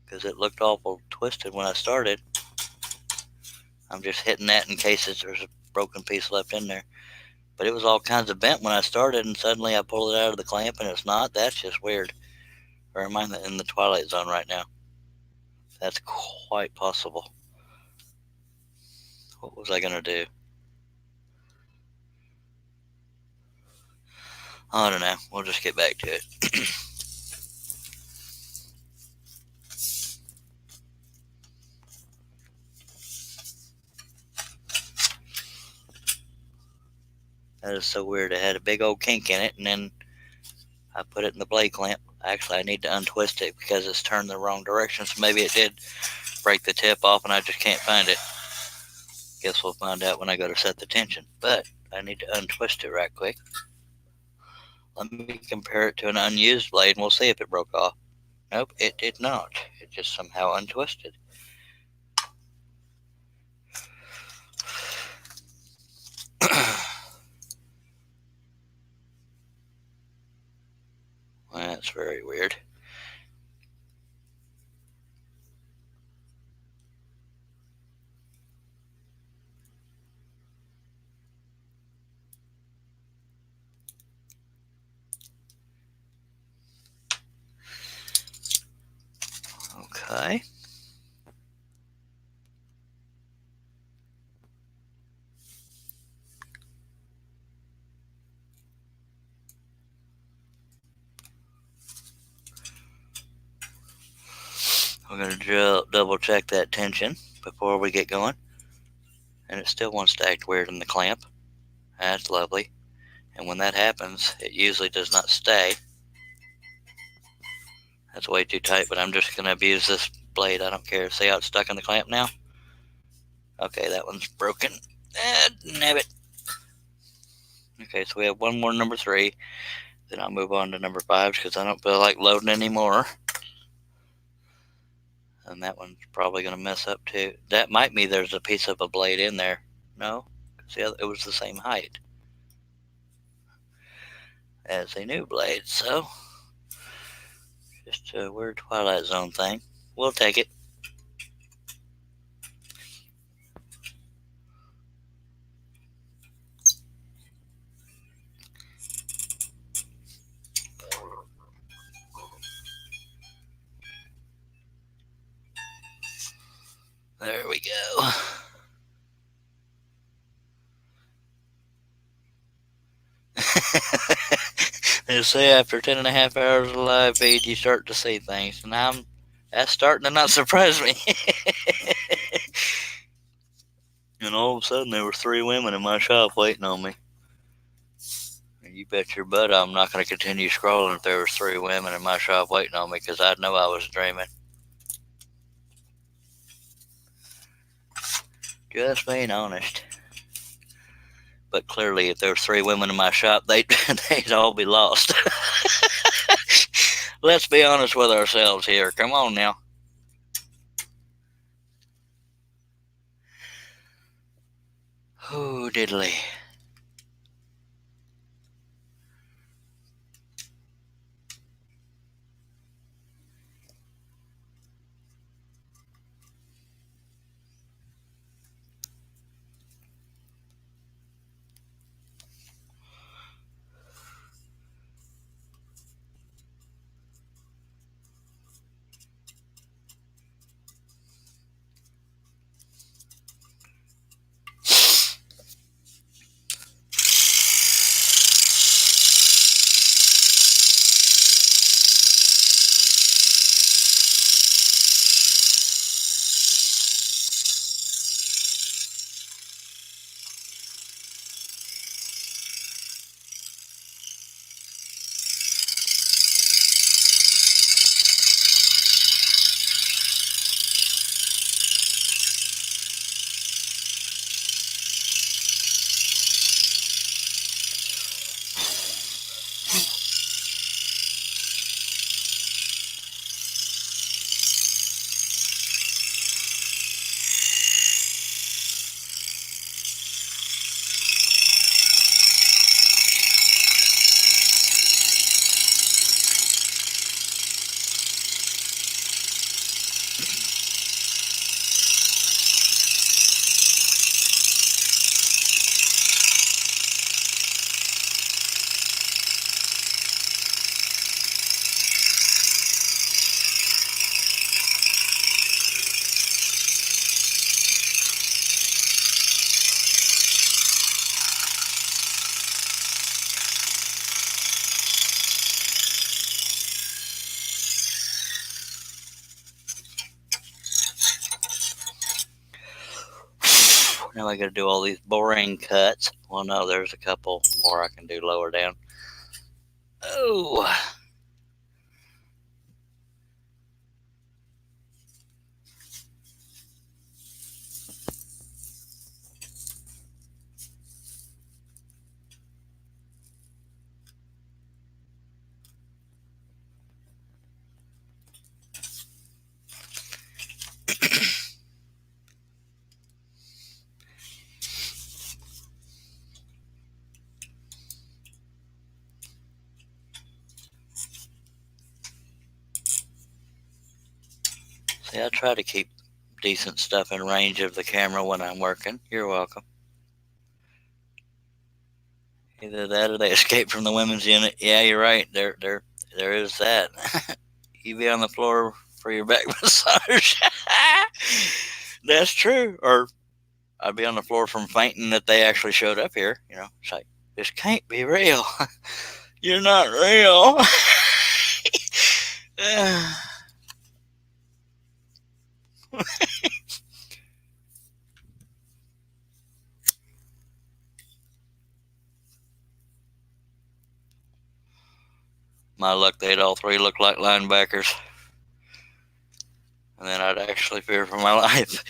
S1: because it looked awful twisted when I started. I'm just hitting that in case there's a broken piece left in there. But it was all kinds of bent when I started, and suddenly I pull it out of the clamp and it's not. That's just weird. Or am I in the twilight zone right now? That's quite possible. What was I going to do? I don't know. We'll just get back to it. That is so weird. It had a big old kink in it, and then I put it in the blade clamp. Actually, I need to untwist it because it's turned the wrong direction, so maybe it did break the tip off and I just can't find it. Guess we'll find out when I go to set the tension. But I need to untwist it right quick. Let me compare it to an unused blade and we'll see if it broke off. Nope, it did not. It just somehow untwisted. Well, that's very weird. Okay. We're going to double check that tension before we get going. And it still wants to act weird in the clamp. That's lovely. And when that happens, it usually does not stay. That's way too tight, but I'm just going to abuse this blade. I don't care. See how it's stuck in the clamp now? Okay, that one's broken. Nabbit. Okay, so we have one more number 3. Then I'll move on to number 5 because I don't feel like loading anymore. And that one's probably going to mess up too. That might mean there's a piece of a blade in there. No? See, it was the same height as a new blade, so just a weird Twilight Zone thing. We'll take it. There we go. They say after 10.5 hours of live feed, you start to see things, and that's starting to not surprise me. And all of a sudden, there were 3 women in my shop waiting on me. And you bet your butt I'm not going to continue scrolling if there was 3 women in my shop waiting on me, because I'd know I was dreaming. Just being honest. But clearly, if there were 3 women in my shop, they'd all be lost. Let's be honest with ourselves here. Come on now. Oh, diddly. Now I got to do all these boring cuts. Well, no, there's a couple more I can do lower down. Oh. See, I try to keep decent stuff in range of the camera when I'm working. You're welcome. Either that or they escaped from the women's unit. Yeah, you're right. There is that. You be on the floor for your back massage. That's true. Or I'd be on the floor from fainting that they actually showed up here. It's like, this can't be real. You're not real. My luck, they'd all three look like linebackers. And then I'd actually fear for my life.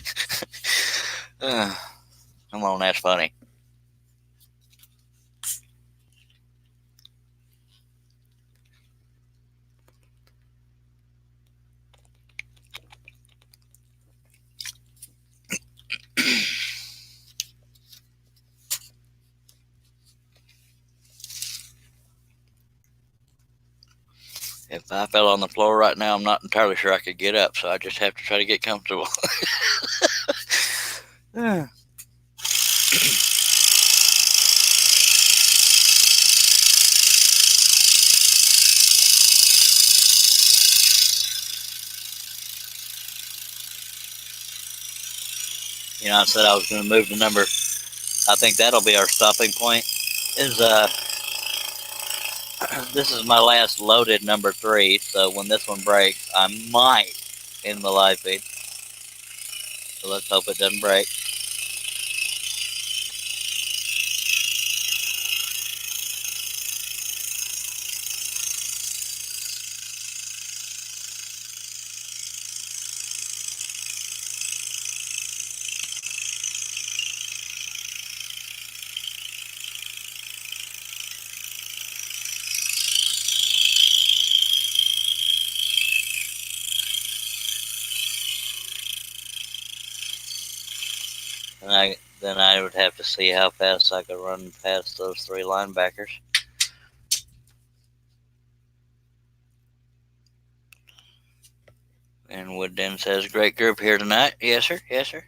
S1: Come on, that's funny. If I fell on the floor right now, I'm not entirely sure I could get up, so I just have to try to get comfortable. I said I was going to move the number. I think that'll be our stopping point. This is my last loaded number 3, so when this one breaks, I might end the live feed. So let's hope it doesn't break. And then I would have to see how fast I could run past those 3 linebackers. And Woodden says, great group here tonight. Yes, sir. Yes, sir.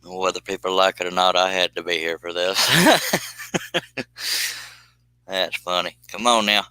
S1: Whether people like it or not, I had to be here for this. That's funny. Come on now.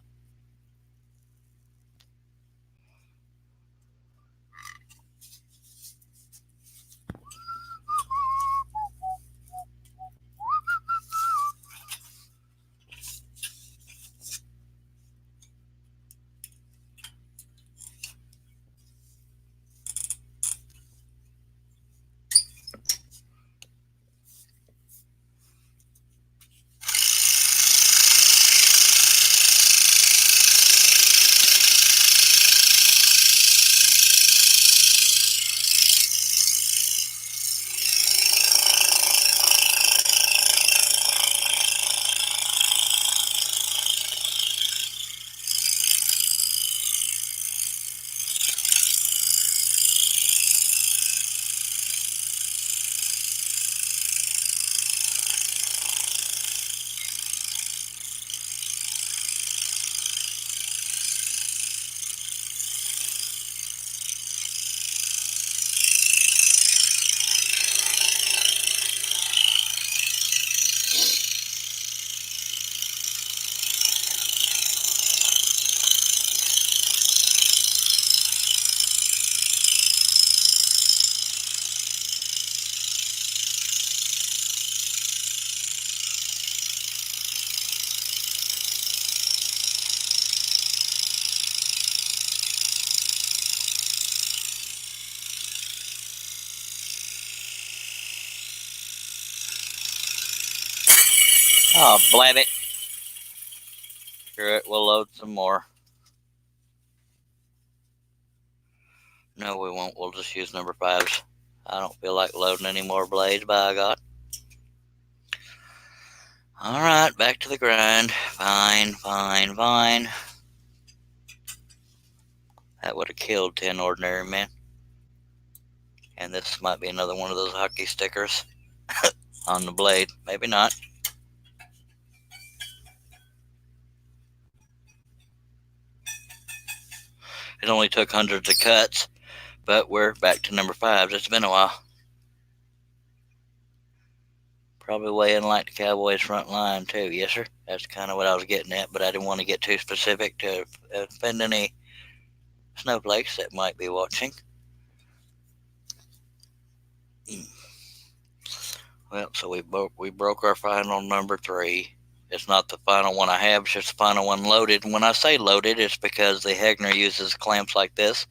S1: Oh, blab it. Screw it, we'll load some more. No, we won't. We'll just use number 5s. I don't feel like loading any more blades, by God. Alright, back to the grind. Fine, fine, fine. That would have killed 10 ordinary men. And this might be another one of those hockey stickers on the blade. Maybe not. It only took hundreds of cuts, but we're back to number 5s. It's been a while. Probably weighing like the Cowboys front line too. Yes, sir. That's kind of what I was getting at, but I didn't want to get too specific to offend any snowflakes that might be watching. Well, so we broke our final number 3. It's not the final one I have; it's just the final one loaded. And when I say loaded, it's because the Hegner uses clamps like this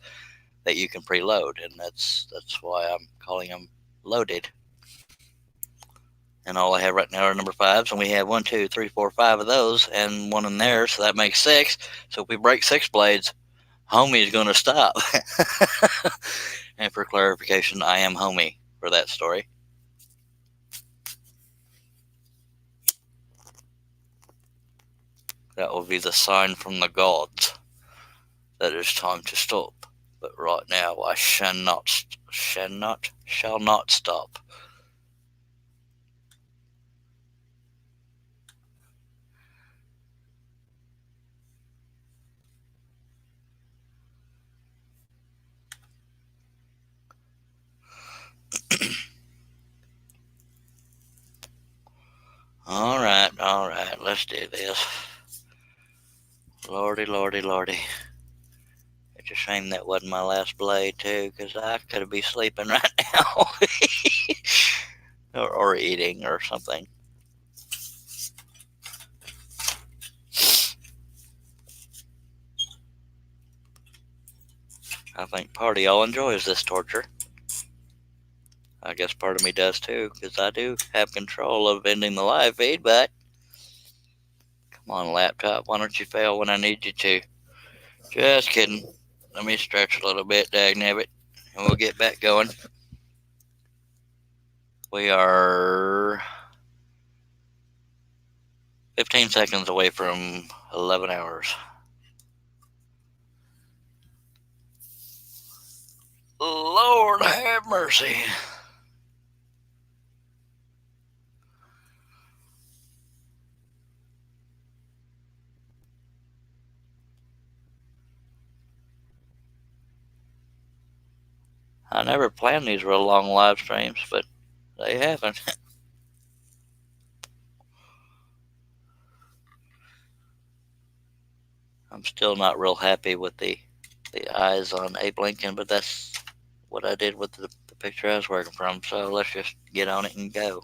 S1: that you can preload, and that's why I'm calling them loaded. And all I have right now are number 5s, and we have 1, 2, 3, 4, 5 of those, and one in there, so that makes 6. So if we break 6 blades, homie is going to stop. And for clarification, I am homie for that story. That will be the sign from the gods that it's time to stop. But right now, I shall not stop. All right, let's do this. Lordy. It's a shame that wasn't my last blade, too, because I could be sleeping right now. or eating or something. I think part of y'all enjoys this torture. I guess part of me does, too, because I do have control of ending the live feed, but come on, laptop, why don't you fail when I need you to? Just kidding. Let me stretch a little bit, dagnabbit, and we'll get back going. We are 15 seconds away from 11 hours. Lord have mercy. I never planned these real long live streams, but they happen. I'm still not real happy with the eyes on Abe Lincoln, but that's what I did with the picture I was working from. So let's just get on it and go.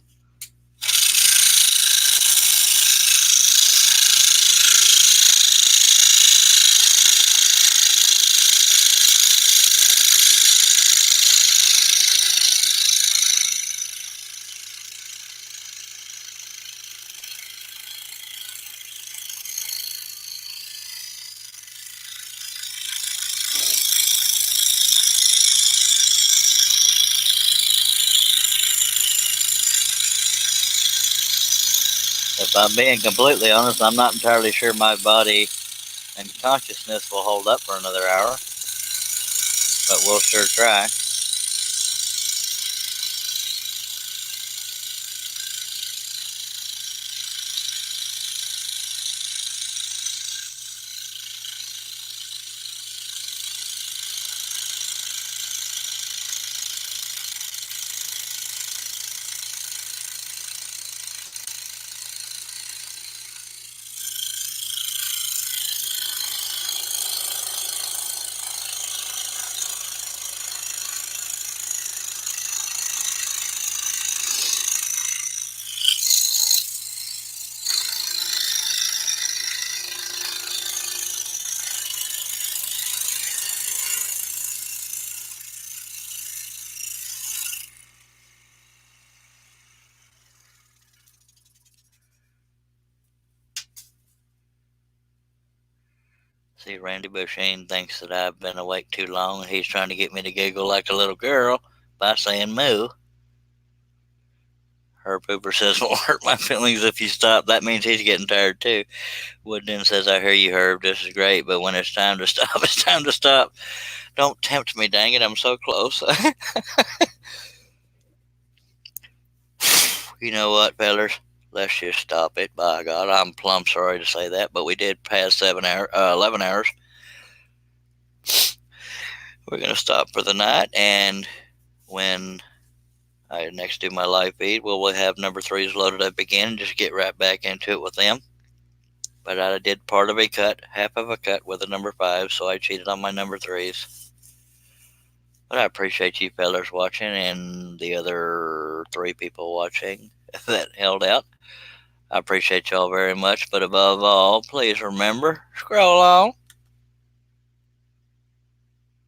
S1: If I'm being completely honest, I'm not entirely sure my body and consciousness will hold up for another hour, but we'll sure try. See, Randy Bushane thinks that I've been awake too long, and he's trying to get me to giggle like a little girl by saying moo. Herb Hoover says, won't hurt my feelings if you stop. That means he's getting tired too. Woodden says, I hear you, Herb. This is great, but when it's time to stop, it's time to stop. Don't tempt me, dang it. I'm so close. You know what, fellers? Let's just stop it. By God, I'm plumb sorry to say that, but we did pass 11 hours. We're going to stop for the night, and when next to my live feed, we'll have number 3s loaded up again and just get right back into it with them. But I did part of a cut, half of a cut with a number 5, so I cheated on my number 3s. But I appreciate you fellas watching and the other 3 people watching that held out. I appreciate y'all very much, but above all, please remember, scroll on.